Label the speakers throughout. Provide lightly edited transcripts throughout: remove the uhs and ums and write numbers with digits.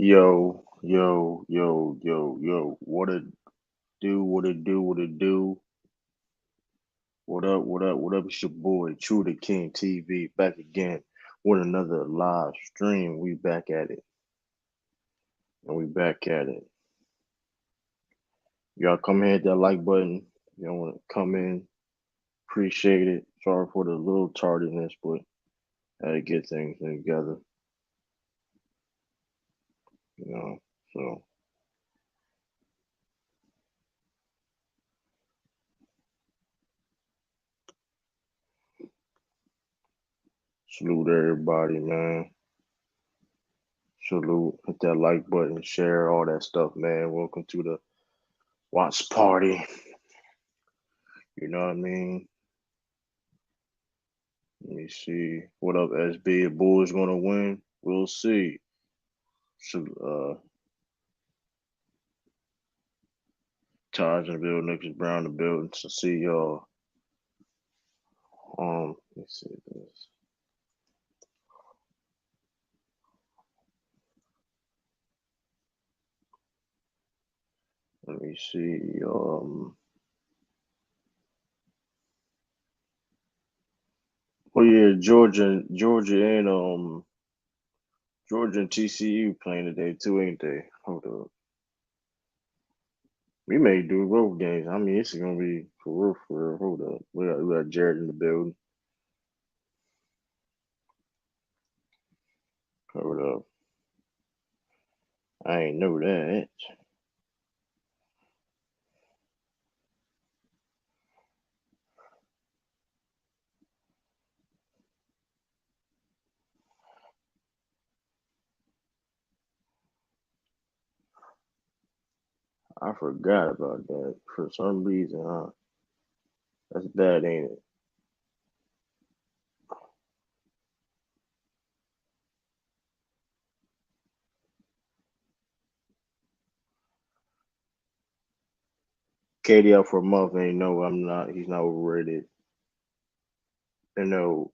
Speaker 1: Yo, yo, yo, yo, yo. What it do, what it do, what it do. What up, what up, what up? It's your boy, True the King TV, back again with another live stream. We back at it. And we back at it. Y'all come in, hit that like button. Y'all want to come in. Appreciate it. Sorry for the little tardiness, but had to get things together. You know, so salute everybody, man. Salute. Hit that like button, share all that stuff, man. Welcome to the watch party. You know what I mean? Let me see. What up, SB? The Bulls gonna win? We'll see. So, Taj in the building, Nicholas Brown in the building. So see y'all. Let's see this. Let me see. Oh yeah, Georgia and TCU playing today too, ain't they? Hold up. We may do both games. I mean, it's gonna be for real, for real. Hold up. We got Jared in the building. Hold up. I ain't know that. I forgot about that for some reason, huh? That's bad, ain't it? Katie out for a month ain't no, I'm not. He's not overrated. And no,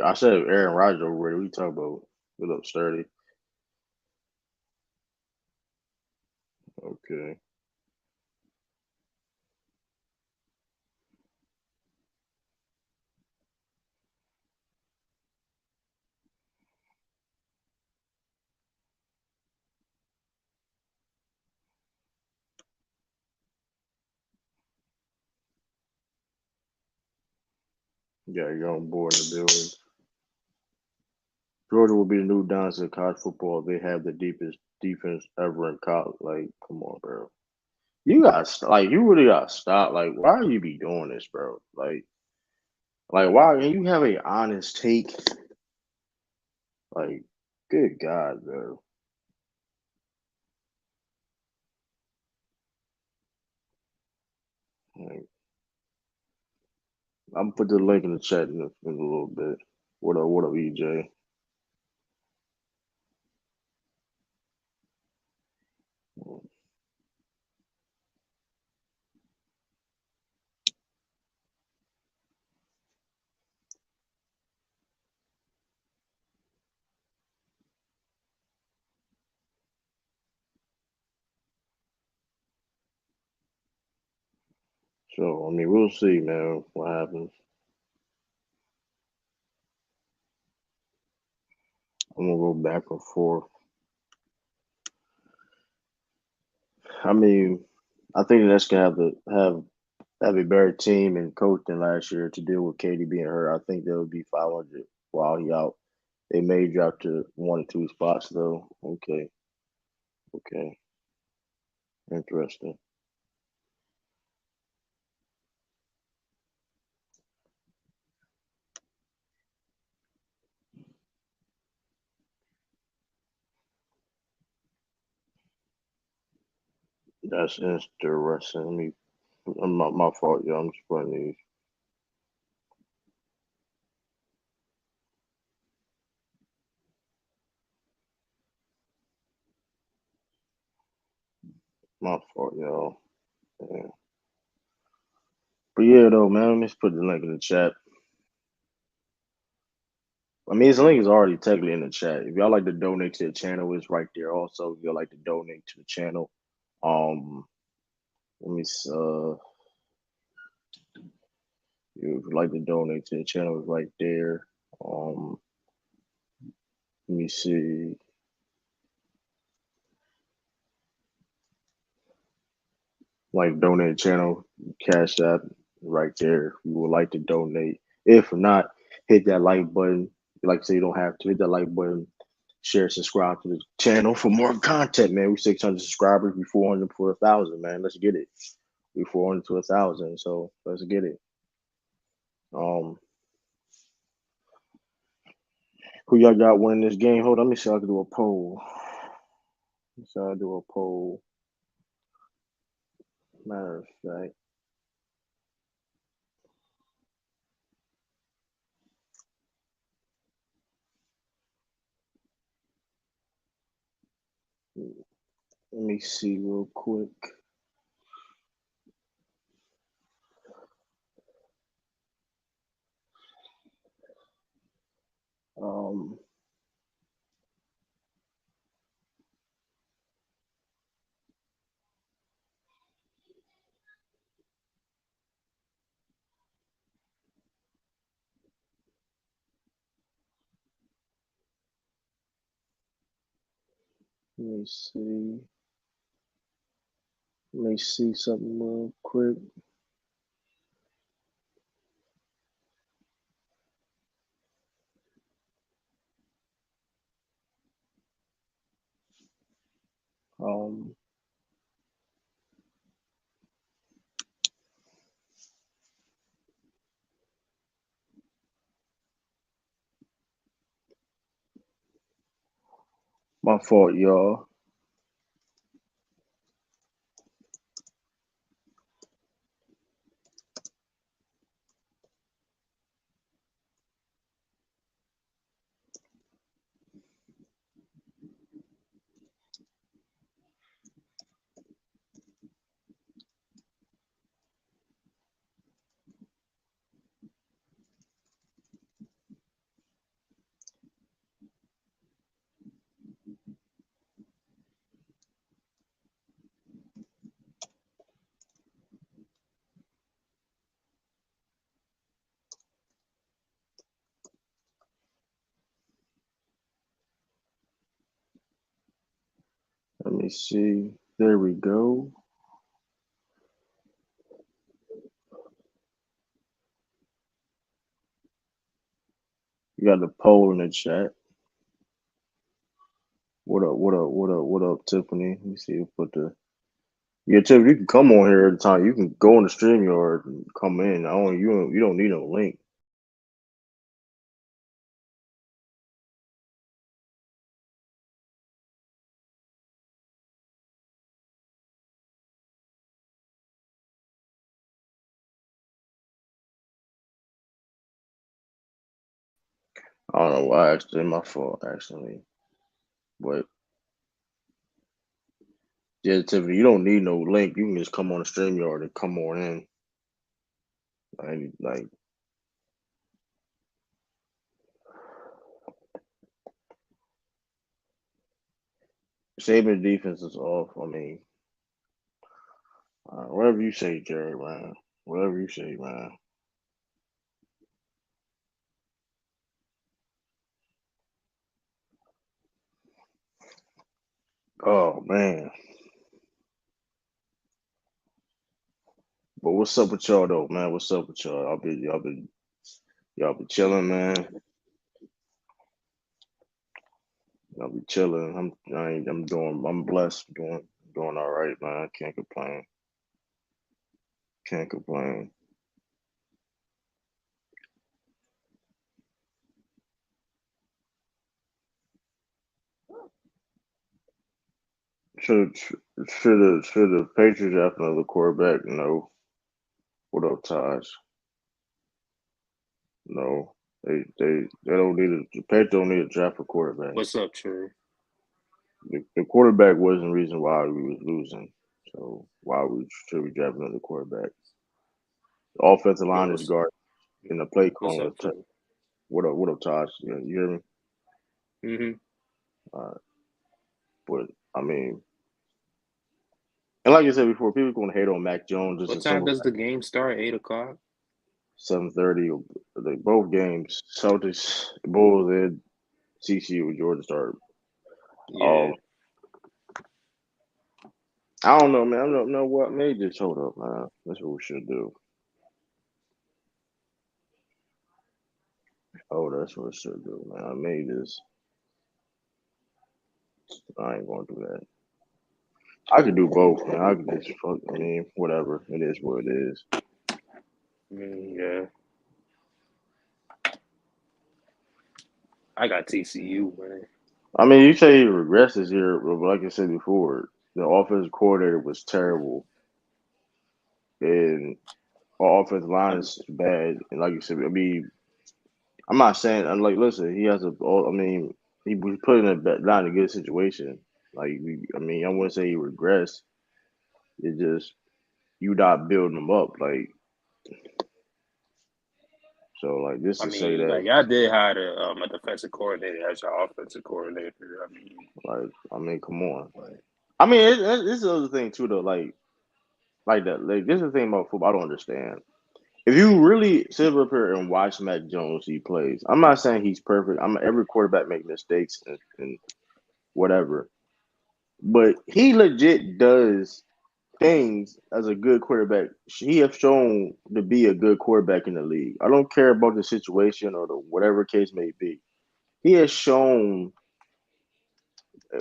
Speaker 1: I said Aaron Rodgers overrated. What you talking about? What up, Sturdy? Okay. Yeah, you're on board in the building. Georgia will be the new dons in college football. They have the deepest defense ever in college. Like, come on, bro. You got like you really got to stop. Like, why you be doing this, bro? Like why? And you have a honest take. Like, good God, bro. Like, I'm put the link in the chat in a little bit. What up, EJ? So, I mean, we'll see, man, what happens. I'm gonna go back and forth. I mean, I think that's gonna have a better team and coach than last year to deal with Katie being hurt. I think they would be 500 while he out. They may drop to 1 or 2 spots though. Okay, okay, interesting. That's interesting. Let me. My fault, y'all. I'm just putting these. My fault, y'all. Yeah. But yeah, though, man. Let's put the link in the chat. I mean, his link is already technically in the chat. If y'all like to donate to the channel, it's right there. Also, if y'all like to donate to the channel, um, let me. If you like to donate to the channel, it's right there. Um, let me see. Like donate channel, cash app, right there. If you would like to donate. If not, hit that like button. Like I say, you don't have to hit that like button. Share, subscribe to the channel for more content, man. We 600 subscribers, we 400 for 1,000, man. Let's get it. We 400 to 1,000, so let's get it. Um, who y'all got winning this game? Hold on, let me see. I can do a poll. Let me see. I do a poll. Matter of fact, let me see real quick. Um, let me see. Let me see something real quick. Um, my fault, y'all. Let me see. There we go. You got the poll in the chat. What up? What up? What up? What up, Tiffany? Let me see. Put the Tiffany. You can come on here every time. You can go on the stream yard and come in. I don't. You don't need no link. I don't know why. Actually, my fault. Actually, but yeah, Tiffany, you don't need no link. You can just come on the stream yard and come on in. Like Saban defense is off. I mean, whatever you say, Jerry, man. Whatever you say, man. Oh man. But what's up with y'all though, man? What's up with y'all? Y'all be chilling, man. Y'all be chilling. I'm blessed. Doing all right, man. Can't complain. Can't complain. Should should the Patriots draft another quarterback? No. What up, Taj? No. They don't need the Patriots don't need to draft a quarterback.
Speaker 2: What's up, True?
Speaker 1: The quarterback wasn't the reason why we was losing. So why should we draft another quarterback? The offensive
Speaker 2: Yo,
Speaker 1: line is
Speaker 2: what's
Speaker 1: guard and the play
Speaker 2: what's
Speaker 1: calling
Speaker 2: up,
Speaker 1: is
Speaker 2: True?
Speaker 1: What up, Tosh? You hear me?
Speaker 2: Mm-hmm.
Speaker 1: Uh, but I mean, and like I said before, people gonna hate on Mac Jones just
Speaker 2: What
Speaker 1: a
Speaker 2: time
Speaker 1: simple
Speaker 2: does
Speaker 1: fact.
Speaker 2: the game start? 8 o'clock.
Speaker 1: 7:30. They both games. Celtics, Bulls, and TCU with Georgia start.
Speaker 2: Yeah.
Speaker 1: Um, I don't know, man. I don't know what. Maybe just hold up, man. That's what we should do. Oh, that's what we should do, man. I made this. I ain't gonna do that. I could do both, man. I could just fuck. I mean, whatever. It is what it is.
Speaker 2: Yeah. I got TCU winning.
Speaker 1: I mean, you say he regresses here, but like I said before, the offensive coordinator was terrible, and our offensive line
Speaker 2: I'm,
Speaker 1: is bad. And like you said, I mean, I'm not saying. I'm like, listen, he has a. I mean, he was put in not a good situation. Like, I mean, I wouldn't say he regressed. It just you not building him up. Like, so like this
Speaker 2: I
Speaker 1: to say
Speaker 2: mean,
Speaker 1: that,
Speaker 2: like I did hire a defensive coordinator as your offensive coordinator. I mean,
Speaker 1: like, I mean, come on.
Speaker 2: like,
Speaker 1: I mean, this is the other thing too, though. Like that. Like this is the thing about football. I don't understand. If you really sit up here and watch Mac Jones, he plays. I'm not saying he's perfect. I'm every quarterback make mistakes and whatever, but he legit does things as a good quarterback. He has shown to be a good quarterback in the league. I don't care about the situation or the whatever case may be. He has shown.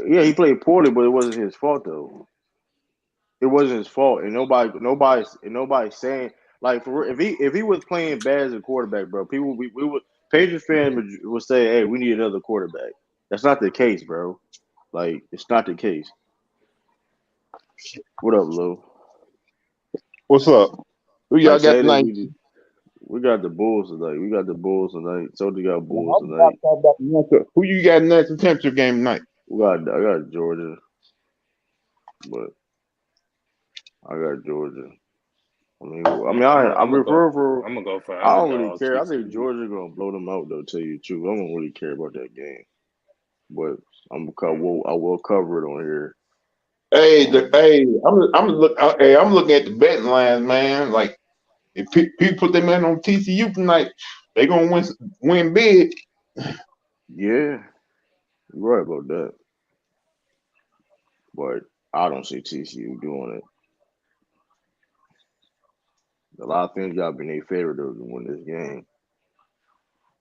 Speaker 1: Yeah, he played poorly, but it wasn't his fault though. It wasn't his fault, and nobody's saying like for if he was playing bad as a quarterback, bro, we would Patriots fans would say, hey, we need another quarterback. That's not the case, bro. Like it's not the case. What up, Lou?
Speaker 3: What's up? Who
Speaker 1: Like
Speaker 3: y'all got
Speaker 1: say that
Speaker 3: tonight?
Speaker 1: we got the Bulls tonight. We got the Bulls tonight. So they got
Speaker 3: Well,
Speaker 1: Bulls
Speaker 3: I'm about
Speaker 1: tonight.
Speaker 3: to talk about the answer. Who you got in that championship game tonight?
Speaker 1: I got Georgia, but I got Georgia. I
Speaker 2: I'm gonna go.
Speaker 1: refer for.
Speaker 2: I'm gonna go for
Speaker 1: I don't really
Speaker 2: underdog
Speaker 1: care. I think
Speaker 2: TCU.
Speaker 1: Georgia gonna blow them out though. Tell you the truth, I don't really care about that game. But I will cover it on here. Um,
Speaker 3: I'm looking at the betting lines, man. Like if people put their man on TCU tonight, they gonna win big.
Speaker 1: yeah, you're right about that. But I don't see TCU doing it. A lot of things y'all been their favorite to win this game.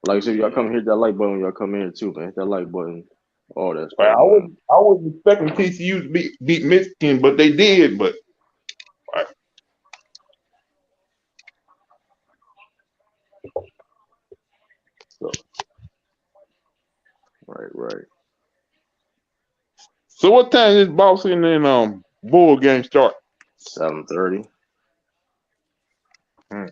Speaker 1: Like I said, y'all
Speaker 2: Yeah.
Speaker 1: come hit that like button. Y'all come in too, man. Hit that like button. All that
Speaker 3: Like,
Speaker 1: stuff, man.
Speaker 3: I wasn't expecting TCU to beat Michigan, but they did. But like,
Speaker 1: So right.
Speaker 3: so what time is Boston and Bull game start?
Speaker 1: 7:30.
Speaker 3: Hmm.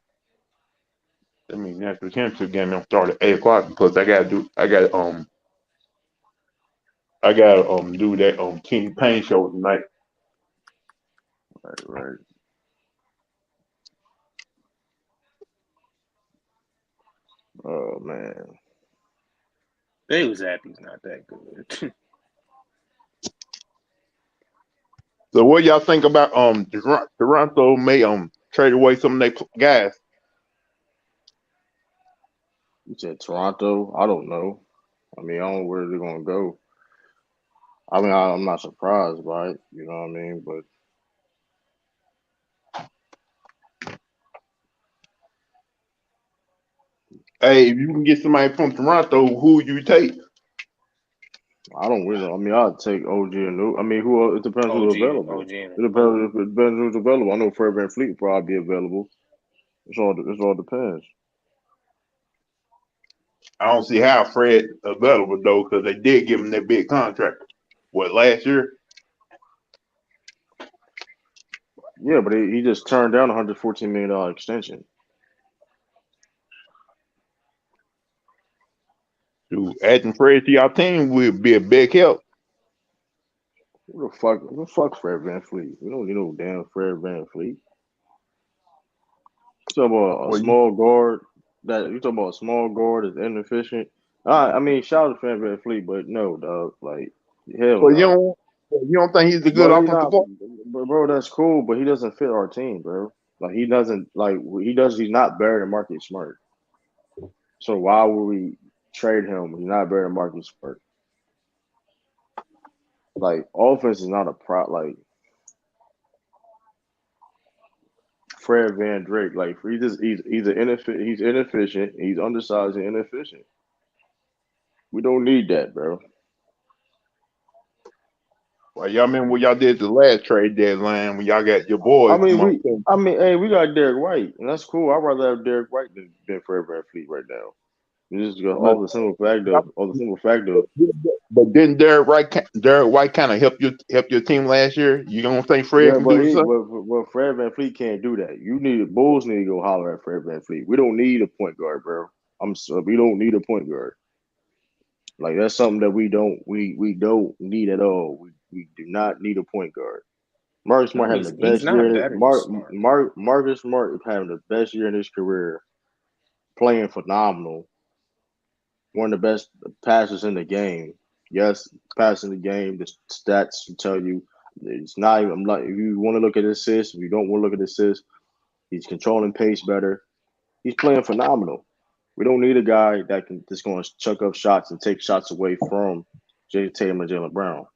Speaker 3: I mean, national championship game don't start at 8 o'clock because I gotta do that King Payne show tonight.
Speaker 1: Right. Oh man.
Speaker 2: They was happy. Not that good.
Speaker 3: So what y'all think about Toronto may trade away some of their guys?
Speaker 1: You said Toronto. I don't know. I mean, I don't know where they're gonna go. I mean, I'm not surprised by it. You know what I mean? But
Speaker 3: Hey, if you can get somebody from Toronto, who you take?
Speaker 1: I don't really know. I mean, I'd take OG and New. I mean, who? It depends who's
Speaker 2: OG,
Speaker 1: available.
Speaker 2: OG, and
Speaker 1: It depends who's available. I know Fred VanVleet will probably be available. It all depends.
Speaker 3: I don't see how Fred available though, because they did give him that big contract. What last year?
Speaker 1: Yeah, but he just turned down a $114 million extension.
Speaker 3: Dude, adding Fred to y'all team would be a big help.
Speaker 1: Who the fuck Fred VanVleet? We don't need no damn Fred VanVleet. So a
Speaker 3: Well,
Speaker 1: small guard. That you talking about a small guard is inefficient. I mean, shout out to Van Fleet, but no, dog. Like, hell
Speaker 3: But
Speaker 1: no,
Speaker 3: you don't think he's a good
Speaker 1: bro. He
Speaker 3: offensive
Speaker 1: not,
Speaker 3: player?
Speaker 1: bro. That's cool, but he doesn't fit our team, bro. Like, he doesn't like he does. He's not better than Marcus Smart. So why would we trade him? He's not better than Marcus Smart. Like, offense is not a pro. Like, Fred Van Drake. Like, he's inefficient. He's undersized and inefficient. We don't need that, bro.
Speaker 3: Well, y'all remember what y'all did the last trade deadline when y'all got your boys from up there.
Speaker 1: Hey, we got Derek White, and that's cool. I'd rather have Derek White than Fred VanVleet right now. It's just
Speaker 3: Look,
Speaker 1: all the simple fact of,
Speaker 3: but didn't Derek White kind of help your team last year? You don't think Fred
Speaker 1: yeah,
Speaker 3: can do the same?
Speaker 1: but Fred VanVleet can't do that. Bulls need to go holler at Fred VanVleet. We don't need a point guard, bro. We don't need a point guard. Like, that's something that we don't need at all. We do not need a point guard. Marcus Smart
Speaker 2: No,
Speaker 1: having the
Speaker 2: he's
Speaker 1: best year
Speaker 2: not
Speaker 1: in his
Speaker 2: better than Smart.
Speaker 1: Marcus Smart is having the best year in his career, playing phenomenal. One of the best passers in the game. Yes, passing the game. The stats will tell you it's not even. I'm not. If you want to look at assists, if you don't want to look at assists, he's controlling pace better. He's playing phenomenal. We don't need a guy that can just going to chuck up shots and take shots away from Jay Tatum and Jalen Brown.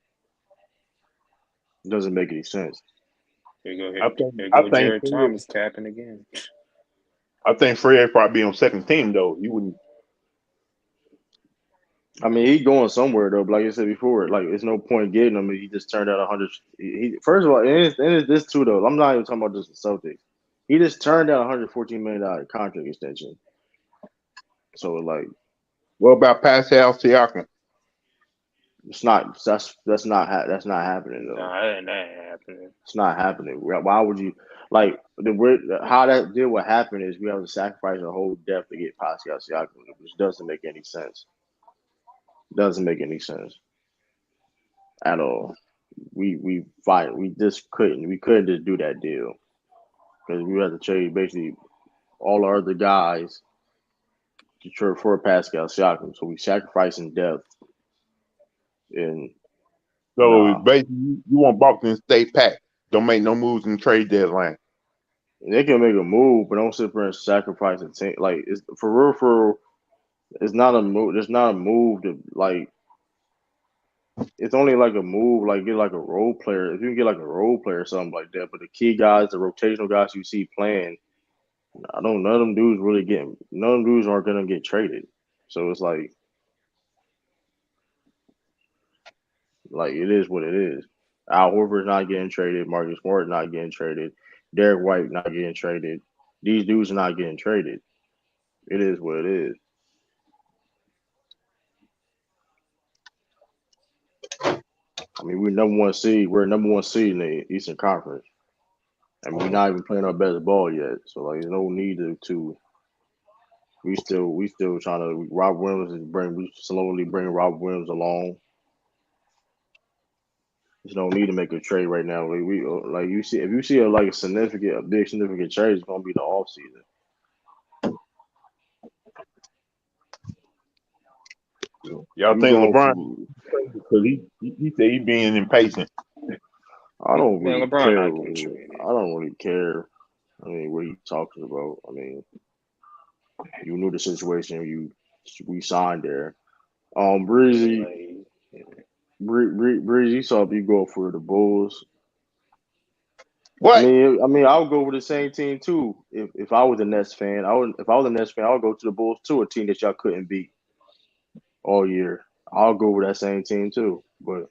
Speaker 1: It doesn't make any sense.
Speaker 2: Here you go.
Speaker 3: I
Speaker 2: Here,
Speaker 3: think
Speaker 2: here
Speaker 3: I
Speaker 2: go
Speaker 3: think
Speaker 2: Jared Thomas capping again.
Speaker 3: Fred probably be on second team though. He wouldn't.
Speaker 1: I mean, he going somewhere though. But like I said before, like it's no point getting him. He just turned out 100. First of all, and it's this too though. I'm not even talking about just the Celtics. He just turned out $114 million contract extension. So like,
Speaker 3: What about Pascal Siakam?
Speaker 1: that's not happening though.
Speaker 2: Nah, that ain't happening.
Speaker 1: It's not happening. Why would you like how that deal? What happened is we have to sacrifice a whole depth to get Pascal Siakam, which doesn't make any sense. Doesn't make any sense at all. We fight. We couldn't just do that deal because we had to trade basically all our other guys to trade for Pascal Siakam. So we sacrificing depth and
Speaker 3: So
Speaker 1: nah.
Speaker 3: basically, you want Boston to stay packed. Don't make no moves in the trade deadline.
Speaker 1: They can make a move, but don't sit there and sacrifice a team. Like it's for real. It's not a move. It's not a move to like. It's only like a move, like get like a role player. If you can get like a role player or something like that, but the key guys, the rotational guys you see playing, I don't. None of them dudes really getting. None of them dudes aren't gonna get traded. So it's like it is what it is. Al Horford's not getting traded. Marcus Smart not getting traded. Derek White not getting traded. These dudes are not getting traded. It is what it is. I mean, we're number one seed. We're number one seed in the Eastern Conference. I mean, we're not even playing our best ball yet. So like, there's no need to. We still trying to. Rob Williams is bring. We slowly bring Rob Williams along. There's no need to make a trade right now. Like you see, if you see a big significant trade, it's gonna be the off season.
Speaker 3: Y'all
Speaker 1: You
Speaker 3: think
Speaker 1: go
Speaker 3: LeBron
Speaker 1: for.
Speaker 3: because he said he being impatient.
Speaker 1: I don't
Speaker 2: Man,
Speaker 1: really
Speaker 2: LeBron
Speaker 1: care.
Speaker 2: not getting traded.
Speaker 1: I don't really care. I mean, what he talking about? I mean, you knew the situation. We signed there.
Speaker 2: Yeah,
Speaker 1: Breezy,
Speaker 2: like
Speaker 1: Breezy, you saw if you go for the Bulls.
Speaker 3: What?
Speaker 1: I mean, I would go with the same team too. If I was a Nets fan, I would. If I was a Nets fan, I would go to the Bulls too, a team that y'all couldn't beat all year. I'll go with that same team too. But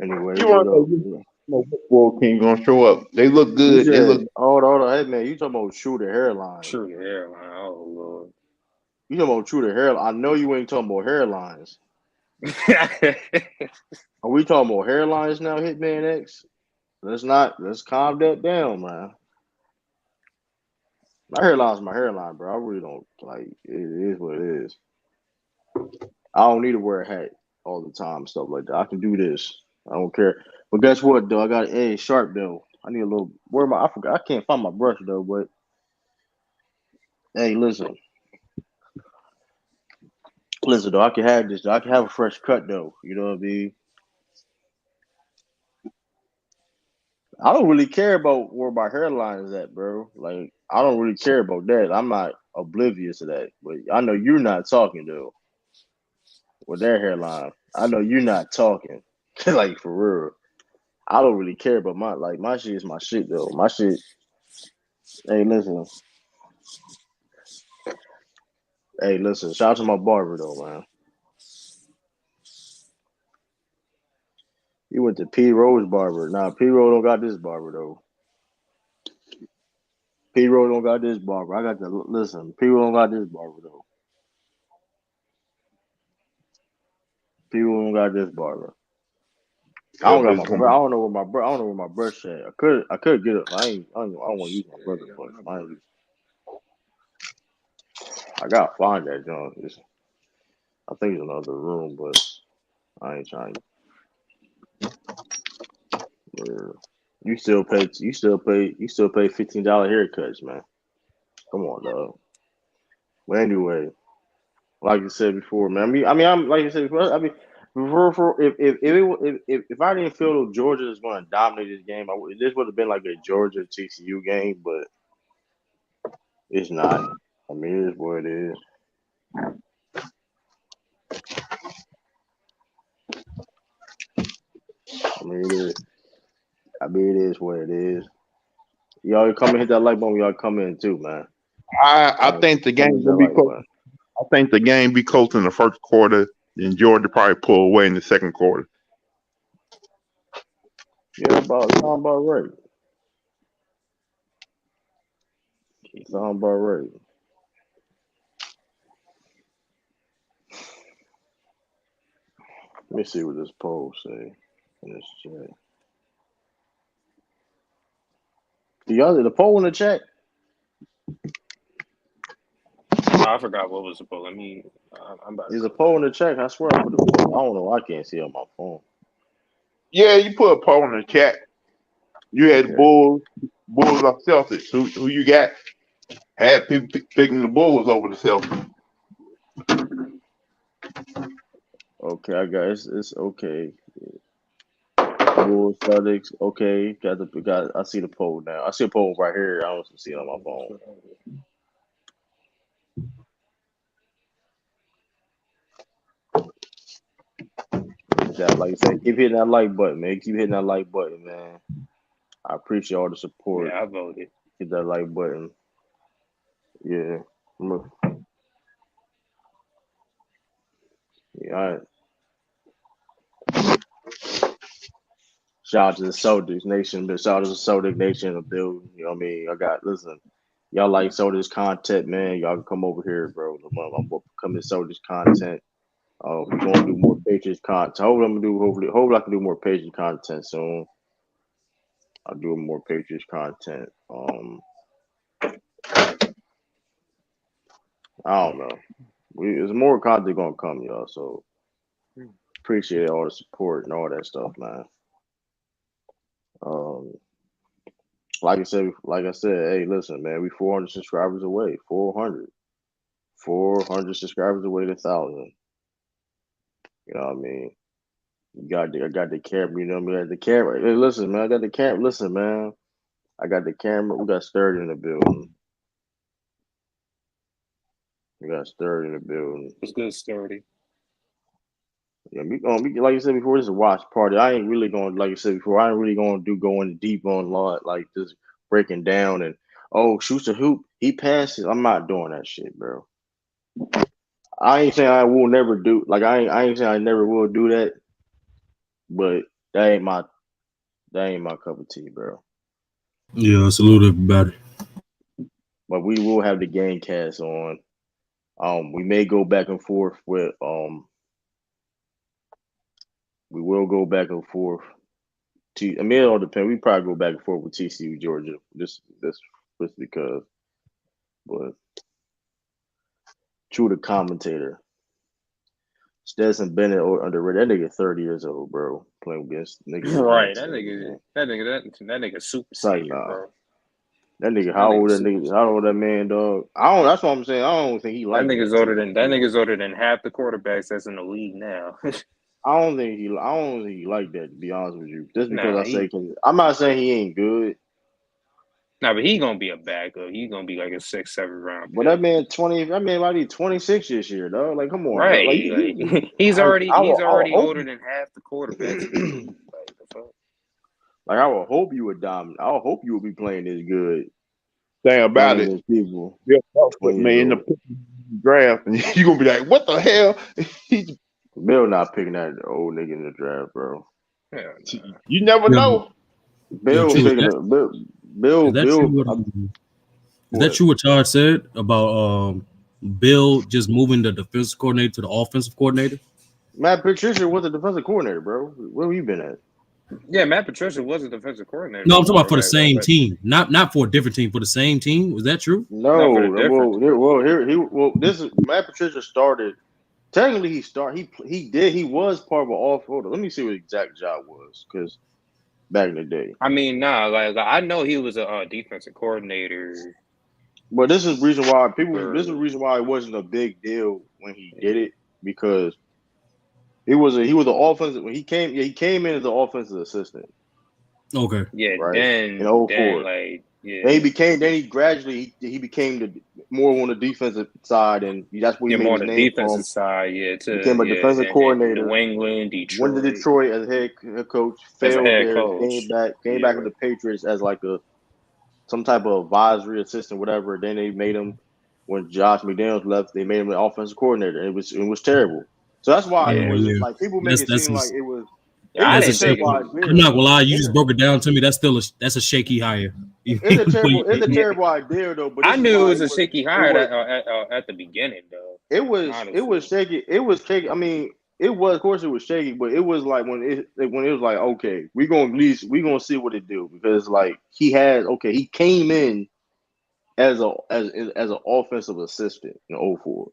Speaker 1: anyway,
Speaker 3: You
Speaker 1: what
Speaker 3: want to
Speaker 1: up?
Speaker 3: say no football team gonna show up? They look
Speaker 1: You
Speaker 3: good. They
Speaker 1: said,
Speaker 3: look.
Speaker 1: hold on, hey man, you talking about shooter hairlines?
Speaker 2: true the hairline. Oh lord.
Speaker 1: You talking about shooter hairline? I know you ain't talking about hairlines. Are we talking about hairlines now, Hitman X? Let's calm that down, man. My hairline's my hairline, bro. I really don't like it is what it is. I don't need to wear a hat all the time, stuff like that. I can do this. I don't care. But guess what, though? I got a sharp though. I need a little. Where my? I forgot. I can't find my brush though. But hey, listen. Listen, though, I can have this. Though. I can have a fresh cut, though. You know what I mean? I don't really care about where my hairline is at, bro. Like, I don't really care about that. I'm not oblivious to that. But I know you're not talking, though, with their hairline. I know you're not talking. Like, for real. I don't really care about my shit is my shit, though. My shit, hey, listen. Hey, listen. Shout out to my barber, though, man. He went to P. Rose barber. Nah, P. Rose don't got this barber, though. P. Rose don't got this barber. I got to listen. P. Rose don't got this barber, though. P. Rose don't got this barber. I don't got
Speaker 3: It's
Speaker 1: my.
Speaker 3: gonna
Speaker 1: I
Speaker 3: be
Speaker 1: don't know where my. I don't know where my brush at. I could get it. I don't want to use my brother, but I gotta find that John. I think it's another room, but I ain't trying. Uh, you still pay. You still pay. You still pay $15 haircuts, man. Come on, dog. But anyway, like you said before, man. I'm like you said before. I mean, for if I didn't feel that Georgia was going to dominate this game, this would have been like a Georgia TCU game, but it's not. I mean, it is what it is. I mean, it is. I mean, it is what it is. Y'all come and hit that like button. Y'all come in too, man.
Speaker 3: I
Speaker 1: Come
Speaker 3: think the
Speaker 1: come and
Speaker 3: game
Speaker 1: hit that
Speaker 3: gonna be
Speaker 1: like
Speaker 3: close.
Speaker 1: button.
Speaker 3: I think the game be close in the first quarter, then Georgia probably pull away in the second quarter.
Speaker 1: Yeah, sound about right. Sound about right. Let me see what this poll say in this chat. Do y'all the poll in the chat?
Speaker 2: No, I forgot what was the poll. Let me. I'm about to
Speaker 1: There's a
Speaker 2: go
Speaker 1: poll
Speaker 2: back.
Speaker 1: in the chat. I swear I put a poll. I don't know. I can't see it on my phone.
Speaker 3: Yeah, you put a poll in the chat. You had
Speaker 1: Okay.
Speaker 3: Bulls or Celtics. Who you got? Had people picking the Bulls over the Celtics.
Speaker 1: Okay, I got it's okay. Bulls, Celtics. Okay, got. I see the poll now. I see a poll right here. I don't see it on my phone. That like I said, keep hitting that like button, man. Keep hitting that like button, man. I appreciate all the support.
Speaker 2: Yeah, I voted.
Speaker 1: Hit that like button. Yeah. Yeah. Shout out to the Celtics Nation, but shout out to the Celtics Nation in the building. You know what I mean? Listen, y'all like Celtics content, man. Y'all can come over here, bro. I'm coming to Celtics content. We're gonna do more Patriots content. Hopefully I can do more Patriots content soon. I'll do more Patriots content. I don't know. There's more content gonna come, y'all. So appreciate all the support and all that stuff, man. Um, like I said, hey, listen, man, we 400 subscribers away. 400 subscribers away to 1,000. You know what I mean? I got the camera. You know what I mean? I got the camera. Hey, listen, man, I got the camera. Listen, man, I got the camera. We got Sturdy in the building. We got Sturdy in the building.
Speaker 2: It's good, sturdy.
Speaker 1: Yeah, like I said before, this is a watch party. I ain't really going, like I said before, I ain't really going to go in deep on lot, like just breaking down and, oh, shoots a hoop, he passes. I'm not doing that shit, bro. I ain't saying I will never do, like, I ain't saying I never will do that, but that ain't my cup of tea, bro.
Speaker 4: Yeah, salute everybody.
Speaker 1: But we will have the game cast on. We may go back and forth with, we will go back and forth. I mean, it all depends. We probably go back and forth with TCU Georgia, just because. But true to commentator, Stetson Bennett or underrated. That nigga 30 years old, bro, playing against niggas
Speaker 2: Right,
Speaker 1: 19. Man.
Speaker 2: that nigga super
Speaker 1: It's like
Speaker 2: senior,
Speaker 1: nah.
Speaker 2: bro.
Speaker 1: That nigga,
Speaker 2: That
Speaker 1: how
Speaker 2: nigga
Speaker 1: old that nigga?
Speaker 2: serious.
Speaker 1: How old that man, dog? I don't. That's what I'm saying. I don't think he like that shit.
Speaker 2: That nigga's older than half the quarterbacks that's in the league now.
Speaker 1: I don't think he. I don't think he like that. To be honest with you, just because
Speaker 2: Nah,
Speaker 1: I say, because I'm not saying he ain't good,
Speaker 2: but he gonna be a backup. He gonna be like a 6, 7 round
Speaker 1: but
Speaker 2: pick.
Speaker 1: that man 20. That man might be 26 this year, dog. Like, come on, dog. Like,
Speaker 2: Right. Like he's already
Speaker 1: I
Speaker 2: he's
Speaker 1: will
Speaker 2: already
Speaker 1: hope.
Speaker 2: older than half the quarterbacks in the league. Like the fuck.
Speaker 1: Like, I will hope you would dominate. I will hope you will be playing this good,
Speaker 3: Thing about
Speaker 1: playing
Speaker 3: it,
Speaker 1: this people.
Speaker 3: Bill Buck put
Speaker 1: 20 years
Speaker 3: me in the
Speaker 1: old.
Speaker 3: draft, and you gonna be like, "What the hell?" He-
Speaker 1: Bill not picking that old nigga in the draft, bro.
Speaker 2: Yeah, nah.
Speaker 3: you never
Speaker 4: Yo,
Speaker 3: know.
Speaker 4: yo,
Speaker 1: Bill
Speaker 4: true.
Speaker 1: picking it. Bill,
Speaker 4: Is that true? Is that
Speaker 1: what?
Speaker 4: true? What Charles said about Bill just moving the defensive coordinator to the offensive coordinator?
Speaker 1: Matt Patricia was the defensive coordinator, bro. Where you been at?
Speaker 2: Yeah, Matt Patricia was a defensive coordinator
Speaker 4: No, I'm talking about
Speaker 2: before.
Speaker 4: for the same team, not for a different team, for the same team. Was that true?
Speaker 2: Not for
Speaker 1: No,
Speaker 2: the difference.
Speaker 1: this is Matt Patricia started. Technically, he was part of an off. Hold on, let me see what exact job was, because back in the day.
Speaker 2: I mean, nah, like I know he was a defensive coordinator
Speaker 1: But this is the reason why people. This is the
Speaker 2: for.
Speaker 1: reason why it wasn't a big deal when he did it, because he was an offensive when he came. Yeah, he came in as an offensive assistant,
Speaker 4: Okay.
Speaker 2: Yeah,
Speaker 1: right, in
Speaker 2: then
Speaker 1: 04.
Speaker 2: like
Speaker 1: Then
Speaker 2: yeah,
Speaker 1: he gradually he became the more on the defensive side, and that's where he
Speaker 2: yeah,
Speaker 1: made
Speaker 2: more
Speaker 1: his
Speaker 2: on the
Speaker 1: name
Speaker 2: defensive
Speaker 1: from.
Speaker 2: side,
Speaker 1: Became a defensive
Speaker 2: and New
Speaker 1: coordinator.
Speaker 2: England,
Speaker 1: Went to
Speaker 2: Detroit
Speaker 1: Detroit as head coach,
Speaker 2: as a
Speaker 1: failed
Speaker 2: head
Speaker 1: there,
Speaker 2: coach.
Speaker 1: came back with the Patriots as like some type of advisory assistant, whatever. Then they made him when Josh McDaniels left. They made him an offensive coordinator. It was terrible. So that's why it
Speaker 2: Yeah,
Speaker 1: wasn't
Speaker 4: Yeah.
Speaker 1: like people make
Speaker 4: That's
Speaker 1: it
Speaker 4: that's
Speaker 1: seem
Speaker 4: a,
Speaker 1: like it was. It
Speaker 2: I
Speaker 1: was
Speaker 4: that's
Speaker 1: a
Speaker 4: a
Speaker 2: didn't think
Speaker 4: shake.
Speaker 2: it
Speaker 1: terrible
Speaker 2: was.
Speaker 1: idea
Speaker 4: I'm not gonna
Speaker 1: though.
Speaker 4: lie. You just broke it down to me. That's a shaky hire.
Speaker 1: It's a terrible. It's a
Speaker 2: Yeah,
Speaker 1: terrible idea though. But
Speaker 2: I
Speaker 1: this is
Speaker 2: knew it
Speaker 1: why
Speaker 2: was a shaky
Speaker 1: it
Speaker 2: hire
Speaker 1: was.
Speaker 2: at the beginning though.
Speaker 1: It was
Speaker 2: Honestly,
Speaker 1: shaky. It was shaky. I mean, it was of course it was shaky, but it was like when it was like, okay, we gonna see what it do, because like he came in as an offensive assistant in '04.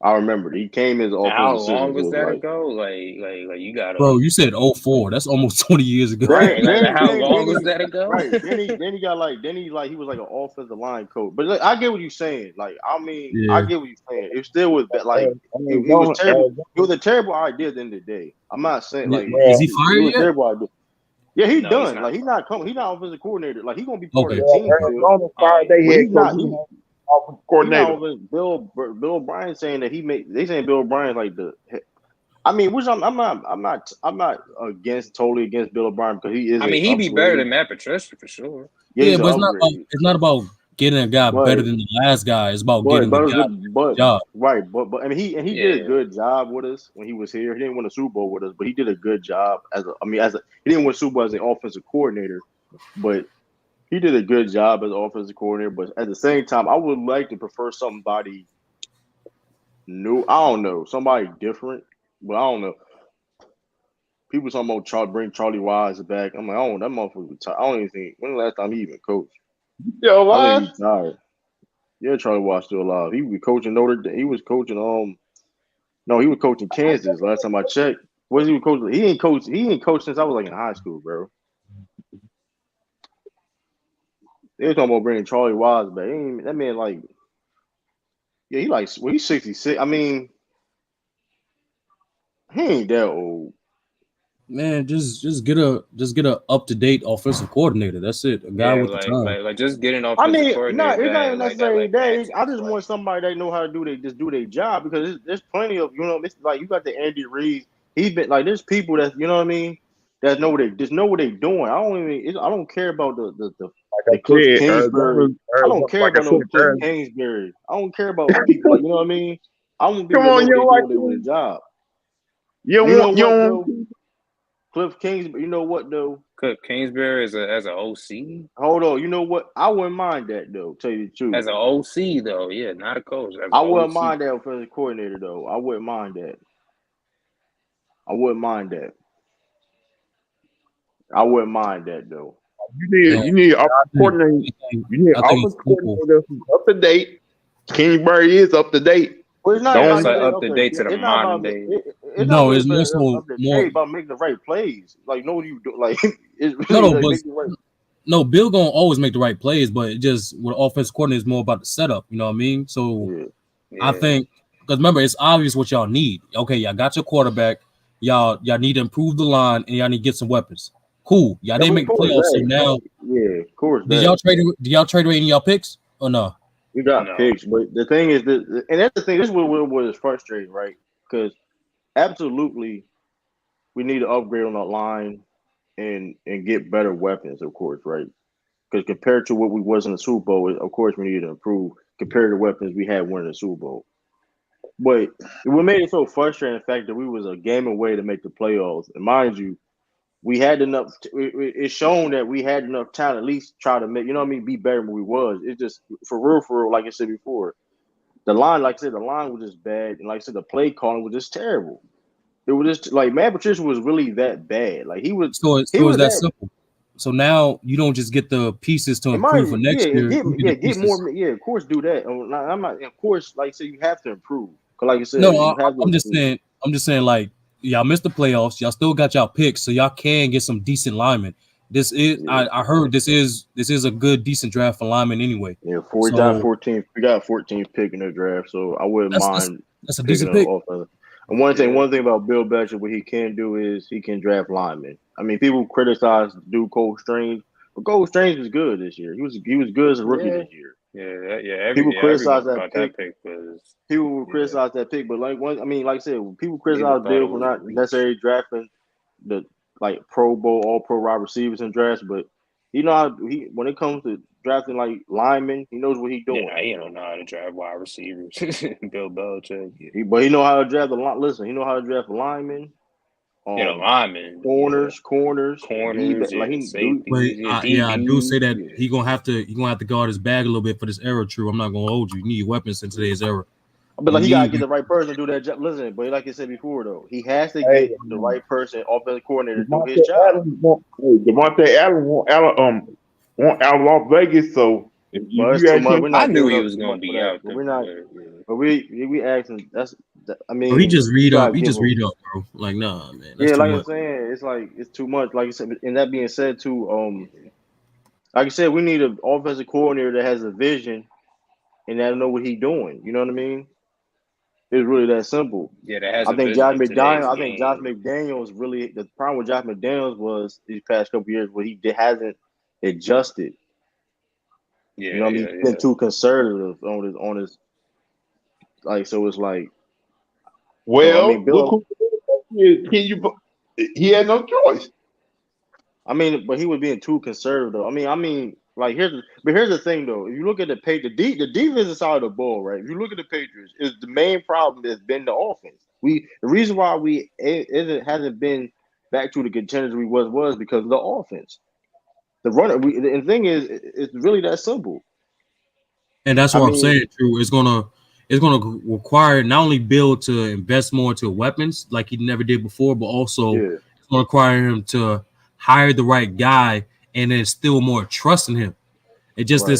Speaker 1: I remember he came as an
Speaker 2: and how
Speaker 1: offensive
Speaker 2: long
Speaker 1: assistant, so
Speaker 2: was
Speaker 1: it's
Speaker 2: that
Speaker 1: like
Speaker 2: ago? Like you gotta
Speaker 4: Bro, you said '04. That's almost 20 years ago.
Speaker 2: right.
Speaker 1: then
Speaker 2: Like
Speaker 1: then
Speaker 2: how
Speaker 1: then
Speaker 2: long
Speaker 1: then
Speaker 2: was
Speaker 1: he
Speaker 2: that ago?
Speaker 1: right then he got like he was like an offensive line coach. But like, I get what you're saying. Like, I mean, I
Speaker 4: Yeah.
Speaker 1: get what you're saying. It still was like it was
Speaker 3: Arizona,
Speaker 1: terrible. It was a terrible idea at the end of the day. I'm not saying
Speaker 4: Yeah.
Speaker 1: like
Speaker 4: Is
Speaker 3: well,
Speaker 4: he
Speaker 1: it
Speaker 4: fired
Speaker 1: was a
Speaker 4: yet?
Speaker 1: terrible idea. Yeah, he
Speaker 2: No, he's
Speaker 1: done.
Speaker 2: not
Speaker 1: Like,
Speaker 2: fired.
Speaker 1: he's not offensive coordinator. Like, he gonna be part of
Speaker 4: Okay.
Speaker 1: the
Speaker 3: well,
Speaker 1: team
Speaker 4: Okay.
Speaker 1: still.
Speaker 3: Arizona
Speaker 2: Oh
Speaker 3: fired
Speaker 2: yeah.
Speaker 3: their
Speaker 1: But
Speaker 3: head
Speaker 1: he's
Speaker 3: coach.
Speaker 1: not.
Speaker 3: He's not offensive coordinator.
Speaker 1: Bill O'Brien saying that they saying Bill O'Brien like the. I mean, which I'm not totally against Bill O'Brien, because he is
Speaker 2: I
Speaker 1: a
Speaker 2: mean, he'd be better
Speaker 1: upgrade.
Speaker 2: than Matt Patricia for sure.
Speaker 1: Yeah,
Speaker 4: Yeah,
Speaker 1: he's an
Speaker 4: but
Speaker 1: upgrade.
Speaker 4: it's not about getting a guy better
Speaker 1: But
Speaker 4: than the last guy. It's about
Speaker 1: but
Speaker 4: getting the
Speaker 1: but
Speaker 4: guy
Speaker 1: but
Speaker 4: job.
Speaker 1: right, but I mean he did a
Speaker 2: Yeah.
Speaker 1: good job with us when he was here. He didn't win a Super Bowl with us, but he did a good job he didn't win a Super Bowl as an offensive coordinator, but he did a good job as an offensive coordinator. But at the same time, I would like to prefer somebody new. I don't know, somebody different, but I don't know. People talking about bring Charlie Wise back. I'm like, I don't. That motherfucker retired. I don't even think when the last time he even coached.
Speaker 3: Still
Speaker 1: I think
Speaker 3: alive?
Speaker 1: he retired. Yeah, Charlie Wise still alive. He was coaching Notre Dame. He was coaching no, he was coaching Kansas last time I checked. Was he was coaching? He ain't coached since I was like in high school, bro. They were talking about bringing Charlie Wise back. That man like yeah, he's 66. I mean, he ain't that old.
Speaker 4: Man, just get a up to date offensive coordinator. That's it. A guy
Speaker 2: Yeah,
Speaker 4: with the time.
Speaker 2: like just getting
Speaker 1: I
Speaker 2: offensive
Speaker 1: mean, no,
Speaker 2: coordinator
Speaker 1: it's not
Speaker 2: back
Speaker 1: even
Speaker 2: like that
Speaker 1: necessarily
Speaker 2: like
Speaker 1: that. I
Speaker 2: Madsen's
Speaker 1: just want
Speaker 2: like
Speaker 1: somebody that know how to do their job, because there's plenty of it's like you got the Andy Reid. He's been like there's people that you know what I mean that know what they just know what they doing. I don't care about
Speaker 3: Like
Speaker 1: the
Speaker 3: I
Speaker 1: Cliff
Speaker 3: said,
Speaker 1: Kingsbury. I don't care
Speaker 3: like I
Speaker 1: about
Speaker 3: said,
Speaker 1: no Cliff Kingsbury. I don't care about people like you know what I mean. I want
Speaker 3: come
Speaker 1: people that know
Speaker 3: on,
Speaker 1: what
Speaker 3: you
Speaker 1: they
Speaker 3: don't like
Speaker 1: doing with their job.
Speaker 3: you
Speaker 1: You
Speaker 3: don't
Speaker 1: know
Speaker 3: want you
Speaker 1: what
Speaker 3: don't
Speaker 1: though, Cliff Kingsbury. You know what though.
Speaker 2: Cliff Kingsbury as a OC.
Speaker 1: Hold on. You know what? I wouldn't mind that though. Tell you the truth.
Speaker 2: As an OC though, yeah, not a coach, as an
Speaker 1: I wouldn't
Speaker 2: OC.
Speaker 1: mind that offensive coordinator though. I wouldn't mind that. I wouldn't mind that. I wouldn't mind that though.
Speaker 4: Yeah,
Speaker 3: you need offensive coordinator. You need
Speaker 4: I think it's
Speaker 3: offensive
Speaker 4: simple.
Speaker 3: coordinator who's up to date. Kingsbury is up to date.
Speaker 1: Well, it's not
Speaker 2: Yeah,
Speaker 1: about
Speaker 2: it's
Speaker 3: Don't
Speaker 2: like
Speaker 1: getting
Speaker 2: up
Speaker 1: up
Speaker 2: to
Speaker 1: there.
Speaker 2: date to the
Speaker 1: It's not
Speaker 2: modern
Speaker 1: about
Speaker 2: day.
Speaker 1: it's not
Speaker 4: No, it's
Speaker 1: really
Speaker 4: more so
Speaker 1: up there.
Speaker 4: more
Speaker 1: Hey, about making the right plays. Like, know what you do. Like, it's
Speaker 4: no
Speaker 1: really
Speaker 4: no,
Speaker 1: like
Speaker 4: but
Speaker 1: making the right.
Speaker 4: No, Bill gonna always make the right plays, but it just with offense coordinator is more about the setup. You know what I mean? So
Speaker 1: Yeah,
Speaker 4: I
Speaker 2: Yeah,
Speaker 4: think because remember it's obvious what y'all need. Okay, y'all got your quarterback. Y'all need to improve the line and y'all need to get some weapons. Cool. Y'all didn't
Speaker 1: of
Speaker 4: make the
Speaker 1: course
Speaker 4: playoffs, so
Speaker 1: that.
Speaker 4: now
Speaker 1: Yeah, of course
Speaker 4: did
Speaker 1: that.
Speaker 4: y'all trade away any of y'all picks or no?
Speaker 1: We got
Speaker 2: no,
Speaker 1: picks, but the thing is that, and that's the thing. This is what is frustrating, right? Because absolutely, we need to upgrade on the line and get better weapons, of course, right? Because compared to what we was in the Super Bowl, of course, we need to improve compared to weapons we had winning the Super Bowl. But what made it so frustrating, the fact that we was a game away to make the playoffs, and mind you, we had enough. It's shown that we had enough talent, at least try to make, you know what I mean, be better than we was. It's just for real, like I said before, the line, like I said, the line was just bad, and like I said, the play calling was just terrible. It was just like Matt Patricia was really that bad. Like he
Speaker 4: So is
Speaker 1: was
Speaker 4: that
Speaker 1: that.
Speaker 4: simple? So now you don't just get the pieces to
Speaker 1: And mind
Speaker 4: improve for
Speaker 1: you,
Speaker 4: next
Speaker 1: yeah, and
Speaker 4: year. You get the
Speaker 1: get
Speaker 4: pieces.
Speaker 1: more. Yeah, of course, do that. I'm not. Of course, like I said, you have to improve. Cause like I
Speaker 4: No,
Speaker 1: said, you have to
Speaker 4: I'm just
Speaker 1: improve.
Speaker 4: saying. I'm just saying, like y'all missed the playoffs. Y'all still got y'all picks, so y'all can get some decent linemen. This is
Speaker 1: Yeah,
Speaker 4: I heard this is a good decent draft for linemen anyway.
Speaker 1: yeah. We got
Speaker 4: So
Speaker 1: 14th. We got 14th pick in the draft, so I wouldn't
Speaker 4: that's that's
Speaker 1: mind
Speaker 4: that's a
Speaker 1: picking
Speaker 4: decent
Speaker 1: up
Speaker 4: pick.
Speaker 1: off of. And
Speaker 2: yeah,
Speaker 1: one thing about Bill Belichick, what he can do is he can draft linemen. I mean, people criticize dude Cole Strange, but Cole Strange was good this year. He was good as a rookie
Speaker 2: yeah,
Speaker 1: this year.
Speaker 2: yeah.
Speaker 1: People
Speaker 2: Everyone
Speaker 1: criticize that
Speaker 2: thought
Speaker 1: pick.
Speaker 2: that pick was
Speaker 1: People will
Speaker 2: yeah.
Speaker 1: criticize that pick, but like one, I mean, like I said, people
Speaker 2: People
Speaker 1: criticize
Speaker 2: thought
Speaker 1: Bill
Speaker 2: it
Speaker 1: for
Speaker 2: was
Speaker 1: not
Speaker 2: reach.
Speaker 1: necessarily drafting the like Pro Bowl, All Pro wide receivers in drafts, but you know how he when it comes to drafting like linemen, he knows what he's
Speaker 2: Yeah,
Speaker 1: doing.
Speaker 2: he don't know how to draft wide receivers. Bill Belichick,
Speaker 1: But he know how to draft the line. Listen, he know how to draft linemen,
Speaker 2: you know,
Speaker 1: um,
Speaker 2: linemen, yeah,
Speaker 1: corners.
Speaker 2: corners,
Speaker 1: Like
Speaker 2: yeah,
Speaker 1: he do.
Speaker 4: But
Speaker 2: safeties, yeah,
Speaker 4: yeah, I do
Speaker 2: DBs,
Speaker 4: say that
Speaker 2: yeah,
Speaker 4: he gonna have to guard his bag a little bit for this era. True, I'm not gonna hold you. You need weapons in today's era.
Speaker 1: But
Speaker 4: You
Speaker 1: like he gotta
Speaker 4: need
Speaker 1: get the right person to do that job. Listen, but like I said before, though, he has to
Speaker 3: Hey,
Speaker 1: get the right person, offensive coordinator, to do
Speaker 3: Devontae
Speaker 1: his job.
Speaker 3: Adams want Devontae Adams want out of Las Vegas. So if
Speaker 1: But it's
Speaker 3: you
Speaker 1: too
Speaker 3: ask
Speaker 1: much.
Speaker 3: him,
Speaker 1: We're
Speaker 2: I
Speaker 1: not
Speaker 2: knew
Speaker 1: giving
Speaker 2: he
Speaker 1: up
Speaker 2: was
Speaker 1: too
Speaker 2: gonna
Speaker 1: much for
Speaker 2: be
Speaker 1: that.
Speaker 2: out
Speaker 1: But
Speaker 2: there,
Speaker 1: we're not.
Speaker 2: but yeah.
Speaker 1: But we asking. I
Speaker 4: bro, he
Speaker 1: mean,
Speaker 4: just read
Speaker 1: you
Speaker 4: up.
Speaker 1: gotta
Speaker 4: He
Speaker 1: give
Speaker 4: just
Speaker 1: him.
Speaker 4: read up, bro. Like, nah, man, that's
Speaker 1: Yeah,
Speaker 4: too
Speaker 1: like I'm
Speaker 4: much.
Speaker 1: saying, it's like it's too much. Like you said, and that being said, too, like I said, we need an offensive coordinator that has a vision and that know what he's doing. You know what I mean? It's really that simple.
Speaker 2: Yeah, that has
Speaker 1: I
Speaker 2: a
Speaker 1: think
Speaker 2: vision
Speaker 1: Josh
Speaker 2: of today's
Speaker 1: McDaniel. I think Josh
Speaker 2: game.
Speaker 1: McDaniels really the problem with Josh McDaniels was these past couple years where hasn't adjusted. You know
Speaker 2: Yeah,
Speaker 1: what I mean?
Speaker 2: yeah,
Speaker 1: He's been
Speaker 2: yeah.
Speaker 1: too conservative on his like. So it's like so. I
Speaker 3: well,
Speaker 1: mean,
Speaker 3: look
Speaker 1: Bill.
Speaker 3: who can you? He had no choice.
Speaker 1: I mean, but he was being too conservative. Like here's the thing though. If you look at the page, the defensive side of the ball, right? If you look at the Patriots, is the main problem has been the offense. The reason why it hasn't been back to the contenders we was because of the offense. The runner. The thing is, it's really that simple.
Speaker 4: And that's
Speaker 1: I
Speaker 4: what I'm
Speaker 1: mean,
Speaker 4: saying. True, it's gonna require not only Bill to invest more into weapons like he never did before, but also
Speaker 1: yeah,
Speaker 4: it's gonna require him to hire the right guy and then instill more trust in him. It just
Speaker 1: right,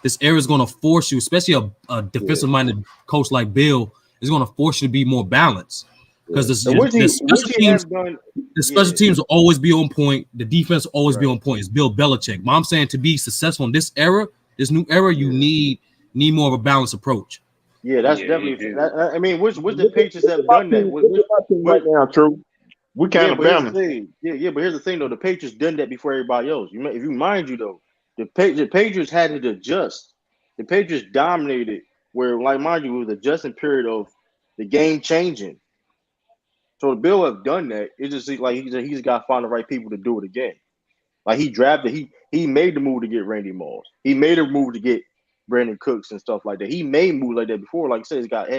Speaker 4: this era is gonna force you, especially a
Speaker 1: yeah,
Speaker 4: defensive minded coach like Bill, is gonna force you to be more balanced
Speaker 1: yeah.
Speaker 4: because
Speaker 1: And
Speaker 4: the
Speaker 1: which
Speaker 4: special
Speaker 1: he
Speaker 4: teams
Speaker 1: has done,
Speaker 4: the special
Speaker 1: yeah,
Speaker 4: teams will always be on point. The defense will always be
Speaker 1: right,
Speaker 4: on point. It's Bill Belichick. But I'm saying to be successful in this era, this new era, you
Speaker 1: yeah.
Speaker 4: need more of a balanced approach.
Speaker 1: Yeah, that's
Speaker 2: Yeah, you
Speaker 1: definitely.
Speaker 2: do.
Speaker 1: I mean, which the
Speaker 3: Look at,
Speaker 1: Patriots have
Speaker 3: my
Speaker 1: done that.
Speaker 3: team. Look at my team right
Speaker 1: Which
Speaker 3: now, True. We
Speaker 1: yeah,
Speaker 3: kind of
Speaker 1: but here's the
Speaker 3: balanced.
Speaker 1: thing. But here's the thing though. The Patriots done that before everybody else. If you mind you though, the Patriots had to adjust. The Patriots dominated. Where like mind you, it was the adjusting period of the game changing. So the Bill have done that. It's just like he's got to find the right people to do it again. Like he drafted, he made the move to get Randy Moss. He made a move to get Brandon Cooks and stuff like that. He made moves like that before. Like I said, he's got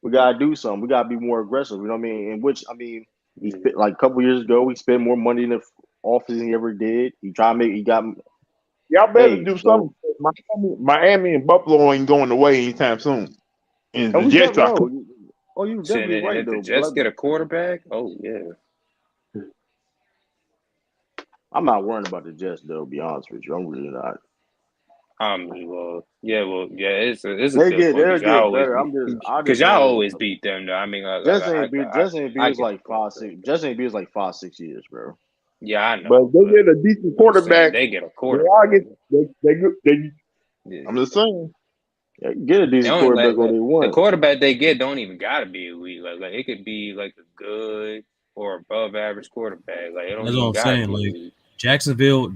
Speaker 1: we gotta do something. We gotta be more aggressive. You know what I mean? In which I mean, he
Speaker 2: Mm.
Speaker 1: spent like a couple years ago. He spent more money in the office than he ever did. He tried to make. He got
Speaker 3: Y'all better
Speaker 1: hey.
Speaker 3: do
Speaker 1: So
Speaker 3: something. Miami and Buffalo ain't going away anytime soon. And
Speaker 1: and
Speaker 3: the
Speaker 1: we
Speaker 3: Jets
Speaker 1: definitely
Speaker 3: are.
Speaker 1: know. Oh, you
Speaker 2: Shit,
Speaker 1: definitely
Speaker 2: and
Speaker 1: right
Speaker 2: if the
Speaker 1: though. But
Speaker 2: Jets
Speaker 1: like,
Speaker 2: get a quarterback, oh yeah.
Speaker 1: I'm not worrying about the Jets though. To be honest with you, I'm really not.
Speaker 2: I mean, yeah. It's a good point
Speaker 1: They'll
Speaker 2: because y'all
Speaker 1: get
Speaker 2: always
Speaker 1: better.
Speaker 2: beat
Speaker 1: I
Speaker 2: because
Speaker 1: just
Speaker 2: y'all
Speaker 1: don't.
Speaker 2: always beat them. Though. I mean,
Speaker 1: Just ain't be
Speaker 2: I
Speaker 1: is
Speaker 2: get the
Speaker 1: like
Speaker 2: point.
Speaker 1: 5, 6. Just ain't be is like 5, 6 years, bro.
Speaker 2: Yeah, I
Speaker 3: But
Speaker 2: know.
Speaker 3: if they get a decent
Speaker 2: I'm just saying
Speaker 3: quarterback,
Speaker 2: they get a
Speaker 3: they all
Speaker 2: quarterback.
Speaker 3: get they.
Speaker 2: Yeah.
Speaker 3: I'm just saying.
Speaker 1: Yeah, get a
Speaker 2: They
Speaker 1: decent
Speaker 2: only
Speaker 1: quarterback or they
Speaker 2: the
Speaker 1: won.
Speaker 2: quarterback they get don't even gotta be elite. Like it could be like a good or above average quarterback. Like it don't
Speaker 4: That's what
Speaker 2: even
Speaker 4: I'm
Speaker 2: gotta
Speaker 4: saying.
Speaker 2: be
Speaker 4: Like
Speaker 2: elite.
Speaker 4: Jacksonville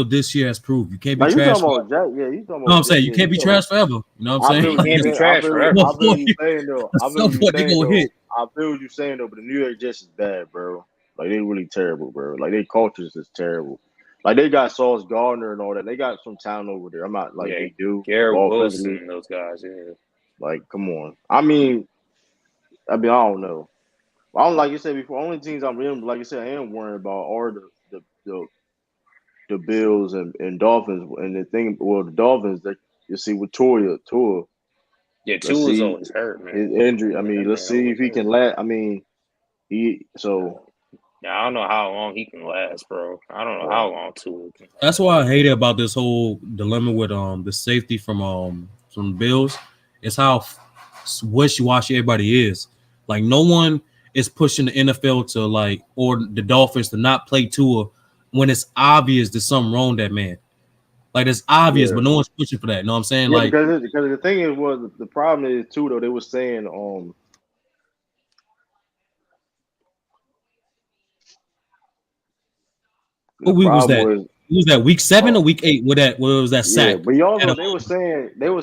Speaker 4: this year has proved you can't be
Speaker 1: Now you
Speaker 4: trash
Speaker 1: talking
Speaker 4: forever.
Speaker 1: about Jack? Yeah, you talking
Speaker 4: You know what
Speaker 1: about
Speaker 4: I'm
Speaker 1: Jack?
Speaker 4: saying? You
Speaker 1: Yeah,
Speaker 4: can't
Speaker 1: you
Speaker 4: be
Speaker 1: talking about.
Speaker 4: trash forever. You know what
Speaker 1: I
Speaker 4: I'm
Speaker 1: feel
Speaker 2: You
Speaker 1: what
Speaker 4: saying?
Speaker 1: you're
Speaker 2: can't be
Speaker 1: saying.
Speaker 2: trash
Speaker 4: At
Speaker 2: forever.
Speaker 4: some
Speaker 1: I feel what
Speaker 4: point,
Speaker 1: you're saying though.
Speaker 4: at
Speaker 1: I feel
Speaker 4: some
Speaker 1: what you're
Speaker 4: point they
Speaker 1: saying
Speaker 4: gonna
Speaker 1: though.
Speaker 4: hit.
Speaker 1: I feel what you're saying though. But the New York Jets is bad, bro. Like they really terrible, bro. Like their culture is just terrible. Like they got Sauce Gardner and all that. They got some talent over there. I'm not like
Speaker 2: Yeah,
Speaker 1: they do
Speaker 2: Garrett Wilson
Speaker 1: offensively.
Speaker 2: and those guys. Yeah,
Speaker 1: Like come on. I mean I don't know. I don't like you said before. Only teams I'm really like I said I am worrying about are the Bills and Dolphins. And the thing, well, the Dolphins that you see with Tua.
Speaker 2: yeah.
Speaker 1: Let's
Speaker 2: Tua's
Speaker 1: see
Speaker 2: always hurt,
Speaker 1: his
Speaker 2: man.
Speaker 1: injury. I
Speaker 2: Yeah, that
Speaker 1: mean, let's
Speaker 2: man
Speaker 1: see
Speaker 2: always
Speaker 1: if he can
Speaker 2: hurt.
Speaker 1: last. I mean, he so
Speaker 2: Yeah, I don't know how long he can last, bro. I don't know how
Speaker 1: well,
Speaker 2: long Tua can
Speaker 4: That's
Speaker 2: last.
Speaker 4: why I hate it about this whole dilemma with the safety from the Bills. It's how wishy washy everybody is. Like no one is pushing the NFL to like or the Dolphins to not play Tua when it's obvious there's something wrong with that man. Like it's obvious,
Speaker 1: yeah,
Speaker 4: but no one's pushing for that. You know what I'm saying?
Speaker 1: yeah.
Speaker 4: Like
Speaker 1: Because the thing is, was the problem is too though. They were saying
Speaker 4: what
Speaker 1: the
Speaker 4: week was
Speaker 1: problem
Speaker 4: that?
Speaker 1: was
Speaker 4: Was that week 7
Speaker 1: uh
Speaker 4: or week 8? What was that
Speaker 1: yeah,
Speaker 4: sack?
Speaker 1: but he
Speaker 4: At
Speaker 1: also
Speaker 4: a
Speaker 1: they were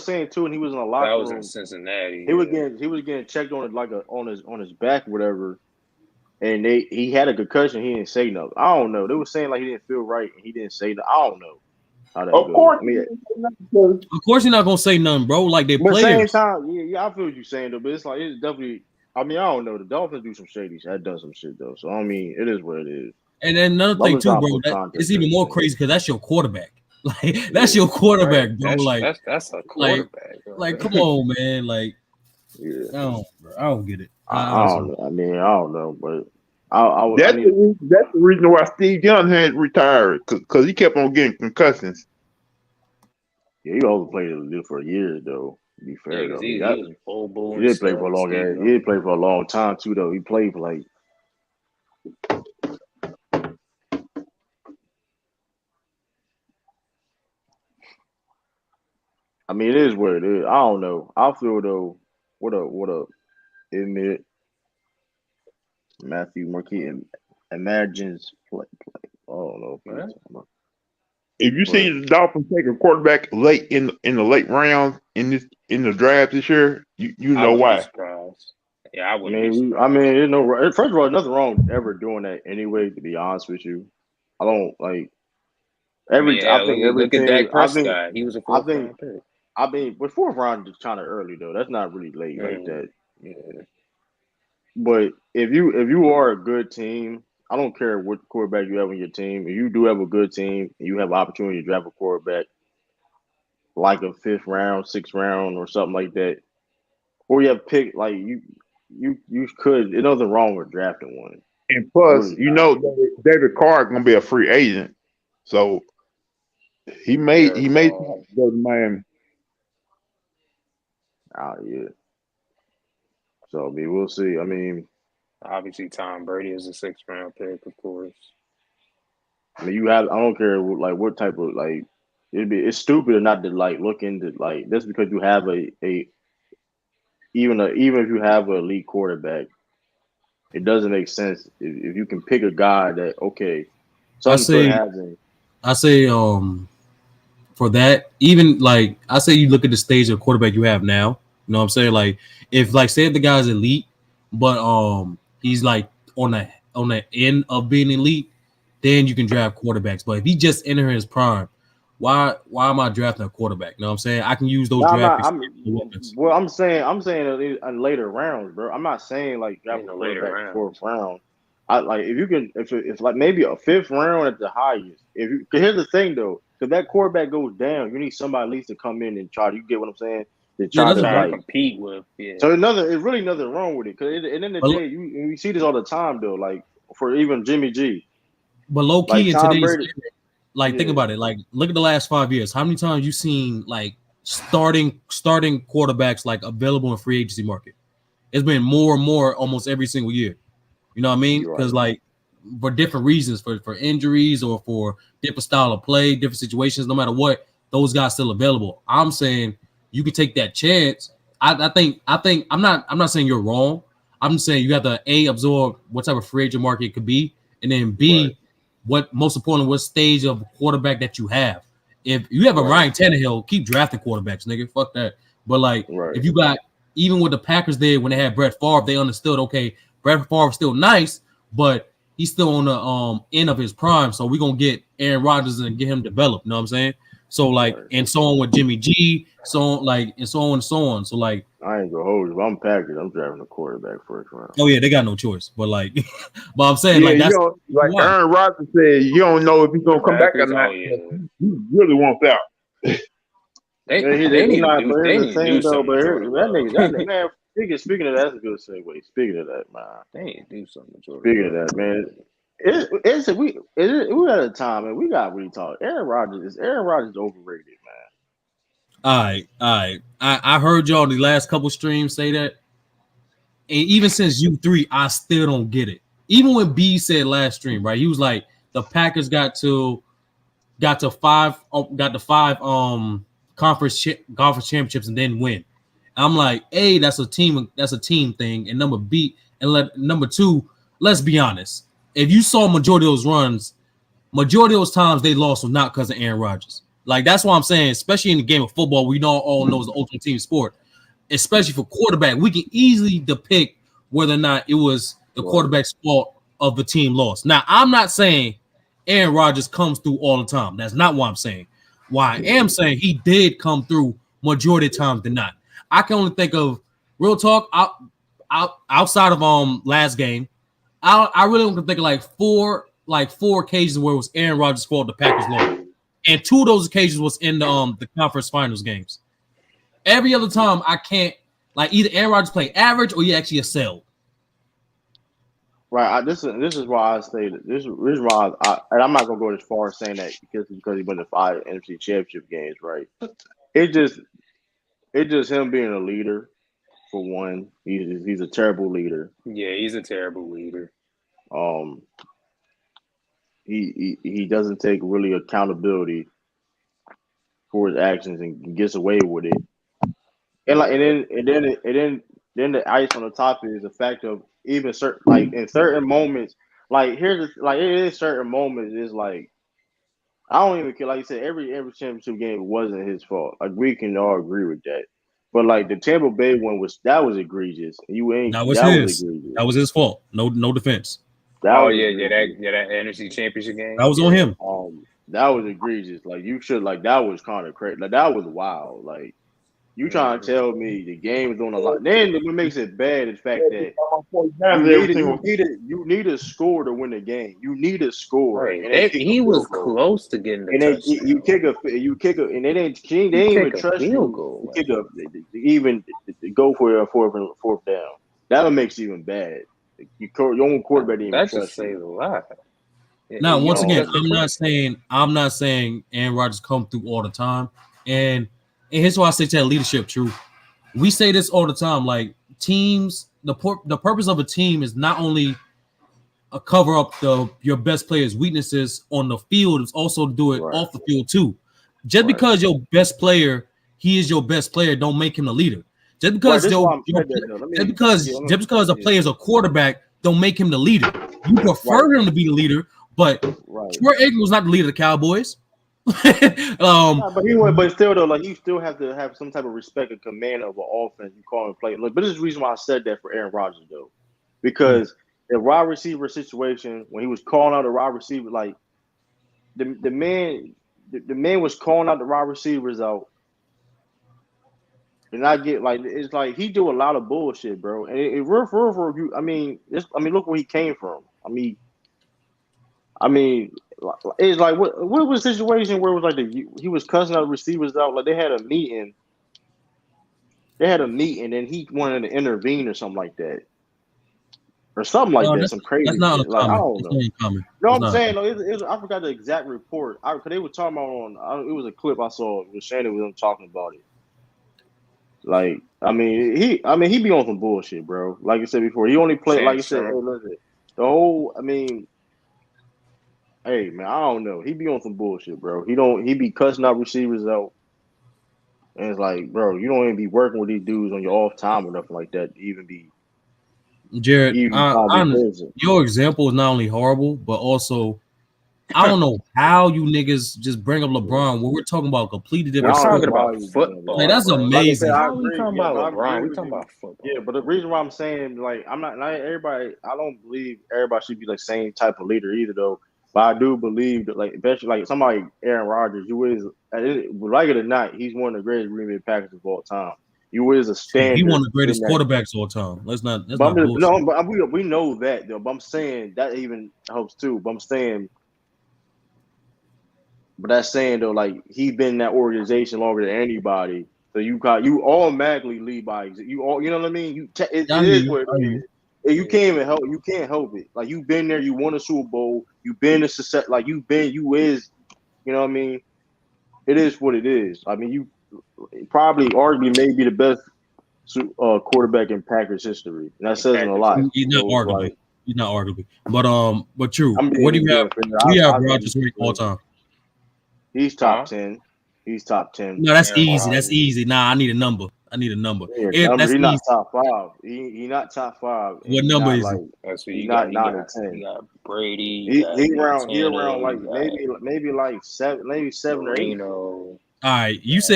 Speaker 1: saying too, and he was in the
Speaker 2: That
Speaker 1: locker
Speaker 2: was in
Speaker 1: room.
Speaker 2: Cincinnati.
Speaker 1: He was getting checked on it like on his back, whatever. And he had a concussion. He didn't say nothing. I don't know. They were saying like he didn't feel right, and he didn't say nothing. I don't know how that
Speaker 3: Of
Speaker 1: goes.
Speaker 3: course,
Speaker 1: I mean,
Speaker 3: because
Speaker 4: Of course, you're not gonna say nothing, bro. Like they're
Speaker 1: but same
Speaker 4: players.
Speaker 1: time, yeah, I feel what you're saying though. But it's like it's definitely. I mean, I don't know. The Dolphins do some shady shit. Had done some shit though. So I mean, it is what it is.
Speaker 4: And then another thing
Speaker 1: I'm just
Speaker 4: too,
Speaker 1: trying to
Speaker 4: bro,
Speaker 1: put
Speaker 4: that
Speaker 1: context
Speaker 4: it's
Speaker 1: to
Speaker 4: even more
Speaker 1: everything.
Speaker 4: crazy because that's your quarterback. Like that's
Speaker 1: Yeah,
Speaker 4: your
Speaker 2: Right.
Speaker 4: quarterback, bro.
Speaker 2: That's a
Speaker 4: Like,
Speaker 2: quarterback.
Speaker 4: like, come on, man. Like,
Speaker 1: yeah.
Speaker 4: I don't get it. I
Speaker 1: I
Speaker 4: honestly
Speaker 1: don't
Speaker 4: don't.
Speaker 1: know. I mean, I don't know, but I need.
Speaker 3: that's the reason why Steve Young had retired because he kept on getting concussions.
Speaker 1: Yeah, he also played for years though. To be
Speaker 2: Yeah,
Speaker 1: fair
Speaker 2: because
Speaker 1: though,
Speaker 2: he was mobile
Speaker 1: he
Speaker 2: and
Speaker 1: did play for
Speaker 2: stuff.
Speaker 1: a long.
Speaker 2: Steve
Speaker 1: He did
Speaker 2: Young.
Speaker 1: play for a long time too though. He played for like. I mean, it is what it is. I don't know. I feel though. What a admit Matthew Marquis imagines play. I don't know if he's
Speaker 2: Right?
Speaker 1: talking about,
Speaker 3: If you see
Speaker 1: but
Speaker 3: the Dolphins take a quarterback late in the late rounds in the draft this year, you
Speaker 2: I
Speaker 3: know
Speaker 2: wouldn't be
Speaker 3: why.
Speaker 2: surprised. Yeah, I
Speaker 1: I
Speaker 2: wouldn't be
Speaker 1: mean,
Speaker 2: surprised.
Speaker 1: you know, first of all, nothing wrong ever doing that anyway. To be honest with you, I don't like
Speaker 2: I mean,
Speaker 1: I
Speaker 2: yeah,
Speaker 1: think every
Speaker 2: look at
Speaker 1: team.
Speaker 2: Dak Prescott. He was a
Speaker 1: I
Speaker 2: fourth
Speaker 1: think,
Speaker 2: round pick.
Speaker 1: but fourth round is kind of early though. That's not really late like
Speaker 2: Mm,
Speaker 1: that.
Speaker 2: yeah.
Speaker 1: But if you are a good team, I don't care what quarterback you have on your team. If you do have a good team and you have an opportunity to draft a quarterback like a fifth round, sixth round, or something like that, or you have picked like you could. There's nothing wrong with drafting one.
Speaker 3: And
Speaker 1: It's
Speaker 3: plus,
Speaker 1: really not.
Speaker 3: David Carr gonna be a free agent, so
Speaker 2: Derek
Speaker 3: he may
Speaker 2: Carr.
Speaker 3: go to Miami.
Speaker 1: Yeah. So I mean, we'll see. I mean,
Speaker 2: Obviously, Tom Brady is a sixth round pick, of course.
Speaker 1: you have. I don't care like what type of like. It's stupid to not to like look into like just because you have even if you have an elite quarterback, it doesn't make sense if you can pick a guy that okay,
Speaker 4: I
Speaker 1: something could
Speaker 4: say,
Speaker 1: happen.
Speaker 4: I say, for that, even like I say, you look at the stage of quarterback you have now. You know what I'm saying? Like, if like say if the guy's elite, but he's like on the end of being elite, then you can draft quarterbacks. But if he just entering his prime, why am I drafting a quarterback? You know what I'm saying? I can use those
Speaker 1: No, I'm
Speaker 4: draft
Speaker 1: not.
Speaker 4: picks to get the weapons.
Speaker 1: Well, I'm saying in later rounds, bro. I'm not saying like draft
Speaker 2: In
Speaker 1: a
Speaker 2: the later
Speaker 1: quarterback fourth
Speaker 2: rounds.
Speaker 1: round. I like if you can if like maybe a fifth round at the highest. If you, cause here's the thing though, if that quarterback goes down, you need somebody at least to come in and try. You get what I'm saying? To
Speaker 4: Yeah,
Speaker 1: try
Speaker 4: that's
Speaker 1: to
Speaker 4: a
Speaker 2: Try to
Speaker 4: fact.
Speaker 1: like.
Speaker 2: compete with, yeah.
Speaker 1: So it's really nothing wrong with it. Cause at the end of the
Speaker 4: But
Speaker 1: day, you see this all the time though. Like for even Jimmy G,
Speaker 4: but low
Speaker 1: like
Speaker 4: key in
Speaker 1: Tom
Speaker 4: today's
Speaker 1: Brady.
Speaker 4: like think
Speaker 1: Yeah,
Speaker 4: about it. Like look at the last 5 years. How many times you seen like starting quarterbacks like available in free agency market? It's been more and more almost every single year. You know what I mean?
Speaker 1: you're
Speaker 4: Because
Speaker 1: right.
Speaker 4: like for different reasons, for injuries or for different style of play, different situations. No matter what, those guys still available. I'm saying you can take that chance. I think I'm not saying you're wrong. I'm just saying you have to absorb what type of free agent market it could be, and then
Speaker 1: Right.
Speaker 4: what most important, what stage of quarterback that you have. If you have a
Speaker 1: Right.
Speaker 4: Ryan Tannehill, keep drafting quarterbacks, nigga. Fuck that. But like,
Speaker 1: Right.
Speaker 4: if you got even with the Packers there when they had Brett Favre, they understood okay, Brett Favre still nice, but he's still on the end of his prime. So we're gonna get Aaron Rodgers and get him developed. You know what I'm saying? So like,
Speaker 1: Right.
Speaker 4: and so on with Jimmy G, so on like, and so on and so on. So like,
Speaker 1: I ain't gonna hold you. If I'm Packers, I'm drafting a quarterback first round.
Speaker 4: oh yeah, they got no choice. But like, but I'm saying
Speaker 3: Yeah,
Speaker 4: like
Speaker 3: you
Speaker 4: that's
Speaker 3: don't like
Speaker 4: why.
Speaker 3: Aaron Rodgers said. You don't know if he's gonna come back or
Speaker 2: Packers.
Speaker 3: not.
Speaker 2: Oh yeah,
Speaker 3: He really wants out.
Speaker 2: they need to
Speaker 1: But
Speaker 2: do
Speaker 1: here's
Speaker 2: they
Speaker 1: the
Speaker 2: need to do
Speaker 1: thing though.
Speaker 2: something
Speaker 1: But
Speaker 2: with
Speaker 1: here,
Speaker 2: Jordan
Speaker 1: that
Speaker 2: Love.
Speaker 1: nigga, man. Speaking of that, that's a good segue. Speaking of that, man.
Speaker 2: They need to do something with Jordan
Speaker 1: Speaking of
Speaker 2: Love,
Speaker 1: that,
Speaker 2: man.
Speaker 1: man. We at a time, man. We got really talk. Aaron Rodgers overrated, man.
Speaker 4: All right, all right. I heard y'all the last couple streams say that, and even since U3, I still don't get it. Even when B said last stream, right? He was like, the Packers got to five conference championships and then win. I'm like, A, that's a team thing, and number two, let's be honest. If you saw majority of those runs, majority of those times they lost was not because of Aaron Rodgers. Like that's why I'm saying, especially in the game of football, we don't all know it's the ultimate team sport. Especially for quarterback, we can easily depict whether or not it was the
Speaker 1: Right.
Speaker 4: quarterback's fault of the team loss. Now, I'm not saying Aaron Rodgers comes through all the time. That's not what I'm saying. Why I am saying he did come through majority of times than not. I can only think of real talk outside of last game. I really only can think of like four occasions where it was Aaron Rodgers' fault the Packers lost, and two of those occasions was in the conference finals games. Every other time, I can't like either Aaron Rodgers play average or he actually excelled.
Speaker 1: Right. This is why I say that this is why and I'm not gonna go as far as saying that because he won the 5 NFC Championship games, right? It just it's just him being a leader for one. He's a terrible leader.
Speaker 2: Yeah, he's a terrible leader.
Speaker 1: Um, he doesn't take really accountability for his actions and gets away with it. And like then the ice on the top is the fact of even certain like in certain moments, like like it is certain moments is like I don't even care. Like you said, every championship game wasn't his fault. Like we can all agree with that. But like the Tampa Bay one was egregious. You ain't
Speaker 4: That was
Speaker 1: that was
Speaker 4: his.
Speaker 1: egregious.
Speaker 4: That was his fault. No defense.
Speaker 1: That
Speaker 2: Oh
Speaker 1: was
Speaker 2: yeah,
Speaker 1: egregious.
Speaker 2: that NFC Championship
Speaker 4: That
Speaker 2: game.
Speaker 4: was on
Speaker 2: Yeah,
Speaker 4: him.
Speaker 1: That was egregious. Like you should like that was kind of crazy. Like that was wild. Like you trying to
Speaker 2: hmm
Speaker 1: tell me the game is on the line? Then what makes it bad is the fact that
Speaker 3: Every single
Speaker 1: you need a score to win the game. You need a score
Speaker 2: right.
Speaker 1: and then kick a
Speaker 2: He was
Speaker 1: field goal.
Speaker 2: close to getting the
Speaker 1: And then
Speaker 2: touchdown.
Speaker 1: and they
Speaker 2: You
Speaker 1: didn't
Speaker 2: kick
Speaker 1: even
Speaker 2: a
Speaker 1: trust
Speaker 2: field
Speaker 1: you
Speaker 2: goal.
Speaker 1: to kick a even to go for a fourth down. That makes it even bad. Your own quarterback didn't even
Speaker 2: That just
Speaker 1: trust you.
Speaker 2: says a lot.
Speaker 4: Now,
Speaker 2: You
Speaker 4: once
Speaker 2: don't
Speaker 4: again,
Speaker 2: just
Speaker 1: Um,
Speaker 2: the trust.
Speaker 4: I'm not saying Aaron Rodgers come through all the time. And here's why I say to that leadership, true. We say this all the time. Like teams, the purpose of a team is not only cover up your best player's weaknesses on the field, it's also to do it
Speaker 1: right,
Speaker 4: off the field too. Just
Speaker 1: right,
Speaker 4: because your best player, he is your best player, don't make him the leader. Just
Speaker 1: right.
Speaker 4: because
Speaker 1: This is why I'm saying that though.
Speaker 4: just because a
Speaker 1: Yeah,
Speaker 4: player is a quarterback, don't make him the leader. You
Speaker 1: right,
Speaker 4: prefer him to be the leader, but
Speaker 1: right.
Speaker 4: Troy Aikman was not the leader of the Cowboys.
Speaker 1: Nah, but he went, but still though, like you still have to have some type of respect and command of an offense. You call and play. Look, but this is the reason why I said that for Aaron Rodgers though, because the wide receiver situation when he was calling out the wide receiver, like the man, the man was calling out the wide receivers out, and I get like it's like he do a lot of bullshit, bro. And for you, I mean, look where he came from. I mean, it's like what was the situation where it was like he was cussing out receivers out like they had a meeting and he wanted to intervene or something like that or something like
Speaker 4: No,
Speaker 1: that, some
Speaker 4: that's
Speaker 1: crazy
Speaker 4: not
Speaker 1: shit. Like I
Speaker 4: uncommon.
Speaker 1: don't
Speaker 4: It's
Speaker 1: know.
Speaker 4: not uncommon.
Speaker 1: No,
Speaker 4: It's
Speaker 1: I'm
Speaker 4: not
Speaker 1: saying
Speaker 4: uncommon.
Speaker 1: though, I forgot the exact report. Because they were talking about it was a clip I saw. It was Shannon with them talking about it. Like I mean he be on some bullshit, bro. Like I said before, he only played like
Speaker 2: Shannon
Speaker 1: I said. Hey,
Speaker 2: Sharp.
Speaker 1: listen, the whole I mean. Hey man, I don't know. He be on some bullshit, bro. He be cussing out receivers out. And it's like, bro, you don't even be working with these dudes on your off time or nothing like that to
Speaker 4: Jared,
Speaker 1: even try to be present.
Speaker 4: your example is not only horrible, but also I don't know how you niggas just bring up LeBron when we're talking about completely
Speaker 2: We're
Speaker 1: I
Speaker 4: different
Speaker 1: don't
Speaker 4: sport.
Speaker 1: know
Speaker 2: talking
Speaker 1: why
Speaker 2: about
Speaker 1: he's doing that.
Speaker 4: Like
Speaker 2: football,
Speaker 4: that's
Speaker 2: bro.
Speaker 1: Like I said,
Speaker 4: amazing.
Speaker 1: I
Speaker 2: How we
Speaker 1: agree.
Speaker 2: talking
Speaker 1: Yeah,
Speaker 2: about
Speaker 1: but I
Speaker 2: LeBron?
Speaker 1: agree
Speaker 2: We
Speaker 1: with
Speaker 2: talking
Speaker 1: you.
Speaker 2: about
Speaker 1: Yeah,
Speaker 2: football.
Speaker 1: but the reason why I'm saying, like, I'm not everybody. I don't believe everybody should be the same type of leader either, though. But I do believe that, like, especially like somebody like Aaron Rodgers, you is like it or not, he's one of the greatest Green Bay Packers of all time. You is a
Speaker 4: Shit, he one
Speaker 1: standard
Speaker 4: of the
Speaker 1: in
Speaker 4: greatest
Speaker 1: that.
Speaker 4: quarterbacks of all time. Let's
Speaker 1: But I'm
Speaker 4: not
Speaker 1: just,
Speaker 4: bullshit.
Speaker 1: no, but we know that though. But I'm saying that even helps too. But I'm saying, but that's saying though, like he's been in that organization longer than anybody. So you automatically lead by you all. You know what I mean? It
Speaker 4: I hear
Speaker 1: is
Speaker 4: you.
Speaker 1: what it
Speaker 4: I hear
Speaker 1: is.
Speaker 4: you.
Speaker 1: And you can't even help. You can't help it. Like you've been there. You won a Super Bowl. You've been a success. Like you've been. You is. You know what I mean? It is what it is. I mean, you probably arguably maybe the best quarterback in Packers history. And that
Speaker 2: In
Speaker 1: says a
Speaker 2: Packers
Speaker 1: lot.
Speaker 4: He's not
Speaker 1: So it's
Speaker 4: arguably.
Speaker 1: like
Speaker 4: He's not arguably. But true.
Speaker 1: I'm
Speaker 4: What do
Speaker 1: being
Speaker 4: you have?
Speaker 1: fair.
Speaker 4: We have
Speaker 1: I think
Speaker 4: Rodgers ranked all time.
Speaker 1: he's top
Speaker 2: huh?
Speaker 1: 10. He's top 10.
Speaker 4: No, that's
Speaker 2: Aaron
Speaker 4: easy. That's
Speaker 2: Rodgers.
Speaker 4: easy. Nah, I need a number. I need a number.
Speaker 1: Yeah, number.
Speaker 4: That's
Speaker 1: He's not
Speaker 4: easy.
Speaker 1: top five. He not top five, and
Speaker 4: What number is it?
Speaker 2: So
Speaker 1: he's
Speaker 2: you
Speaker 1: not
Speaker 2: got
Speaker 1: 9 or 10.
Speaker 2: you got Brady, you
Speaker 1: He
Speaker 2: got
Speaker 1: he
Speaker 2: Montana,
Speaker 1: around like
Speaker 2: you got
Speaker 1: maybe like seven or eight.
Speaker 2: Marino.
Speaker 4: All right,
Speaker 2: You got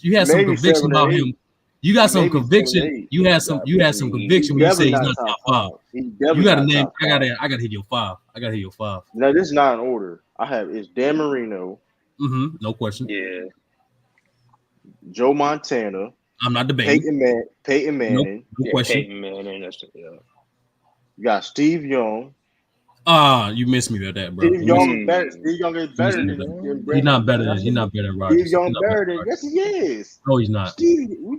Speaker 4: you had some
Speaker 1: Maybe
Speaker 4: conviction
Speaker 1: seven or
Speaker 4: about him.
Speaker 1: eight.
Speaker 4: You got some
Speaker 1: Maybe seven or
Speaker 4: conviction.
Speaker 1: eight.
Speaker 2: you got
Speaker 4: You had some
Speaker 1: He's
Speaker 4: conviction
Speaker 2: Brady.
Speaker 4: when you say
Speaker 1: definitely
Speaker 4: he's
Speaker 1: not
Speaker 4: not
Speaker 1: top
Speaker 4: top five.
Speaker 1: five. He's
Speaker 4: You
Speaker 1: definitely
Speaker 4: got to
Speaker 1: not
Speaker 4: name.
Speaker 1: top five.
Speaker 4: I gotta hit your five. I gotta hit your five.
Speaker 1: No, this is not in order. I have it's Dan Marino,
Speaker 4: No question.
Speaker 2: Yeah,
Speaker 1: Joe Montana,
Speaker 4: I'm not debating.
Speaker 1: Peyton
Speaker 4: Nope.
Speaker 1: Manning.
Speaker 4: No
Speaker 2: yeah,
Speaker 4: question.
Speaker 2: Peyton Manning. That's yeah.
Speaker 1: You got Steve Young.
Speaker 4: You missed me with that, bro.
Speaker 1: Steve
Speaker 4: You missed
Speaker 1: Young
Speaker 4: me.
Speaker 1: is better.
Speaker 2: Mm.
Speaker 1: Steve Young is
Speaker 4: You missed
Speaker 1: better
Speaker 4: me with
Speaker 2: Steve
Speaker 4: that.
Speaker 1: than
Speaker 2: Young.
Speaker 4: He's
Speaker 1: Brandon.
Speaker 4: not better than. He's
Speaker 1: That's
Speaker 4: not better than
Speaker 1: Steve
Speaker 4: Rodgers. He's
Speaker 1: Young
Speaker 4: not better
Speaker 1: better
Speaker 4: than
Speaker 1: than
Speaker 4: Rodgers.
Speaker 1: yes he is.
Speaker 4: No, he's not.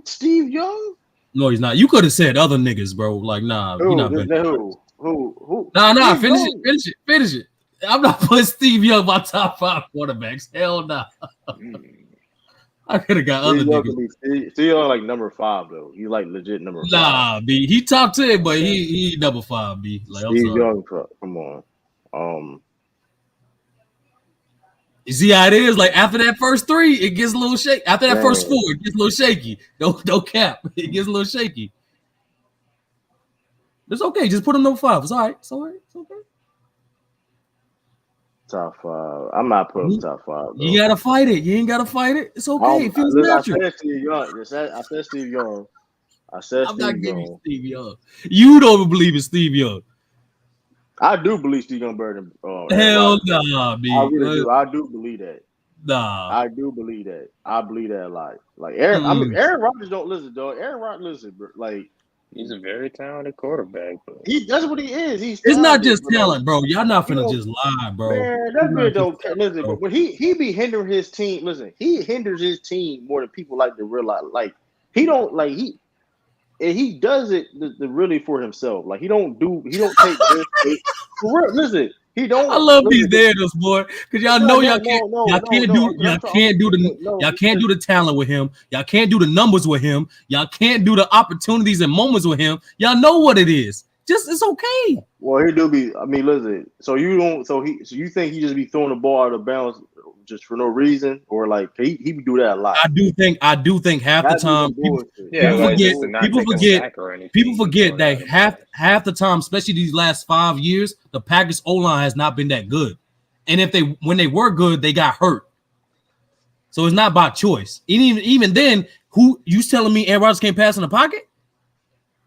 Speaker 1: Steve Young.
Speaker 4: No, he's not. You could have said other niggas, bro. Like, nah, he's
Speaker 1: Who?
Speaker 4: not better than Rodgers.
Speaker 1: Who?
Speaker 4: Nah.
Speaker 1: Steve
Speaker 4: Finish it.
Speaker 1: Young.
Speaker 4: Finish it. I'm not putting Steve Young my top five quarterbacks. Hell nah.
Speaker 2: Mm.
Speaker 4: I could have got other
Speaker 1: Steve Young
Speaker 4: niggas.
Speaker 1: could be Steve Young like number 5 though. He's like legit number 5.
Speaker 4: Nah, B. He top 10, but
Speaker 2: Okay.
Speaker 4: he number 5, B. Like, I'm
Speaker 1: Steve
Speaker 4: sorry.
Speaker 1: Young, come on.
Speaker 4: You see how it is? Like after that first 3, it gets a little shaky. After that first 4,
Speaker 1: Man,
Speaker 4: it gets a little shaky. Don't cap. It gets a little shaky. It's okay. Just put him number 5. It's all right. It's all right. It's okay.
Speaker 1: top 5. I'm not putting him top 5
Speaker 4: You
Speaker 1: though.
Speaker 4: gotta fight it. You ain't gotta fight it. It's okay. It feels
Speaker 1: Listen,
Speaker 4: natural.
Speaker 1: I said Steve Young. I said
Speaker 4: I'm not
Speaker 1: Steve
Speaker 4: giving you
Speaker 1: Young.
Speaker 4: Steve Young. You don't believe in Steve Young.
Speaker 1: I do believe Steve Young better than Aaron
Speaker 4: Hell
Speaker 1: Rodgers.
Speaker 4: nah,
Speaker 1: I
Speaker 4: B.
Speaker 1: really do. I do believe that.
Speaker 4: Nah.
Speaker 1: I do believe that. I believe that a lot. Like Aaron, I mean Aaron Rodgers don't listen, dog. Aaron Rodgers listen, bro. Like
Speaker 2: He's a very talented quarterback, but
Speaker 1: that's what he is. He's
Speaker 4: It's not
Speaker 1: talented,
Speaker 4: just
Speaker 1: but like
Speaker 4: talent, bro. Y'all not
Speaker 1: you
Speaker 4: finna
Speaker 1: know,
Speaker 4: just lie, bro.
Speaker 1: man,
Speaker 4: It's
Speaker 1: that
Speaker 4: not
Speaker 1: bit
Speaker 4: just
Speaker 1: don't
Speaker 4: talent,
Speaker 1: listen.
Speaker 4: bro.
Speaker 1: But when he be hindering his team, listen, he hinders his team more than people like to realize. Like he don't like he does it really for himself. Like he don't take risks. For real, listen, he
Speaker 4: I
Speaker 1: don't
Speaker 4: love these
Speaker 1: listen.
Speaker 4: narratives, boy, because y'all
Speaker 1: No,
Speaker 4: know
Speaker 1: no,
Speaker 4: y'all can't do
Speaker 1: I'm gonna keep it. No,
Speaker 4: y'all can't
Speaker 1: because
Speaker 4: do the talent with him. Y'all can't do the numbers with him. Y'all can't do the opportunities and moments with him. Y'all know what it is. Just it's okay.
Speaker 1: well, he do be. I mean, listen. So you don't. So you think he just be throwing the ball out of bounds just for no reason, or like he be do that a lot?
Speaker 4: I do think half the
Speaker 1: That'd be
Speaker 4: time
Speaker 1: some bullshit.
Speaker 2: yeah,
Speaker 4: people
Speaker 1: That's
Speaker 2: like
Speaker 1: some
Speaker 4: forget
Speaker 2: just to not
Speaker 1: bullshit.
Speaker 4: people
Speaker 2: take a
Speaker 4: forget
Speaker 2: sack or anything. He's throwing it
Speaker 4: that
Speaker 2: out of bounds.
Speaker 4: half the time, especially these last 5 years, the Packers O-line has not been that good. And if when they were good, they got hurt. So it's not by choice. And even then, who you telling me Aaron Rodgers can't pass in the pocket?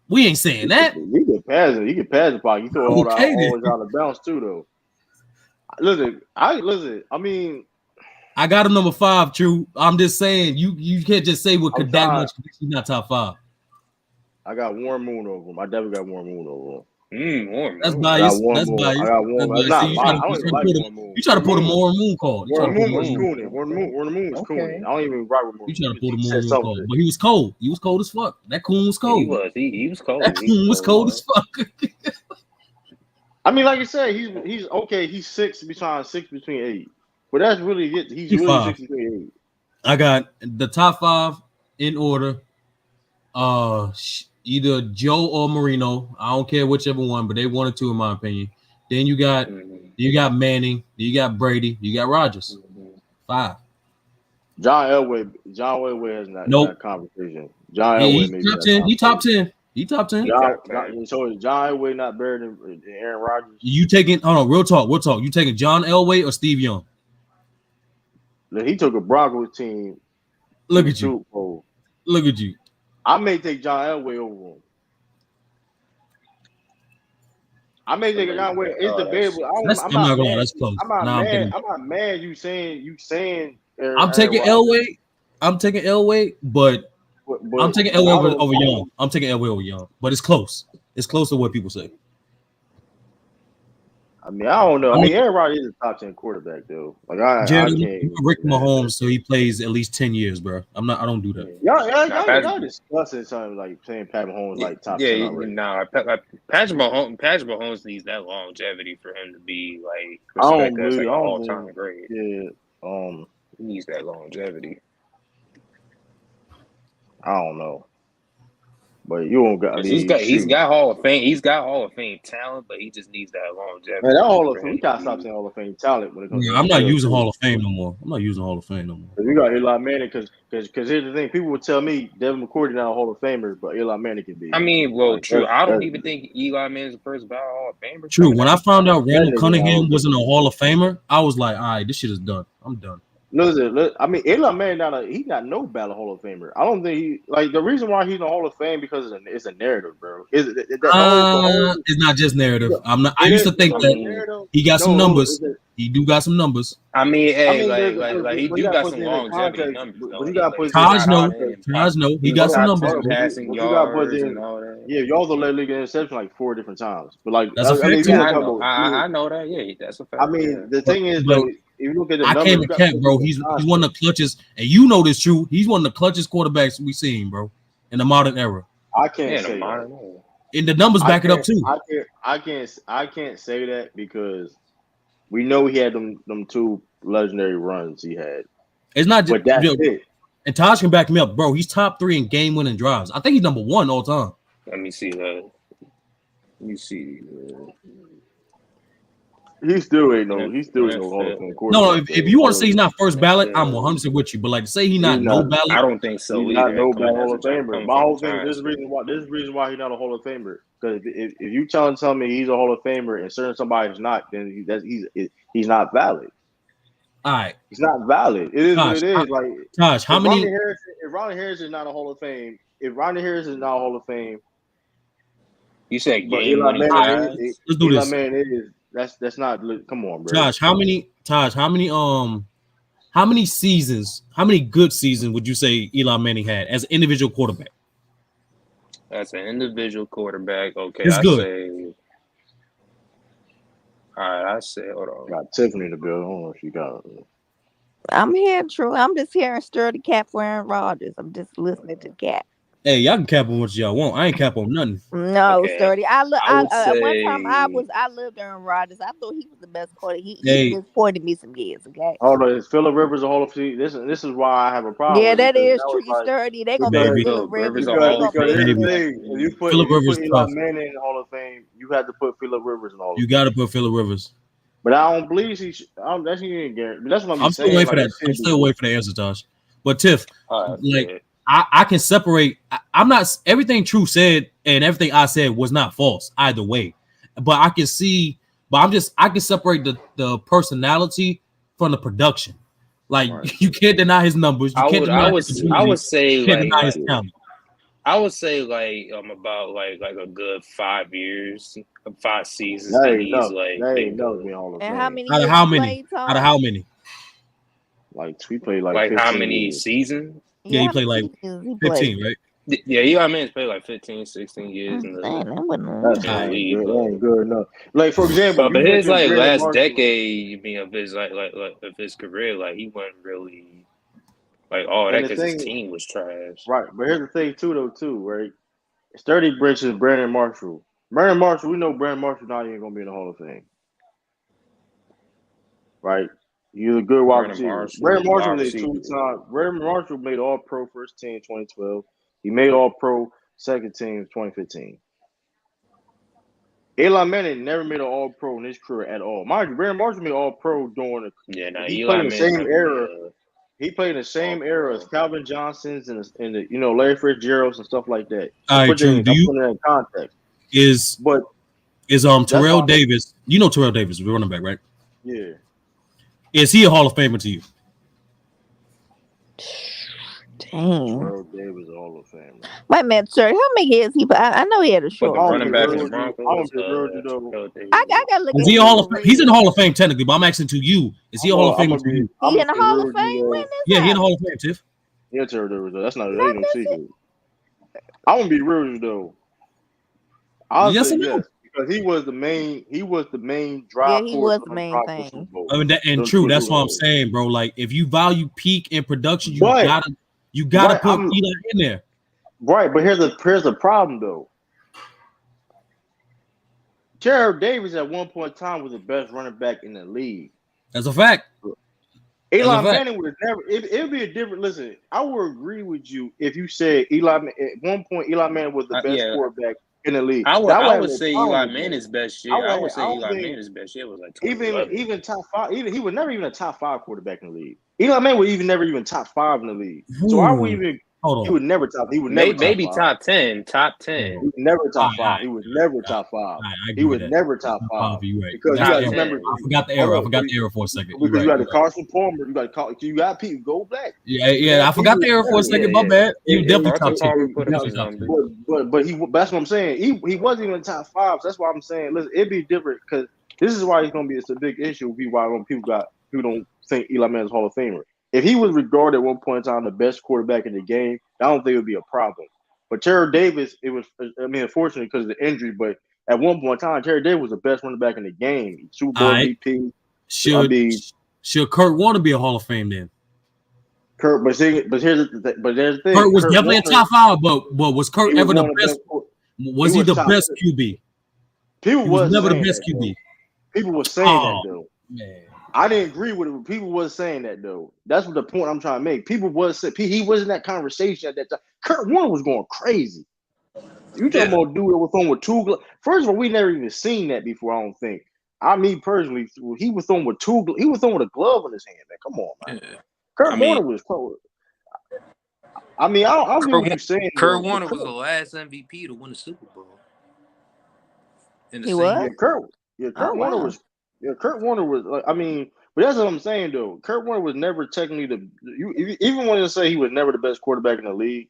Speaker 4: We ain't saying that.
Speaker 1: He can pass it. He can pass the pocket. He throw it
Speaker 4: Okay, then.
Speaker 1: always out of bounds too, though. Listen. I mean,
Speaker 4: I got him number 5, true. I'm just saying you can't just say with
Speaker 1: I'm
Speaker 4: that
Speaker 1: trying.
Speaker 4: much he's not top 5.
Speaker 1: I got Warren Moon over him. I definitely got Warren Moon over him.
Speaker 2: Warm
Speaker 4: That's
Speaker 2: moon.
Speaker 1: I got
Speaker 4: bias.
Speaker 1: Warren
Speaker 4: That's
Speaker 1: Moon.
Speaker 4: bias.
Speaker 1: I got
Speaker 4: That's
Speaker 1: Warren. It's
Speaker 4: bias. See,
Speaker 1: not biased. I don't even like Warren Moon.
Speaker 4: you try to pull the Warren Moon card. You try to
Speaker 1: Warren
Speaker 4: pull the
Speaker 1: Moon was
Speaker 4: Warren Moon.
Speaker 1: cooning. Warren Moon was cooning.
Speaker 2: Okay.
Speaker 1: I don't even rock with
Speaker 4: You
Speaker 1: Warren
Speaker 4: try
Speaker 1: Moon.
Speaker 4: to pull the
Speaker 1: He
Speaker 4: Warren
Speaker 1: said
Speaker 4: Moon card,
Speaker 1: something.
Speaker 4: but he was cold. He was cold as fuck. That coon was
Speaker 2: He
Speaker 4: cold.
Speaker 2: was. He was cold.
Speaker 4: That
Speaker 2: He was
Speaker 4: coon was cold as fuck.
Speaker 1: I mean, like I said, he's okay. He's 6 between 8, but that's really it. He's
Speaker 4: He's
Speaker 1: really
Speaker 4: 5.
Speaker 1: 6 between 8.
Speaker 4: I got the top 5 in order. Either Joe or Marino. I don't care whichever one, but they 1 or 2 in my opinion. Then you got
Speaker 2: Mhm.
Speaker 4: Manning. Then you got Brady. You got Rodgers.
Speaker 2: Mhm.
Speaker 4: 5.
Speaker 1: John Elway is not
Speaker 4: Nope.
Speaker 1: conversation. John Elway
Speaker 4: He
Speaker 1: maybe
Speaker 4: top
Speaker 1: that
Speaker 4: 10. He top
Speaker 1: conversation.
Speaker 4: 10. He top 10.
Speaker 2: He top 10.
Speaker 1: So is John Elway not better than Aaron Rodgers?
Speaker 4: You taking? Hold on. Real talk. Real talk. You taking John Elway or Steve Young?
Speaker 1: Look, he took a Broncos team to
Speaker 4: Look
Speaker 1: the
Speaker 4: at you.
Speaker 1: Super Bowl.
Speaker 4: Look at you.
Speaker 1: I may take John Elway over him. I may take John Elway. It's
Speaker 2: That's
Speaker 1: debatable.
Speaker 4: That's.
Speaker 1: I'm
Speaker 4: I'm not
Speaker 1: not
Speaker 4: gonna lie.
Speaker 1: mad.
Speaker 4: That's close.
Speaker 1: I'm not
Speaker 4: Nah, I'm
Speaker 1: mad.
Speaker 4: taking.
Speaker 1: I'm not mad. You saying
Speaker 4: I'm
Speaker 1: Aaron
Speaker 4: taking
Speaker 1: Rodgers,
Speaker 4: Elway. I'm taking Elway, but I'm
Speaker 1: but
Speaker 4: taking Elway
Speaker 1: I
Speaker 4: over,
Speaker 1: don't.
Speaker 4: over Young. I'm taking Elway over Young, but it's close. It's close to what people say.
Speaker 1: I mean, I don't know. I
Speaker 4: I'm,
Speaker 1: mean, Aaron Rodgers is a top 10 quarterback though. Like I
Speaker 4: Jerry,
Speaker 1: can't
Speaker 4: you
Speaker 1: even
Speaker 4: Rick
Speaker 1: get mad at that.
Speaker 4: Mahomes, so he plays at least 10 years, bro. I'm not. I don't do that.
Speaker 2: Nah,
Speaker 1: Y'all discussing something like saying Pat Mahomes like top 10 already.
Speaker 2: nah. Patrick Mahomes needs that longevity for him to be like
Speaker 1: I don't
Speaker 2: respected as
Speaker 1: believe.
Speaker 2: like
Speaker 1: I
Speaker 2: an
Speaker 1: don't
Speaker 2: all
Speaker 1: believe.
Speaker 2: time great.
Speaker 1: Yeah.
Speaker 2: He needs that longevity.
Speaker 1: I don't know. But you don't got. I
Speaker 2: Cause
Speaker 1: mean,
Speaker 2: he's
Speaker 1: shoot.
Speaker 2: got Hall of Fame. He's got Hall of Fame talent, but he just needs that
Speaker 1: Man, that
Speaker 2: longevity
Speaker 1: Hall of
Speaker 2: for
Speaker 1: Fame. We
Speaker 2: him to
Speaker 1: gotta stop
Speaker 2: be.
Speaker 1: saying Hall of Fame talent when it comes to
Speaker 4: Yeah, I'm not
Speaker 1: NFL
Speaker 4: using
Speaker 1: too.
Speaker 4: Hall of Fame no more. I'm not using Hall of Fame no more.
Speaker 1: Because we got Eli Manning. Because here's the thing. People would tell me Devin McCourty not a Hall of Famer, but Eli Manning can be.
Speaker 2: I mean, well,
Speaker 1: Like
Speaker 2: true. I don't
Speaker 1: that's
Speaker 2: even think Eli Manning's the first ballot Hall of Famer
Speaker 4: True.
Speaker 2: coming
Speaker 4: When
Speaker 2: up.
Speaker 4: I found out
Speaker 1: that
Speaker 4: Randall
Speaker 1: nigga not a Hall
Speaker 4: Cunningham
Speaker 1: of
Speaker 4: wasn't a
Speaker 1: Famer.
Speaker 4: Hall of Famer, I was like, all right, this shit is done. I'm done.
Speaker 1: Look, I mean, Eli Manning he got no ballot Hall of Famer. I don't think he like the reason why he's in the Hall of Fame because it's a narrative, bro. Is it that the whole
Speaker 4: It's not just narrative. I'm not. I
Speaker 1: it
Speaker 4: used
Speaker 1: is
Speaker 4: to
Speaker 1: it's
Speaker 4: think
Speaker 2: I
Speaker 1: a
Speaker 4: that
Speaker 2: mean,
Speaker 1: narrative.
Speaker 4: he got some
Speaker 1: No, hold on.
Speaker 4: numbers. He do got some numbers.
Speaker 1: I
Speaker 2: hey,
Speaker 1: mean,
Speaker 2: like he
Speaker 1: but you
Speaker 2: do
Speaker 1: gotta
Speaker 2: got
Speaker 1: put
Speaker 2: some
Speaker 1: it in
Speaker 2: longevity
Speaker 1: context.
Speaker 2: numbers
Speaker 1: But
Speaker 2: though.
Speaker 1: you
Speaker 2: He
Speaker 1: gotta
Speaker 2: like
Speaker 1: put it
Speaker 2: he
Speaker 1: in
Speaker 4: Taj
Speaker 2: got
Speaker 4: know.
Speaker 2: top
Speaker 1: context.
Speaker 2: ten,
Speaker 4: Taj know. He got
Speaker 1: Hold
Speaker 4: some
Speaker 1: on,
Speaker 2: top
Speaker 4: numbers,
Speaker 1: hold
Speaker 2: 10
Speaker 1: on.
Speaker 4: bro.
Speaker 2: passing
Speaker 1: But you gotta put it
Speaker 2: yards and
Speaker 1: in.
Speaker 2: all that.
Speaker 1: Yeah, y'all the led league in interception like 4 different times. But like,
Speaker 4: That's a
Speaker 1: I mean,
Speaker 4: fact
Speaker 1: if you
Speaker 2: Yeah,
Speaker 4: too.
Speaker 1: want
Speaker 2: I
Speaker 1: to talk
Speaker 2: know.
Speaker 1: about,
Speaker 2: I know that. Yeah, that's a
Speaker 1: I
Speaker 2: fact. Yeah.
Speaker 1: mean, the
Speaker 4: But
Speaker 1: thing is
Speaker 4: but
Speaker 1: though, if you look at the
Speaker 4: I
Speaker 1: numbers,
Speaker 4: came
Speaker 1: you
Speaker 4: in
Speaker 1: got to
Speaker 4: cap,
Speaker 1: put
Speaker 4: bro.
Speaker 1: this in
Speaker 4: He's one
Speaker 1: context.
Speaker 4: of the clutches, and you know this true. He's one of the clutchest quarterbacks we seen, bro, in the modern era.
Speaker 1: I can't
Speaker 2: Yeah, in the
Speaker 1: say that.
Speaker 2: modern era.
Speaker 4: And the numbers
Speaker 1: I
Speaker 4: back it up
Speaker 1: can't.
Speaker 4: too.
Speaker 1: I can't say that because we know he had them two legendary runs he had,
Speaker 4: It's not just
Speaker 1: but that's it.
Speaker 4: and Taj can back me up, bro. He's top 3 in game winning drives. I think he's number 1 all time.
Speaker 2: Let me see that. Let me see.
Speaker 1: He still ain't no Hall of
Speaker 2: NFL.
Speaker 1: Fame
Speaker 4: No,
Speaker 1: quarterback
Speaker 4: if
Speaker 1: though.
Speaker 4: you want to say he's not first ballot, I'm
Speaker 2: NFL.
Speaker 4: 100% with you. But like to say he's
Speaker 1: He's
Speaker 4: not no
Speaker 1: not.
Speaker 4: ballot,
Speaker 2: I don't think
Speaker 1: He's
Speaker 2: so
Speaker 1: not
Speaker 2: either.
Speaker 1: no bad Hall of Famer.
Speaker 2: Coming
Speaker 1: My
Speaker 2: from a
Speaker 1: whole thing.
Speaker 2: Giants fan.
Speaker 1: This is the reason why he's not a Hall of Famer. Because if you tell me he's a Hall of Famer and certain somebody's not, then he's not valid.
Speaker 4: all right,
Speaker 1: He's not valid. It is what
Speaker 4: Taj,
Speaker 1: it is. Like
Speaker 4: Taj, how many?
Speaker 1: If Ronnie Harris is not a Hall of Fame, if Ronnie Harris is not a Hall of Fame,
Speaker 2: You said
Speaker 1: but
Speaker 2: game winning
Speaker 4: All right,
Speaker 2: drives.
Speaker 4: let's do
Speaker 1: Eli
Speaker 4: this.
Speaker 1: Manning is that's not. Come on, bro.
Speaker 4: Taj, how many seasons, how many good seasons would you say Eli Manning had as an individual quarterback?
Speaker 2: That's an individual quarterback. Okay,
Speaker 4: It's
Speaker 2: I
Speaker 4: good.
Speaker 2: say. All right, I say. Hold on.
Speaker 1: Got Tiffany in the building. I don't know if she got.
Speaker 5: I'm here, true. I'm just hearing sturdy cap for Aaron Rodgers. I'm just listening to the cap.
Speaker 4: Hey, y'all can cap on what y'all want. I ain't cap on nothing.
Speaker 5: No,
Speaker 2: Okay,
Speaker 5: sturdy. I look.
Speaker 2: I would
Speaker 5: One time
Speaker 2: say.
Speaker 5: I lived Aaron Rodgers. I thought he was the best quarter. He
Speaker 4: Hey,
Speaker 5: disappointed me some years. Okay.
Speaker 1: Oh no, is Phillip Rivers a Hall of Fame? This is why I have a problem
Speaker 5: Yeah,
Speaker 1: with it
Speaker 5: that
Speaker 1: because
Speaker 5: is
Speaker 1: that
Speaker 5: true.
Speaker 1: was
Speaker 5: He's
Speaker 1: like
Speaker 5: sturdy. They gonna put
Speaker 1: because
Speaker 4: maybe,
Speaker 5: Phillip
Speaker 2: Philip Rivers a
Speaker 5: Rivers. They
Speaker 2: Hall of
Speaker 5: gonna put
Speaker 1: here's
Speaker 5: him
Speaker 1: the
Speaker 5: in.
Speaker 2: Famer.
Speaker 1: thing:
Speaker 4: Phillip
Speaker 1: if you
Speaker 4: Rivers
Speaker 1: put
Speaker 4: is
Speaker 1: Eli
Speaker 4: tough.
Speaker 1: Manning in the Hall of Fame, you have to put Phillip Rivers in the Hall of
Speaker 4: You got
Speaker 1: Fame.
Speaker 4: to put Phillip Rivers.
Speaker 1: But I don't believe that's he ain't guaranteed. But that's what I'm
Speaker 4: I'm still
Speaker 1: saying.
Speaker 4: waiting for
Speaker 1: Like
Speaker 4: that.
Speaker 1: it
Speaker 4: I'm
Speaker 1: should be.
Speaker 4: still waiting for the answer, Tosh. But Tiff,
Speaker 2: All right,
Speaker 4: like
Speaker 2: good.
Speaker 4: I can separate. I'm not everything True said and everything I said was not false either way. But I can see. But I can separate the personality from the production. Like
Speaker 1: Right.
Speaker 4: you can't deny his numbers. You
Speaker 2: I
Speaker 4: can't
Speaker 2: would.
Speaker 4: deny
Speaker 2: I
Speaker 4: his
Speaker 2: would. I
Speaker 4: opportunity.
Speaker 2: would say
Speaker 4: You can't deny his
Speaker 1: Yeah.
Speaker 4: talent.
Speaker 2: I would say about like a good 5 years, 5 seasons
Speaker 1: That
Speaker 2: that
Speaker 1: ain't
Speaker 2: he's
Speaker 1: enough.
Speaker 2: like
Speaker 1: That ain't
Speaker 2: been
Speaker 1: enough to
Speaker 2: good.
Speaker 1: be in Hall of
Speaker 5: And how
Speaker 1: Fame.
Speaker 5: many
Speaker 4: Out of
Speaker 5: years
Speaker 4: how
Speaker 5: he
Speaker 4: many?
Speaker 5: played,
Speaker 4: Out of
Speaker 5: Tom?
Speaker 4: how many?
Speaker 1: Like we played like
Speaker 2: Like how
Speaker 1: 15
Speaker 2: many
Speaker 1: years.
Speaker 2: seasons?
Speaker 4: Yeah,
Speaker 5: Yeah,
Speaker 4: he
Speaker 5: how
Speaker 4: played
Speaker 5: many
Speaker 4: like
Speaker 5: seasons he played?
Speaker 4: 15, right?
Speaker 2: Yeah, you know what I mean? It's played like 15, 16 years
Speaker 5: Dang, that
Speaker 1: That's
Speaker 5: wasn't.
Speaker 2: in the
Speaker 4: All right.
Speaker 2: league,
Speaker 1: that ain't good enough. Like for example,
Speaker 2: but
Speaker 1: you
Speaker 2: his
Speaker 1: mentioned
Speaker 2: like
Speaker 1: Brandon
Speaker 2: last
Speaker 1: Marshall.
Speaker 2: decade, you mean of his like of his career, like he wasn't really like all
Speaker 1: And
Speaker 2: that
Speaker 1: the
Speaker 2: because his
Speaker 1: thing,
Speaker 2: team was trash.
Speaker 1: right? But here's the thing too, right? Sturdy Bridge is Brandon Marshall. Brandon Marshall, we know Brandon Marshall not even gonna be in the Hall of Fame, right? He's a good wide
Speaker 2: Brandon
Speaker 1: receiver.
Speaker 2: Marshall,
Speaker 1: Brandon
Speaker 2: wide
Speaker 1: Marshall was a
Speaker 2: receiver.
Speaker 1: two-time. Brandon Marshall made All Pro first team 2012. He made All Pro second team 2015. Eli Manning never made an All Pro in his career at all. Mind you, Brandon Marshall made All Pro during
Speaker 2: Yeah, no,
Speaker 1: he played
Speaker 2: Eli
Speaker 1: in the
Speaker 2: Manning
Speaker 1: same
Speaker 2: never made
Speaker 1: era.
Speaker 2: a
Speaker 1: He played in the
Speaker 2: All
Speaker 1: same era as
Speaker 2: Pro.
Speaker 1: Calvin Johnson's and the Larry Fitzgerald's and stuff like that.
Speaker 4: All right, true.
Speaker 1: I'm putting that in context.
Speaker 4: Is
Speaker 1: But
Speaker 4: is
Speaker 1: that's
Speaker 4: Terrell
Speaker 1: why,
Speaker 4: Davis? You know Terrell Davis, the running back, right?
Speaker 1: yeah.
Speaker 4: Is he a Hall of Famer to you?
Speaker 5: Dang.
Speaker 1: Terrell Davis, Hall of Famer.
Speaker 5: Wait a minute, sir. How many years he? I know he had a
Speaker 2: But
Speaker 5: short
Speaker 2: the
Speaker 1: I'm gonna
Speaker 2: running
Speaker 1: be
Speaker 5: career.
Speaker 2: back
Speaker 1: real
Speaker 2: in the
Speaker 1: with you. I'm gonna
Speaker 2: Broncos,
Speaker 1: be real with you though.
Speaker 2: Terrell Davis
Speaker 5: I,
Speaker 2: is
Speaker 5: I gotta look
Speaker 4: Is
Speaker 5: at
Speaker 4: he a
Speaker 5: his
Speaker 4: Hall of Fame? He's in the
Speaker 5: career.
Speaker 4: Hall of Fame technically, but I'm asking to you. Is he a Hall of Famer to you?
Speaker 5: He in the
Speaker 1: Be
Speaker 5: Hall
Speaker 1: real
Speaker 5: of
Speaker 1: with you
Speaker 5: Fame? When
Speaker 1: though.
Speaker 5: this
Speaker 4: Yeah, he in the
Speaker 5: happened?
Speaker 4: Hall of Fame, Tiff.
Speaker 1: Yeah, Terrell Davis. That's not
Speaker 5: Not
Speaker 1: ain't no
Speaker 5: this.
Speaker 1: secret. I'm gonna be real with you though. I'll
Speaker 4: Yes
Speaker 1: say
Speaker 4: or no?
Speaker 1: yes because he was the main. He was the main
Speaker 5: Yeah,
Speaker 1: drive
Speaker 5: he
Speaker 1: force
Speaker 5: was
Speaker 1: for
Speaker 5: the
Speaker 1: them
Speaker 5: main
Speaker 1: drive for Super
Speaker 5: thing.
Speaker 1: Bowl.
Speaker 4: I mean, and
Speaker 1: Those
Speaker 4: true.
Speaker 1: two
Speaker 4: That's
Speaker 1: Super
Speaker 4: what I'm
Speaker 1: Bowls.
Speaker 4: saying, bro. Like, if you value peak in production,
Speaker 1: But
Speaker 4: you gotta put
Speaker 1: I'm
Speaker 4: Eli in there.
Speaker 1: right. But here's the problem though. Terrell Davis at one point in time was the best running back in the league.
Speaker 4: That's a fact. That's a
Speaker 1: Eli
Speaker 4: fact.
Speaker 1: Manning would never. It'd be a different. Listen, I would agree with you if you said Eli. At one point, Eli Manning was the best
Speaker 2: yeah,
Speaker 1: quarterback in the league.
Speaker 2: I
Speaker 1: That would have
Speaker 2: would
Speaker 1: no
Speaker 2: say
Speaker 1: problem
Speaker 2: Eli
Speaker 1: with that.
Speaker 2: Manning's best year. I would
Speaker 1: I
Speaker 2: say
Speaker 1: don't
Speaker 2: Eli
Speaker 1: think
Speaker 2: Manning's best year was like
Speaker 1: even
Speaker 2: 2011.
Speaker 1: top five. Even he was never even a top five quarterback in the league. Eli Manning would even never even top five in the league. So I would
Speaker 4: Ooh,
Speaker 1: even.
Speaker 4: hold
Speaker 1: He
Speaker 4: on.
Speaker 1: would never top. He would never
Speaker 2: Maybe
Speaker 1: top
Speaker 2: maybe
Speaker 1: five.
Speaker 2: top 10, top
Speaker 4: Hold
Speaker 2: 10,
Speaker 1: He
Speaker 4: on.
Speaker 1: was never
Speaker 4: All
Speaker 1: top
Speaker 4: right, all
Speaker 1: five.
Speaker 4: right,
Speaker 1: He was never
Speaker 4: all right,
Speaker 1: top five.
Speaker 4: all right. I
Speaker 1: He
Speaker 4: agree with
Speaker 1: was
Speaker 4: that.
Speaker 1: never top
Speaker 4: Top
Speaker 1: five
Speaker 4: five, you right.
Speaker 1: because you got
Speaker 2: top
Speaker 1: to remember.
Speaker 2: 10.
Speaker 4: I forgot the
Speaker 1: Hold
Speaker 4: error. I
Speaker 1: on,
Speaker 4: forgot the error for a second. You're
Speaker 1: because you
Speaker 4: right.
Speaker 1: got
Speaker 4: You're
Speaker 1: the
Speaker 4: right.
Speaker 1: Carson Palmer. You got people go black.
Speaker 4: Yeah,
Speaker 1: You
Speaker 4: yeah.
Speaker 1: got
Speaker 4: I forgot
Speaker 1: people
Speaker 4: the error for a
Speaker 1: better.
Speaker 2: Yeah,
Speaker 4: second. My
Speaker 2: yeah.
Speaker 4: bad. He was definitely
Speaker 2: Carson
Speaker 4: top 10.
Speaker 2: Palmer
Speaker 4: He
Speaker 2: put
Speaker 4: was
Speaker 2: up
Speaker 4: definitely
Speaker 2: some
Speaker 4: top 10.
Speaker 2: numbers.
Speaker 1: But that's what I'm saying. He wasn't even top five. So that's why I'm saying. Listen, it'd be different because this is why it's gonna be. It's a big issue. Why when people don't think Eli Manning's Hall of Famer. If he was regarded at one point in time the best quarterback in the game, I don't think it would be a problem. But Terrell Davis, it was. I mean, unfortunately because of the injury, but at one point in time, Terry Davis was the best running back in the game. Super
Speaker 4: All
Speaker 1: Bowl
Speaker 4: right.
Speaker 1: MVP. I
Speaker 4: Should
Speaker 1: mean,
Speaker 4: should Kurt Warner be a Hall of Fame then?
Speaker 1: Kurt. But there's the thing.
Speaker 4: Kurt was
Speaker 1: Kurt
Speaker 4: definitely a
Speaker 1: Warner,
Speaker 4: top five, but was
Speaker 1: he
Speaker 4: Kurt
Speaker 1: was
Speaker 4: ever the
Speaker 1: one of the
Speaker 4: best?
Speaker 1: best. He
Speaker 4: Was he
Speaker 1: was
Speaker 4: the
Speaker 1: top.
Speaker 4: best QB?
Speaker 1: People
Speaker 4: He was
Speaker 1: was
Speaker 4: never the
Speaker 1: saying
Speaker 4: best
Speaker 1: that though.
Speaker 4: QB.
Speaker 1: People were saying that
Speaker 4: Oh
Speaker 1: though.
Speaker 4: man.
Speaker 1: I didn't agree with it, but people was saying that though. That's what the point I'm trying to make. People was saying he was in that conversation at that time. Kurt Warner was going crazy. You talking
Speaker 4: Yeah.
Speaker 1: about dude that was throwing with two gloves? First of all, we never even seen that before. I don't think. I mean personally, he was throwing with two. He was throwing with a glove in his hand. Man, come on, man.
Speaker 2: Yeah. I
Speaker 1: Kurt
Speaker 2: mean,
Speaker 1: Warner was. I mean, I don't get
Speaker 2: Kurt,
Speaker 1: what you're saying
Speaker 2: Kurt
Speaker 1: though. But
Speaker 2: Warner was the last MVP to win the Super Bowl in the
Speaker 5: He
Speaker 2: same
Speaker 1: Yeah,
Speaker 5: was.
Speaker 2: year.
Speaker 5: Oh
Speaker 1: Kurt Warner
Speaker 5: wow.
Speaker 1: was. Yeah, Kurt Warner was. Like, I mean, but that's what I'm saying though. Kurt Warner was never technically even when you say he was never the best quarterback in the league,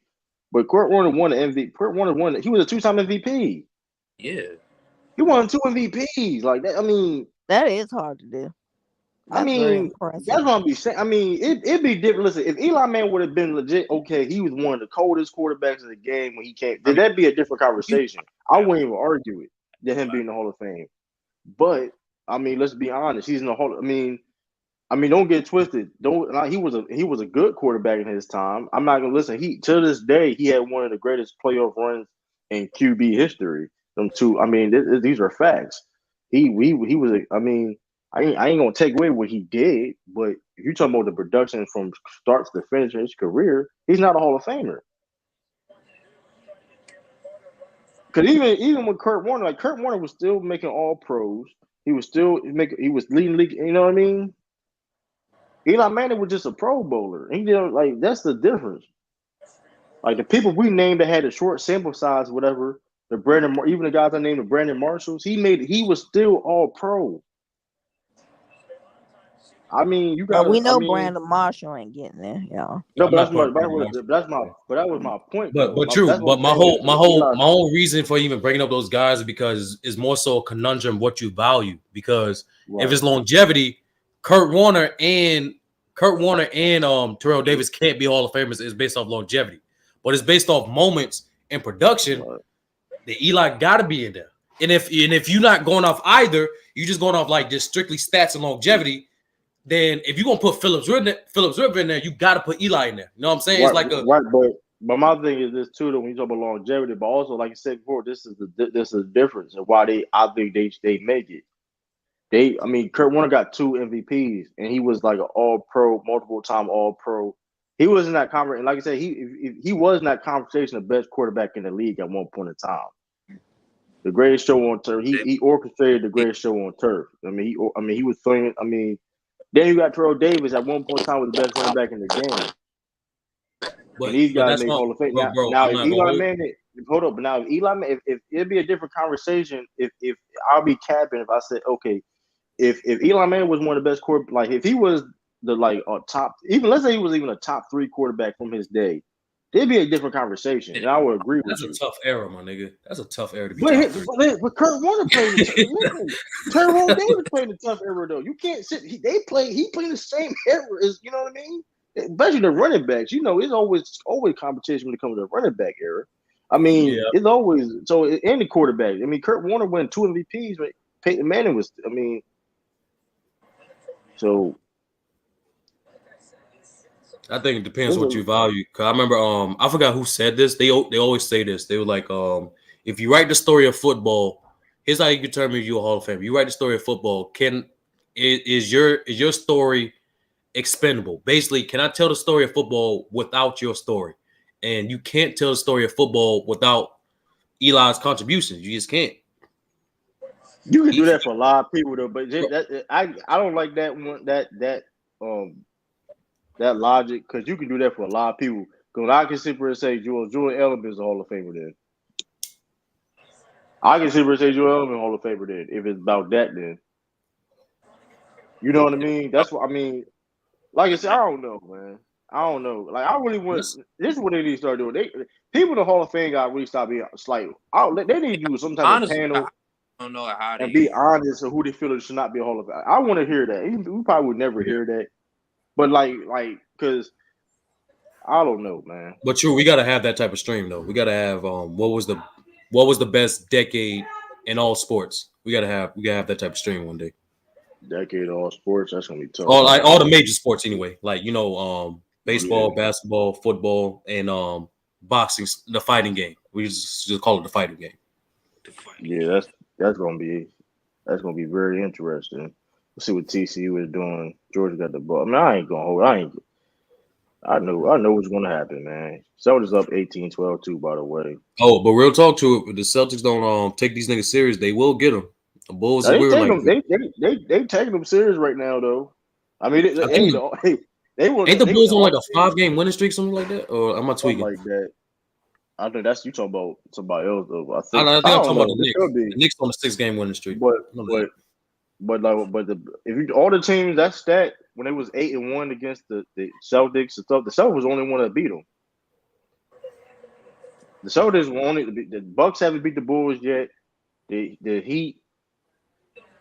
Speaker 1: but Kurt Warner won the MVP. Kurt Warner won. He was a two-time MVP.
Speaker 2: Yeah.
Speaker 1: He won two MVPs like that.
Speaker 5: That is hard to do.
Speaker 1: I
Speaker 5: That's very
Speaker 1: mean,
Speaker 5: impressive.
Speaker 1: that's what I'm be saying. I mean, it'd be different. Listen, if Eli Manning would have been legit, okay, he was one of the coldest quarterbacks in the game when he came.
Speaker 2: I
Speaker 1: Then
Speaker 2: mean,
Speaker 1: that'd be a different
Speaker 2: you,
Speaker 1: conversation. I wouldn't even argue it. Than him being in the Hall of Fame. But I mean, let's be honest. He's in the Hall. I mean, don't get twisted. Don't like, he was a good quarterback in his time. I'm not gonna listen. He to this day he had one of the greatest playoff runs in QB history. Them two. I mean, these are facts. He was. I mean, I ain't gonna take away what he did, but if you're talking about the production from start to finish in his career, he's not a Hall of Famer. Because even with Kurt Warner, like Kurt Warner was still making All Pros. He was still making. He was leading league. You know what I mean? Eli Manning was just a Pro Bowler. He did like that's the difference. Like the people we named that had a short sample size, whatever. Even the guys I named the Brandon Marshalls, he was still All Pro. I mean, you
Speaker 5: But
Speaker 1: gotta.
Speaker 5: we
Speaker 1: I
Speaker 5: know
Speaker 1: mean,
Speaker 5: Brandon Marshall ain't getting there, y'all.
Speaker 4: Yeah,
Speaker 1: no,
Speaker 4: I'm
Speaker 1: but
Speaker 4: not putting Brandon
Speaker 1: that was my point
Speaker 4: But
Speaker 1: though.
Speaker 4: true.
Speaker 1: That's what
Speaker 4: But
Speaker 1: I'm saying. Eli,
Speaker 4: my whole reason for even bringing up those guys is because it's more so a conundrum what you value. Because if
Speaker 1: right,
Speaker 4: it's longevity, Kurt Warner and Terrell Davis can't be Hall of Famers. It's based off longevity, but it's based off moments and production.
Speaker 1: right.
Speaker 4: The Eli got to be in there. And if you're not going off either, you just going off like just strictly stats and longevity. Then if you're gonna put Phillips Rivers in there, you got to put Eli in there. You know what I'm saying? It's
Speaker 1: Right,
Speaker 4: like a
Speaker 1: right, but my thing is this too. Though when you talk about longevity, but also like I said before, this is the difference and why I think they make it. I mean, Kurt Warner got two MVPs, and he was like an All Pro, multiple time All Pro. He was in that conversation. Like I said, he was in that conversation, the best quarterback in the league at one point in time. The greatest show on turf. He orchestrated the greatest show on turf. He was throwing. Then you got Terrell Davis at one point in time was the best running back in the game. And these
Speaker 4: but
Speaker 1: guys
Speaker 4: that's
Speaker 1: made
Speaker 4: not,
Speaker 1: Hall of Fame.
Speaker 4: bro.
Speaker 1: Now
Speaker 4: I'm
Speaker 1: if
Speaker 4: not gonna
Speaker 1: Eli
Speaker 4: hold.
Speaker 1: Manning, hold up. But now if Eli, if it'd be a different conversation. If I'll be capping if I said okay, if Eli Manning was one of the best like if he was the top, even let's say he was even a top 3 quarterback from his day, it'd be a different conversation. And I would agree with
Speaker 4: That's a
Speaker 1: you.
Speaker 4: tough era, my nigga. That's a tough era to be
Speaker 1: But,
Speaker 4: top 3.
Speaker 1: but Kurt Warner played in listen, Tyrone Davis played in a tough era though. You can't sit. He played the same era as you know what I mean. Especially the running backs. You know, it's always competition when it comes to the running back era. I mean,
Speaker 4: Yeah,
Speaker 1: it's always so. And the quarterback. I mean, Kurt Warner won 2 MVPs, but Peyton Manning was. I mean, so
Speaker 4: I think it depends what you value. Cause I remember, I forgot who said this. They always say this. They were like, if you write the story of football, here's how you determine if you're a Hall of Fame. You write the story of football. Is your story expendable? Basically, can I tell the story of football without your story? And you can't tell the story of football without Eli's contributions. You just can't.
Speaker 1: you can do that for a lot of people though. But I don't like that one that logic because you can do that for a lot of people. Because I can sit here and say Julian Edelman is a Hall of Famer then. I can sit here and say Joel Edelman Hall of Famer then if it's about that then. You know what I mean? That's what I mean. Like I said, I don't know, man. I don't know. Like I really want. This is what they need to start doing. People in the Hall of Fame got really stop being like. They need to do some type of panel.
Speaker 2: I don't know how
Speaker 1: and be honest of who they feel should not be a Hall of Fame. I want to hear that. We probably would never hear that, but because I don't know, man.
Speaker 4: But true, we gotta have that type of stream though. We gotta have what was the best decade in all sports. We gotta have that type of stream one day.
Speaker 1: Decade all sports. That's gonna be tough.
Speaker 4: All the major sports anyway. Like baseball,
Speaker 1: Yeah.
Speaker 4: basketball, football, and boxing, the fighting game. We just call it the fighting game.
Speaker 1: Yeah, that's gonna be very interesting. Let's see what TCU is doing. Georgia got the ball. I mean, I ain't gonna hold. I know what's gonna happen, man. Celtics up 18-12 too, by the way.
Speaker 4: Oh, but real talk to it. If the Celtics don't take these niggas serious, they will get them. The Bulls
Speaker 1: Now,
Speaker 4: are weird like
Speaker 1: they taking them serious right now though. I mean, they were.
Speaker 4: Ain't the Bulls on like a 5-game winning streak, something like that, or am I tweaking?
Speaker 1: Something like that. I think that's you talking about somebody else though. I
Speaker 4: think I'm talking about the Knicks.
Speaker 1: The
Speaker 4: Knicks on a 6-game winning streak.
Speaker 1: But if you all the teams that stat when they was 8-1 against the Celtics and stuff, the Celtics was the only one that beat them. The Celtics were only the Bucks haven't beat the Bulls yet. The Heat,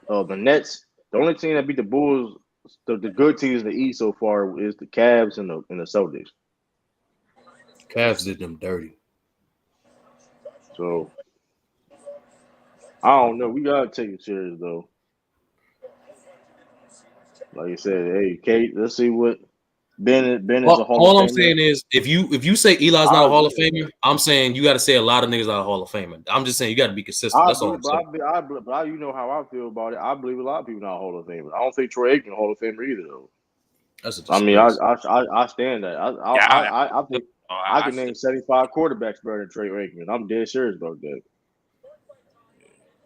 Speaker 1: the Nets. The only team that beat the Bulls, the good teams in the East so far is the Cavs and the Celtics.
Speaker 4: Cavs did them dirty.
Speaker 1: So I don't know. We gotta take it serious though. Like you said, hey, Kate, let's see what Ben is a Hall of Famer.
Speaker 4: All I'm saying is if you say Eli's not a Hall of Famer, I'm saying you got to say a lot of niggas not a Hall of Famer. I'm just saying you got to be consistent. That's all I'm saying.
Speaker 1: But you know how I feel about it. I believe a lot of people not Hall of Famer. I don't think Troy Aikman Hall of Famer either though.
Speaker 4: That's a
Speaker 1: I mean, I stand that. I think I can name 75 quarterbacks better than Troy Aikman. I'm dead serious about that.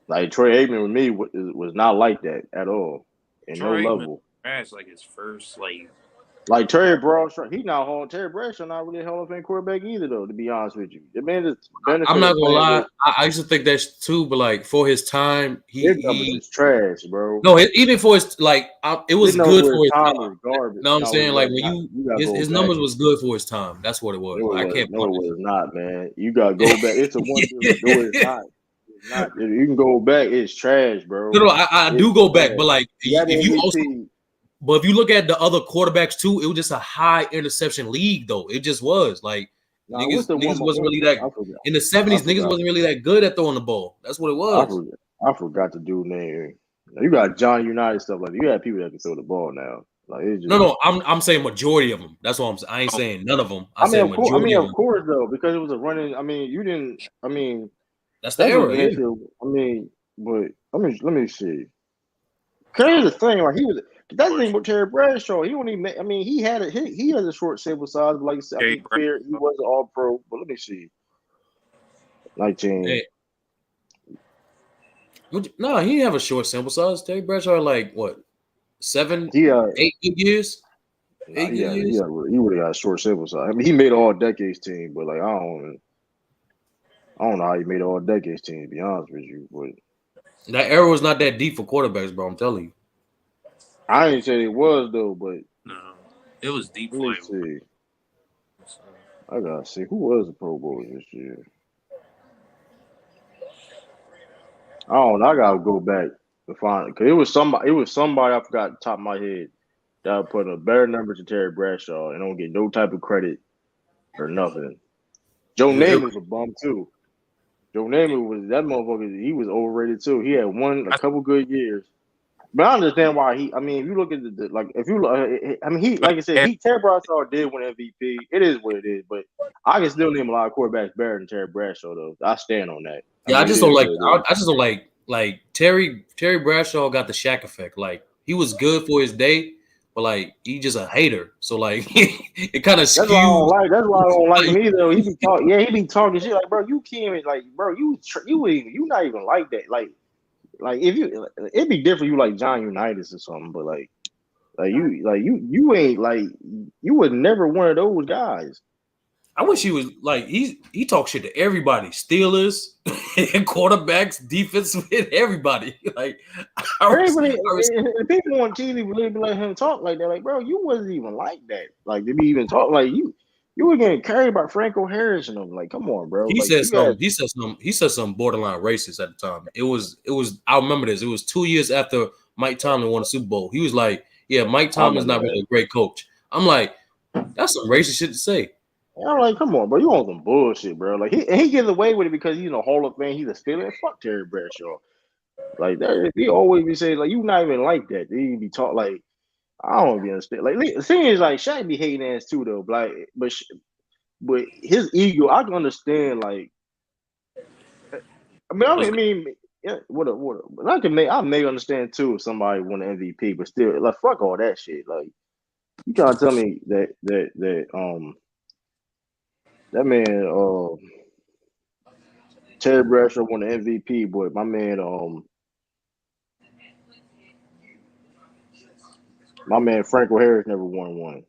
Speaker 1: Like Troy Aikman with me was not like that at all, in no level.
Speaker 2: That's like his first
Speaker 1: like Terry Bradshaw. Terry Bradshaw not really a Hall of Fame quarterback either though. To be honest with you, the man is.
Speaker 4: I'm not gonna lie. I used to think that too, but like for his time, he
Speaker 1: was trash, bro.
Speaker 4: No, even for his it was good for his time.
Speaker 1: Garbage.
Speaker 4: No, I'm saying like when his numbers was good for his time. That's what it was. I can't.
Speaker 1: No, it was not, man. You gotta go back. It's a one. No, it's not. It's not. If you can go back, it's trash, bro.
Speaker 4: No, I do go back, but like if you also. But if you look at the other quarterbacks too, it was just a high interception league, though. It just was like niggas wasn't really that in the 70s. Niggas wasn't really that good at throwing the ball. That's what it was.
Speaker 1: I forgot the dude name. You got John United stuff like that. You got people that can throw the ball now. Like it's just,
Speaker 4: no. I'm saying majority of them. That's what I'm saying. I ain't saying none of them. I said majority.
Speaker 1: Of course, though, because it was a running. I mean, you didn't. I mean,
Speaker 4: that's the era. Yeah.
Speaker 1: I mean, but let me see. Cause here's the thing, like he was. That's the thing with Terry Bradshaw. He wouldn't even. I mean, he has a short sample size, but like you said, he was an All Pro. But let me see. 19.
Speaker 4: No, he didn't have a short sample size. Terry Bradshaw had like what seven,
Speaker 1: He
Speaker 4: 8 good years,
Speaker 1: nah,
Speaker 4: 8 good
Speaker 1: yeah,
Speaker 4: years.
Speaker 1: he would have got a short sample size. I mean, he made all decades team, but like I don't know how he made all decades team. To be honest with you, but
Speaker 4: That era was not that deep for quarterbacks, bro. I'm telling you.
Speaker 1: I ain't say it was though. But
Speaker 2: No, it was deep
Speaker 1: let
Speaker 2: for
Speaker 1: me
Speaker 2: him.
Speaker 1: see. I gotta see who was the Pro Bowl this year. I don't know. I gotta go back to find it because it was somebody. It was somebody I forgot the top of my head that put a better numbers than Terry Bradshaw and don't get no type of credit or nothing. Joe
Speaker 4: It-
Speaker 1: Namath was a bum too. Joe Namath was that motherfucker. He was overrated too. He had a
Speaker 2: I,
Speaker 1: couple good years. But I understand why he. I mean, if you look at like, if you, I mean, he, like I said, Terry Bradshaw did win MVP. It is what it is. But I can still name a lot of quarterbacks better than Terry Bradshaw, though. I stand on that. I
Speaker 4: yeah, I
Speaker 1: mean, it
Speaker 4: just don't
Speaker 1: is
Speaker 4: like.
Speaker 1: what it is.
Speaker 4: I just don't like Terry Bradshaw got the Shaq effect. Like he was good for his day, but like he just a hater. So like it kind of
Speaker 1: That's why I don't
Speaker 4: skews.
Speaker 1: like. That's why I don't like him either. He be talking. Yeah, he be talking shit like, bro, you can't even like, bro, you not even like that. Like if you, it'd be different. You like John Unitas or something, but you ain't like you was never one of those guys.
Speaker 4: I wish he was like he talks shit to everybody, Steelers, quarterbacks, defensive, everybody. Like
Speaker 1: Everybody,
Speaker 4: I res-
Speaker 1: people on TV really be letting him talk like that. Like, bro, you wasn't even like that. Like, to be even talk like you were getting carried by Franco Harris and them. Like, come on, bro.
Speaker 4: he
Speaker 1: Like,
Speaker 4: said
Speaker 1: you had.
Speaker 4: some. He said some. He said some borderline racist at the time. It was. It was. I remember this. It was 2 years after Mike Tomlin won the Super Bowl. He was like, "Yeah, Mike
Speaker 1: I
Speaker 4: Tomlin's
Speaker 1: remember
Speaker 4: not
Speaker 1: that.
Speaker 4: really a great coach." I'm like, "That's some racist shit to say."
Speaker 1: And I'm like, come on, bro. You on some bullshit, bro. Like, he gets away with it because he's a Hall of Fame. He's a Steeler. Fuck Terry Bradshaw. Like that. He always be saying like, you not even like that. He be talk like. I don't be understand. Like, the thing is, like, Shaq be hating ass too, though. But his ego, I can understand. Like,
Speaker 2: was
Speaker 1: I mean, yeah, what? I may understand too if somebody won the MVP, but still, like, fuck all that shit. Like, you trying to tell me that man Terry Bradshaw won the MVP, but my man Franco Harris never won one.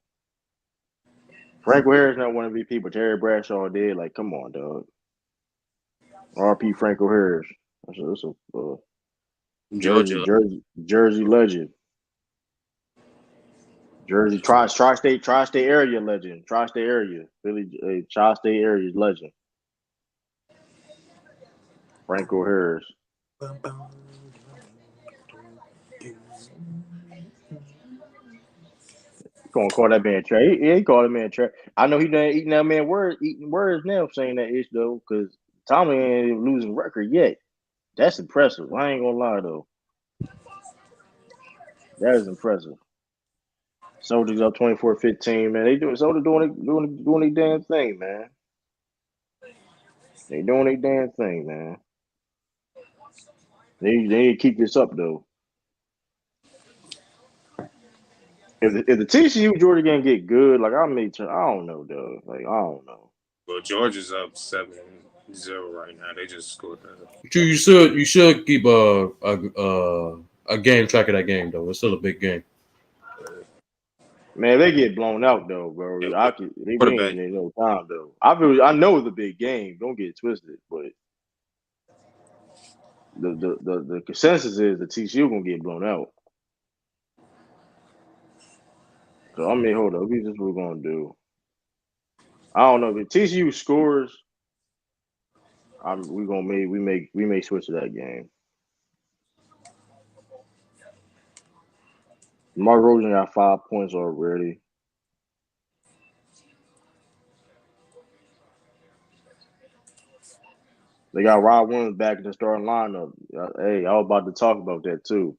Speaker 1: Franco Harris never won MVP, but Terry Bradshaw did. Like, come on, dog. R.P. Franco Harris. That's a
Speaker 2: Georgia.
Speaker 1: Jersey legend. Jersey tri-state area legend. Tri-state area. Philly tri-state area legend. Franco Harris. Gonna call that man trash. He called that man trash. I know he done eating that man eating words now saying that ish though, because Tommy ain't losing record yet. That's impressive. I ain't gonna lie though. That is impressive. Soldiers up 24-15, man. They doing Soldiers doing their damn thing, man. They doing their damn thing, man. They need to keep this up though. If the TCU Georgia game get good, like I don't know, though. Like I don't know.
Speaker 2: Well, Georgia's up 7-0 right now. They just scored that.
Speaker 4: You should keep a game track of that game though. It's still a big game.
Speaker 1: Man, they get blown out though,
Speaker 2: Yeah,
Speaker 1: bro. We
Speaker 2: quarterback.
Speaker 1: ain't in no time though. I know it's a big game. Don't get it twisted, but the consensus is the TCU gonna get blown out. So I mean, hold up, this is what we're gonna do. I don't know if TCU scores. We gonna we may switch to that game. Mark Rosen got 5 points already. They got Rod Williams back in the starting lineup. Hey, I was about to talk about that too.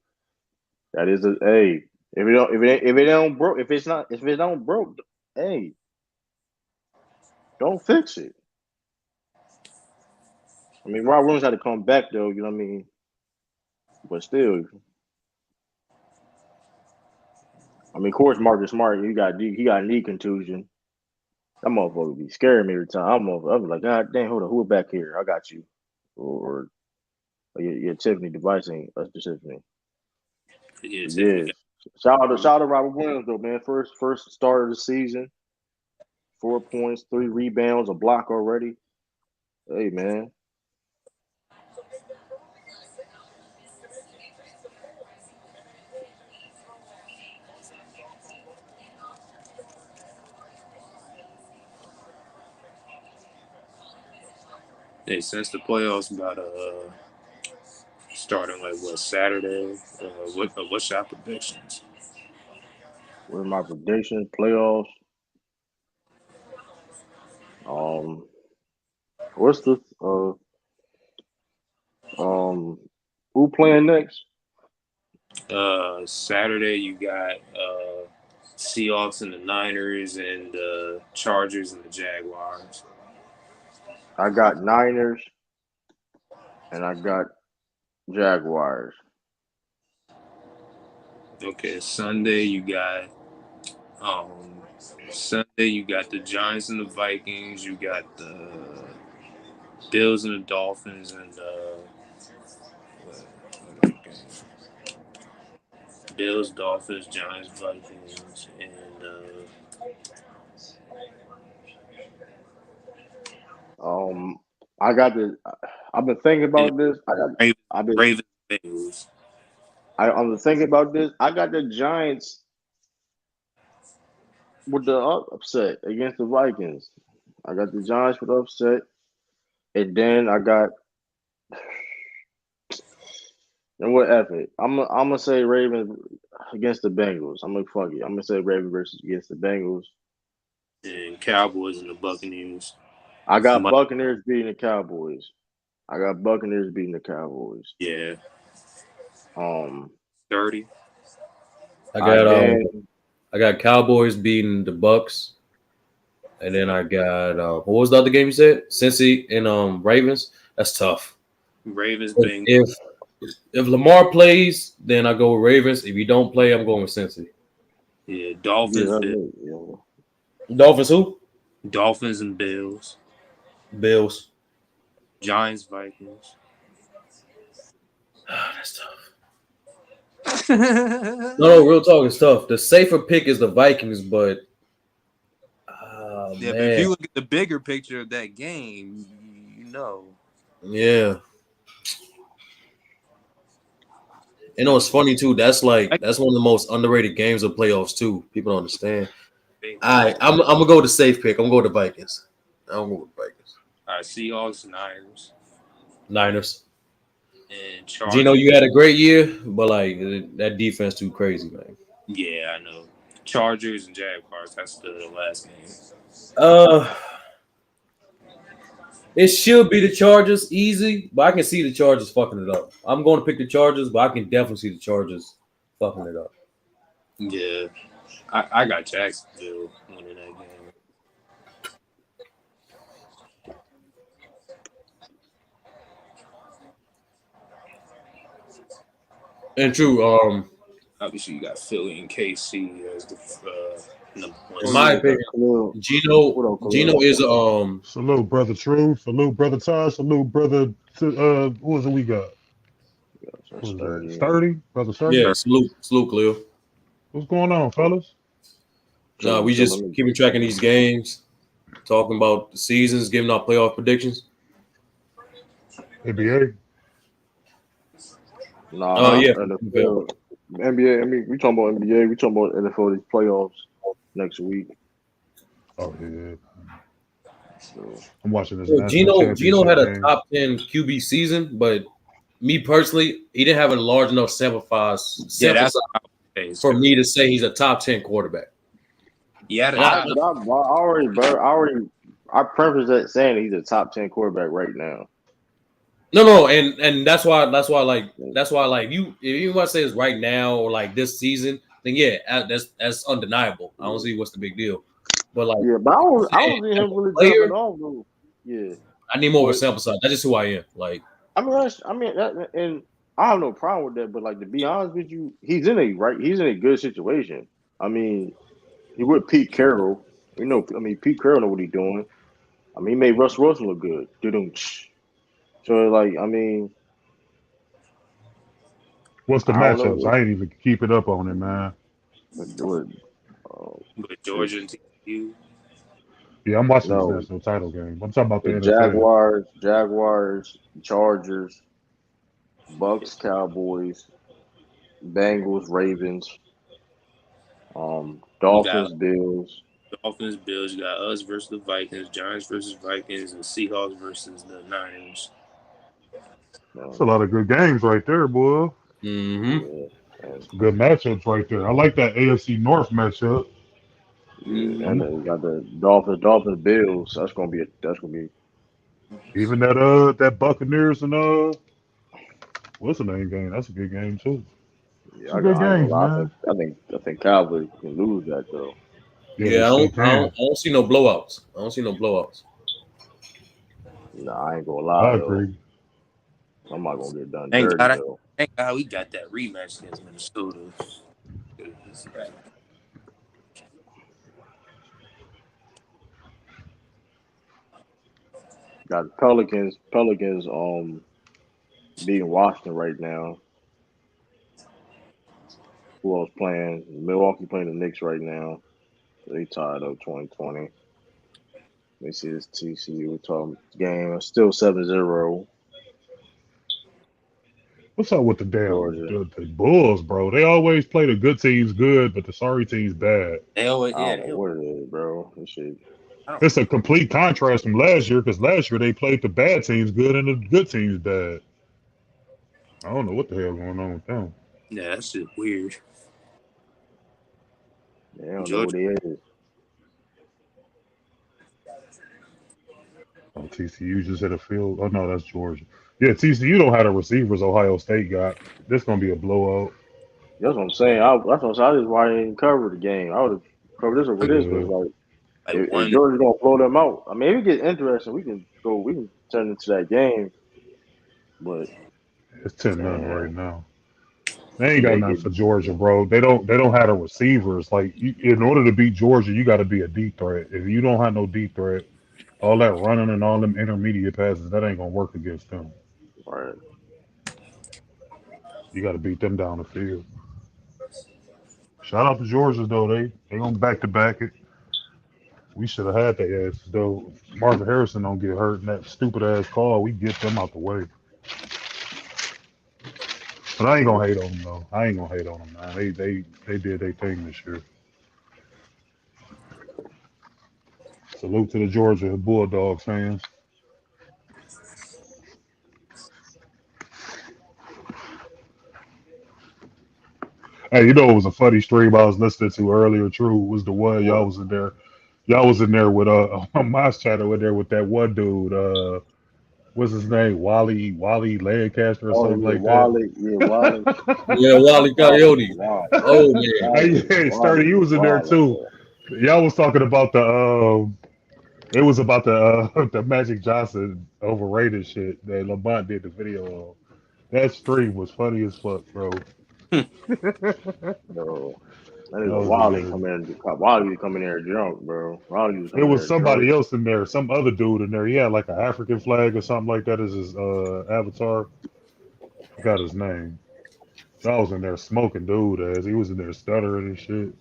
Speaker 1: That is a hey. If it don't broke if it don't broke, hey, don't fix it. I mean, Rod Williams had to come back though. You know what I mean? But still, I mean, of course, Marcus Smart, he got knee contusion. That motherfucker be scaring me every time. I'm like, God damn, hold on, who back here? I got you. Or Your Tiffany device ain't Tiffany.
Speaker 2: Yeah, Tiffany
Speaker 1: Yeah.
Speaker 2: got
Speaker 1: Shout out to Robert Williams though, man. First start of the season. 4 points, 3 rebounds, a block already. Hey man.
Speaker 2: hey, since the playoffs got starting like what Saturday. What's your predictions?
Speaker 1: What are my predictions? Playoffs. Um what's the um who playing next?
Speaker 2: Saturday you got Seahawks and the Niners and the Chargers and the Jaguars.
Speaker 1: I got Niners and I got Jaguars.
Speaker 2: Okay, um Sunday you got the Giants and the Vikings. You got the Bills and the Dolphins and what game? Bills, Dolphins, Giants, Vikings, and
Speaker 1: Um I got the I've been thinking
Speaker 2: and
Speaker 1: about this.
Speaker 2: Ravens,
Speaker 1: I've been
Speaker 2: Ravens, Bengals.
Speaker 1: I'm thinking about this. I got the Giants with the upset against the Vikings. I got the Giants with the upset. And then I got and what effort? I'm gonna say Ravens against the Bengals. I'm gonna fuck it. I'm gonna say Ravens versus against the Bengals.
Speaker 2: And Cowboys and the Buccaneers.
Speaker 1: I got
Speaker 2: Monday,
Speaker 1: Buccaneers beating the Cowboys. I got Buccaneers beating the Cowboys.
Speaker 2: yeah,
Speaker 1: Um,
Speaker 2: 30.
Speaker 4: I
Speaker 1: I
Speaker 4: got
Speaker 1: then
Speaker 4: I got Cowboys beating the Bucks, and then I got what was the other game you said? Cincy and Ravens. That's tough.
Speaker 2: Ravens,
Speaker 4: If
Speaker 2: Bengals.
Speaker 4: if, if Lamar plays, then I go with Ravens. If you don't play, I'm going with Cincy.
Speaker 2: Yeah,
Speaker 1: yeah,
Speaker 2: Dolphins,
Speaker 1: that's
Speaker 2: Bills.
Speaker 1: me. Yeah.
Speaker 4: Dolphins who?
Speaker 2: Dolphins and Bills.
Speaker 4: Bills.
Speaker 2: Giants, Vikings.
Speaker 4: That's tough. No, real talk is tough. The safer pick is the Vikings, but
Speaker 2: Yeah, but if
Speaker 4: man,
Speaker 2: you look at the bigger picture of that game, you know.
Speaker 4: yeah. You know, it's funny too. That's one of the most underrated games of playoffs too. People don't understand. I'm gonna go with the safe pick. I'm gonna go with the Vikings. I'm gonna go with the Vikings.
Speaker 2: All right, Seahawks, Niners,
Speaker 4: Niners.
Speaker 2: and
Speaker 4: Gino,
Speaker 2: Chargers.
Speaker 4: you had a great year, but like that defense too crazy, man.
Speaker 2: Yeah, I know. Chargers and Jaguars. That's the last game.
Speaker 4: Uh, it should be the Chargers easy, but I can see the Chargers fucking it up. I'm going to pick the Chargers, but I can definitely see the Chargers fucking it up.
Speaker 2: Yeah, I got Jacksonville winning that game.
Speaker 4: And true,
Speaker 2: Obviously, you got Philly and KC as the number one
Speaker 4: in
Speaker 1: Oh
Speaker 4: my
Speaker 2: seed.
Speaker 1: yeah,
Speaker 4: opinion,
Speaker 1: Khalil.
Speaker 4: Gino
Speaker 1: What up,
Speaker 4: Gino
Speaker 1: Khalil?
Speaker 4: is
Speaker 6: Salute, brother True. Salute, brother Todd. Salute, brother. What was it we got?
Speaker 1: So
Speaker 6: What was that?
Speaker 1: sturdy.
Speaker 6: Sturdy, brother Sturdy.
Speaker 4: yeah, salute Cleo.
Speaker 6: What's going on, fellas?
Speaker 4: No,
Speaker 1: Chilling,
Speaker 4: we just
Speaker 1: chilling.
Speaker 4: keeping track of these games, talking about the seasons, giving our playoff predictions.
Speaker 6: NBA.
Speaker 4: Oh
Speaker 1: Nah,
Speaker 4: yeah, okay.
Speaker 1: NFL, NBA. I mean, we talking about NBA. We talking about NFL these playoffs next week.
Speaker 6: Oh yeah,
Speaker 1: So
Speaker 6: I'm watching this
Speaker 4: So
Speaker 6: national
Speaker 4: Gino
Speaker 6: championship
Speaker 4: had a
Speaker 6: game.
Speaker 4: top 10 QB season, but me personally, he didn't have a large enough
Speaker 2: Yeah,
Speaker 4: sample
Speaker 2: that's
Speaker 4: size
Speaker 2: what I would say.
Speaker 4: for me to say he's a top 10 quarterback.
Speaker 2: He had a
Speaker 4: And I
Speaker 2: top.
Speaker 1: I preface that saying he's a top 10 quarterback right now.
Speaker 4: no, and that's why you if you want to say it's right now or like this season, then yeah, that's undeniable. I don't see what's the big deal. But like
Speaker 1: Yeah, but I don't see
Speaker 4: as
Speaker 1: him
Speaker 4: a
Speaker 1: really dropping
Speaker 4: player,
Speaker 1: off though. Yeah,
Speaker 4: I need more of a
Speaker 1: but
Speaker 4: sample size. That's just who I am. Like
Speaker 1: and I have no problem with that. But like to be honest with you, he's in a good situation. I mean, he with Pete Carroll. Pete Carroll know what he's doing. I mean, he made Russ Wilson look good. So like, I mean,
Speaker 6: What's the
Speaker 1: I don't
Speaker 6: matchups?
Speaker 1: know
Speaker 6: I ain't even keeping up on it, man.
Speaker 1: what uh,
Speaker 2: But
Speaker 1: the,
Speaker 2: Georgia and TCU.
Speaker 6: Yeah, I'm watching this
Speaker 1: no
Speaker 6: national title game. I'm talking about the
Speaker 1: the
Speaker 6: NFL.
Speaker 1: Jaguars, Chargers, Bucks, Cowboys, Bengals, Ravens,
Speaker 2: We got
Speaker 1: Dolphins, Bills.
Speaker 2: Dolphins, Bills. You got us versus the Vikings, Giants versus Vikings, and Seahawks versus the Niners.
Speaker 6: That's a
Speaker 1: Um,
Speaker 6: lot of good games right there, boy.
Speaker 4: Mm-hmm.
Speaker 1: yeah, and
Speaker 6: Some good matchups right there. I like that AFC North matchup.
Speaker 1: yeah,
Speaker 4: Mm-hmm.
Speaker 1: and then you got the Dolphins, Bills. That's gonna be
Speaker 6: Even that Buccaneers and what's the name game? That's a good game too.
Speaker 1: yeah.
Speaker 6: Some good
Speaker 1: I ain't gonna
Speaker 6: games,
Speaker 1: lie.
Speaker 6: man.
Speaker 1: I think Cowboys can lose that though.
Speaker 6: Yeah, they
Speaker 4: Yeah,
Speaker 6: still can.
Speaker 4: I don't see no blowouts. I don't see no blowouts.
Speaker 1: Nah, I ain't gonna lie
Speaker 6: I
Speaker 1: though.
Speaker 6: agree.
Speaker 1: I'm not gonna get done
Speaker 2: Thank
Speaker 1: dirty
Speaker 2: God,
Speaker 1: though.
Speaker 2: thank God we got that rematch against Minnesota.
Speaker 1: Got the Pelicans beating Washington right now. Who else playing? Milwaukee playing the Knicks right now. They tied up 2020. Let me see this TCU talking game. It's still 7-0
Speaker 6: What's up with the damn
Speaker 1: Georgia.
Speaker 6: the Bulls, bro? They always play the good teams good, but the sorry teams bad.
Speaker 2: They always,
Speaker 1: I
Speaker 2: yeah,
Speaker 1: don't know
Speaker 2: they.
Speaker 1: what it is, bro. This shit.
Speaker 2: I don't.
Speaker 6: It's a complete contrast from last year because last year they played the bad teams good and the good teams bad. I don't know what the hell going on with them.
Speaker 2: Yeah, that shit weird.
Speaker 1: They don't know
Speaker 2: Georgia.
Speaker 1: what it is.
Speaker 6: Oh, TCU just hit a field. Oh no, that's Georgia. Yeah, TCU don't have the receivers Ohio State got. This gonna be a blowout.
Speaker 1: That's what I'm saying. That's what I'm saying. I just why I didn't cover the game. I would have covered this over this, but
Speaker 6: Yeah,
Speaker 1: it's like
Speaker 2: Like
Speaker 1: if
Speaker 2: one.
Speaker 1: Georgia's gonna blow them out. I mean, if it gets interesting, we can turn into that game. But
Speaker 6: it's 10-0 right
Speaker 1: man,
Speaker 6: now. They ain't
Speaker 1: it
Speaker 6: got
Speaker 1: may
Speaker 6: nothing
Speaker 1: get
Speaker 6: for Georgia, bro. They don't have the receivers. Like in order to beat Georgia, you got to be a deep threat. If you don't have no deep threat, all that running and all them intermediate passes, that ain't gonna work against them.
Speaker 1: right.
Speaker 6: You got to beat them down the field. Shout out to Georgia though. They gonna back to back it. We should have had their asses though. If Marvin Harrison don't get hurt in that stupid ass call, we get them out the way. But I ain't gonna hate on them though. I ain't gonna hate on them, man. They did their thing this year. Salute to the Georgia Bulldogs fans. Hey, you know it was a funny stream I was listening to earlier. True was the one y'all
Speaker 1: What?
Speaker 6: was in there. Y'all was in there with on my channel in there with that one dude. What's his name? Wally Lancaster or
Speaker 1: Oh
Speaker 6: something
Speaker 1: yeah,
Speaker 6: like that.
Speaker 1: Wally. Yeah, Wally.
Speaker 4: Yeah, Wally
Speaker 1: Wally
Speaker 4: Coyote.
Speaker 1: is wild.
Speaker 4: Oh man.
Speaker 6: Hey, yeah, Sturdy,
Speaker 1: Wally
Speaker 6: you
Speaker 1: is
Speaker 6: was in there
Speaker 1: wild,
Speaker 6: too.
Speaker 1: boy.
Speaker 6: Y'all was talking about it was about the Magic Johnson overrated shit that Lamont did the video on. That stream was funny as fuck, bro.
Speaker 1: Bro, that
Speaker 6: That
Speaker 1: nigga
Speaker 6: was hilarious.
Speaker 1: Wally was coming there drunk, bro. Wally was
Speaker 6: It
Speaker 1: coming
Speaker 6: was
Speaker 1: there drunk.
Speaker 6: somebody else in there, some other dude in there. He had like an African flag or something like that as his avatar. Forgot his name. I was in there smoking dude as he was in there stuttering and shit.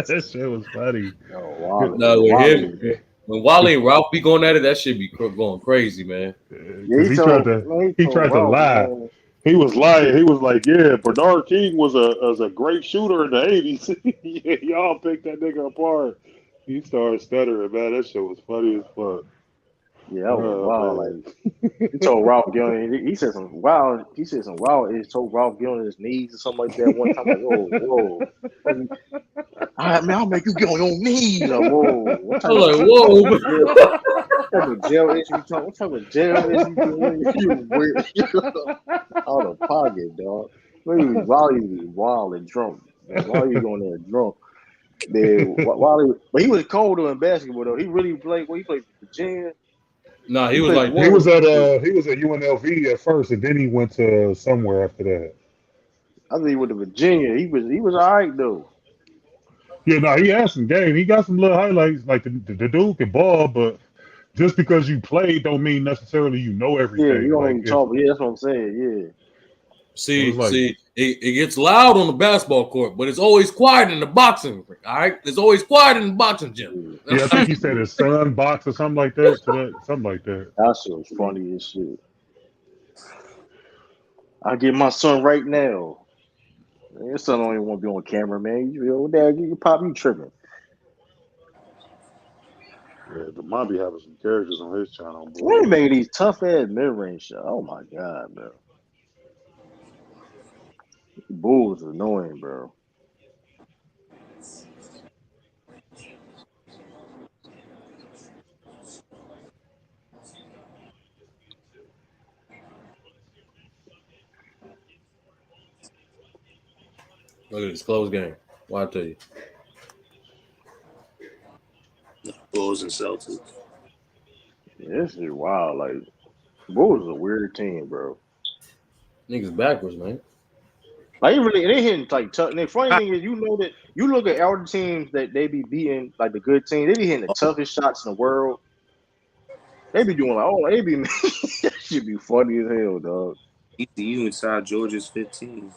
Speaker 6: That shit was funny.
Speaker 1: Yo,
Speaker 4: No, with
Speaker 1: Wally.
Speaker 4: him, when Wally and Ralph be going at it, that shit be going crazy, man.
Speaker 1: Yeah,
Speaker 6: Because
Speaker 1: he
Speaker 6: he
Speaker 1: told
Speaker 6: tried to
Speaker 1: Ralph,
Speaker 6: lie.
Speaker 1: man.
Speaker 6: He was lying. He was like, "Yeah, Bernard King was a great shooter in the '80s." Yeah, y'all picked that nigga apart. He started stuttering, man. That shit was funny as fuck.
Speaker 1: Yeah, that was
Speaker 6: Oh
Speaker 1: wild.
Speaker 6: man.
Speaker 1: Like he told Ralph get on. He said some wild. He said some wild. He told Ralph get on his knees or something like that one time. Like, whoa. All right, man, I'll make you get on your knees. Like, whoa.
Speaker 4: I was like, whoa.
Speaker 1: What type of jail issue you talking? What type of jail issue you in? You weird. Out of pocket, dog. Wally was wild and drunk. Man, Wally was going there drunk. Then Wally, but he was colder in basketball though. He really played. Well, he played for Virginia.
Speaker 4: Nah, he
Speaker 1: He
Speaker 4: was
Speaker 1: played for
Speaker 4: like
Speaker 1: one
Speaker 6: he
Speaker 1: of
Speaker 6: was
Speaker 1: them.
Speaker 6: at UNLV at first, and then he went to somewhere after that.
Speaker 1: I think he went to Virginia. He was all right though.
Speaker 6: Yeah, no, he had some game. He got some little highlights. Like the dude can ball, but just because you played don't mean necessarily you know
Speaker 1: Yeah, you
Speaker 6: everything.
Speaker 1: don't
Speaker 6: Like
Speaker 1: even
Speaker 6: if
Speaker 1: talk. Yeah, that's what I'm saying.
Speaker 6: so it's
Speaker 4: See,
Speaker 6: like
Speaker 4: see, it gets loud on the basketball court, but it's always quiet in the boxing. All right, it's always quiet in the boxing gym.
Speaker 1: Yeah,
Speaker 6: yeah, I think he said his son box or something like that. To that something like that.
Speaker 1: that shit was funny as shit. I get my son right now. Man, your son don't even want to be on camera, man. You dad, you pop, you tripping.
Speaker 6: Yeah, the mom be having some characters on his channel,
Speaker 1: Why you
Speaker 6: boy.
Speaker 1: making these tough ass mid range shots? Oh my god, bro. Bulls is annoying, bro.
Speaker 4: Look at this close game. Why I tell you?
Speaker 2: Bulls and Celtics.
Speaker 1: Yeah, this is wild. Like Bulls is a weird team, bro.
Speaker 4: Niggas backwards, man.
Speaker 1: Like they hitting like tough. And the funny thing is, you know that you look at all the teams that they be beating, like the good team, they be hitting the toughest shots in the world. They be doing like, oh, they be that should be funny as hell, dog.
Speaker 2: ECU inside Georgia's 15.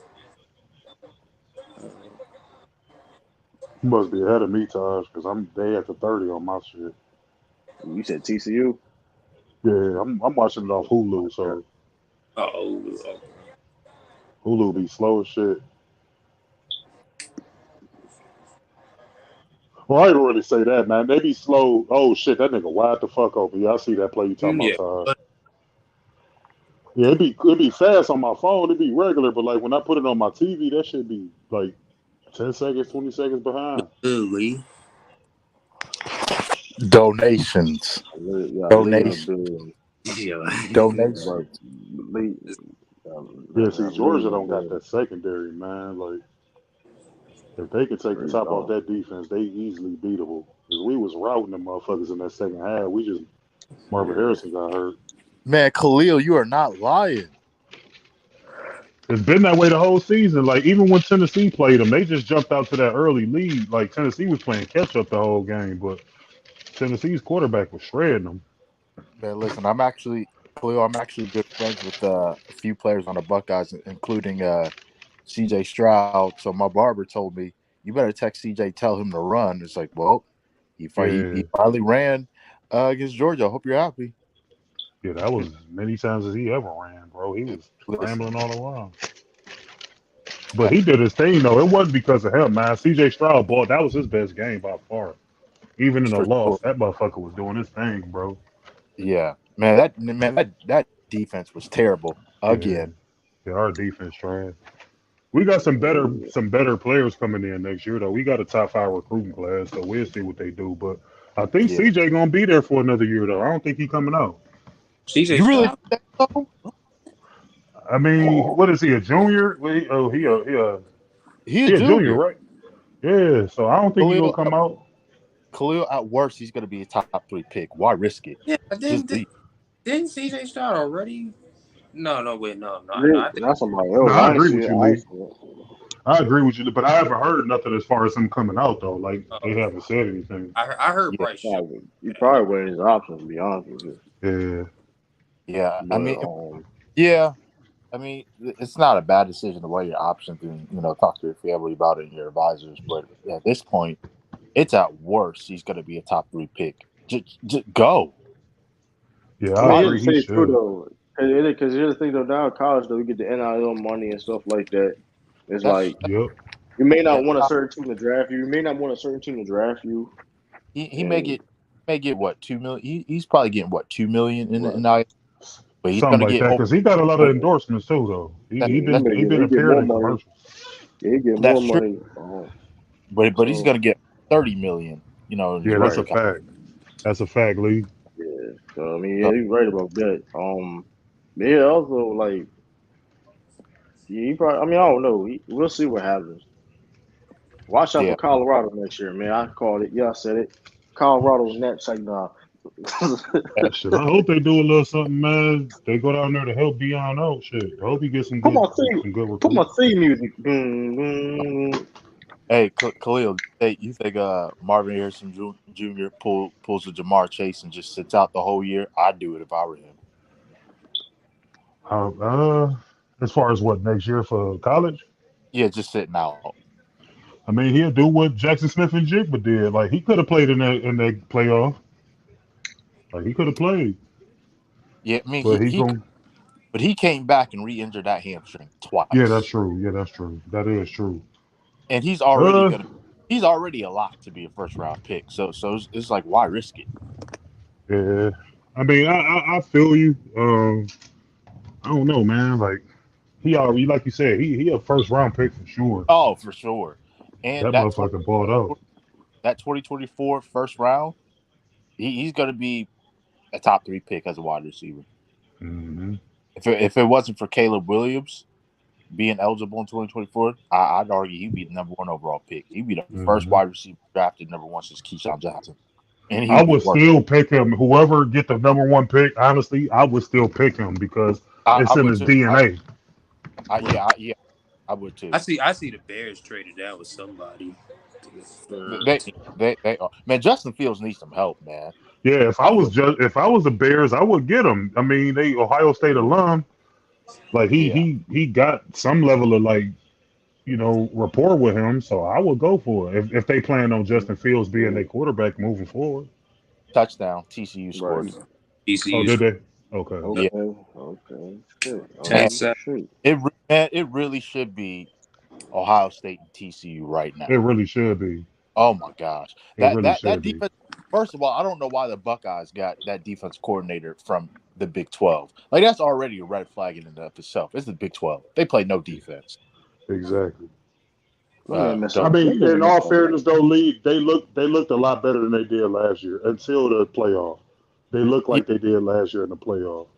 Speaker 6: He must be ahead of me, Taj, because I'm day after 30 on my shit.
Speaker 1: You said TCU.
Speaker 6: Yeah, I'm watching it off Hulu, so
Speaker 2: Oh,
Speaker 6: Hulu be slow as shit. Well, I don't really say that, man. They be slow. Oh shit, that nigga wide the fuck open. Yeah, I see that play you talking about,
Speaker 2: yeah.
Speaker 6: Taj. Yeah, it be fast on my phone. It be regular, but like when I put it on my TV, that should be like 10 seconds, 20 seconds behind.
Speaker 2: Good, Lee.
Speaker 7: Donations.
Speaker 1: Yeah, Lee in the
Speaker 7: Donation.
Speaker 1: building,
Speaker 2: Yeah.
Speaker 1: but
Speaker 7: Donations.
Speaker 1: Lee,
Speaker 6: Yeah, see,
Speaker 1: Lee in
Speaker 6: Georgia
Speaker 1: the
Speaker 6: don't got
Speaker 1: building.
Speaker 6: that secondary, man. Like if they could take the
Speaker 1: They
Speaker 6: top off
Speaker 1: don't.
Speaker 6: that defense, they easily beatable. Because we was routing them motherfuckers in that second half. We just Marvin
Speaker 1: Yeah,
Speaker 6: Harrison got hurt.
Speaker 7: Man, Khalil, you are not lying.
Speaker 6: It's been that way the whole season. Like even when Tennessee played them, they just jumped out to that early lead. Like Tennessee was playing catch up the whole game, but Tennessee's quarterback was shredding them.
Speaker 7: Man, listen, Khalil, I'm actually good friends with a few players on the Buckeyes, including CJ Stroud. So my barber told me, you better text CJ, tell him to run. It's like, well, he
Speaker 6: Yeah,
Speaker 7: finally ran against Georgia. I hope you're happy.
Speaker 6: yeah, that was as many times as he ever ran, bro. He was
Speaker 7: Listen,
Speaker 6: scrambling all around. But he did his thing though. It wasn't because of him, man. CJ Stroud ball, that was his best game by far. Even in a
Speaker 7: for
Speaker 6: loss,
Speaker 7: sure.
Speaker 6: that motherfucker was doing his thing, bro.
Speaker 7: Yeah, man, that defense was terrible
Speaker 6: Yeah,
Speaker 7: again.
Speaker 6: yeah, our defense trash. We got some better players coming in next year though. We got a top 5 recruiting class, so we'll see what they do. But I think
Speaker 7: Yeah,
Speaker 6: CJ gonna be there for another year though. I don't think he coming out.
Speaker 2: CJ
Speaker 7: you really
Speaker 2: Stroud.
Speaker 7: think that so?
Speaker 6: I mean, what is he a junior? Oh,
Speaker 7: He a
Speaker 6: he a junior,
Speaker 7: junior.
Speaker 6: right? Yeah. So I don't think he gonna
Speaker 7: Khalil,
Speaker 6: come out.
Speaker 7: Khalil, at worst, he's going to be a top 3 pick. Why risk it?
Speaker 2: Yeah, but
Speaker 7: Just leave.
Speaker 2: didn't CJ Stroud already? No, wait, no. I think
Speaker 1: that's somebody
Speaker 6: No,
Speaker 1: else.
Speaker 6: I
Speaker 1: I ain't
Speaker 6: agree
Speaker 1: see
Speaker 6: with
Speaker 1: it.
Speaker 6: you,
Speaker 1: I ain't
Speaker 6: Lee.
Speaker 1: see it.
Speaker 6: I agree with you, but I haven't heard nothing as far as him coming out though. Like they
Speaker 2: uh,
Speaker 6: haven't said anything.
Speaker 2: I heard
Speaker 7: Yeah,
Speaker 2: Bryce Young.
Speaker 1: Probably, he probably weighed his options. To be honest with you,
Speaker 6: Yeah,
Speaker 7: yeah. I
Speaker 1: but
Speaker 7: mean, yeah. I mean, it's not a bad decision to weigh your options and talk to your family about it and your advisors. But at this point, it's at worst he's going to be a top 3 pick. Just go.
Speaker 6: yeah,
Speaker 1: I
Speaker 6: I
Speaker 1: mean,
Speaker 7: Like,
Speaker 1: here's
Speaker 6: agree.
Speaker 1: the
Speaker 6: He
Speaker 1: thing too,
Speaker 6: should.
Speaker 1: though. Because here's the thing, though. Down in college, though, we get the NIL money and stuff like that. It's
Speaker 7: that's
Speaker 1: like
Speaker 6: Yep.
Speaker 1: you may not
Speaker 7: that's
Speaker 1: want a
Speaker 7: not,
Speaker 1: certain team to draft you. You may not want a certain team to draft you.
Speaker 7: he
Speaker 1: And
Speaker 7: may get what 2 million. He's probably getting what 2 million in the
Speaker 1: right,
Speaker 7: NIL, but he's going
Speaker 6: Something
Speaker 7: to
Speaker 6: like
Speaker 7: get
Speaker 6: that,
Speaker 7: over.
Speaker 6: because he got a lot of
Speaker 7: over
Speaker 6: endorsements too, though. He
Speaker 7: that,
Speaker 6: he
Speaker 1: yeah,
Speaker 7: that,
Speaker 6: been he been
Speaker 1: he get
Speaker 6: appearing
Speaker 1: more
Speaker 6: in
Speaker 1: money.
Speaker 6: commercials.
Speaker 1: Yeah, he get more
Speaker 7: that's true.
Speaker 1: money.
Speaker 7: But he's going
Speaker 1: So
Speaker 7: to get 30 million. In his
Speaker 6: Yeah, that's
Speaker 7: rookie
Speaker 6: a
Speaker 1: right,
Speaker 7: contract.
Speaker 6: fact. That's a fact, Lee.
Speaker 1: yeah. So I mean, yeah,
Speaker 7: So,
Speaker 1: he's right about that. Yeah. Also, like, yeah, he probably. I mean, I don't know. We'll see what happens. Watch out
Speaker 7: yeah,
Speaker 1: for Colorado next year, man. I called it. Yeah, I said it. Colorado's next. Like, nah.
Speaker 6: Shit, I hope they do a little something, man. They go down there to help Dion out. Shit, I hope he gets some
Speaker 1: Put
Speaker 6: good
Speaker 1: my theme.
Speaker 6: some good
Speaker 1: Put my
Speaker 6: recruits.
Speaker 1: theme music. Boom, boom, boom.
Speaker 7: hey, Khalil, You think Marvin Harrison Jr. pulls a Jamar Chase and just sits out the whole year? I'd do it if I were him.
Speaker 6: Uh, uh, as far as what next year for college,
Speaker 7: Yeah, just sitting out.
Speaker 6: I mean, he'll do what Jackson Smith and Jigba did. Like he could have played in that playoff. Like he could have played,
Speaker 7: Yeah, I mean
Speaker 6: but he going
Speaker 7: but he came back and re-injured that hamstring
Speaker 6: yeah, that's
Speaker 7: twice,
Speaker 6: true. Yeah, that's true. That is true.
Speaker 7: and
Speaker 6: Uh,
Speaker 7: he's already a lock to be a first round pick. So it's like why risk it?
Speaker 6: yeah. I mean, I feel you. I don't know, man. Like he already, like you said, he a first round pick for sure.
Speaker 7: Oh, for sure. And
Speaker 6: That motherfucker balled out.
Speaker 7: that 2024 first round, he's going to be a top 3 pick as a wide receiver.
Speaker 6: Mm-hmm.
Speaker 7: If it wasn't for Caleb Williams being eligible in 2024, I'd argue he'd be the number 1 overall pick. He'd be the first
Speaker 6: Mm-hmm.
Speaker 7: wide receiver drafted number 1 since Keyshawn Johnson, and he
Speaker 6: I
Speaker 7: would be
Speaker 6: would
Speaker 7: worth.
Speaker 6: still pick him. Whoever get the number 1 pick, honestly, I would still pick him because
Speaker 7: I
Speaker 6: it's in
Speaker 7: would
Speaker 6: his
Speaker 7: too.
Speaker 6: DNA.
Speaker 7: Yeah, I would too.
Speaker 2: I see the Bears traded that with somebody.
Speaker 7: They, they are. Man, Justin Fields needs some help, man.
Speaker 6: Yeah,
Speaker 7: I feel,
Speaker 6: if I was the Bears, I would get him. I mean, they Ohio State alum. Like
Speaker 7: yeah,
Speaker 6: he got some level of like rapport with him, so I would go for it if they plan on Justin Fields being their quarterback moving forward.
Speaker 7: touchdown. TCU
Speaker 1: Right.
Speaker 7: scored.
Speaker 6: Oh,
Speaker 2: ECU
Speaker 6: did they? Okay.
Speaker 7: Yeah,
Speaker 1: Okay. Okay. Shit.
Speaker 2: 10
Speaker 7: man,
Speaker 2: sacks.
Speaker 1: Shoot.
Speaker 7: it really should be Ohio State and TCU right
Speaker 6: It
Speaker 7: now.
Speaker 6: really should be.
Speaker 7: Oh my gosh,
Speaker 6: It really
Speaker 7: that
Speaker 6: should be.
Speaker 7: defense. First of all, I don't know why the Buckeyes got that defense coordinator from the Big 12. Like that's already a red flag in and of itself. It's the Big 12. They play no defense.
Speaker 6: Exactly.
Speaker 1: That man messed
Speaker 6: I
Speaker 7: So
Speaker 1: up. That
Speaker 6: mean,
Speaker 1: man
Speaker 6: in all
Speaker 1: messed up.
Speaker 6: fairness, though, Lee, they looked a lot better than they did last year until the playoff. They looked
Speaker 7: yeah,
Speaker 6: like they did last year in the playoff.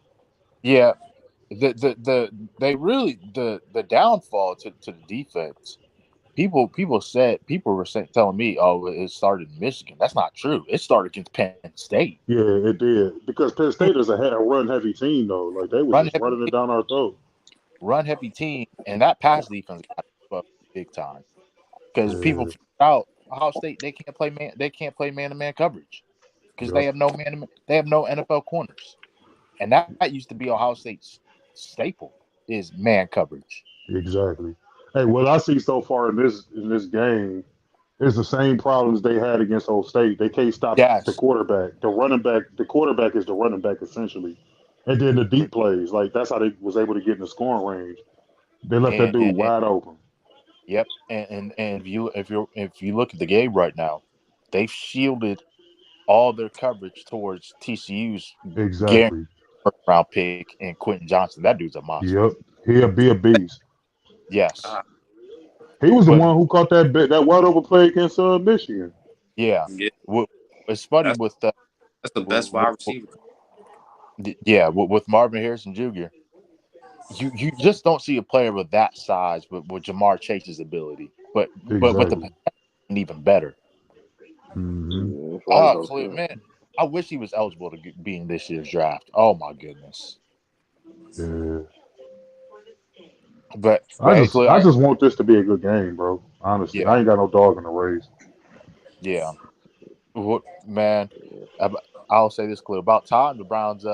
Speaker 7: yeah, they really the downfall to the defense. People were telling me, oh, it started in Michigan. That's not true. It started against Penn State.
Speaker 6: Yeah, it did because Penn State is a run heavy team though. Like they was
Speaker 7: Run
Speaker 6: just
Speaker 7: heavy,
Speaker 6: running it down our throat.
Speaker 7: run heavy team, and that pass defense got up big time because people
Speaker 6: Yeah.
Speaker 7: figured out Ohio State they can't play man to man coverage because
Speaker 6: Yep.
Speaker 7: they have no NFL corners, and that used to be Ohio State's staple is man coverage.
Speaker 6: Exactly. Hey, what I see so far in this game is the same problems they had against Old State. They can't stop the
Speaker 7: Yes,
Speaker 6: quarterback. The quarterback is the running back essentially. And then the deep plays, like that's how they was able to get in the scoring range. They left that dude
Speaker 7: and
Speaker 6: wide open.
Speaker 7: yep, and if you look at the game right now, they've shielded all their coverage towards TCU's guaranteed
Speaker 6: Exactly.
Speaker 7: first round pick and Quentin Johnson. That dude's a monster.
Speaker 6: Yep. He'll be a beast.
Speaker 7: Yes,
Speaker 2: Ah,
Speaker 6: He was the
Speaker 7: but
Speaker 6: one who caught that wide open play against Michigan.
Speaker 7: yeah,
Speaker 2: yeah,
Speaker 7: it's funny
Speaker 2: that's
Speaker 7: with
Speaker 2: that's the best wide receiver.
Speaker 7: with Marvin Harrison Jr. You just don't see a player with that size with Jamar Chase's ability, but with the
Speaker 6: Exactly.
Speaker 7: potential even better.
Speaker 6: Hmm.
Speaker 1: Yeah, that's right
Speaker 7: Oh,
Speaker 1: about
Speaker 7: Khalil,
Speaker 1: that.
Speaker 7: man, I wish he was eligible to be in this year's draft. Oh my goodness.
Speaker 6: Yeah.
Speaker 7: But hey, Khalil,
Speaker 6: I just want this to be a good game, bro. Honestly,
Speaker 7: yeah,
Speaker 6: I ain't got no dog in the race.
Speaker 7: yeah. What man? ab- I'll say this, Khalil. About time the Browns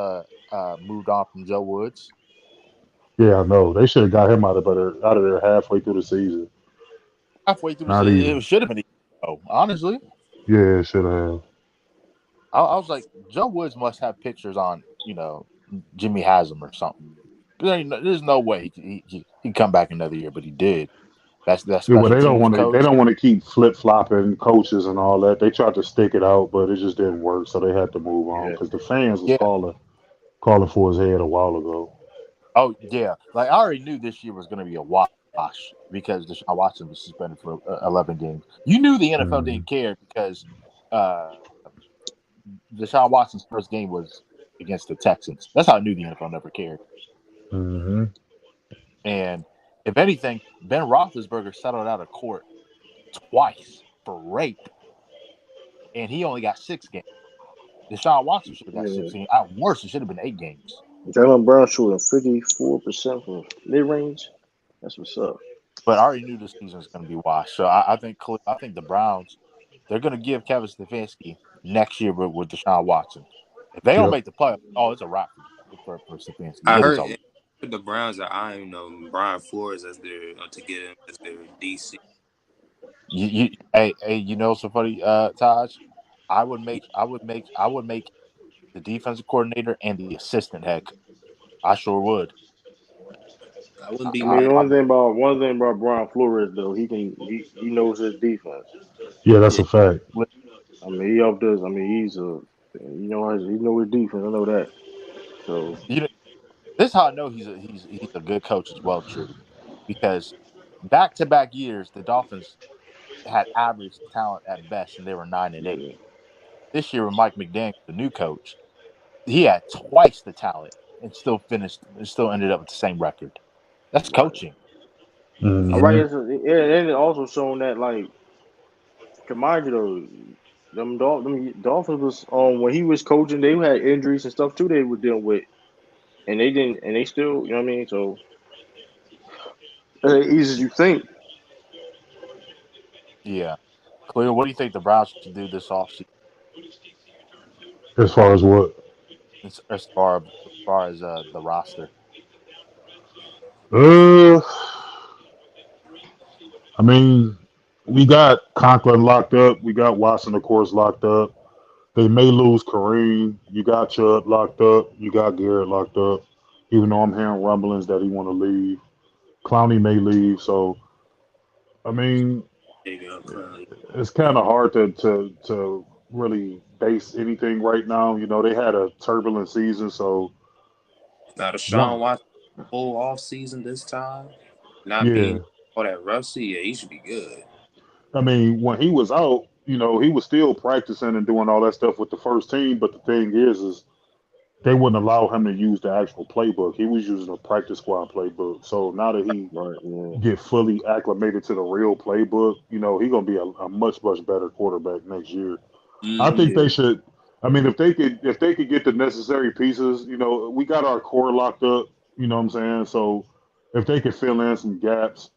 Speaker 7: moved on from Joe Woods.
Speaker 6: Yeah, I know. They should have got him out of there halfway through the season.
Speaker 7: Halfway through
Speaker 6: Not
Speaker 7: it
Speaker 6: even.
Speaker 7: should have been. Oh, honestly,
Speaker 6: Yeah, should have.
Speaker 7: I was like, Joe Woods must have pictures on Jimmy Haslam or something. There's no way he'd come back another year, but he did. That's that
Speaker 6: Yeah, well,
Speaker 7: special teams
Speaker 6: they
Speaker 7: coach.
Speaker 6: don't want to keep flip flopping coaches and all that. They tried to stick it out, but it just didn't work, so they had to move on
Speaker 7: Yeah,
Speaker 6: because the fans was
Speaker 7: yeah.
Speaker 6: calling for his head a while ago.
Speaker 7: Oh yeah. Like I already knew this year was going to be a wash because Deshaun Watson was suspended for 11 games. You knew the NFL
Speaker 6: Mm-hmm.
Speaker 7: didn't care because uh, Deshaun Watson's first game was against the Texans. That's how I knew the NFL never cared.
Speaker 6: Mm-hmm.
Speaker 7: And if anything, Ben Roethlisberger settled out of court twice for rape, and he only got 6 games. Deshaun Watson should have got
Speaker 1: Yeah.
Speaker 7: 6 games. At worst, it should have been 8 games.
Speaker 1: Jalen Brown shooting 54% from mid range. That's what's up.
Speaker 7: but I already knew this season was going to be washed. So I think the Browns, they're going to give Kevin Stefanski next year with Deshaun Watson. If they don't
Speaker 6: Yep.
Speaker 7: make the playoffs, oh, it's a wrap for Stefanski.
Speaker 2: I
Speaker 7: It is
Speaker 2: heard
Speaker 7: over.
Speaker 2: the Browns are eyeing Brian Flores as their to get him as their DC.
Speaker 7: Hey, you know, so funny, Taj. I would make the defensive coordinator and the assistant head coach. I sure would.
Speaker 2: I wouldn't be
Speaker 1: I mean,
Speaker 2: mad.
Speaker 1: one thing about Brian Flores though, he knows his defense.
Speaker 6: Yeah, that's
Speaker 2: Yeah,
Speaker 6: a fact.
Speaker 1: I mean, he up does. I mean, he know his defense. I know that. So
Speaker 7: You know, this is how I know he's a good coach as well, True, because back-to-back years the Dolphins had average talent at best, and they were 9-8.
Speaker 1: yeah,
Speaker 7: This year with Mike McDaniel, the new coach, he had twice the talent and still ended up with the same record. That's
Speaker 1: right.
Speaker 7: coaching.
Speaker 1: All
Speaker 7: It,
Speaker 1: right.
Speaker 6: Hmm.
Speaker 1: And it also shown that like, mind you though, them Dolphins was when he was coaching, they had injuries and stuff too. They were dealing with, and they didn't, and they still, you know what I mean. So as easy as you think.
Speaker 7: yeah. Cleo, what do you think the Browns should do this offseason
Speaker 6: As far as what?
Speaker 7: as far as the roster?
Speaker 6: Uh, I mean, we got Conklin locked up. We got Watson, of course, locked up. They may lose Kareem. You got Chubb locked up. You got Garrett locked up. Even though I'm hearing rumblings that he want to leave, Clowney may leave. So I mean,
Speaker 2: there you go, Clowney.
Speaker 6: it's kind of hard to really base anything right now. You know, they had a turbulent season, so
Speaker 2: Now
Speaker 6: one,
Speaker 2: Deshaun Watson full off season this time, not
Speaker 6: yeah.
Speaker 2: being all that rusty. Yeah, he should be good.
Speaker 6: I mean, when he was out, you know, he was still practicing and doing all that stuff with the first team. But the thing is they wouldn't allow him to use the actual playbook. He was using a practice squad playbook. So now that he
Speaker 1: Right. Yeah.
Speaker 6: get fully acclimated to the real playbook, you know, he gonna be a much better quarterback next year. I
Speaker 2: Mm-hmm.
Speaker 6: think
Speaker 1: Yeah.
Speaker 6: they should. I mean, if they could get the necessary pieces, you know, we got our core locked up. You know what I'm saying? So if they could fill in some gaps,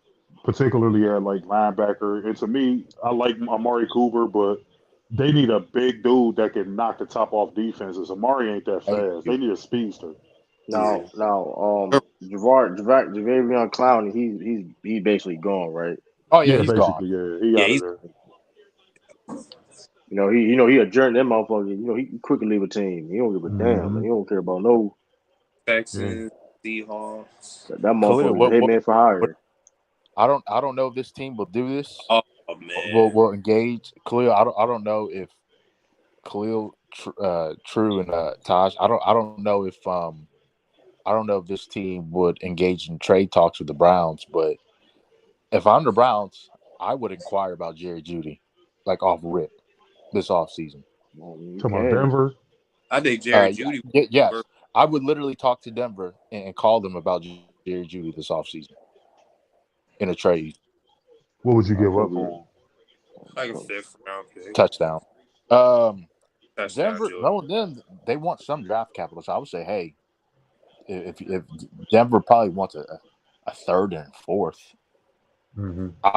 Speaker 6: particularly at like linebacker, and to me, I like Amari Cooper, but they need a big dude that can knock the top off defenses. Amari ain't that
Speaker 7: Thank
Speaker 6: fast.
Speaker 7: you.
Speaker 6: They need a speedster.
Speaker 2: Yeah.
Speaker 1: Now, Javavion Clowney, he's basically gone, right?
Speaker 7: Oh yeah,
Speaker 6: Yeah,
Speaker 7: he's gone.
Speaker 6: basically, yeah, he
Speaker 2: Yeah,
Speaker 6: out of
Speaker 2: he's
Speaker 6: there.
Speaker 1: He adjourned that motherfucker. He quickly leave a team. He don't give a damn, and
Speaker 6: Hmm.
Speaker 1: he don't care about no
Speaker 6: Yeah,
Speaker 2: Texans, Seahawks.
Speaker 1: that
Speaker 7: Khalil,
Speaker 1: motherfucker is a
Speaker 7: what
Speaker 1: hitman for
Speaker 7: what
Speaker 1: hire.
Speaker 7: I don't know if this team will do this.
Speaker 2: Oh
Speaker 7: Will
Speaker 2: man,
Speaker 7: will engage Khalil. I don't know if True and Taj. I don't know if I don't know if this team would engage in trade talks with the Browns, but if I'm the Browns, I would inquire about Jerry Judy, like off rip this offseason.
Speaker 1: You
Speaker 6: talking about
Speaker 1: can.
Speaker 6: Denver.
Speaker 2: I think Jerry Judy.
Speaker 7: Yes, I would literally talk to Denver and call them about Jerry Judy this offseason in a trade
Speaker 6: What would you
Speaker 1: I
Speaker 6: give up
Speaker 1: think we.
Speaker 6: for
Speaker 2: Like a fifth round pick,
Speaker 7: touchdown. Um,
Speaker 2: touchdown
Speaker 7: Denver,
Speaker 2: Jordan.
Speaker 7: no, them they want some draft capital, so I would say, hey, if Denver probably wants a third and fourth,
Speaker 6: him? Hmm.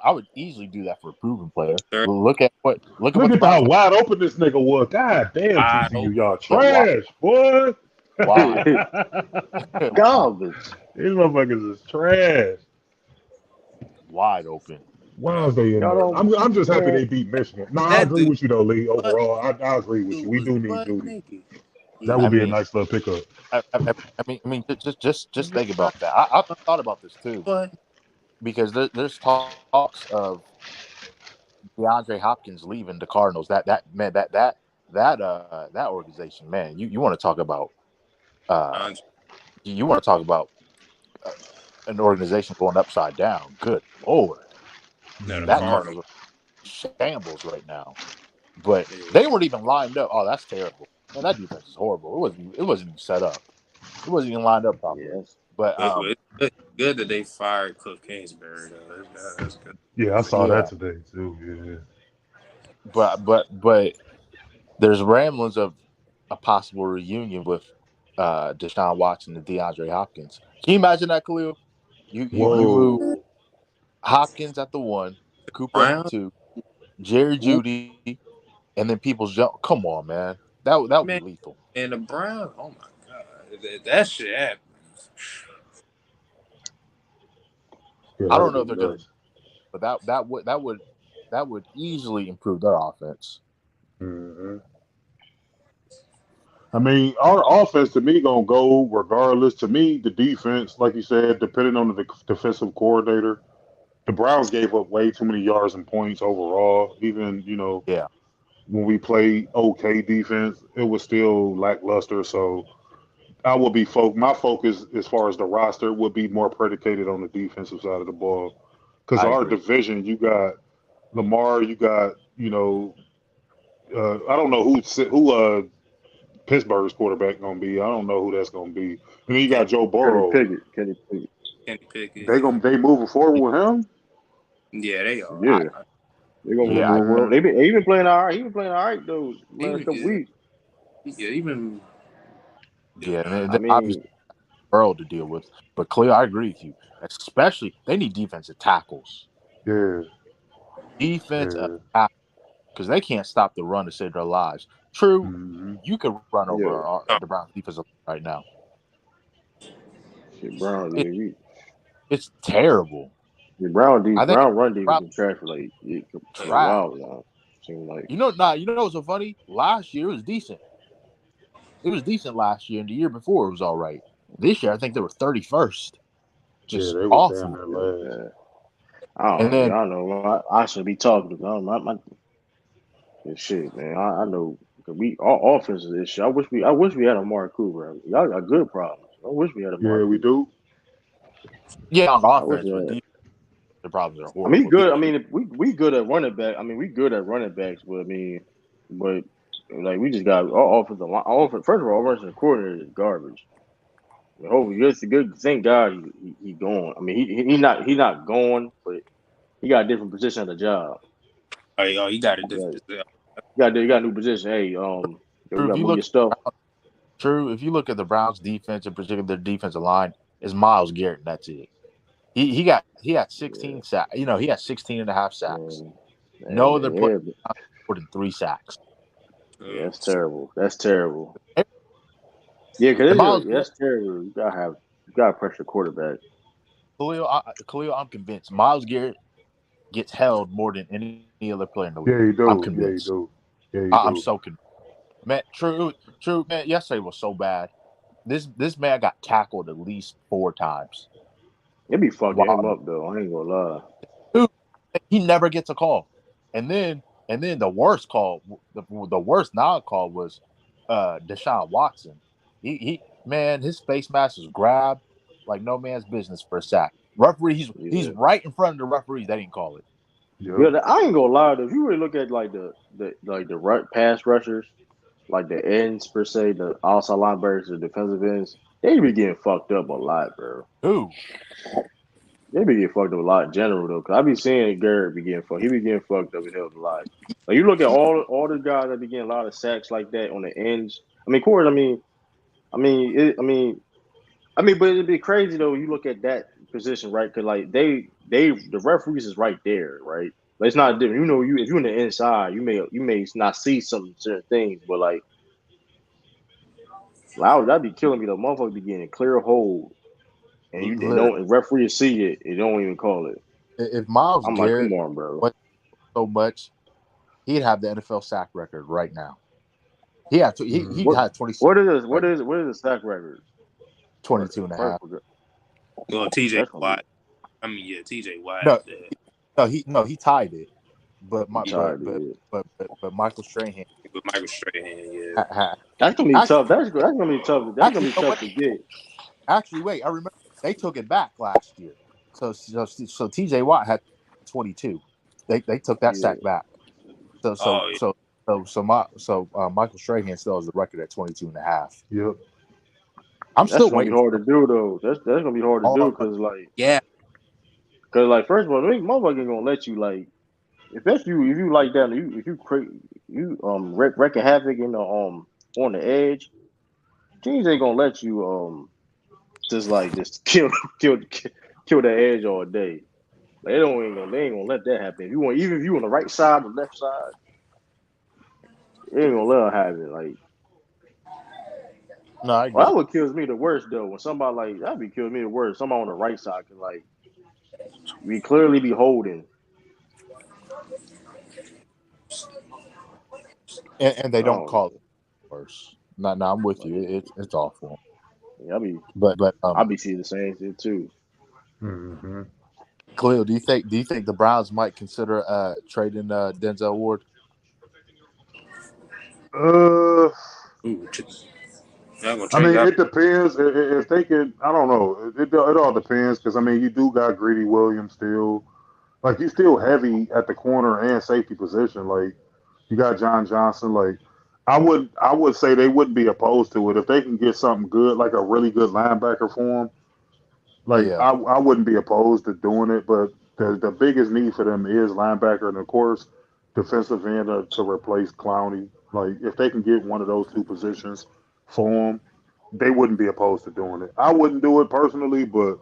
Speaker 7: I would easily do that for a proven player.
Speaker 2: Third
Speaker 7: Look at
Speaker 6: Look
Speaker 7: what the
Speaker 6: at how
Speaker 7: Browns have.
Speaker 6: wide open this nigga was. God damn,
Speaker 2: wide
Speaker 6: TCU,
Speaker 2: open.
Speaker 6: y'all
Speaker 7: Yeah, wide,
Speaker 6: trash, boy.
Speaker 7: wide, wide,
Speaker 1: Garbage.
Speaker 6: These motherfuckers is trash.
Speaker 7: wide open.
Speaker 6: Why is they in
Speaker 1: Y'all
Speaker 6: there?
Speaker 1: don't,
Speaker 6: I'm just happy
Speaker 1: man.
Speaker 6: they beat Michigan. No, I
Speaker 2: That
Speaker 6: agree
Speaker 2: dude
Speaker 6: with you though, Lee.
Speaker 2: butt
Speaker 6: Overall, I agree with you.
Speaker 2: dude
Speaker 6: We
Speaker 2: was
Speaker 6: do need
Speaker 2: butt
Speaker 6: Judy.
Speaker 2: naked.
Speaker 6: That
Speaker 7: I
Speaker 6: would be a
Speaker 7: mean,
Speaker 6: nice little pickup.
Speaker 7: just think about that. I thought about this too
Speaker 2: But
Speaker 7: because there's talks of DeAndre Hopkins leaving the Cardinals. That organization, man. You want to talk about uh
Speaker 2: Andre,
Speaker 7: you want to talk about uh, an organization going upside down. Good lord,
Speaker 2: no, the
Speaker 7: that
Speaker 6: Hmm.
Speaker 2: Cardinals.
Speaker 7: Cardinals are shambles right now. But
Speaker 2: Yeah.
Speaker 7: they weren't even lined up. Oh, that's terrible. Man, that defense is horrible. It wasn't even set up. It wasn't even lined up properly.
Speaker 1: Yes.
Speaker 7: But
Speaker 2: But it's good that they fired Cliff Kingsbury though. That's good.
Speaker 6: Yeah, I saw that
Speaker 7: yeah,
Speaker 6: today too. Yeah.
Speaker 7: but there's ramblings of a possible reunion with Deshaun Watson and DeAndre Hopkins. Can you imagine that, Khalil? You move
Speaker 6: Whoa.
Speaker 7: Hopkins at the 1, Cooper at the
Speaker 2: Brown,
Speaker 7: 2, Jerry
Speaker 2: Ooh,
Speaker 7: Judy, and then people's jump. Come on, man. That would be
Speaker 2: man,
Speaker 7: lethal.
Speaker 2: and the Brown. Oh my god, that shit happens.
Speaker 6: Yeah,
Speaker 7: I
Speaker 6: that'd
Speaker 7: don't
Speaker 6: be
Speaker 7: know if they're gonna,
Speaker 6: nuts.
Speaker 7: but that would easily improve their offense.
Speaker 6: Hmm. I mean, our offense to me gonna go regardless. To me, the defense, like you said, depending on the defensive coordinator, the Browns gave up way too many yards and points overall. Even
Speaker 7: Yeah,
Speaker 6: when we played okay defense, it was still lackluster. So I would be my focus as far as the roster would be more predicated on the defensive side of the ball. Because
Speaker 7: I
Speaker 6: our
Speaker 7: agree.
Speaker 6: division, you got Lamar, you got I don't know who Pittsburgh's quarterback gonna be. I don't know who that's gonna be. And then you
Speaker 2: Kenny,
Speaker 6: got Joe
Speaker 1: Kenny
Speaker 6: Burrow.
Speaker 1: Pickett. Kenny Pickett.
Speaker 2: Kenny Pickett.
Speaker 6: They moving forward with him.
Speaker 2: Yeah, they are.
Speaker 7: I
Speaker 1: Yeah, they're gonna
Speaker 7: yeah,
Speaker 1: move
Speaker 6: Man,
Speaker 1: on. He been playing all right. He been playing all right though. Last
Speaker 2: Even
Speaker 1: couple
Speaker 2: yeah,
Speaker 1: weeks.
Speaker 2: yeah, even
Speaker 7: yeah, and
Speaker 1: I
Speaker 7: then obviously
Speaker 1: mean,
Speaker 7: Burrow to deal with. But Cleo, I agree with you. Especially they need defensive tackles.
Speaker 6: yeah,
Speaker 7: Defensive
Speaker 6: yeah.
Speaker 7: tackles because they can't stop the run to save their lives. True,
Speaker 6: Hmm.
Speaker 7: you could run over
Speaker 1: yeah,
Speaker 7: the Browns defensive right now.
Speaker 1: shit, Brown.
Speaker 7: It,
Speaker 1: Yeah,
Speaker 7: it's terrible. I think
Speaker 1: Brown run defense
Speaker 7: Brown
Speaker 1: been trash for like a
Speaker 7: trash.
Speaker 1: while now. Seems like
Speaker 7: You know what's so funny? Last year it was decent. It was decent last year, and the year before it was all right. This year I think they were 31st.
Speaker 6: Yeah,
Speaker 7: Just
Speaker 6: they was down
Speaker 7: awful.
Speaker 6: there
Speaker 1: yeah,
Speaker 6: last.
Speaker 1: yeah. I
Speaker 7: And
Speaker 1: don't,
Speaker 7: then
Speaker 1: yeah, I know. I should be talking to them. Yeah, shit, man. I know. 'Cause our offense is issue. I wish we had a Mark Cooper. Y'all got good problems. I wish we had a
Speaker 6: Yeah,
Speaker 1: Mark
Speaker 6: we
Speaker 1: Cooper.
Speaker 6: do.
Speaker 7: yeah, on
Speaker 1: I wish
Speaker 7: offense,
Speaker 1: we
Speaker 7: but
Speaker 1: had.
Speaker 7: the problems are
Speaker 1: I mean, he
Speaker 7: horrible.
Speaker 1: good. I mean, we good at running back. I mean, we good at running backs, but I mean, but like we just got our offensive line. First of all, our offensive coordinator is garbage. I mean, hopefully, it's a good. Thank God he gone. I mean, he not gone, but he got a different position at the job.
Speaker 2: oh, you got a
Speaker 1: You
Speaker 2: different.
Speaker 1: got a new position. Hey, you
Speaker 7: True,
Speaker 1: got
Speaker 7: if
Speaker 1: to
Speaker 7: you
Speaker 1: move
Speaker 7: look
Speaker 1: your stuff.
Speaker 7: true, if you look at the Browns defense, in particular their defensive line, is Miles Garrett, and that's it. He had 16
Speaker 1: Yeah,
Speaker 7: sacks. You know, he had 16 and a half sacks.
Speaker 1: man,
Speaker 7: No other player
Speaker 1: yeah,
Speaker 7: more than 3 sacks.
Speaker 1: yeah, that's terrible. That's terrible.
Speaker 7: And
Speaker 1: Yeah,
Speaker 7: Miles Garrett,
Speaker 1: that's terrible. You gotta pressure quarterback.
Speaker 7: Khalil, I'm convinced Miles Garrett gets held more than any other player in the league.
Speaker 6: Yeah, you
Speaker 7: I'm
Speaker 6: do. Yeah,
Speaker 7: convinced.
Speaker 6: you do. Yeah, you
Speaker 7: I'm
Speaker 6: do.
Speaker 7: so convinced. Man, true, man. Yesterday was so bad. This man got tackled at least 4 times.
Speaker 1: It be fucking him
Speaker 7: Wow,
Speaker 1: up though. I ain't gonna lie.
Speaker 7: dude, he never gets a call. And then the worst call, the worst non-call was Deshaun Watson. He man, his face mask was grabbed like no man's business for a sack. Referee, he's
Speaker 1: Yeah.
Speaker 7: right in front of the referees. They didn't call it.
Speaker 6: Yep.
Speaker 1: Yeah, I ain't gonna lie though. If you really look at like the pass rushers, like the ends per se, the outside linebackers, the defensive ends, they be getting fucked up a lot, bro.
Speaker 7: Who?
Speaker 1: They be getting fucked up a lot in general though. Cause I be seeing Garrett be getting fucked. He be getting fucked up in hell a lot. Like you look at all the guys that be getting a lot of sacks like that on the ends. I mean, of course, but it'd be crazy though. You look at that position, right? Because like the referees is right there, right? But it's not different. You know, if you're in the inside, you may not see some certain things, but like that'd be killing me. The motherfucker be getting a clear hold, and you
Speaker 7: Literally,
Speaker 1: don't. And referee see it, and don't even call it.
Speaker 7: if Miles
Speaker 1: I'm like, come
Speaker 7: Garrett
Speaker 1: on, bro.
Speaker 7: went so much, he'd have the NFL sack record right now. He had he
Speaker 1: What
Speaker 6: Hmm.
Speaker 7: had 26
Speaker 1: what is
Speaker 7: right now,
Speaker 1: what is the sack record?
Speaker 7: 22 and a half.
Speaker 2: well, T.J.
Speaker 1: That's gonna be
Speaker 2: Watt. I mean, yeah, T.J. Watt.
Speaker 7: No, he tied it, but my
Speaker 2: Yeah,
Speaker 1: tied.
Speaker 7: but Michael Strahan
Speaker 2: with Michael Strahan. Yeah.
Speaker 7: had,
Speaker 1: That's gonna be
Speaker 7: actually
Speaker 1: tough. That's gonna be tough. That's gonna
Speaker 7: actually
Speaker 1: be
Speaker 7: no
Speaker 1: tough
Speaker 7: wait
Speaker 1: to get.
Speaker 7: wait, I remember they took it back last year. So TJ Watt had 22. They took that
Speaker 1: Yeah,
Speaker 7: sack back. So so
Speaker 2: Oh yeah.
Speaker 7: so so Michael Strahan still has the record at 22 and a half.
Speaker 6: Yep.
Speaker 7: I'm
Speaker 1: that's
Speaker 7: still
Speaker 1: gonna be
Speaker 7: waiting for
Speaker 1: hard to do though. That's gonna be hard to do
Speaker 7: all
Speaker 2: Yeah.
Speaker 1: because like first of all, they motherfucker ain't gonna let you like if you like that if you create you wrecking havoc in the on the edge, teams ain't gonna let you just kill kill the edge all day. They ain't gonna let that happen. If you want, even if you on the right side or left side, they ain't gonna let it happen. Like,
Speaker 7: No, I
Speaker 1: well,
Speaker 7: agree.
Speaker 1: that what kills me the worst though. When somebody like that be killing me the worst. Somebody on the right side can like we clearly be holding.
Speaker 7: And they
Speaker 1: I
Speaker 7: don't
Speaker 1: don't
Speaker 7: call it
Speaker 1: know.
Speaker 7: worse. No, I'm with you.
Speaker 1: Like,
Speaker 7: It's awful.
Speaker 1: yeah,
Speaker 7: But
Speaker 1: I be seeing the same thing too.
Speaker 6: Mm-hmm.
Speaker 7: Khalil, do you think the Browns might consider trading Denzel Ward?
Speaker 6: Uh,
Speaker 2: Ooh, y'all gonna
Speaker 6: I
Speaker 2: trade
Speaker 6: mean,
Speaker 2: that?
Speaker 6: it depends if they can. I don't know. It all depends because I mean, you do got Greedy Williams still. Like you still heavy at the corner and safety position. Like you got John Johnson. Like I would say they wouldn't be opposed to it if they can get something good, like a really good linebacker for him. Like
Speaker 7: Yeah,
Speaker 6: I wouldn't be opposed to doing it, but the biggest need for them is linebacker and of course defensive end to replace Clowney. Like if they can get one of those two positions for them, they wouldn't be opposed to doing it. I wouldn't do it personally, but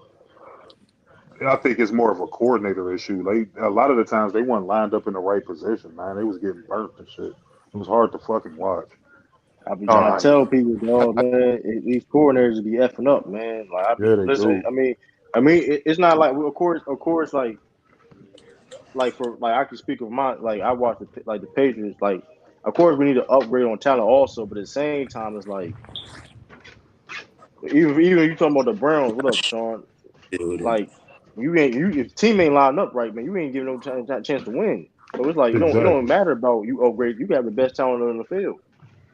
Speaker 6: I think it's more of a coordinator issue. A lot of the times they weren't lined up in the right position, man. They was getting burnt and shit. It was hard to fucking watch.
Speaker 1: I be
Speaker 7: no,
Speaker 1: trying to
Speaker 7: I,
Speaker 1: tell people,
Speaker 7: I,
Speaker 1: dog,
Speaker 7: I
Speaker 1: man, these coordinators be effing up, man. Like I
Speaker 6: Yeah,
Speaker 1: be
Speaker 6: they
Speaker 1: listen.
Speaker 6: do.
Speaker 1: It's not like well, of course, like for like I can speak of my like I watch the Patriots. Like, of course, we need to upgrade on talent also, but at the same time, it's like even you talking about the Browns. What up, Sean?
Speaker 2: Building.
Speaker 1: Like you ain't you if the team ain't lined up right, man, you ain't giving no chance to win. So it's like it don't
Speaker 6: Exactly.
Speaker 1: matter about you upgrade. You got the best talent in the field.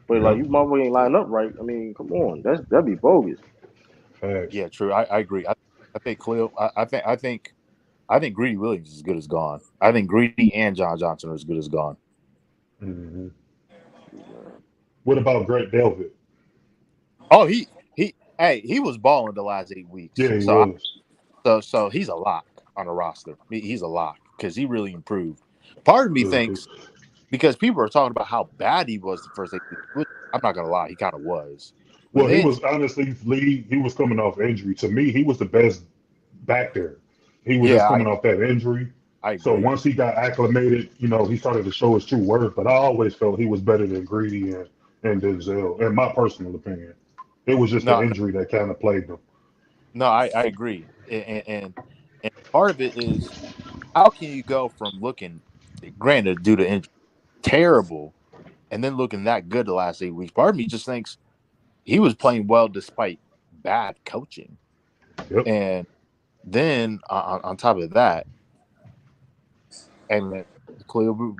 Speaker 1: But like
Speaker 6: Yep.
Speaker 1: you motherfucker ain't line up right. I mean, come on, that'd be bogus.
Speaker 6: Facts.
Speaker 7: yeah, true. I agree. I think Khalil. I think Greedy Williams is as good as gone. I think Greedy and John Johnson are as good as gone.
Speaker 6: Hmm. What about Greg Delvin?
Speaker 7: Oh, he was balling the last 8 weeks.
Speaker 6: Yeah, he
Speaker 7: So
Speaker 6: was.
Speaker 7: so he's a lock on the roster. He's a lock because he really improved. Part of me
Speaker 6: Mhm.
Speaker 7: thinks because people are talking about how bad he was the first 8 weeks, which I'm not gonna lie, he kind of was. But
Speaker 6: Well, he
Speaker 7: then,
Speaker 6: was honestly, Lee. He was coming off injury. To me, he was the best back there. He was just
Speaker 7: yeah,
Speaker 6: coming off that injury.
Speaker 7: I
Speaker 6: So
Speaker 7: agree.
Speaker 6: once he got acclimated, he started to show his true worth. But I always felt he was better than Greedy and Denzel, in my personal opinion. It was just the
Speaker 7: No,
Speaker 6: injury that kind of plagued him.
Speaker 7: no, I agree. And part of it is how can you go from looking, granted, due to injury, terrible, and then looking that good the last 8 weeks? Part of me just thinks he was playing well despite bad coaching.
Speaker 6: Yep.
Speaker 7: And then on top of that, and Cleveland,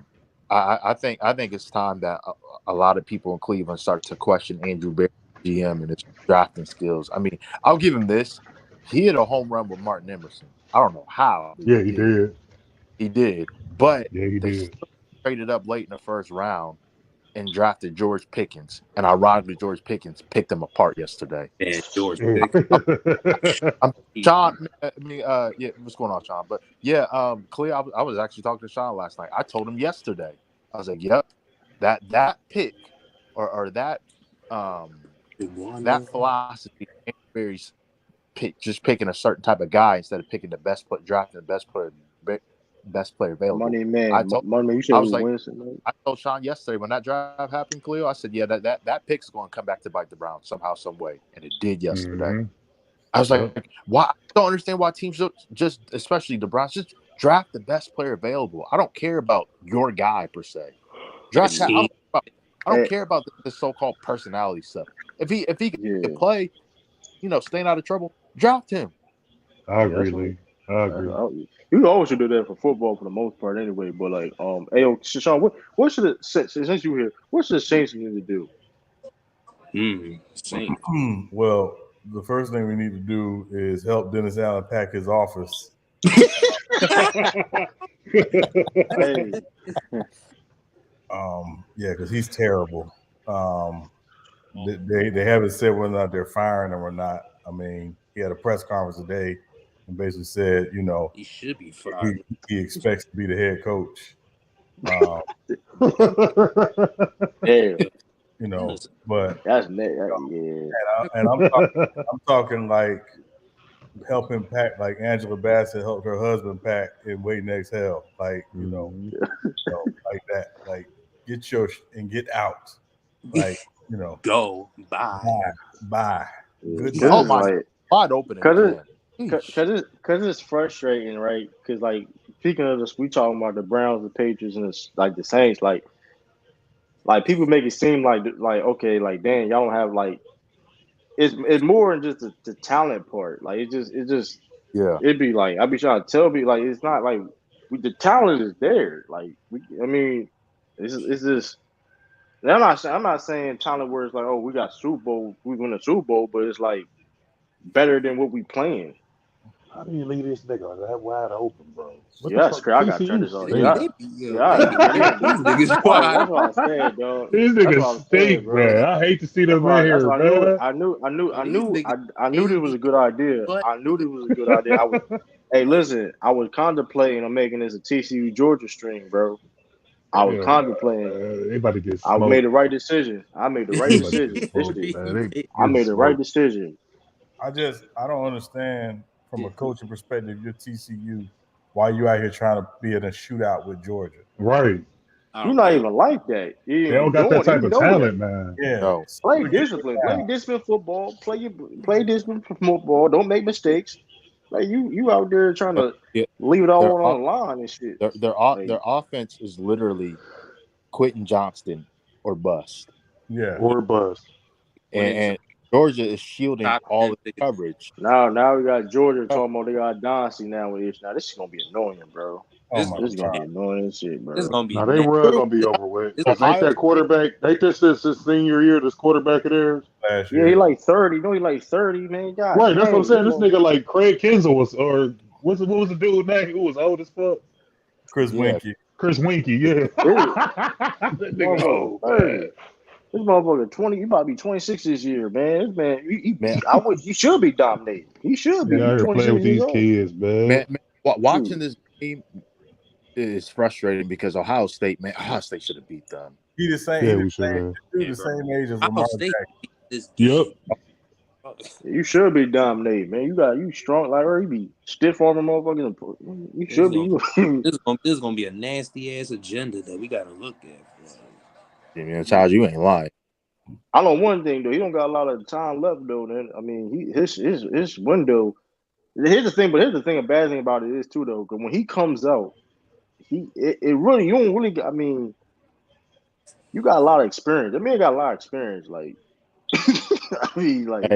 Speaker 7: I think it's time that a lot of people in Cleveland start to question Andrew Barry, GM, and his drafting skills. I mean, I'll give him this: he hit a home run with Martin Emerson. I don't know how, but
Speaker 6: Yeah,
Speaker 7: he
Speaker 6: he
Speaker 7: did.
Speaker 6: did.
Speaker 7: He did, but
Speaker 6: Yeah, he
Speaker 7: they
Speaker 6: did.
Speaker 7: still traded up late in the first round and drafted George Pickens. And ironically, George Pickens picked him apart yesterday.
Speaker 2: And George
Speaker 6: Ooh.
Speaker 2: Pickens.
Speaker 7: I'm
Speaker 2: He,
Speaker 7: Sean. I mean, yeah, what's going on, Sean? But yeah, Cleo, I was actually talking to Sean last night. I told him yesterday. I was like, "Yep, that pick or that
Speaker 2: Iguana.
Speaker 7: philosophy, Berry's pick, just picking a certain type of guy instead of picking the best player, drafting the best player available."
Speaker 1: Money
Speaker 7: I
Speaker 1: man,
Speaker 7: told,
Speaker 1: money man. You said
Speaker 7: I
Speaker 1: who
Speaker 7: was like,
Speaker 1: Winston, man?
Speaker 7: I told Sean yesterday when that draft happened, Cleo. I said, "Yeah, that pick's going to come back to bite the Browns somehow, some way," and it did yesterday.
Speaker 6: Hmm.
Speaker 7: I was
Speaker 6: Yep.
Speaker 7: like, why? I don't understand why teams don't just, especially the Browns, just draft the best player available. I don't care about your guy per se.
Speaker 2: The
Speaker 7: Draft.
Speaker 2: team.
Speaker 7: I don't
Speaker 1: Eh,
Speaker 7: care about the so-called personality stuff. If he can
Speaker 1: yeah,
Speaker 7: play, staying out of trouble, draft him.
Speaker 6: I
Speaker 1: yeah,
Speaker 6: agree,
Speaker 1: that's right.
Speaker 6: Lee. I agree.
Speaker 1: You always should do that for football for the most part, anyway. But like, Ayo, Sean, what should it since you here? What should the Saints need to do?
Speaker 2: Saint.
Speaker 8: Well, the first thing we need to do is help Dennis Allen pack his office.
Speaker 1: Hey,
Speaker 8: Yeah, because he's terrible. Um, they haven't said whether or not they're firing him or not. I mean, he had a press conference today and basically said,
Speaker 2: He should be
Speaker 8: he,
Speaker 2: fired.
Speaker 8: he expects to be the head coach. Um,
Speaker 1: damn,
Speaker 8: but
Speaker 1: that's net. Yeah,
Speaker 8: and I'm talking like helping pack, like Angela Bassett helped her husband pack in Wait and Exhale, like like that, like get your and get out, like
Speaker 2: Go. Bye.
Speaker 8: bye. Good
Speaker 1: Because
Speaker 7: Oh
Speaker 8: night.
Speaker 1: it's
Speaker 7: my,
Speaker 1: like,
Speaker 7: wide open
Speaker 1: cause
Speaker 7: again.
Speaker 1: it's frustrating, right? Because like speaking of this, we talking about the Browns, the Patriots, and the Saints. Like people make it seem like okay, like damn, y'all don't have like it's more than just the talent part. Like it just
Speaker 7: Yeah,
Speaker 1: it'd be like I'd be trying to tell people like it's not like the talent is there. Like I mean, it's just. And I'm not saying talent where it's like, oh, we got Super Bowl, we win a Super Bowl, but it's like better than what we playing.
Speaker 6: How do you leave this nigga that wide open, bro? What the
Speaker 1: Yeah, that's
Speaker 6: fuck?
Speaker 1: crazy. I gotta turn
Speaker 6: TCU
Speaker 1: this on.
Speaker 2: They,
Speaker 6: stink.
Speaker 1: Yeah,
Speaker 2: they be yo,
Speaker 1: yeah,
Speaker 2: they be
Speaker 1: yeah.
Speaker 2: giving these niggas wide.
Speaker 1: That's what I said, dog.
Speaker 6: These
Speaker 1: That's
Speaker 6: niggas
Speaker 1: what I said,
Speaker 6: stink,
Speaker 1: bro.
Speaker 6: man. I hate to see them in
Speaker 1: That's
Speaker 6: here,
Speaker 1: what I knew.
Speaker 6: man.
Speaker 2: Yo, these niggas
Speaker 1: I knew this was
Speaker 2: AB
Speaker 1: a good idea.
Speaker 2: butt.
Speaker 1: I knew this was a good idea. I was, hey, listen, I was contemplating on making this a TCU Georgia stream, bro. I was
Speaker 6: Hell
Speaker 1: contemplating.
Speaker 6: they about to get
Speaker 1: I made
Speaker 6: smoked.
Speaker 1: the right decision. I made the
Speaker 6: They
Speaker 1: right
Speaker 6: about to get
Speaker 1: decision. This
Speaker 6: smoked,
Speaker 1: shit.
Speaker 6: man. They
Speaker 1: I
Speaker 6: getting
Speaker 1: made the right
Speaker 6: smoked.
Speaker 1: decision.
Speaker 8: I don't understand from a coaching perspective. Your TCU, why you out here trying to be in a shootout with Georgia?
Speaker 6: Right.
Speaker 2: I
Speaker 1: You're
Speaker 2: don't
Speaker 1: not
Speaker 2: get it.
Speaker 1: even like that. You
Speaker 6: They don't
Speaker 1: ain't
Speaker 6: got that
Speaker 1: doing.
Speaker 6: type
Speaker 1: You
Speaker 6: of
Speaker 1: know that.
Speaker 6: talent, man.
Speaker 8: Yeah,
Speaker 7: no.
Speaker 1: Play
Speaker 8: figure it
Speaker 1: discipline. Play
Speaker 8: out.
Speaker 1: discipline football. Play discipline football. Don't make mistakes. Like you out there trying
Speaker 7: But
Speaker 1: to
Speaker 7: yeah,
Speaker 1: leave it
Speaker 7: their
Speaker 1: all
Speaker 7: o-
Speaker 1: on the line and shit.
Speaker 7: their
Speaker 1: Like
Speaker 7: offense is literally Quentin Johnston or bust,
Speaker 8: Yeah,
Speaker 6: Or bust.
Speaker 2: When it's
Speaker 7: and Georgia is shielding
Speaker 2: top
Speaker 7: all
Speaker 2: 10
Speaker 7: its
Speaker 2: niggas.
Speaker 7: coverage.
Speaker 1: now we got Georgia talking about they got Dynasty now with this. Now this is gonna be annoying, bro.
Speaker 8: oh
Speaker 2: This
Speaker 8: my
Speaker 2: gonna
Speaker 1: This is gonna
Speaker 2: be
Speaker 1: be
Speaker 8: god,
Speaker 1: annoying as shit,
Speaker 2: this
Speaker 1: bro.
Speaker 2: gonna be
Speaker 6: Now they
Speaker 2: nasty.
Speaker 6: run gonna be over with.
Speaker 2: This
Speaker 6: Cause ain't
Speaker 7: Ohio
Speaker 6: that
Speaker 7: State,
Speaker 6: quarterback, ain't this his senior year, this quarterback of theirs?
Speaker 8: last
Speaker 1: Yeah, he
Speaker 8: year.
Speaker 1: like 30. No, he like 30, man. God
Speaker 6: Right, that's what I'm
Speaker 1: dang,
Speaker 6: saying. This nigga like Craig Kinsel was or what was the dude name who was old as fuck?
Speaker 8: Chris
Speaker 7: yeah,
Speaker 8: Winkie.
Speaker 6: Chris Winky, yeah.
Speaker 1: this
Speaker 6: That nigga
Speaker 1: motherfucker
Speaker 6: old,
Speaker 1: 30.
Speaker 6: man.
Speaker 1: This motherfucker 20. You about to be 26 this year, man. This man,
Speaker 7: man,
Speaker 1: I would. He should be dominating. He should be.
Speaker 6: He
Speaker 8: Yeah,
Speaker 1: He's
Speaker 6: out here playing
Speaker 1: 26
Speaker 6: with
Speaker 1: years
Speaker 6: these
Speaker 1: old.
Speaker 6: kids, man.
Speaker 7: watching
Speaker 1: Shoot.
Speaker 7: this game is frustrating because Ohio State should have beat them.
Speaker 8: he the same.
Speaker 6: Yeah, we should have.
Speaker 8: He
Speaker 2: Yeah,
Speaker 8: the
Speaker 2: bro.
Speaker 8: same age as
Speaker 2: Ohio
Speaker 8: Lamar
Speaker 2: State
Speaker 8: Jackson.
Speaker 2: beat this
Speaker 6: Yep.
Speaker 2: game.
Speaker 1: You should be dominating, man. You strong like or you be stiff arming motherfuckers. You
Speaker 2: This
Speaker 1: should be.
Speaker 2: gonna
Speaker 1: You.
Speaker 2: this gonna be a nasty ass agenda that we gotta look at.
Speaker 7: I mean, Charles, you ain't lying.
Speaker 1: I know one thing though. He don't got a lot of time left though. Then I mean, his window. Here's the thing. A bad thing about it is too though. Because when he comes out, it really you don't really. I mean, you got a lot of experience. I mean, you got a lot of experience. Like, I mean, like,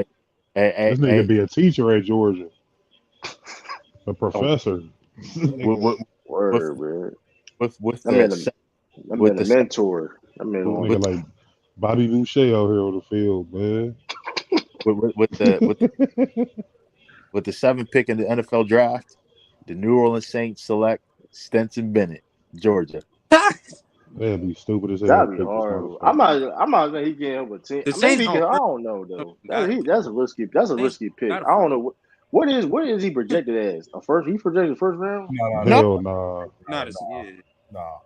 Speaker 7: Hey, hey,
Speaker 6: This nigga
Speaker 7: hey,
Speaker 6: be a teacher at Georgia, a
Speaker 7: hey,
Speaker 6: professor.
Speaker 7: with,
Speaker 1: word, man.
Speaker 7: with
Speaker 1: I mean,
Speaker 7: the
Speaker 1: I
Speaker 7: with
Speaker 1: mean, a
Speaker 7: the
Speaker 1: mentor. I
Speaker 6: This
Speaker 1: mean,
Speaker 6: nigga
Speaker 7: with
Speaker 6: like Bobby Boucher out here on the field, man.
Speaker 7: with the seventh pick in the NFL draft, the New Orleans Saints select Stetson Bennett, Georgia.
Speaker 6: That'd be stupid as hell to
Speaker 1: that'd be
Speaker 6: pick this
Speaker 1: horrible.
Speaker 6: motherfucker.
Speaker 1: I'm not saying he can't help a team.
Speaker 2: The Saints
Speaker 1: Maybe
Speaker 2: don't
Speaker 1: because I
Speaker 2: really
Speaker 1: don't know though.
Speaker 2: got
Speaker 1: That's a risky. That's a
Speaker 2: Saints
Speaker 1: risky pick.
Speaker 2: got it
Speaker 1: I
Speaker 2: for
Speaker 1: don't know what is he projected as a first. He projected first round.
Speaker 8: No,
Speaker 7: No,
Speaker 6: Hell nah.
Speaker 2: not as yeah.
Speaker 8: no.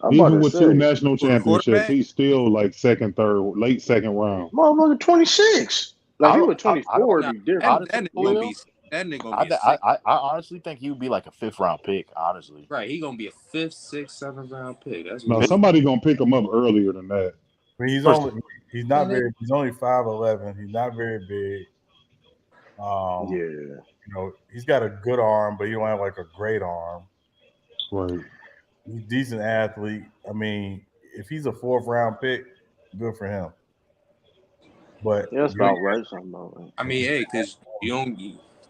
Speaker 1: I'm about
Speaker 6: Even
Speaker 1: to
Speaker 6: with two
Speaker 1: say,
Speaker 6: national
Speaker 2: For a
Speaker 6: championships,
Speaker 2: quarterback,
Speaker 6: he's still like second, third, late second round.
Speaker 1: motherfucker, 26. Like if
Speaker 7: I
Speaker 1: he
Speaker 7: don't.
Speaker 1: was
Speaker 7: I don't
Speaker 1: 24, it'd
Speaker 2: nah,
Speaker 1: be different.
Speaker 7: honestly,
Speaker 2: that nigga gonna
Speaker 7: Khalil,
Speaker 2: be a six.
Speaker 7: I honestly think he would be like a fifth round pick. Honestly,
Speaker 2: Right, he gonna be a fifth, sixth, seventh round pick. That's what
Speaker 6: No,
Speaker 2: he.
Speaker 7: Fifth-
Speaker 6: somebody gonna pick him up earlier than that.
Speaker 8: I mean,
Speaker 7: first,
Speaker 8: he's only 5'11". He's not very big.
Speaker 1: Yeah.
Speaker 8: He's got a good arm, but he don't have like a great arm.
Speaker 6: Right.
Speaker 8: He's a decent athlete. I mean, if he's a fourth round pick, good for him. But
Speaker 1: Yeah, that's about right. Something about right.
Speaker 2: I mean, hey, because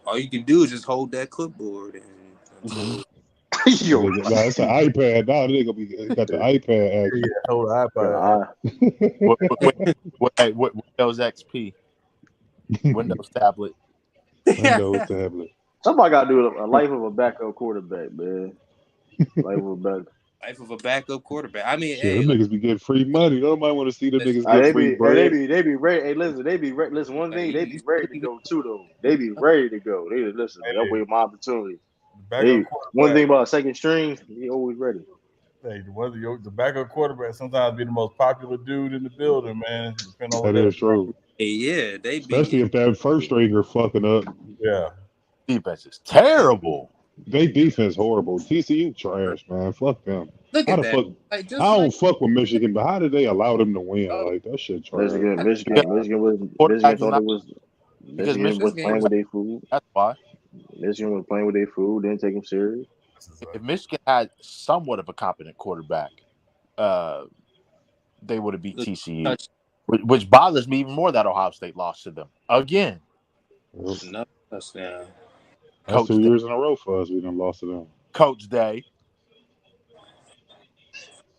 Speaker 2: all you can do is just hold that clipboard and until
Speaker 1: Yo,
Speaker 6: Nah, it's an iPad now. They gonna be got the iPad
Speaker 8: yeah,
Speaker 6: action.
Speaker 8: hold the iPad.
Speaker 7: what Windows XP, Windows tablet.
Speaker 6: Windows tablet.
Speaker 1: somebody got to do a life of a backup quarterback, man. Life of a backup.
Speaker 2: life of a backup quarterback. I mean,
Speaker 6: Shit,
Speaker 2: hey,
Speaker 6: them niggas be getting free money. Nobody want to see them niggas get free
Speaker 1: They
Speaker 6: bread.
Speaker 1: be ready. Hey, listen, they be ready. Listen, one thing, they be
Speaker 2: you
Speaker 1: ready to go too, though. They be ready to go. They listen, man. I'm
Speaker 8: Hey,
Speaker 1: waiting my opportunity.
Speaker 8: the backup
Speaker 1: One thing
Speaker 8: quarterback.
Speaker 1: about a second string, he always ready.
Speaker 8: Hey, the backup quarterback sometimes be the most popular dude in the building, man. Depending on what
Speaker 6: That is true.
Speaker 2: yeah, they
Speaker 6: Especially
Speaker 2: be
Speaker 6: if that first stringer fucking up.
Speaker 8: Yeah.
Speaker 7: defense is terrible.
Speaker 6: They defense horrible. TCU trash, man. Fuck them.
Speaker 2: Look
Speaker 6: How
Speaker 2: at
Speaker 6: the
Speaker 2: that.
Speaker 6: fuck?
Speaker 2: Like
Speaker 6: I
Speaker 2: just
Speaker 6: don't
Speaker 2: like
Speaker 6: fuck with Michigan, but how did they allow them to win?
Speaker 7: Oh,
Speaker 6: Like that shit trash.
Speaker 1: Michigan,
Speaker 7: because
Speaker 1: Michigan, Michigan was Michigan
Speaker 7: quarterback is
Speaker 1: thought
Speaker 7: not
Speaker 1: it was
Speaker 7: because
Speaker 1: Michigan
Speaker 7: Michigan
Speaker 1: was
Speaker 2: this
Speaker 1: playing
Speaker 2: game.
Speaker 1: with their food.
Speaker 7: that's why.
Speaker 1: Michigan was playing with their food. Didn't take them serious.
Speaker 8: This is
Speaker 7: If Michigan had somewhat of a competent quarterback, uh, they would have beat
Speaker 2: Look,
Speaker 7: TCU,
Speaker 2: touch
Speaker 7: which bothers me even more that Ohio State lost to them again.
Speaker 6: Well,
Speaker 2: another touchdown.
Speaker 6: that's
Speaker 7: Coach Day,
Speaker 6: 2 years in a row for us. We done lost to them.
Speaker 7: Coach Day.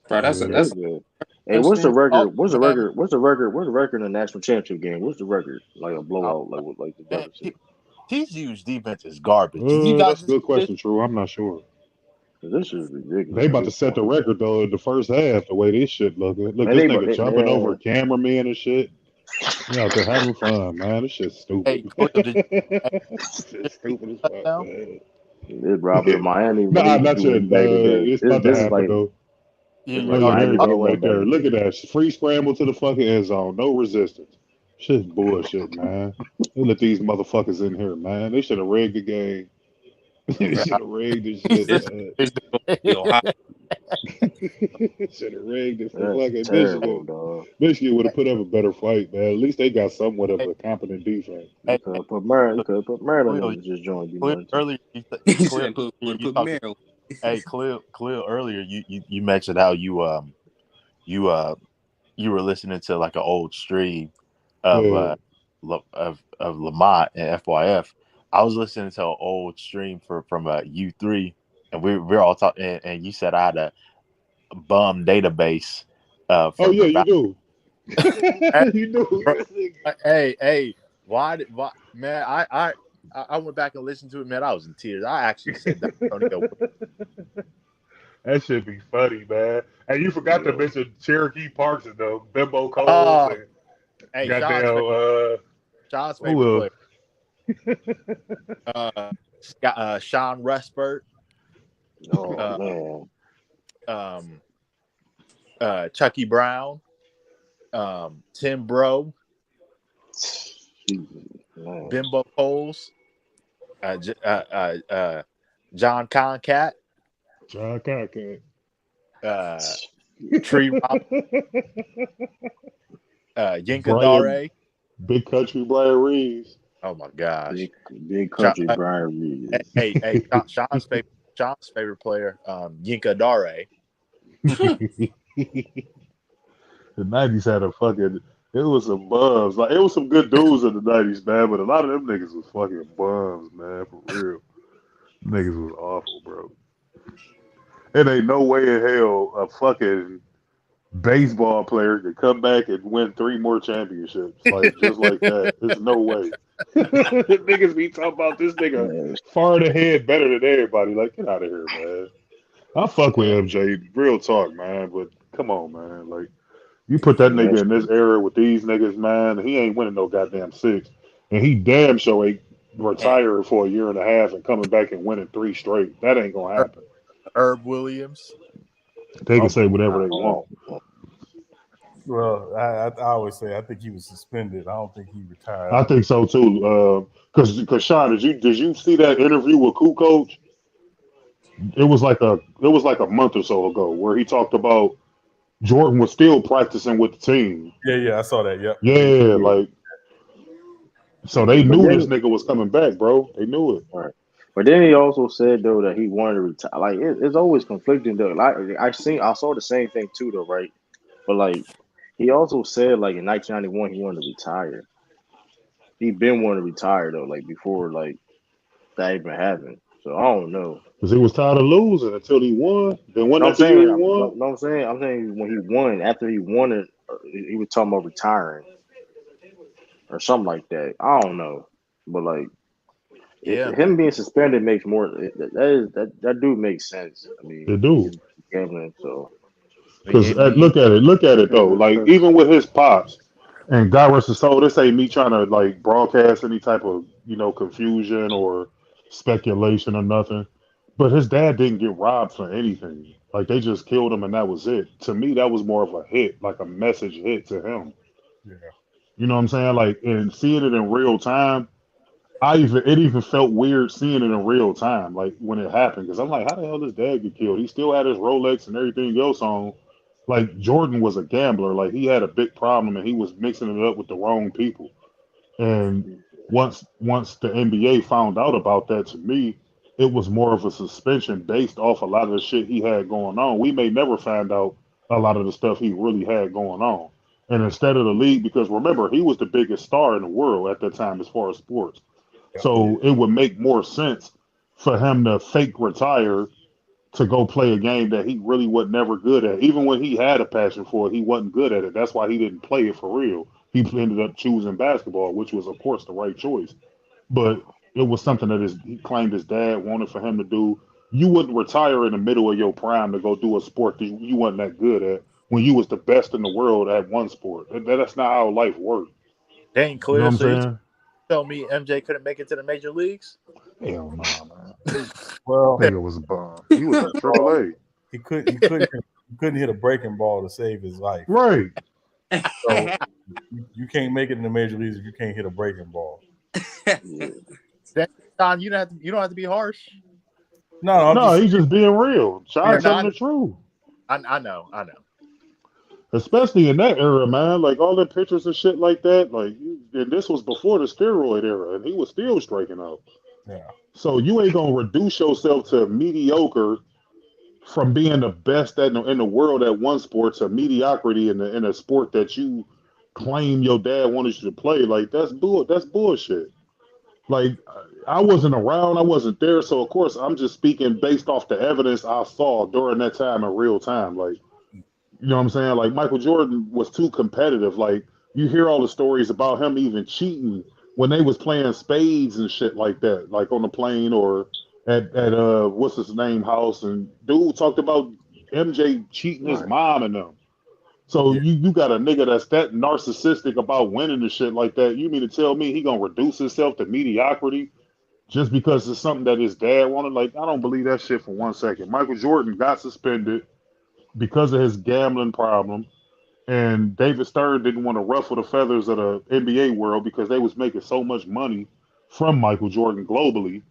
Speaker 2: Bro,
Speaker 1: That's
Speaker 6: Yeah.
Speaker 2: that's a
Speaker 1: good. Hey, what's the
Speaker 2: touchdown.
Speaker 1: record?
Speaker 7: Oh
Speaker 1: What's the
Speaker 7: man,
Speaker 1: record? What's the record? What's the record in the national championship game? What's the record? Like a
Speaker 7: oh,
Speaker 1: blowout, like what, like the
Speaker 7: man,
Speaker 1: deficit.
Speaker 7: TCU's defense is garbage. Did you guys
Speaker 6: That's a
Speaker 7: just
Speaker 6: good question, True. I'm not sure.
Speaker 1: This is
Speaker 6: They
Speaker 1: ridiculous at
Speaker 6: about to
Speaker 1: this
Speaker 6: set the
Speaker 1: point.
Speaker 6: record though in the first half. The way this shit looking. Look,
Speaker 1: Man,
Speaker 6: this nigga jumping over
Speaker 1: man,
Speaker 6: cameramen and shit. He out there having fun, man. This shit's
Speaker 7: hey
Speaker 6: stupid.
Speaker 7: Khalil, hey,
Speaker 6: This
Speaker 7: did
Speaker 6: shit's
Speaker 7: you
Speaker 6: stupid as
Speaker 7: see
Speaker 6: fuck,
Speaker 7: touchdown?
Speaker 6: man.
Speaker 1: this Robert of Miami. What he
Speaker 6: Nah,
Speaker 1: was
Speaker 6: not yet.
Speaker 1: doing back today.
Speaker 6: It's about to
Speaker 1: This is
Speaker 6: happen
Speaker 1: like
Speaker 6: though.
Speaker 1: this is
Speaker 7: You
Speaker 1: like
Speaker 6: Oh yeah, there
Speaker 1: Miami
Speaker 6: you
Speaker 7: oh,
Speaker 6: go,
Speaker 1: A&M
Speaker 6: right
Speaker 1: back
Speaker 6: there.
Speaker 1: in the
Speaker 6: Look at
Speaker 1: day.
Speaker 6: that free scramble to the fucking end zone. No resistance. Shit's bullshit, man. They let these motherfuckers in here, man. They should have rigged the game. They
Speaker 7: bro,
Speaker 6: should have rigged this
Speaker 7: he
Speaker 6: shit,
Speaker 7: said
Speaker 2: This
Speaker 6: man.
Speaker 2: is gonna be Ohio.
Speaker 6: Should have rigged it for
Speaker 1: That's
Speaker 6: fucking
Speaker 1: terrible,
Speaker 6: Michigan.
Speaker 1: dog.
Speaker 6: Michigan would have put up a better fight, man. At least they got somewhat of
Speaker 7: hey,
Speaker 6: a competent defense.
Speaker 1: You
Speaker 7: hey,
Speaker 1: could put Maryland. You
Speaker 7: look,
Speaker 1: could put Maryland
Speaker 7: Khalil,
Speaker 1: in just join. Be
Speaker 7: Khalil,
Speaker 1: nothing.
Speaker 7: earlier
Speaker 2: He
Speaker 7: Khalil,
Speaker 2: said put would
Speaker 7: you
Speaker 2: put
Speaker 7: talking.
Speaker 2: Maryland.
Speaker 7: Hey, Khalil, earlier you mentioned how you you were listening to like an old stream of
Speaker 6: Yeah.
Speaker 7: of Lamont and FYF. I was listening to an old stream from U3, and we're all talking. And you said I had a bum database
Speaker 6: Oh yeah,
Speaker 7: from
Speaker 6: you
Speaker 7: back.
Speaker 6: do.
Speaker 7: Hey,
Speaker 6: You do.
Speaker 7: bro, hey, why, man? I went back and listened to it, man. I was in tears. I actually said that Antonio.
Speaker 6: That should be funny, man. And you forgot to
Speaker 1: Yeah.
Speaker 6: mention Cherokee Parks and the Bimbo Coles
Speaker 7: Oh,
Speaker 6: and
Speaker 7: hey,
Speaker 6: goddamn
Speaker 7: Sean's
Speaker 6: who
Speaker 7: favorite
Speaker 6: will
Speaker 7: player, Sean Rustford,
Speaker 1: Oh
Speaker 7: uh,
Speaker 1: man.
Speaker 7: um, Chucky Brown, Tim Bro,
Speaker 1: Jesus, man.
Speaker 7: Bimbo Coles, John Concat,
Speaker 6: John Concat.
Speaker 7: uh, Tree Rob, Yinka
Speaker 6: Brian
Speaker 7: Dare.
Speaker 6: Big Country Brian Reeves.
Speaker 7: Oh my gosh.
Speaker 1: Big country Brian
Speaker 7: Hey,
Speaker 1: Reed.
Speaker 7: Sean's favorite player, Yinka Dare.
Speaker 6: The '90s had a fucking. It was some bums. Like it was some good dudes in the '90s, man. But a lot of them niggas was fucking bums, man. For real, niggas was awful, bro. It ain't no way in hell a fucking baseball player could come back and win 3 more championships, like just like that. There's no way. Niggas be talking about this nigga
Speaker 1: Man,
Speaker 6: far ahead better than everybody. Like, get out of here, man. I fuck with
Speaker 7: Yeah.
Speaker 6: MJ, real talk, man. But come on, man. Like, you put that
Speaker 1: man,
Speaker 6: nigga in this era with these niggas, man. He ain't winning no goddamn six, and he damn sure ain't
Speaker 7: And
Speaker 6: retiring for a year and a half and coming back and winning 3 straight. That ain't gonna happen.
Speaker 7: Herb Williams.
Speaker 6: They can
Speaker 7: Oh
Speaker 6: say
Speaker 7: my
Speaker 6: whatever
Speaker 7: God.
Speaker 6: they want.
Speaker 8: well, I always say I think he was suspended. I don't think he retired.
Speaker 6: I think so too. Because Sean, did you see that interview with Coach? It was like a month or so ago where he talked about Jordan was still practicing with the team.
Speaker 8: Yeah, I saw that. Yep.
Speaker 6: Yeah,
Speaker 1: yeah.
Speaker 6: like so they
Speaker 1: But
Speaker 6: knew this
Speaker 1: then,
Speaker 6: nigga was coming back, bro. They knew it.
Speaker 1: all right. But then he also said though that he wanted to retire. Like it's always conflicting though. Like I saw the same thing too though, right? But like he also said like in 1991 he wanted to retire. He been wanting to retire though, like before like that even happened. So I don't know.
Speaker 6: Because he was tired of losing until he won. Then wasn't
Speaker 1: No, I'm
Speaker 6: that the year
Speaker 1: saying,
Speaker 6: he won?
Speaker 1: no, I'm saying when he won, after he won it, he was talking about retiring or something like that. I don't know, but like if
Speaker 7: Yeah.
Speaker 1: him being suspended makes more, that do make sense. I
Speaker 6: They
Speaker 1: mean,
Speaker 6: do.
Speaker 1: he's gambling, so
Speaker 6: Because
Speaker 7: I mean,
Speaker 6: look at it though. Like
Speaker 1: because
Speaker 6: even with his pops, and God rest his soul, this ain't me trying to like broadcast any type of confusion or speculation or nothing. But his dad didn't get robbed for anything. Like they just killed him and that was it. To me, that was more of a hit, like a message hit to him.
Speaker 8: Yeah.
Speaker 6: You know what I'm saying? Like and seeing it in real time. it even felt weird seeing it in real time, like when it happened, because I'm like, how the hell does dad get killed? He still had his Rolex and everything else on. Like Jordan was a gambler, like he had a big problem and he was mixing it up with the wrong people. And once the NBA found out about that, to me, it was more of a suspension based off a lot of the shit he had going on. We may never find out a lot of the stuff he really had going on. And instead of the league, because remember, he was the biggest star in the world at that time as far as sports.
Speaker 8: Yeah.
Speaker 6: So it would make more sense for him to fake retire to go play a game that he really was never good at. Even when he had a passion for it, he wasn't good at it. That's why he didn't play it for real. He ended up choosing basketball, which was, of course, the right choice. But it was something that he claimed his dad wanted for him to do. You wouldn't retire in the middle of your prime to go do a sport that you wasn't that good at when you was the best in the world at one sport. That's not how life works.
Speaker 7: Dang,
Speaker 6: You know
Speaker 7: Khalil.
Speaker 6: what I'm
Speaker 7: So you
Speaker 6: saying?
Speaker 7: tell me MJ couldn't make it to the major leagues?
Speaker 6: Hell no, man.
Speaker 8: Well,
Speaker 6: Nigga was a bum. He was in Triple A.
Speaker 8: he couldn't hit a breaking ball to save his life.
Speaker 6: Right.
Speaker 8: So you can't make it in the major leagues if you can't hit a breaking ball.
Speaker 1: Yeah.
Speaker 7: Dang, Don, you don't have to be harsh.
Speaker 8: No, I'm
Speaker 6: No,
Speaker 8: just
Speaker 6: he's just being real.
Speaker 7: Yeah,
Speaker 6: Sean
Speaker 7: no,
Speaker 6: telling the truth.
Speaker 7: I know.
Speaker 6: Especially in that era, man. Like all the pictures and shit like that. And this was before the steroid era, and he was still striking out.
Speaker 8: yeah.
Speaker 6: So you ain't gonna reduce yourself to mediocre from being the best in the world at one sport to mediocrity in a sport that you claim your dad wanted you to play. Like that's bullshit. Like I wasn't around, I wasn't there, so of course I'm just speaking based off the evidence I saw during that time in real time. Like you know what I'm saying? Like Michael Jordan was too competitive. Like you hear all the stories about him even cheating when they was playing spades and shit like that, like on the plane or at what's his name house. And dude talked about MJ cheating his
Speaker 1: Right.
Speaker 6: mom and them. So
Speaker 8: Yeah.
Speaker 6: you got a nigga that's that narcissistic about winning and shit like that. You mean to tell me he gonna reduce himself to mediocrity just because it's something that his dad wanted? Like I don't believe that shit for 1 second. Michael Jordan got suspended because of his gambling problem. And David Stern didn't want to ruffle the feathers of the NBA world because they was making so much money from Michael Jordan globally.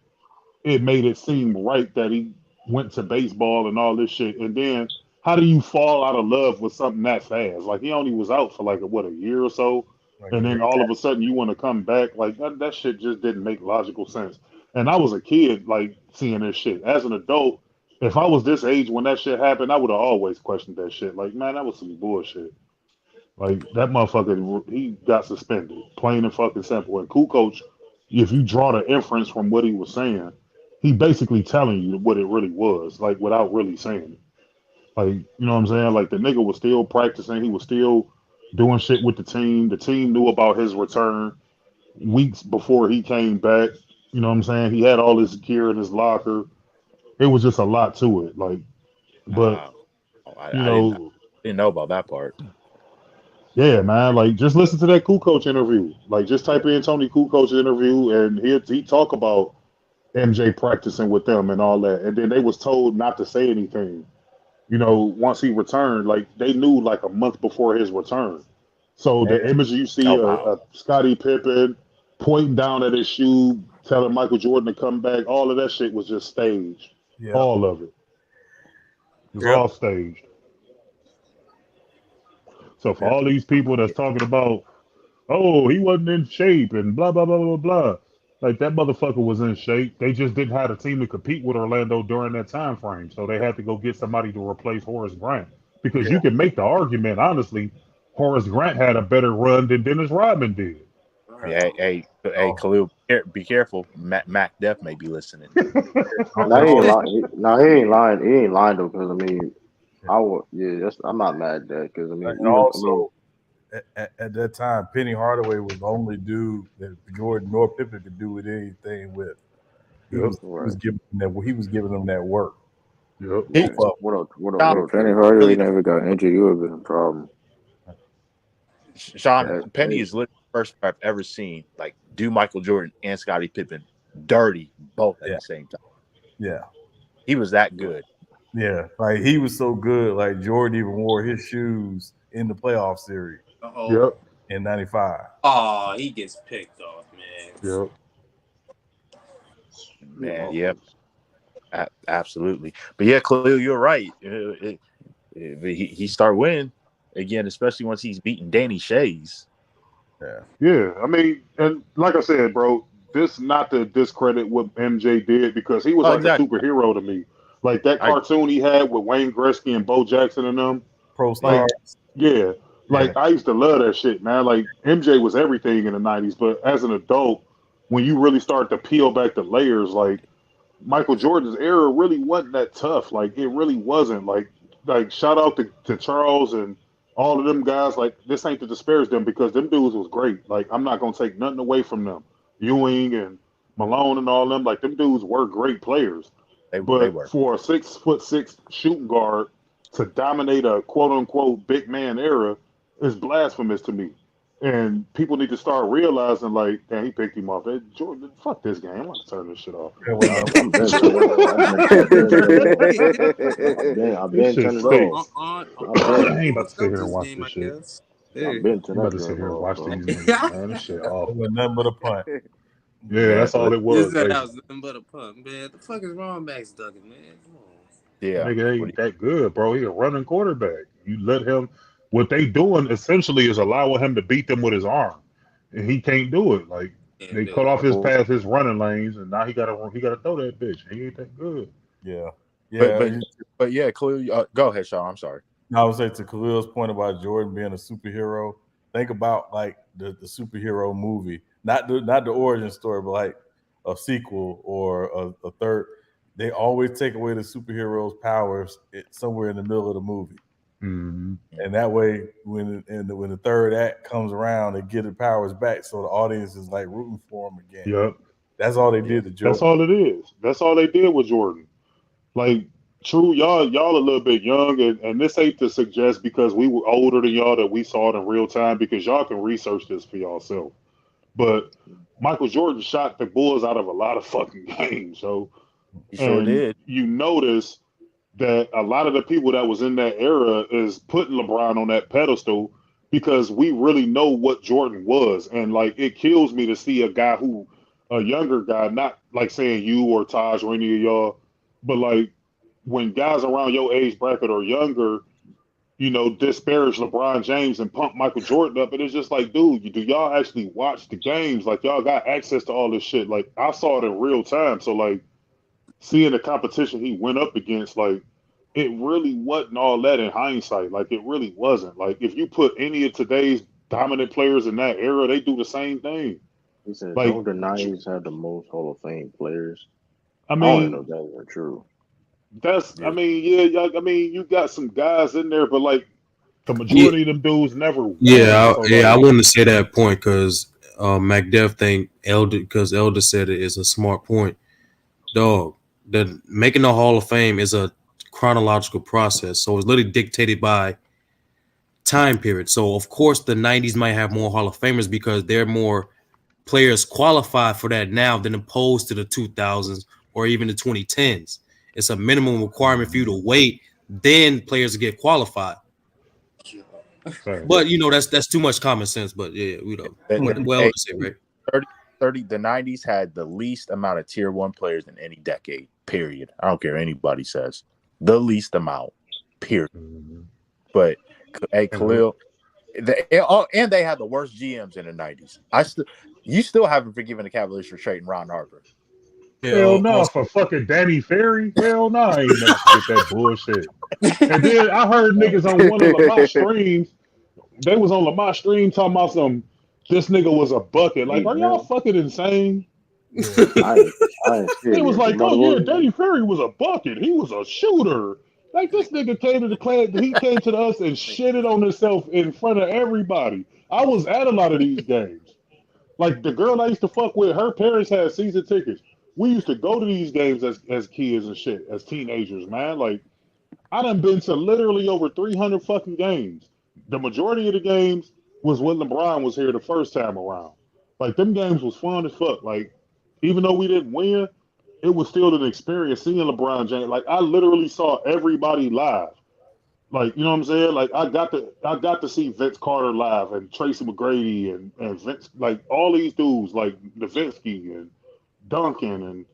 Speaker 6: It made it seem right that he went to baseball and all this shit. And then how do you fall out of love with something that fast? Like he only was out for like a year or so,
Speaker 8: Like
Speaker 6: and then all of a sudden you want to come back. Like that shit just didn't make logical sense. And I was a kid like seeing this shit. As an adult, if I was this age when that shit happened, I would have always questioned that shit. Like, man, that was some bullshit. Like that motherfucker, he got suspended, plain and fucking simple. And Kukoc, if you draw the inference from what he was saying, he basically telling you what it really was, like without really saying it. Like you know what I'm saying? Like the nigga was still practicing, he was still doing shit with the team. The team knew about his return weeks before he came back. You know what I'm saying? He had all his gear in his locker. It was just a lot to it. Like, but
Speaker 7: Oh,
Speaker 6: you
Speaker 7: I
Speaker 6: know,
Speaker 7: didn't know about that part.
Speaker 6: yeah, man. Like, just listen to that Kukoc interview. Like, just type in Tony Kukoc interview, and he talk about MJ practicing with them and all that. And then they was told not to say anything. You know, once he returned, like they knew like a month before his return. So
Speaker 8: and,
Speaker 6: the image you see
Speaker 7: Oh
Speaker 6: of
Speaker 7: wow.
Speaker 6: Scottie Pippen pointing down at his shoe, telling Michael Jordan to come back, all of that shit was just staged.
Speaker 8: yeah.
Speaker 6: All of it. It was
Speaker 8: Yep.
Speaker 6: all staged. So for
Speaker 8: Yeah.
Speaker 6: all these people that's talking about oh, he wasn't in shape and blah blah blah blah blah. Like that motherfucker was in shape. They just didn't have a team to compete with Orlando during that time frame. So they had to go get somebody to replace Horace Grant. Because
Speaker 8: Yeah.
Speaker 6: you can make the argument, honestly, Horace Grant had a better run than Dennis Rodman did.
Speaker 7: Yeah, hey,
Speaker 8: Oh,
Speaker 7: Khalil, be careful. Mac Def may be listening.
Speaker 1: Now he
Speaker 8: oh,
Speaker 1: ain't lying. No, he ain't lying. He ain't lying though, because I mean, I would. Yeah, I'm not mad at that because I mean,
Speaker 8: and
Speaker 1: even I mean,
Speaker 8: also at that time, Penny Hardaway was the only dude that Jordan nor Pippen could do with anything with. He
Speaker 6: Yep,
Speaker 8: was he
Speaker 1: right.
Speaker 8: was giving them that he was giving them that work.
Speaker 6: yep.
Speaker 7: He,
Speaker 8: Both
Speaker 1: Yeah.
Speaker 8: of
Speaker 7: Sean,
Speaker 1: What Penny
Speaker 7: really,
Speaker 1: Hardaway never got injured, you would have been a problem.
Speaker 7: Sean
Speaker 1: That,
Speaker 7: Penny is literally the first I've ever seen like do Michael Jordan and Scottie Pippen dirty both at
Speaker 8: yeah,
Speaker 7: the same time.
Speaker 8: yeah,
Speaker 7: He was that
Speaker 1: right.
Speaker 7: good.
Speaker 8: yeah. Like he was so good. Like Jordan even wore his shoes in the playoff series
Speaker 2: Uh oh.
Speaker 6: Yep.
Speaker 8: in '95.
Speaker 2: Oh, he gets picked off, man.
Speaker 6: Yep.
Speaker 7: Man, yeah,
Speaker 6: offense.
Speaker 7: absolutely. But yeah, Khalil, you're right. He start winning again, especially once he's beating Danny Shays.
Speaker 8: Yeah.
Speaker 6: Yeah, I mean, and like I said, bro, this not to discredit what MJ did because he was
Speaker 7: Oh,
Speaker 6: like a
Speaker 7: exactly.
Speaker 6: superhero to me. Like that
Speaker 7: I
Speaker 6: cartoon he had with Wayne Gretzky and Bo Jackson and them.
Speaker 8: Pro
Speaker 7: yeah,
Speaker 6: Like,
Speaker 8: Stars.
Speaker 6: yeah,
Speaker 8: Yeah.
Speaker 6: like I used to love that shit, man. Like MJ was everything in the '90s, but as an adult, when you really start to peel back the layers, like Michael Jordan's era really wasn't that tough. Like it really wasn't. Like shout out to Charles and all of them guys. Like this ain't to disparage them because them dudes was great. Like I'm not gonna take nothing away from them. Ewing and Malone and all them. Like them dudes were great players.
Speaker 7: they
Speaker 6: But
Speaker 7: were.
Speaker 6: for a 6'6" shooting guard to dominate a quote unquote big man era is blasphemous to me. And people need to start realizing, like, damn, he picked him off. Hey, Jordan, fuck this game. I'm about to turn this shit off.
Speaker 8: Yeah,
Speaker 1: Yeah, I'm been turning it off. I've been turning it off. I've
Speaker 6: This
Speaker 1: been
Speaker 6: shit
Speaker 1: turning it
Speaker 2: On
Speaker 1: off.
Speaker 6: stinks.
Speaker 1: I've
Speaker 6: I
Speaker 1: been
Speaker 6: ain't
Speaker 2: on
Speaker 6: about to sit here and
Speaker 2: Celtics
Speaker 6: watch
Speaker 2: game,
Speaker 6: this
Speaker 2: I
Speaker 6: shit.
Speaker 2: guess.
Speaker 1: I've
Speaker 2: Hey.
Speaker 1: been
Speaker 6: I'm
Speaker 1: turning
Speaker 6: about
Speaker 1: that
Speaker 6: to sit
Speaker 1: joint
Speaker 6: here and
Speaker 1: off,
Speaker 6: watch
Speaker 1: bro.
Speaker 6: these niggas, man. This shit
Speaker 8: it
Speaker 6: awful.
Speaker 8: was nothing but a punt.
Speaker 6: Yeah,
Speaker 7: Man,
Speaker 6: that's all it
Speaker 2: You
Speaker 6: was,
Speaker 2: said that
Speaker 6: basically.
Speaker 2: was nothing but a punt, man. The fuck is wrong, Max Duggan, man? Come on.
Speaker 7: yeah.
Speaker 6: Nigga
Speaker 7: What
Speaker 6: ain't that good, bro. He a running quarterback. You let him. What they doing essentially is allowing him to beat them with his arm, and he can't do it. Like
Speaker 2: Can't
Speaker 6: they
Speaker 2: do
Speaker 6: cut
Speaker 2: it.
Speaker 6: off his
Speaker 7: well,
Speaker 6: path, his running lanes, and now he gotta throw that bitch. He ain't that good.
Speaker 8: Yeah.
Speaker 7: but
Speaker 8: Yeah.
Speaker 7: but but yeah, clearly. Go ahead, Sean. I'm sorry.
Speaker 8: I would say to Khalil's point about Jordan being a superhero, think about like the superhero movie, not the origin story, but like a sequel or a third. They always take away the superhero's powers somewhere in the middle of the movie,
Speaker 6: Mm-hmm.
Speaker 8: and that way, when the third act comes around, they get the powers back, so the audience is like rooting for him again.
Speaker 6: Yep.
Speaker 8: That's all they
Speaker 7: Yeah,
Speaker 8: did to
Speaker 6: That's
Speaker 8: Jordan.
Speaker 6: all it is. That's all they did with Jordan. Like, true, y'all a little bit young, and this ain't to suggest because we were older than y'all that we saw it in real time because y'all can research this for yourself. But Michael Jordan shot the Bulls out of a lot of fucking games, so
Speaker 7: he sure
Speaker 6: and
Speaker 7: did.
Speaker 6: you notice that a lot of the people that was in that era is putting LeBron on that pedestal because we really know what Jordan was, and like it kills me to see a younger guy, not like saying you or Taj or any of y'all, but like when guys around your age bracket or younger, disparage LeBron James and pump Michael Jordan up, and it's just like, dude, do y'all actually watch the games? Like y'all got access to all this shit. Like I saw it in real time, so like seeing the competition he went up against, like it really wasn't all that in hindsight. Like it really wasn't. Like if you put any of today's dominant players in that era, they do the same thing.
Speaker 1: He said,
Speaker 6: Like
Speaker 1: don't the '90s have the most Hall of Fame players?
Speaker 6: I
Speaker 1: I don't even
Speaker 6: mean,
Speaker 1: know if that's even true.
Speaker 6: I
Speaker 7: Yeah,
Speaker 6: mean, yeah, I mean, you got some guys in there, but like the
Speaker 4: Yeah,
Speaker 6: majority of them dudes never won.
Speaker 4: yeah,
Speaker 6: So
Speaker 4: yeah. I
Speaker 6: like,
Speaker 4: wanted to say that point because MacDev think Elder because Elder said it is a smart point. Dog, the making the Hall of Fame is a chronological process, so it's literally dictated by time period. So of course the '90s might have more Hall of Famers because there are more players qualified for that now than opposed to the 2000s or even the 2010s. It's a minimum requirement for you
Speaker 6: mhm,
Speaker 4: to wait, then players get qualified.
Speaker 6: facts.
Speaker 4: But that's too much common sense. But yeah, we know what
Speaker 7: hey,
Speaker 4: Elder say, right?
Speaker 7: 30, 30, the 90s had the least amount of tier one players in any decade, period. I don't care what anybody says. The least amount, period.
Speaker 6: Mhm.
Speaker 7: But hey,
Speaker 6: And the,
Speaker 7: Khalil, and they had the worst GMs in the 90s. You still haven't forgiven the Cavaliers for trading Ron Harper.
Speaker 4: Yeah.
Speaker 6: hell no,
Speaker 4: Also,
Speaker 6: for fucking Danny Ferry, hell no, I ain't never forget that bullshit. And then I heard niggas on one of my streams. They was on Lamar stream talking about some. This nigga was a bucket. Like,
Speaker 1: Eight
Speaker 6: are y'all
Speaker 1: mil.
Speaker 6: fucking insane?
Speaker 8: Yeah.
Speaker 1: I ain't see
Speaker 6: They
Speaker 1: it
Speaker 6: was
Speaker 1: yet.
Speaker 6: like,
Speaker 1: What
Speaker 6: oh
Speaker 1: what
Speaker 6: yeah,
Speaker 1: was
Speaker 6: Danny Ferry was a bucket. He was a shooter. Like this nigga came to the class. He came to us and shitted on himself in front of everybody. I was at a lot of these games. Like the girl I used to fuck with, her parents had season tickets. We used to go to these games as kids and shit, as teenagers, man. Like I done been to literally over 300 fucking games. The majority of the games was when LeBron was here the first time around. Like them games was fun as fuck. Like even though we didn't win, it was still an experience seeing LeBron James. Like I literally saw everybody live. Like you know what I'm saying? Like I got to see Vince Carter live and Tracy McGrady and Vince like all these dudes like Nowitzki and Duncan and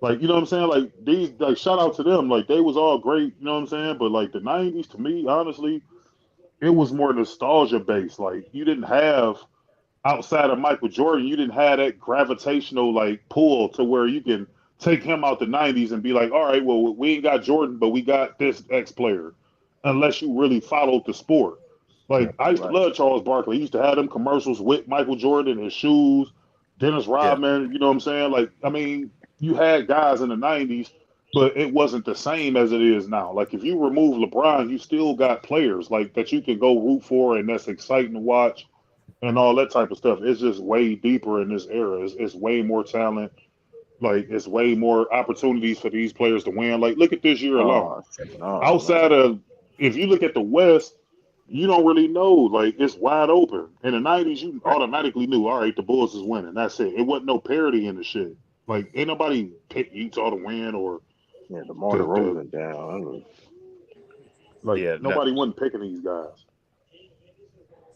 Speaker 6: Like, you know what I'm saying? Like these, like shout out to them. Like they was all great, you know what I'm saying? But like the '90s, to me, honestly, it was more nostalgia based. Like you didn't have outside of Michael Jordan, you didn't have that gravitational like pull to where you can take him out the '90s and be like, all right, well, we ain't got Jordan, but we got this X player, unless you really followed the sport. Like I used to
Speaker 1: Right.
Speaker 6: love Charles Barkley. He used to have them commercials with Michael Jordan, his shoes, Dennis
Speaker 7: Yeah.
Speaker 6: Rodman. You know what I'm saying? Like, I mean, you had guys in the '90s, but it wasn't the same as it is now. Like, if you remove LeBron, you still got players like that you can go root for, and that's exciting to watch and all that type of stuff. It's just way deeper in this era. It's way more talent. Like it's way more opportunities for these players to win. Like look at this year alone.
Speaker 1: Oh no,
Speaker 6: Outside
Speaker 1: man.
Speaker 6: of if you look at the West, you don't really know. Like it's wide open. In the '90s, you
Speaker 7: Right.
Speaker 6: automatically knew. All right, the Bulls is winning. That's it. It wasn't no parity in the shit. Like ain't nobody pick Utah to win or
Speaker 1: Yeah, DeMar
Speaker 6: the
Speaker 1: DeRozan down.
Speaker 6: like
Speaker 7: Yeah. No.
Speaker 6: nobody wasn't picking these guys.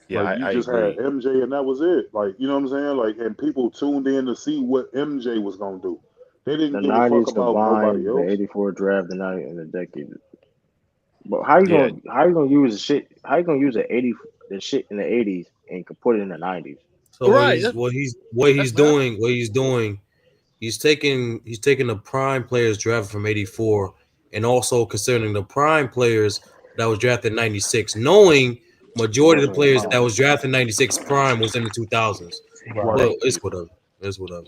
Speaker 7: Yeah,
Speaker 6: Like you
Speaker 7: I
Speaker 6: just had
Speaker 7: agree.
Speaker 6: MJ and that was it. Like you know what I'm saying? Like and people tuned in to see what MJ was gonna do. They didn't
Speaker 1: The
Speaker 6: give a fuck
Speaker 1: '90s
Speaker 6: about nobody
Speaker 1: combined the
Speaker 6: else.
Speaker 1: '84 draft and night in the decade. But
Speaker 7: Yeah.
Speaker 1: how you gonna use the shit? How you gonna use the shit in the '80s and can put it in the '90s?
Speaker 4: So
Speaker 7: Right.
Speaker 4: what he's
Speaker 7: That's not.
Speaker 4: doing, he's taking the prime players drafted from '84, and also considering the prime players that was drafted in '96, knowing majority of the
Speaker 1: Wasn't in
Speaker 4: players that
Speaker 1: mine.
Speaker 4: was drafted in '96 prime was in the 2000s.
Speaker 8: Right.
Speaker 4: But
Speaker 7: Thank
Speaker 4: it's
Speaker 7: you.
Speaker 4: whatever. It's whatever.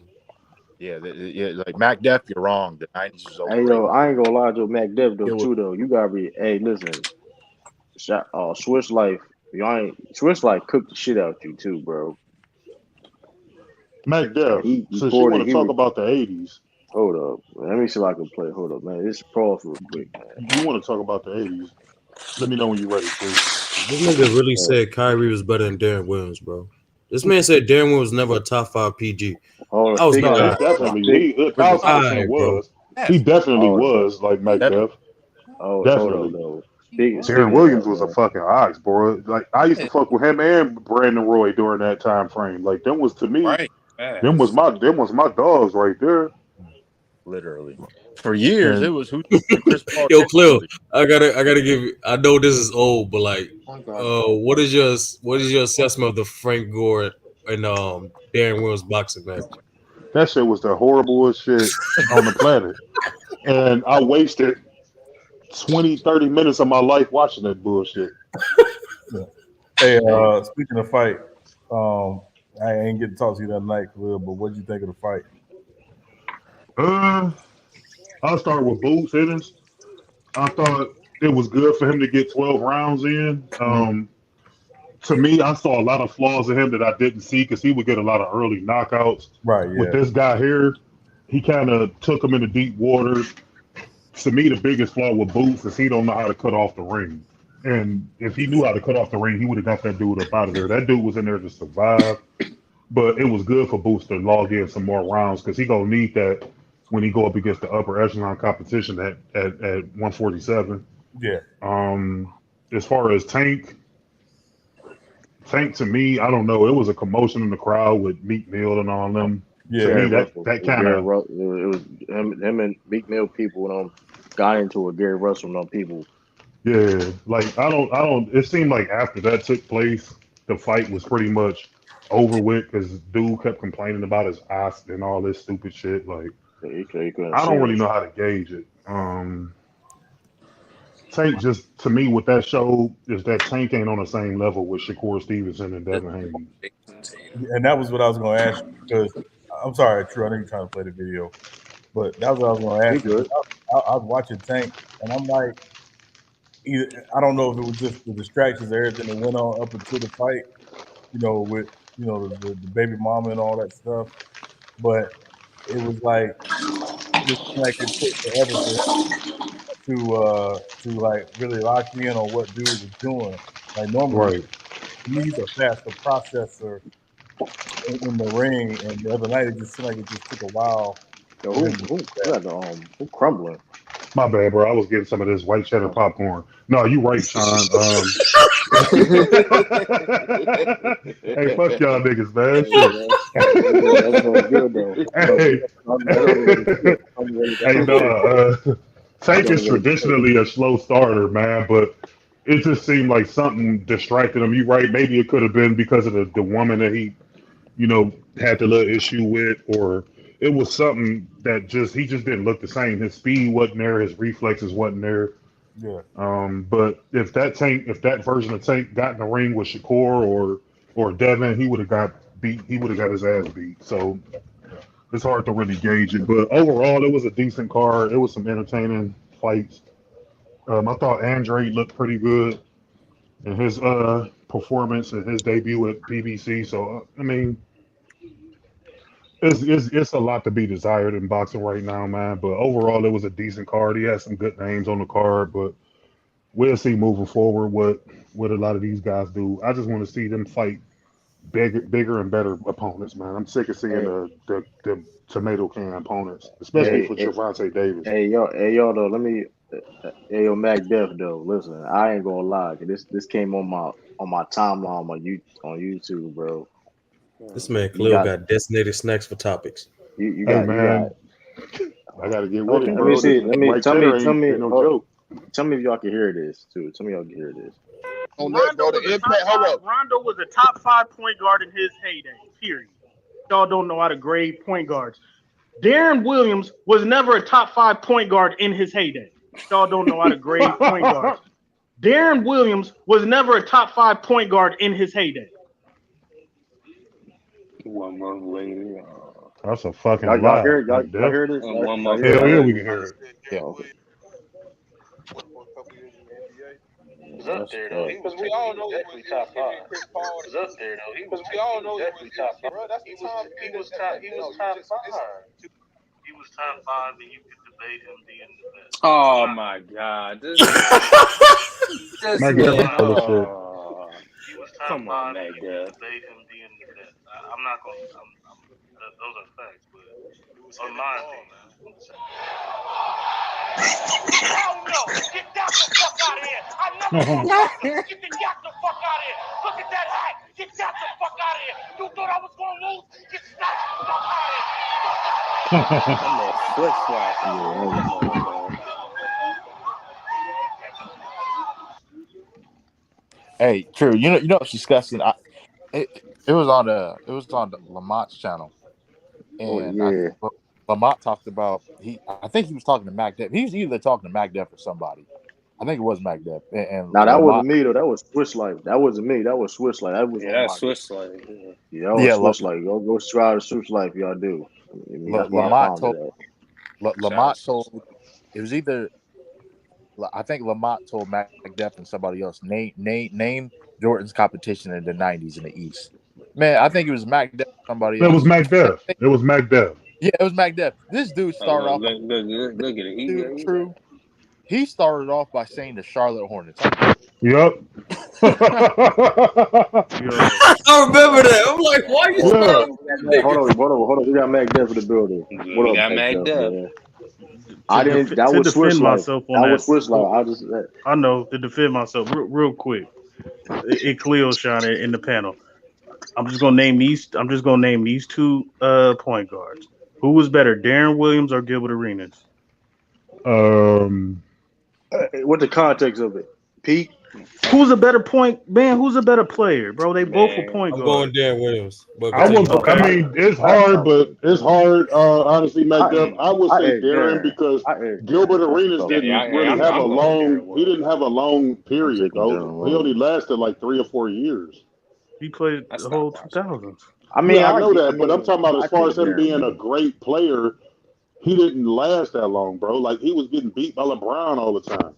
Speaker 7: Yeah. Yeah. Like Mac Def, you're wrong. The '90s was
Speaker 1: Hey
Speaker 7: overrated.
Speaker 1: yo, I ain't gonna lie to Mac Dev though
Speaker 7: It was.
Speaker 1: too though. You gotta be. Hey, listen, Swiss Life. Y'all ain't Swiss Life cooked the shit out you too, bro.
Speaker 6: Mac
Speaker 1: And
Speaker 6: Def,
Speaker 1: he
Speaker 6: since you want
Speaker 1: recorded.
Speaker 6: to talk about the '80s,
Speaker 1: Hold up. Let me see if I can play. Hold up, man. This pause real quick, man.
Speaker 6: you want to talk about the '80s. Let me know when you're ready, True.
Speaker 4: This nigga really
Speaker 1: Yeah.
Speaker 4: said Kyrie was better than Darren Williams, bro. This man said Darren Williams was never a top five PG.
Speaker 1: Hold on.
Speaker 4: I was
Speaker 1: Speaking
Speaker 4: like,
Speaker 6: No,
Speaker 1: of
Speaker 6: he
Speaker 4: all
Speaker 1: that,
Speaker 4: right, bro.
Speaker 6: definitely
Speaker 1: speak,
Speaker 6: he a
Speaker 1: speaking.
Speaker 6: thousand
Speaker 4: All
Speaker 6: percent
Speaker 4: right, bro.
Speaker 6: was. He definitely
Speaker 1: Hold up.
Speaker 6: was like Mac
Speaker 7: Def,
Speaker 6: Def.
Speaker 1: Hold up
Speaker 6: Definitely.
Speaker 1: though.
Speaker 6: Darren
Speaker 1: Speaking of
Speaker 6: Williams
Speaker 1: that,
Speaker 6: was a
Speaker 1: man.
Speaker 6: fucking ox, bro. Like I used to fuck with him and Brandon Roy during that time frame. Like them was to me,
Speaker 2: Right. Fast.
Speaker 6: them was my dogs right there.
Speaker 7: literally. For years, it
Speaker 6: And
Speaker 7: was who the Chris Paul
Speaker 4: Yo,
Speaker 7: Denver
Speaker 4: Cleo,
Speaker 7: movie.
Speaker 4: I gotta give you. I know this is old, but like, what is your assessment of the Frank Gore and Darren Williams boxing match?
Speaker 6: that shit was the horriblest shit on the planet. And I wasted 20, 30 minutes of my life watching that bullshit.
Speaker 8: Yeah. Hey,
Speaker 1: Hey,
Speaker 8: speaking of fight, um, I ain't get to talk to you that night, Khalil, but what would you think of the fight?
Speaker 6: Uh, I'll start with Boots Higgins. I thought it was good for him to get 12 rounds in.
Speaker 8: Mhm.
Speaker 6: To me, I saw a lot of flaws in him that I didn't see because he would get a lot of early knockouts.
Speaker 8: Right,
Speaker 6: With
Speaker 8: yeah.
Speaker 6: this guy here, he kind of took him into deep water. To me, the biggest flaw with Boots is he don't know how to cut off the ring. And if he knew how to cut off the ring, he would have got that dude up out of there. That dude was in there to survive. But it was good for Boots to log in some more rounds because he gonna need that when he go up against the upper echelon competition at 147.
Speaker 8: Yeah.
Speaker 6: As far as Tank to me, I don't know. It was a commotion in the crowd with Meek Mill and all them. To
Speaker 8: Yeah.
Speaker 6: me,
Speaker 1: Gary Russell.
Speaker 6: that
Speaker 1: It was
Speaker 6: kind
Speaker 1: Gary
Speaker 6: of
Speaker 1: Russell. It was him and Meek Mill people got into it. Gary Russell and them people.
Speaker 6: yeah. Like I don't. It seemed like after that took place, the fight was pretty much over with because dude kept complaining about his eyes and all this stupid shit. Like
Speaker 1: He couldn't
Speaker 6: I
Speaker 1: see
Speaker 6: don't really
Speaker 1: him.
Speaker 6: know how to gauge it. Tank just to me what that showed is that Tank ain't on the same level with Shakur Stevenson and
Speaker 2: That's
Speaker 6: Devin Haney.
Speaker 2: Jason Tatum.
Speaker 8: And that was what I was going to ask you because I'm sorry, True. I know you're trying to play the video, but that was what I was going to
Speaker 1: He
Speaker 8: ask you because
Speaker 1: good.
Speaker 8: I was watching Tank and I'm like, I don't know if it was just the distractions, everything that went on up until the fight, with the baby mama and all that stuff, but it was like it just seemed like it took forever for him to like really lock in on what dude was doing. Like normally,
Speaker 6: Right.
Speaker 8: he's a faster processor in the ring, and the other night it just seemed like it just took a while
Speaker 1: Yo,
Speaker 8: for him to
Speaker 1: who
Speaker 8: do
Speaker 1: who
Speaker 8: that.
Speaker 1: got who crumbling?
Speaker 6: My bad, bro. I was getting some of this white cheddar
Speaker 1: Oh.
Speaker 6: popcorn. No, you right, Sean.
Speaker 1: Hey
Speaker 6: Hey, fuck y'all niggas, man. Shit.
Speaker 1: man. That's all good though.
Speaker 6: Hey,
Speaker 1: That's only with a chip.
Speaker 6: hey, no,
Speaker 1: That's
Speaker 6: Tank
Speaker 1: only
Speaker 6: is
Speaker 1: with a chip.
Speaker 6: traditionally a slow starter, man, but it just seemed like something distracted him. You right? Maybe it could have been because of the woman that he, had the little issue with, or it was something that he just didn't look the same. His speed wasn't there, his reflexes wasn't there.
Speaker 8: Yeah.
Speaker 6: But if that version of Tank got in the ring with Shakur or Devin, he would have got beat. He would have got his ass beat. So it's hard to really gauge it. But overall, it was a decent card. It was some entertaining fights. I thought Andre looked pretty good in his performance and his debut at PBC. So I mean, it's a lot to be desired in boxing right now, man. But overall, it was a decent card. He had some good names on the card, but we'll see moving forward what a lot of these guys do. I just want to see them fight bigger and better opponents, man. I'm sick of seeing
Speaker 1: Hey,
Speaker 6: the tomato can opponents, especially
Speaker 1: hey,
Speaker 6: for
Speaker 1: hey,
Speaker 6: Gervonta Davis.
Speaker 1: hey, yo, though. Let me, hey, yo, Mac Def though. Listen, I ain't gonna lie. This came on my timeline on YouTube, bro.
Speaker 4: This man
Speaker 1: You
Speaker 4: Khalil
Speaker 1: got
Speaker 4: got designated snacks for topics.
Speaker 1: you
Speaker 6: Hey,
Speaker 1: got you got.
Speaker 6: man, I got to get with
Speaker 1: Hold on,
Speaker 6: it,
Speaker 1: let me
Speaker 6: bro.
Speaker 1: see.
Speaker 6: This
Speaker 1: Let me
Speaker 6: white
Speaker 1: tell me
Speaker 6: cheddar
Speaker 1: tell
Speaker 6: ain't
Speaker 1: me
Speaker 6: no
Speaker 1: oh,
Speaker 6: joke.
Speaker 1: tell me if y'all can hear this too. Tell me y'all can hear this.
Speaker 9: On that, bro, the impact. Hold up.
Speaker 10: Rondo was a top 5 point guard in his heyday. Period. Y'all don't know how to grade point guards. Darren Williams was never a top 5 point guard in his heyday. Y'all don't know how to grade point guards. Darren Williams was never a top 5 point guard in his heyday.
Speaker 2: One month later.
Speaker 6: That's a fucking
Speaker 1: Y'all
Speaker 6: lie,
Speaker 1: hear it?
Speaker 6: Mike
Speaker 1: Y'all
Speaker 6: Def.
Speaker 1: hear this?
Speaker 2: And one
Speaker 1: Y'all
Speaker 2: month
Speaker 1: hear it?
Speaker 6: Hell
Speaker 1: All
Speaker 6: yeah,
Speaker 1: right.
Speaker 6: we
Speaker 2: later.
Speaker 6: can hear it.
Speaker 9: Yeah,
Speaker 1: Oh, okay.
Speaker 9: for a couple years in the NBA.
Speaker 11: Was up there though. Because we all know he was top five. Was up there though. Because we all know definitely top five.
Speaker 9: Bro, that's the time.
Speaker 11: He was top. He was top five. He was top five, and you could debate him being the best.
Speaker 2: Oh my God! This
Speaker 6: Mike Def is
Speaker 2: man.
Speaker 6: full of shit.
Speaker 2: Oh,
Speaker 11: He was top
Speaker 2: come on,
Speaker 11: five, and you could
Speaker 2: Magda.
Speaker 11: debate him being the best. I'm not gonna. Those are facts, but in my opinion, I'm just saying.
Speaker 10: Hell no! Get that the fuck out of here! I never want to get the yak the fuck out of here! Look at that hat! Get that the fuck out of here! You thought I was gonna lose? Get that the fuck out of here!
Speaker 2: That man flip
Speaker 1: Yeah,
Speaker 2: flopping.
Speaker 1: that was,
Speaker 2: Come on, man.
Speaker 7: Hey, true. You know what's disgusting? It was on the Lamont's channel,
Speaker 1: oh
Speaker 7: and
Speaker 1: yeah.
Speaker 7: Lamont talked about I think he was talking to Mac Def. He was either talking to Mac Def or somebody. I think it was Mac Def, and
Speaker 1: Now that wasn't
Speaker 7: Lamont.
Speaker 1: me though. That was Swiss Life. That wasn't me. That was Swiss Life. That was
Speaker 2: Yeah,
Speaker 1: on
Speaker 2: that's
Speaker 1: my.
Speaker 2: Swiss like. Yeah.
Speaker 1: Yeah, that was
Speaker 7: Yeah,
Speaker 1: Swiss Life. Go subscribe to Swiss Life, y'all do. I mean, that's where I
Speaker 7: Lamont
Speaker 1: found it
Speaker 7: told
Speaker 1: at.
Speaker 2: Shout out
Speaker 7: Lamont
Speaker 2: Swiss.
Speaker 7: told it was either I think Lamont told Mac Def and somebody else name Jordan's competition in the '90s in the East. Man, I think it was Mac Def and somebody
Speaker 6: It was
Speaker 7: else.
Speaker 6: Mac Def. It was Mac Def.
Speaker 7: Yeah, it was Mac Def. This dude
Speaker 2: Oh,
Speaker 7: started off.
Speaker 2: look at it.
Speaker 7: Dude, true. He started off by saying the Charlotte Hornets.
Speaker 6: Yep.
Speaker 10: Yo,
Speaker 4: I remember that. I'm like, why you
Speaker 1: Hold,
Speaker 6: Yeah.
Speaker 4: starting with these
Speaker 1: hold
Speaker 4: niggas?
Speaker 1: on, hold on. We got Mac Def in the building. What
Speaker 2: We
Speaker 1: up,
Speaker 2: got
Speaker 1: Mac
Speaker 2: Mag
Speaker 1: Def,
Speaker 2: Def.
Speaker 1: man? I didn't. That
Speaker 10: to
Speaker 1: was Swiss
Speaker 10: defend
Speaker 1: Life.
Speaker 10: myself on
Speaker 1: That was
Speaker 10: that,
Speaker 1: Swiss Life. I just.
Speaker 10: I know to defend myself real quick. It Cleo shine in the panel. I'm just gonna name these. I'm just gonna name these two point guards. Who was better, Darren Williams or Gilbert Arenas?
Speaker 6: Um.
Speaker 1: What the context of it? Pete.
Speaker 10: Who's a better point man? Who's a better player, bro? They both were
Speaker 2: Man.
Speaker 10: point
Speaker 4: I'm going
Speaker 10: guards.
Speaker 4: Darren Williams, but
Speaker 6: I
Speaker 4: continue.
Speaker 6: would. I
Speaker 10: Okay.
Speaker 6: mean, it's
Speaker 1: I,
Speaker 6: hard, but it's hard. Honestly, Mac Def. I would
Speaker 1: I
Speaker 6: say
Speaker 1: Eric
Speaker 6: Darren
Speaker 1: Darren.
Speaker 6: because
Speaker 1: I Eric
Speaker 6: Gilbert
Speaker 1: Darren. That's a
Speaker 6: Arenas
Speaker 1: tough
Speaker 2: Yeah,
Speaker 1: one.
Speaker 6: didn't
Speaker 2: yeah, yeah,
Speaker 6: really have a
Speaker 2: I'm going
Speaker 6: long.
Speaker 2: Darren
Speaker 6: He didn't
Speaker 2: Williams.
Speaker 6: have a long
Speaker 1: I'm
Speaker 6: period
Speaker 1: taking
Speaker 6: though.
Speaker 1: Darren
Speaker 6: He only
Speaker 1: Williams.
Speaker 6: lasted like 3 or 4 years.
Speaker 10: He played
Speaker 2: I
Speaker 10: the whole
Speaker 2: stopped watching.
Speaker 10: 2000s.
Speaker 1: I mean,
Speaker 6: Yeah, I know that, but I'm talking about
Speaker 1: I
Speaker 6: as far
Speaker 1: take
Speaker 6: as him
Speaker 1: Darren,
Speaker 6: being a
Speaker 1: man.
Speaker 6: great player, he didn't last that long, bro. Like he was getting beat by LeBron all the time.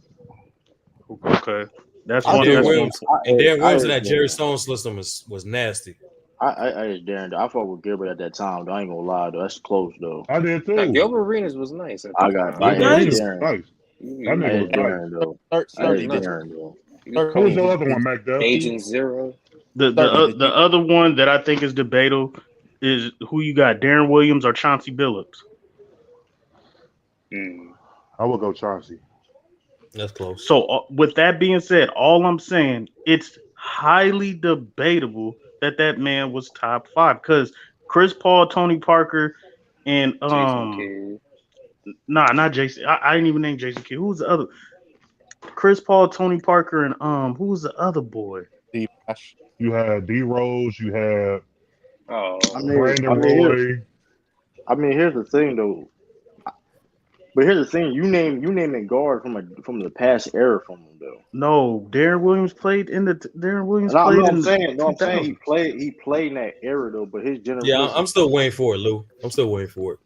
Speaker 10: Okay. That's
Speaker 1: I
Speaker 10: one.
Speaker 1: think
Speaker 4: Darren
Speaker 10: That's
Speaker 1: I,
Speaker 10: one.
Speaker 4: Williams and
Speaker 1: I,
Speaker 4: Darren
Speaker 1: I
Speaker 4: Williams in
Speaker 1: Eric
Speaker 4: that Jerry
Speaker 1: Darren.
Speaker 4: Stone system was nasty.
Speaker 1: I Eric Darren. I fought with Gilbert at that time. Though. I ain't gonna lie, though. That's close, though.
Speaker 6: I did
Speaker 2: Now,
Speaker 6: too.
Speaker 2: Gilbert Arenas was nice at the
Speaker 1: I got.
Speaker 2: time.
Speaker 1: I
Speaker 4: He
Speaker 6: Gilbert
Speaker 1: Eric
Speaker 6: Arenas
Speaker 4: nice.
Speaker 6: was
Speaker 1: Darren.
Speaker 6: nice. That
Speaker 1: I
Speaker 6: nigga
Speaker 1: Eric
Speaker 6: was nice.
Speaker 1: Darren, though. I Eric
Speaker 7: 30
Speaker 10: Nah.
Speaker 1: Darren, though. I
Speaker 6: Who was
Speaker 1: Eric
Speaker 6: your
Speaker 7: did
Speaker 6: other
Speaker 7: you
Speaker 6: one, Mac Def?
Speaker 2: Agent Zero.
Speaker 10: The other one that I think is debatable is who you got, Darren Williams or Chauncey Billups.
Speaker 2: Mm.
Speaker 6: I would go Chauncey.
Speaker 4: That's close.
Speaker 10: So with that being said, all I'm saying it's highly debatable that man was top 5 because Chris Paul, Tony Parker, and
Speaker 2: Jason Kidd.
Speaker 10: not Jason. I didn't even name Jason Kidd. Who was the other? Chris Paul, Tony Parker, and who was the other boy?
Speaker 7: Steve Nash.
Speaker 6: You had D Rose. You had
Speaker 2: Oh,
Speaker 6: Brandon Roy.
Speaker 1: Here's the thing though. But here's the thing: you name a guard from the past era from him though.
Speaker 10: No, Darren Williams played in the Darren Williams
Speaker 1: And
Speaker 10: played
Speaker 1: I'm
Speaker 10: in
Speaker 1: saying, no, I'm saying
Speaker 10: 2000.
Speaker 1: he played in that era though. But his generation.
Speaker 4: Yeah, I'm still waiting for it, Lou. I'm still waiting for it.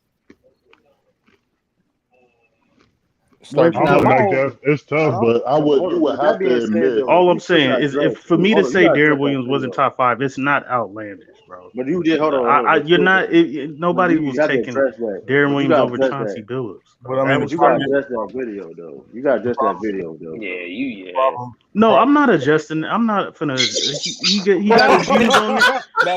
Speaker 7: Start
Speaker 3: I'm gonna make that. It's tough, but you would have to admit.
Speaker 10: All I'm saying is, if for me to say Darren Williams
Speaker 1: video.
Speaker 10: wasn't top 5, it's not outlandish, bro.
Speaker 1: But you did hold on.
Speaker 10: You're not. Nobody was taking Darren Williams over Chauncey Billups.
Speaker 8: But I mean,
Speaker 1: you got to adjust that video though. You got to adjust that video though.
Speaker 2: Yeah.
Speaker 10: No, I'm not adjusting. I'm not finna. He got his views on it.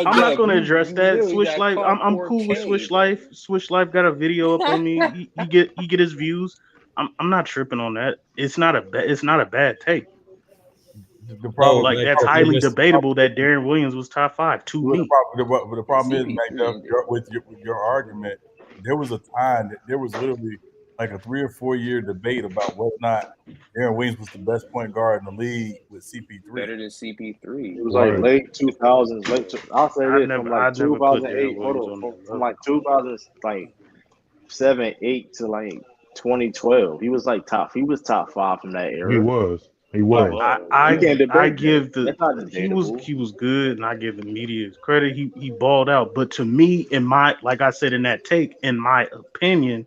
Speaker 10: I'm not gonna address that. Swish Life. I'm cool with Swish Life. Swish Life got a video up on me. He get his views. I'm not tripping on that. It's not a bad take.
Speaker 8: The problem,
Speaker 10: like that's highly debatable that Darren Williams was top 5 to me.
Speaker 8: The problem is, Mac, with your argument, there was a time that there was literally like a 3 or 4 year debate about whether or not Darren Williams was the best point guard in the league with CP3.
Speaker 2: Better than CP3.
Speaker 1: It was like late 2000s. I'll say this from like 2008. From like 2007, 8 to like 2012. He was top 5 from that era.
Speaker 6: He was.
Speaker 10: I give he was good, and I give the media credit. He balled out, but to me, like I said in that take, in my opinion,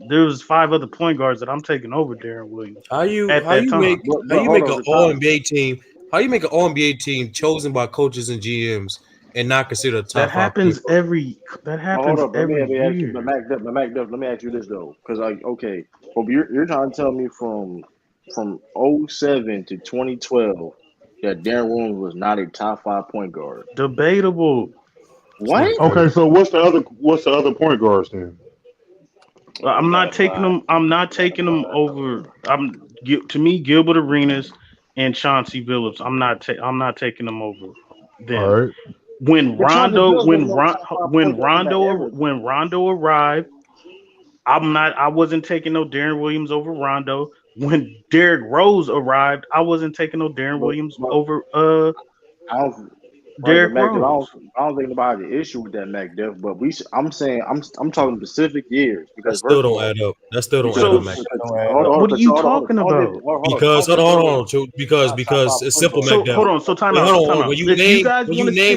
Speaker 10: there's 5 other point guards that I'm taking over Darren Williams.
Speaker 4: How you make an All NBA team? How you make an All NBA team chosen by coaches and GMs and not considered a top 5?
Speaker 10: That happens every year.
Speaker 1: Let me ask you this though, because you're trying to tell me from 07 to 2012 that Darren Williams was not a top 5 point guard.
Speaker 10: Debatable.
Speaker 1: What?
Speaker 6: Okay, so what's the other point guards then?
Speaker 10: I'm not taking them. I'm not taking them over. To me, Gilbert Arenas and Chauncey Billups. I'm not taking them over them.
Speaker 6: All right.
Speaker 10: When Rondo arrived, I wasn't taking no Darren Williams over Rondo. When Derrick Rose arrived, I wasn't taking no Darren Williams over Derrick Rose.
Speaker 1: I don't think nobody had an issue with that, MacDuff. But I'm talking specific years because
Speaker 4: that still don't add up. That still don't add up, Mac.
Speaker 10: What are you talking about?
Speaker 4: Because hold on, because it's simple, Mac.
Speaker 10: Hold on, so time out.
Speaker 4: Hold on. When you name,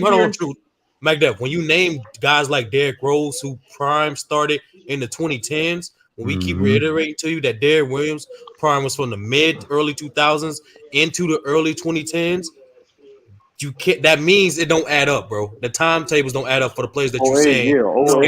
Speaker 4: hold on, truth, MacDuff. When you name guys like Derrick Rose, who prime started in the 2010s, when we keep reiterating to you that Darren Williams prime was from the early 2000s into the early 2010s. You can't. That means it don't add up, bro. The timetables don't add up for the players that you're saying.
Speaker 10: What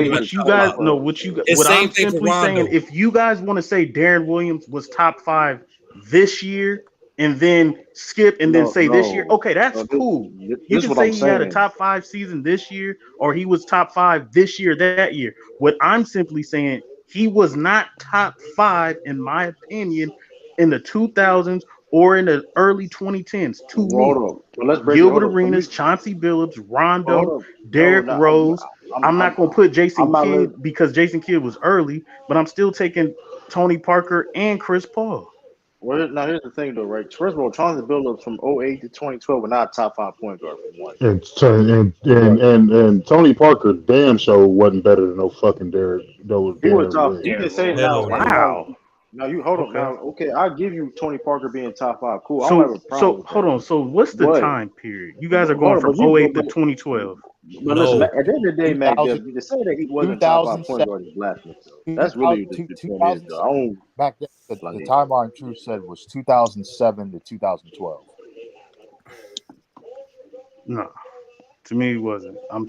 Speaker 10: I'm simply saying, if you guys want to say Darren Williams was top 5 this year, and then skip and then say this year, okay, that's cool. You can say he had a top 5 season this year, or he was top 5 this year, that year. What I'm simply saying, he was not top 5, in my opinion, in the 2000s or in the early 2010s. To me, Gilbert Arenas, Chauncey Billups, Rondo, Derrick Rose. I'm not going to put Jason Kidd because Jason Kidd was early, but I'm still taking Tony Parker and Chris Paul.
Speaker 1: Well, now here's the thing, though, right? First of all, Chauncey Billups from 08 to 2012 were not a top 5 point guard for one.
Speaker 6: And Tony Parker, damn sure wasn't better than no fucking Derrick.
Speaker 1: He was top. You can say now. Wow. Now you hold on. Now, okay, I'll give you Tony Parker being top 5. Cool.
Speaker 10: So hold on. So what's the time period? You guys are going from 08 to 2012.
Speaker 1: But listen, at the end of the day, Mac, to say that he wasn't top 5 point guard is blasphemous. That's really the point is, though.
Speaker 7: Back then, the timeline Truth said was 2007 to 2012.
Speaker 10: No. To me, it wasn't. I'm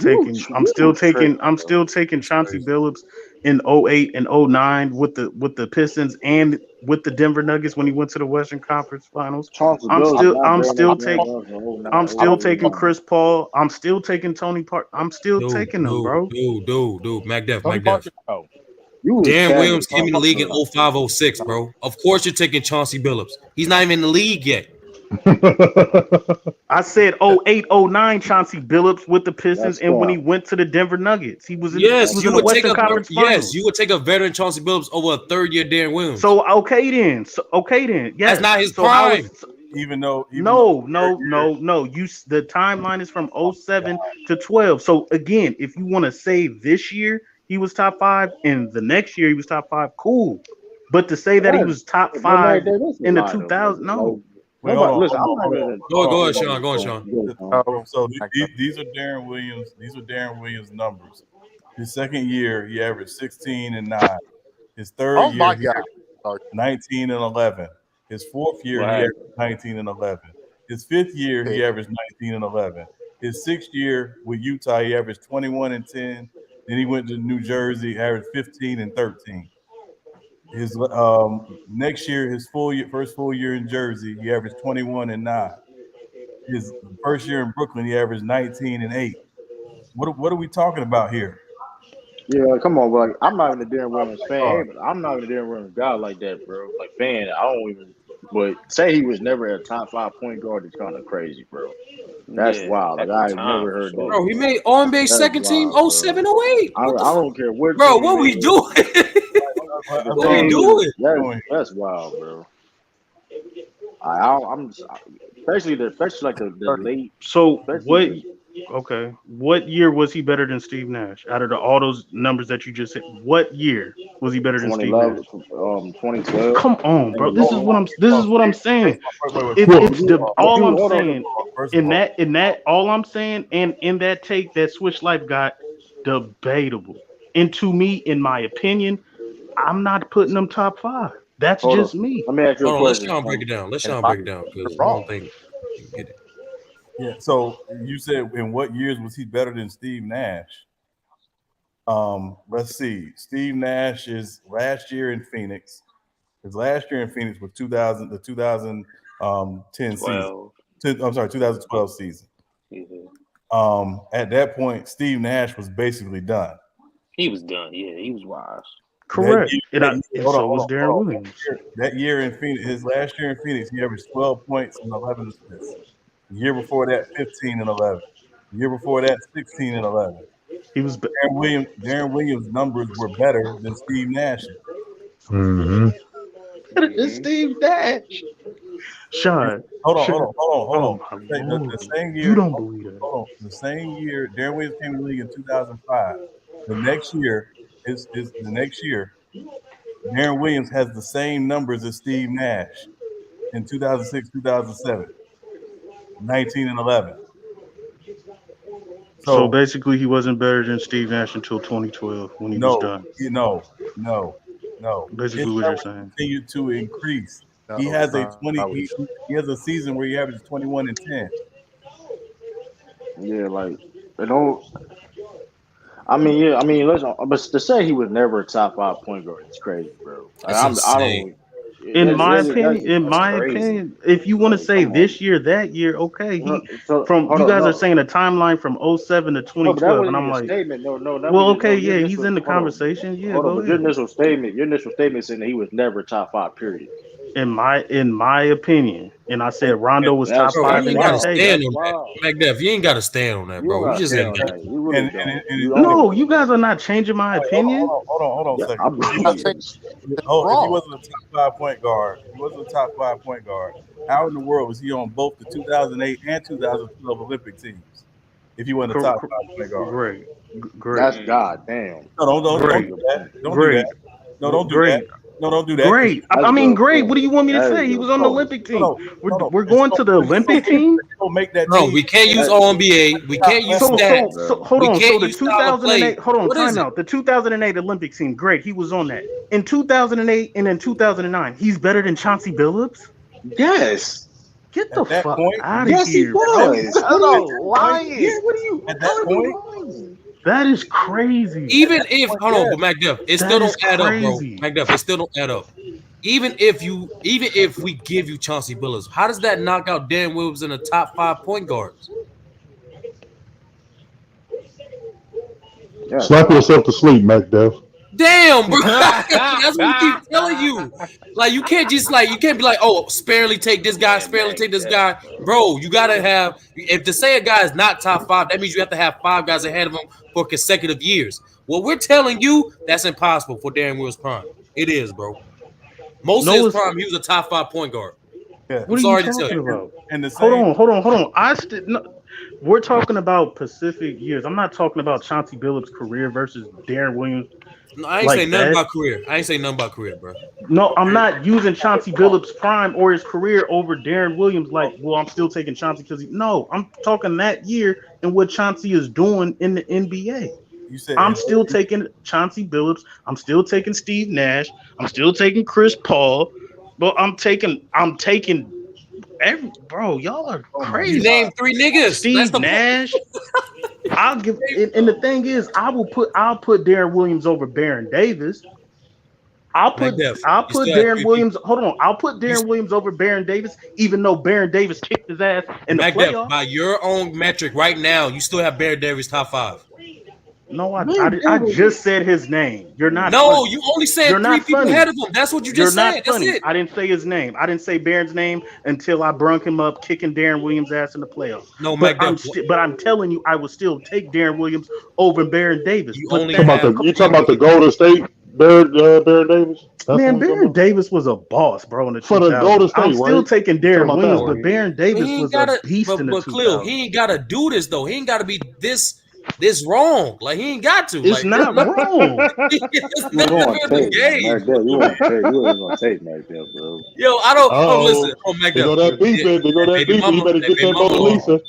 Speaker 10: still taking Chauncey Billups in 08 and 09 with the Pistons and with the Denver Nuggets when he went to the Western Conference Finals. I'm still taking Chris Paul. I'm still taking Tony Parker. I'm still taking them, bro.
Speaker 4: Dude, MacDuff. Darren Williams came in the league in 05-06, bro. Of course you're taking Chauncey Billups. He's not even in the league yet.
Speaker 10: I said 08, 09 Chauncey Billups with the Pistons,
Speaker 1: That's
Speaker 10: and when he
Speaker 1: cap.
Speaker 10: went to the Denver Nuggets, he was in
Speaker 4: Yes, you
Speaker 10: the
Speaker 4: would take
Speaker 10: Western
Speaker 4: a
Speaker 10: Conference
Speaker 4: yes,
Speaker 10: Finals.
Speaker 4: you would take a veteran Chauncey Billups over a third year Darren Williams.
Speaker 10: So okay then,
Speaker 4: That's
Speaker 10: yes.
Speaker 4: not his
Speaker 10: So how
Speaker 4: prime.
Speaker 10: is
Speaker 8: even though
Speaker 10: no. The timeline is from 07 to 12. So again, if you want to say this year he was top five and the next year he was top five, cool. But to say that he
Speaker 1: That,
Speaker 10: was top
Speaker 1: but
Speaker 10: five
Speaker 1: that's a
Speaker 10: in the
Speaker 1: lie though,
Speaker 10: 2000,
Speaker 1: man. Like
Speaker 10: no.
Speaker 8: wait, hold
Speaker 1: nobody.
Speaker 8: on,
Speaker 1: Listen,
Speaker 8: hold
Speaker 1: I'm
Speaker 8: on,
Speaker 1: not
Speaker 8: hold
Speaker 1: gonna.
Speaker 8: on, hold
Speaker 4: Go
Speaker 8: on,
Speaker 4: ahead,
Speaker 8: hold
Speaker 4: Sean. Go ahead,
Speaker 8: on.
Speaker 4: Sean.
Speaker 1: Go, Tom.
Speaker 8: So these are Darren Williams. These are Darren Williams numbers. His second year, he averaged 16 and 9. His third
Speaker 7: Oh
Speaker 8: year,
Speaker 7: my
Speaker 8: he
Speaker 7: God.
Speaker 8: averaged
Speaker 7: Sorry.
Speaker 8: 19 and 11. His fourth year,
Speaker 11: What
Speaker 8: he
Speaker 11: happened?
Speaker 8: averaged 19 and 11. His fifth year, he
Speaker 7: Pick.
Speaker 8: averaged 19 and 11. His sixth year with Utah, he averaged 21 and 10. Then he went to New Jersey, averaged 15 and 13. His next year, first full year in Jersey, he averaged 21 and 9. His first year in Brooklyn, he averaged 19 and 8. What are we talking about here?
Speaker 1: Yeah, come on, bro. Like, I'm not even a Darren
Speaker 8: Top
Speaker 1: Williams
Speaker 8: point
Speaker 1: fan.
Speaker 8: guard.
Speaker 1: But I'm not even a Darren Williams guy like that, bro. Like fan, I don't even. But say he was never a top five point guard is kind of crazy, bro. That's
Speaker 11: Yeah,
Speaker 1: wild. Like
Speaker 11: at the
Speaker 1: I've
Speaker 11: time
Speaker 1: never
Speaker 11: for
Speaker 1: heard that.
Speaker 11: sure.
Speaker 4: Bro, he made All NBA
Speaker 1: That's
Speaker 4: second team
Speaker 1: wild, bro.
Speaker 4: 07, 08.
Speaker 1: I
Speaker 4: What the
Speaker 1: I don't care what
Speaker 4: bro,
Speaker 1: team
Speaker 4: what
Speaker 1: it
Speaker 4: we
Speaker 1: is.
Speaker 4: doing?
Speaker 1: The
Speaker 4: What we
Speaker 1: thing
Speaker 8: What
Speaker 1: is,
Speaker 4: doing?
Speaker 8: are we doing here?
Speaker 1: that's wild, bro. I'm just, especially like the late,
Speaker 10: So
Speaker 1: especially
Speaker 10: what?
Speaker 1: the
Speaker 10: Okay, what year was he better than Steve Nash? Out of all those numbers that you just said, what year was he better than Steve
Speaker 1: 2011,
Speaker 10: Nash?
Speaker 1: 2012.
Speaker 10: Come on, bro.
Speaker 1: And
Speaker 10: This is what I'm. This is what I'm saying.
Speaker 1: well,
Speaker 10: It's the
Speaker 1: if
Speaker 10: all
Speaker 1: you
Speaker 10: I'm
Speaker 1: hold on,
Speaker 10: saying
Speaker 8: First of
Speaker 10: in
Speaker 8: all,
Speaker 10: that all I'm saying and in that take that Switch Life got debatable. And to me, in my opinion, I'm not putting them top five. That's
Speaker 1: hold on.
Speaker 10: just me.
Speaker 1: Let me ask you a
Speaker 4: Hold on, let
Speaker 1: question.
Speaker 4: Sean break it down. Let
Speaker 7: And
Speaker 4: Sean
Speaker 7: my
Speaker 4: break it down
Speaker 7: you're
Speaker 4: because I
Speaker 7: wrong.
Speaker 4: don't think you can get it.
Speaker 8: yeah. So you said in what years was he better than Steve Nash? Let's see. Steve Nash's last year in Phoenix. His last year in Phoenix was 2010 season.
Speaker 11: 12.
Speaker 8: I'm sorry, 2012 season.
Speaker 11: Yeah.
Speaker 8: At that point, Steve Nash was basically done.
Speaker 11: He was done. Yeah, he was wise.
Speaker 8: That
Speaker 10: Correct.
Speaker 8: year,
Speaker 10: And
Speaker 8: that year
Speaker 10: and
Speaker 8: hold on,
Speaker 10: so
Speaker 8: hold
Speaker 10: was
Speaker 8: on,
Speaker 10: Darren
Speaker 8: hold on.
Speaker 10: Williams.
Speaker 8: That year in Phoenix, his last year in Phoenix, he averaged 12 points and 11 assists. The year before that, 15 and 11. The year before that, 16 and 11.
Speaker 10: He was
Speaker 8: Darren Williams' numbers were better than Steve Nash's.
Speaker 6: hmm
Speaker 10: better than
Speaker 11: Hmm.
Speaker 10: Steve Nash. Sean, Sean.
Speaker 8: Hold
Speaker 10: Oh
Speaker 8: on.
Speaker 10: my
Speaker 8: The
Speaker 10: lord.
Speaker 8: same
Speaker 10: You
Speaker 8: year,
Speaker 10: don't believe that.
Speaker 8: hold on. The same year, Darren Williams came in the league in 2005. The next year is the next year. Darren Williams has the same numbers as Steve Nash in 2006, 2007, 19 and 11.
Speaker 10: So
Speaker 8: So
Speaker 10: basically, he wasn't better than Steve Nash until 2012 when he was
Speaker 8: no,
Speaker 10: done.
Speaker 8: no, no, no. His
Speaker 10: Basically, what you're
Speaker 8: numbers
Speaker 10: saying.
Speaker 8: continue to increase. He
Speaker 7: No,
Speaker 8: has
Speaker 7: that's
Speaker 8: a
Speaker 7: not
Speaker 8: 20.
Speaker 7: what he said.
Speaker 8: He has a season where he averages 21 and 10.
Speaker 1: yeah, like they don't. I mean, yeah, I mean, listen, but to say he was never a top five point guard is crazy, bro. Like,
Speaker 4: That's
Speaker 1: I
Speaker 4: insane.
Speaker 1: don't. That's
Speaker 10: In my
Speaker 1: crazy.
Speaker 10: opinion, if you want to
Speaker 1: Like,
Speaker 10: say
Speaker 1: come on.
Speaker 10: this year, that year, okay. He
Speaker 1: So
Speaker 10: from
Speaker 1: hold
Speaker 10: you
Speaker 1: on,
Speaker 10: guys are
Speaker 1: no,
Speaker 10: saying a timeline from '07 to
Speaker 1: no, but that
Speaker 10: 2012, and
Speaker 1: wasn't
Speaker 10: I'm
Speaker 1: your
Speaker 10: like,
Speaker 1: statement. No, that was
Speaker 10: well,
Speaker 1: your
Speaker 10: okay,
Speaker 1: no, your
Speaker 10: yeah, he's
Speaker 1: initial.
Speaker 10: in the conversation. Yeah,
Speaker 1: Hold on,
Speaker 10: go
Speaker 1: but your
Speaker 10: ahead.
Speaker 1: initial statement saying that he was never top five. Period.
Speaker 10: In my opinion, and I said
Speaker 8: And,
Speaker 10: Rondo was top
Speaker 4: Bro,
Speaker 10: five
Speaker 4: you
Speaker 10: in
Speaker 4: ain't got to
Speaker 10: his
Speaker 1: Wild.
Speaker 10: heyday.
Speaker 4: stand
Speaker 1: That's
Speaker 4: on that.
Speaker 1: wild.
Speaker 4: McDuff, you ain't got to stand on that,
Speaker 1: You don't
Speaker 4: bro. You
Speaker 1: gotta
Speaker 4: just
Speaker 1: stand
Speaker 4: ain't
Speaker 1: on
Speaker 4: got
Speaker 1: that.
Speaker 4: to.
Speaker 1: You really
Speaker 8: and
Speaker 1: don't.
Speaker 8: it
Speaker 1: You don't.
Speaker 10: No, you guys are not changing my opinion.
Speaker 8: hold on a
Speaker 1: Yeah,
Speaker 8: second.
Speaker 1: I
Speaker 8: If he
Speaker 7: I'm not
Speaker 8: wasn't,
Speaker 7: saying
Speaker 1: believe.
Speaker 7: it's
Speaker 8: if he
Speaker 7: wrong.
Speaker 8: wasn't a top five point guard, if he wasn't a top five point guard, how in the world was he on both the 2008 and 2012 Olympic teams? If he wasn't a top five point guard,
Speaker 10: Great, great,
Speaker 1: That's
Speaker 11: Mm.
Speaker 1: goddamn.
Speaker 8: no,
Speaker 1: That's a
Speaker 8: don't
Speaker 10: great,
Speaker 8: do
Speaker 1: good
Speaker 8: that.
Speaker 1: point.
Speaker 8: Don't do that.
Speaker 10: great,
Speaker 8: No, don't do that.
Speaker 10: great.
Speaker 8: No, don't do that. Because
Speaker 10: Great. I
Speaker 1: That's
Speaker 10: I
Speaker 1: a
Speaker 10: mean,
Speaker 1: good
Speaker 10: great. What
Speaker 1: point.
Speaker 10: do you want me to
Speaker 1: That is
Speaker 10: say?
Speaker 1: a
Speaker 10: He
Speaker 1: good
Speaker 10: was on the
Speaker 1: point.
Speaker 10: Olympic
Speaker 8: no,
Speaker 10: team.
Speaker 8: no,
Speaker 10: We're,
Speaker 8: no, no.
Speaker 10: we're going to the Olympic team.
Speaker 8: If you don't make that
Speaker 4: No,
Speaker 8: team,
Speaker 4: we can't use
Speaker 1: That,
Speaker 4: All NBA. We can't use
Speaker 10: So,
Speaker 4: stats.
Speaker 10: so, so,
Speaker 1: bro.
Speaker 10: hold
Speaker 4: We
Speaker 10: on. So
Speaker 4: can't
Speaker 10: the
Speaker 4: use style of play.
Speaker 10: 2008. Hold on.
Speaker 4: What is it?
Speaker 10: Timeout. The 2008 Olympic team. Great. He was on that. In 2008 and in 2009, he's better than Chauncey Billups.
Speaker 1: Yes.
Speaker 10: Get the
Speaker 8: at that
Speaker 10: fuck
Speaker 8: point,
Speaker 10: out of
Speaker 1: Yes, he
Speaker 10: here, bro. You
Speaker 1: was.
Speaker 10: guys
Speaker 8: at
Speaker 10: are
Speaker 8: that
Speaker 1: Yeah,
Speaker 8: point,
Speaker 10: lying.
Speaker 1: what are you?
Speaker 8: at
Speaker 1: How
Speaker 8: that
Speaker 1: are
Speaker 8: point,
Speaker 1: you lying?
Speaker 10: That is crazy.
Speaker 8: at
Speaker 4: Even
Speaker 8: that
Speaker 4: if
Speaker 8: point,
Speaker 4: hold on,
Speaker 8: yes.
Speaker 4: but McDuff, it still
Speaker 10: That is
Speaker 4: don't add up, bro.
Speaker 10: crazy.
Speaker 4: McDuff, it still don't add up. Even if we give you Chauncey Billups, how does that knock out Dan Williams in the top 5 point guards?
Speaker 1: That's
Speaker 6: Slap
Speaker 1: wild.
Speaker 6: yourself to sleep, McDuff.
Speaker 4: Damn, bro. That's what we keep telling you. Like you can't just you can't be like, oh, sparingly take this guy, sparingly take this guy. Bro, you gotta have if to say a guy is not top 5, that means you have to have 5 guys ahead of him for consecutive years. What we're telling you, that's impossible for Darren Wills' prime. It is, bro. Most of his
Speaker 10: Noah's.
Speaker 4: prime, he was a top 5 point guard.
Speaker 8: Yeah.
Speaker 4: I'm
Speaker 10: What are you
Speaker 4: sorry to tell
Speaker 10: talking
Speaker 4: you.
Speaker 10: about?
Speaker 8: And the
Speaker 10: Hold
Speaker 8: same.
Speaker 10: on. We're talking about Pacific years. I'm not talking about Chauncey Billups' career versus Darren Williams
Speaker 4: No, I ain't say
Speaker 10: like
Speaker 4: nothing
Speaker 10: that.
Speaker 4: about career. I ain't say nothing about career, bro.
Speaker 10: No, I'm not using Chauncey Billups' prime or his career over Darren Williams. Like, well, I'm still taking Chauncey because no, I'm talking that year and what Chauncey is doing in the NBA.
Speaker 8: You said
Speaker 10: I'm
Speaker 8: in
Speaker 10: still taking Chauncey Billups. I'm still taking Steve Nash. I'm still taking Chris Paul. But I'm taking every bro. Y'all are
Speaker 8: oh my
Speaker 4: You
Speaker 10: crazy.
Speaker 8: god.
Speaker 4: named 3 niggas. That's
Speaker 10: Steve
Speaker 4: the point.
Speaker 10: Nash. I'll give. And the thing is, I'll put Darren Williams over Baron Davis. I'll put
Speaker 4: McDuff,
Speaker 10: I'll
Speaker 4: you
Speaker 10: put
Speaker 4: still have
Speaker 10: Darren
Speaker 4: 3
Speaker 10: Williams.
Speaker 4: people.
Speaker 10: Hold on. I'll put
Speaker 4: You
Speaker 10: Darren Williams over Baron Davis, even though Baron Davis kicked his ass in the
Speaker 4: McDuff,
Speaker 10: playoffs.
Speaker 4: by your own metric right now, you still have Baron Davis top 5.
Speaker 10: No,
Speaker 1: Man,
Speaker 10: I
Speaker 1: Davis
Speaker 10: just said his name. You're not
Speaker 4: No,
Speaker 10: funny.
Speaker 4: you only
Speaker 10: You're
Speaker 4: said 3
Speaker 10: not
Speaker 4: people ahead
Speaker 10: funny.
Speaker 4: of him. That's what you
Speaker 10: You're
Speaker 4: just said.
Speaker 10: not
Speaker 4: That's
Speaker 10: funny.
Speaker 4: it.
Speaker 10: I didn't say his name. I didn't say Barron's name until I brunk him up kicking Darren Williams' ass in the playoffs.
Speaker 4: No,
Speaker 10: But
Speaker 4: McDuff,
Speaker 10: I'm telling you, I will still take Darren Williams over Baron Davis.
Speaker 4: you
Speaker 10: But
Speaker 4: only
Speaker 6: Talking
Speaker 10: that's
Speaker 6: about
Speaker 10: the
Speaker 4: have
Speaker 6: you
Speaker 4: 3
Speaker 6: talking about the
Speaker 4: people.
Speaker 6: Golden State Baron Davis? That's the
Speaker 10: man.
Speaker 6: one you talking
Speaker 10: Baron
Speaker 6: about?
Speaker 10: Davis was a boss, bro, in the
Speaker 6: For the
Speaker 10: 2000s.
Speaker 6: Golden
Speaker 10: I'm
Speaker 6: State,
Speaker 10: still
Speaker 6: right?
Speaker 10: taking
Speaker 6: You talking
Speaker 10: Darren
Speaker 6: about that
Speaker 10: Williams, but
Speaker 6: one?
Speaker 10: Baron
Speaker 4: But
Speaker 10: Davis
Speaker 4: he ain't
Speaker 10: was a
Speaker 4: gotta
Speaker 10: beast in the
Speaker 4: but Cleo,
Speaker 10: 2000s.
Speaker 4: he ain't gotta do this though. He ain't gotta be this wrong. Like he ain't got to.
Speaker 10: It's
Speaker 4: Like
Speaker 10: not wrong.
Speaker 4: it's
Speaker 1: you
Speaker 4: not
Speaker 1: don't want
Speaker 4: fair
Speaker 1: to
Speaker 4: to
Speaker 1: take
Speaker 4: gauge,
Speaker 1: Mac
Speaker 4: bro.
Speaker 1: Deb. You want to take. You ain't gonna take Mac Deb, bro.
Speaker 4: Yo, I don't listen.
Speaker 6: Oh,
Speaker 4: Oh
Speaker 6: they go
Speaker 4: McDuff.
Speaker 6: that beefing. They go
Speaker 4: That
Speaker 6: that
Speaker 4: baby
Speaker 6: beefing. You
Speaker 4: mama,
Speaker 6: better
Speaker 4: that
Speaker 6: get
Speaker 4: baby
Speaker 6: that
Speaker 4: mama
Speaker 6: Mona
Speaker 4: alone.
Speaker 6: Lisa.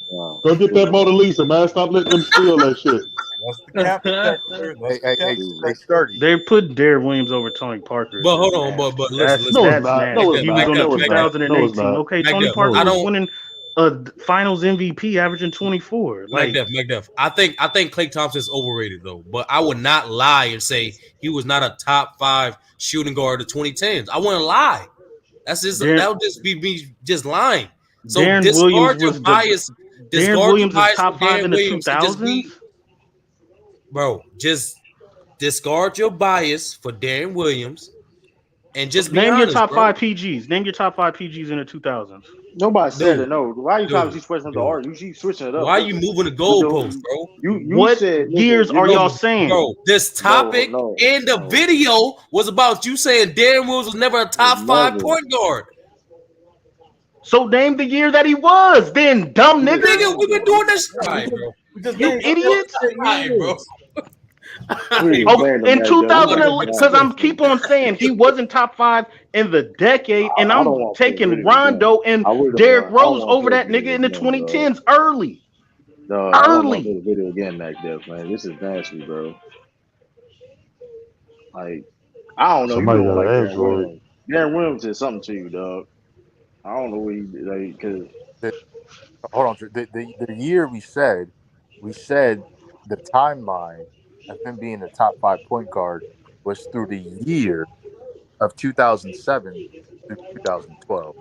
Speaker 6: Go get that Mona Lisa, man. Stop letting them steal that shit.
Speaker 8: That's the cap factor. That's
Speaker 7: Hey,
Speaker 8: the
Speaker 7: hey,
Speaker 8: cap
Speaker 7: hey, hey,
Speaker 8: factor.
Speaker 7: Sturdy.
Speaker 10: They're putting Darren Williams over Tony Parker is
Speaker 4: But
Speaker 10: just
Speaker 4: hold on, but
Speaker 10: nasty.
Speaker 4: listen,
Speaker 6: No, it's
Speaker 10: That's
Speaker 6: not. No,
Speaker 10: nasty.
Speaker 6: it's
Speaker 10: He
Speaker 4: McDuff,
Speaker 10: was
Speaker 6: not.
Speaker 10: on the
Speaker 6: No, it's not. No, it's
Speaker 10: 2018.
Speaker 6: not.
Speaker 10: Okay, Tony
Speaker 4: McDuff.
Speaker 6: No,
Speaker 10: Parker
Speaker 6: it's
Speaker 4: I
Speaker 10: was
Speaker 6: not.
Speaker 4: don't
Speaker 10: winning a Finals MVP, averaging 24. Like
Speaker 4: McDuff. I think Klay Thompson is overrated though. But I would not lie and say he was not a top 5 shooting guard of the 2010s. I wouldn't lie. That
Speaker 10: Darren,
Speaker 4: would just be me just lying. So
Speaker 10: Darren Williams
Speaker 4: discard your
Speaker 10: was the
Speaker 4: bias.
Speaker 10: Darren
Speaker 4: Discard your
Speaker 10: Williams is
Speaker 4: bias for
Speaker 10: top 5
Speaker 4: Darren
Speaker 10: in the
Speaker 4: Williams and just
Speaker 10: 2000s.
Speaker 4: be, bro. Just discard your bias for Darren Williams and just be
Speaker 10: Name your
Speaker 4: honest,
Speaker 10: top
Speaker 4: bro.
Speaker 10: 5 PGs. Name your top 5 PGs in the 2000s.
Speaker 1: Nobody said
Speaker 4: Dude,
Speaker 1: it. No. Why you trying to
Speaker 4: dude,
Speaker 1: keep switching up the
Speaker 4: dude.
Speaker 1: art? You keep switching it up.
Speaker 4: Why are you
Speaker 1: Listen,
Speaker 4: moving the goalposts,
Speaker 1: the,
Speaker 4: bro?
Speaker 1: you
Speaker 10: What
Speaker 1: said, listen,
Speaker 10: years
Speaker 1: you
Speaker 10: are
Speaker 4: No,
Speaker 10: y'all
Speaker 1: know,
Speaker 10: saying?
Speaker 4: bro. This
Speaker 1: no,
Speaker 4: topic
Speaker 1: no,
Speaker 4: and the
Speaker 1: no,
Speaker 4: video was about you saying Darren Williams was never a top 5
Speaker 1: never.
Speaker 4: point guard.
Speaker 10: So name the year that he was, then, dumb
Speaker 1: You just
Speaker 10: nigga.
Speaker 4: Nigga,
Speaker 1: saying
Speaker 4: we've been
Speaker 1: that.
Speaker 4: doing this. All
Speaker 8: We
Speaker 4: right,
Speaker 8: just
Speaker 4: bro.
Speaker 8: we just
Speaker 10: You
Speaker 8: named
Speaker 4: All
Speaker 10: idiot.
Speaker 4: right, bro.
Speaker 8: years.
Speaker 4: All
Speaker 1: We
Speaker 4: right,
Speaker 1: ain't
Speaker 4: bro.
Speaker 10: Okay,
Speaker 1: named him
Speaker 10: in
Speaker 1: back there. We got
Speaker 10: 2011,
Speaker 1: the
Speaker 10: because I'm
Speaker 1: Giants.
Speaker 10: keep on saying he wasn't top 5 in the decade, and
Speaker 1: I don't
Speaker 10: I'm
Speaker 1: want to play
Speaker 10: taking
Speaker 1: video again.
Speaker 10: Rondo and
Speaker 1: I really don't
Speaker 10: Derrick
Speaker 1: want. I don't
Speaker 10: Rose
Speaker 1: want to
Speaker 10: over
Speaker 1: play
Speaker 10: that
Speaker 1: video
Speaker 10: nigga in the
Speaker 1: again, dog.
Speaker 10: 2010s early.
Speaker 1: Dog, I don't want to
Speaker 10: Early.
Speaker 1: play the video again, Mac Def, man. This is nasty, bro. Like, I don't know. You
Speaker 6: Somebody
Speaker 1: don't
Speaker 6: got
Speaker 1: like
Speaker 6: an
Speaker 1: Darren
Speaker 6: Android.
Speaker 1: Williams. Darren Williams did something to you, dog. I don't know what he did, like, cause
Speaker 7: The, hold on. The year we said the timeline of him being the top 5 point guard was through the year of 2007 through 2012.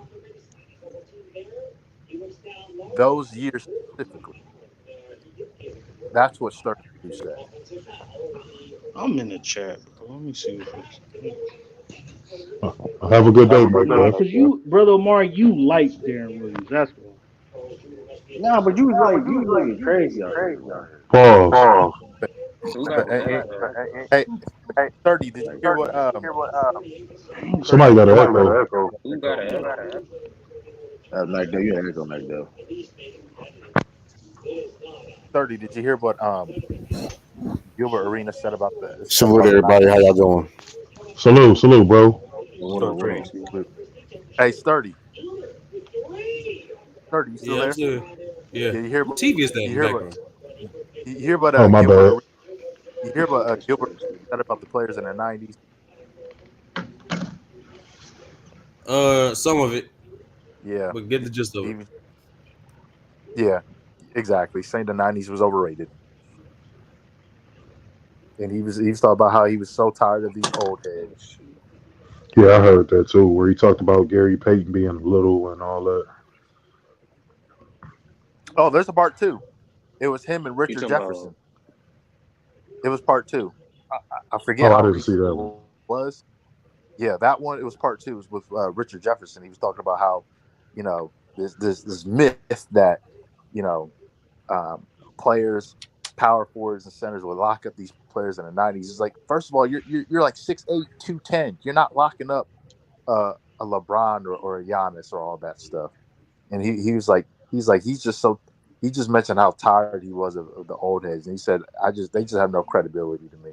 Speaker 7: Those years specifically. That's what Sturdy said.
Speaker 10: I'm in the chat, bro. Let me see if it's.
Speaker 6: Have a good day, Mike.
Speaker 10: Nah, because you, brother Omar, you like Darren Williams. That's why.
Speaker 1: nah, but you was looking crazy out here, man.
Speaker 6: Pause.
Speaker 7: But,
Speaker 11: Who got
Speaker 7: but
Speaker 11: the echo?
Speaker 7: hey, Sturdy, did you hear what Sturdy,
Speaker 6: Somebody
Speaker 7: did
Speaker 6: got
Speaker 7: you
Speaker 6: an
Speaker 7: hear
Speaker 6: echo.
Speaker 11: Who got an echo?
Speaker 1: Mac Def, you had to go, Mac Def.
Speaker 7: Sturdy, did you hear what Gilbert Arenas said
Speaker 12: Salute
Speaker 7: about the
Speaker 12: everybody. How
Speaker 7: 90s?
Speaker 12: y'all doing?
Speaker 6: Salute, bro.
Speaker 1: What up,
Speaker 8: So
Speaker 1: what
Speaker 8: Trey.
Speaker 1: up?
Speaker 7: Hey, Sturdy, you still
Speaker 4: Yeah, I'm
Speaker 7: there?
Speaker 4: still. Yeah.
Speaker 7: Yeah, you hear
Speaker 4: Who TV is that
Speaker 7: you
Speaker 4: in the
Speaker 7: hear what
Speaker 4: background?
Speaker 7: you hear what
Speaker 6: Oh, my
Speaker 7: Gilbert
Speaker 6: bad.
Speaker 7: Arenas, you hear what Gilbert said about the players in the 90s?
Speaker 4: Some of it,
Speaker 7: Yeah,
Speaker 4: but get the gist of
Speaker 7: he
Speaker 4: it.
Speaker 7: was, yeah, exactly. Saying the 90s was overrated, and he was talking about how he was so tired of these old heads.
Speaker 6: Yeah, I heard that too, where he talked about Gary Payton being little and all that.
Speaker 7: Oh, there's a part two. It was him and
Speaker 11: You
Speaker 7: Richard
Speaker 11: talking about
Speaker 7: Jefferson. It was part two. I forget
Speaker 6: Oh, I
Speaker 7: how
Speaker 6: didn't see
Speaker 7: recent
Speaker 6: that
Speaker 7: it
Speaker 6: one.
Speaker 7: was. Yeah, that one. It was part two. It was with Richard Jefferson. He was talking about how, this myth that, you know, um, players, power forwards and centers would lock up these players in the '90s. It's like, first of all, you're like 6'8", 210. You're not locking up a LeBron or a Giannis or all that stuff. And he was like, he just mentioned how tired he was of the old heads, and he said, they just have no credibility to me.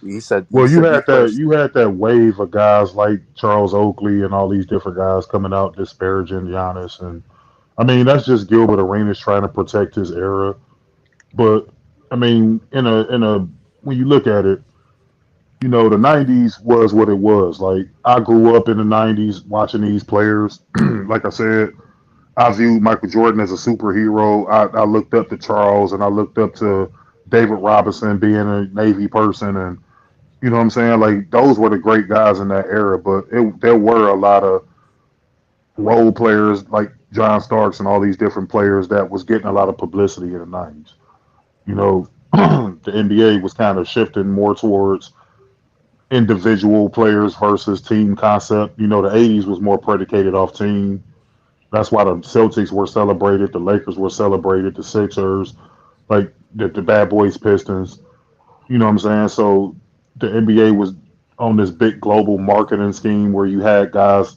Speaker 7: He
Speaker 6: Well,
Speaker 7: said these players.
Speaker 6: you had that wave of guys like Charles Oakley and all these different guys coming out disparaging Giannis, and I mean that's just Gilbert Arenas trying to protect his era. But I mean, in a when you look at it, the '90s was what it was. Like I grew up in the '90s watching these players. Like I said, I viewed Michael Jordan as a superhero. I looked up to Charles and I looked up to David Robinson being a Navy person and you know what I'm saying? Like those were the great guys in that era, but there were a lot of role players like John Starks and all these different players that was getting a lot of publicity in the '90s. You know, the NBA was kind of shifting more towards individual players versus team concept. The '80s was more predicated off team. That's why the Celtics were celebrated, the Lakers were celebrated, the Sixers, like the Bad Boys Pistons. You know what I'm saying? So the NBA was on this big global marketing scheme where you had guys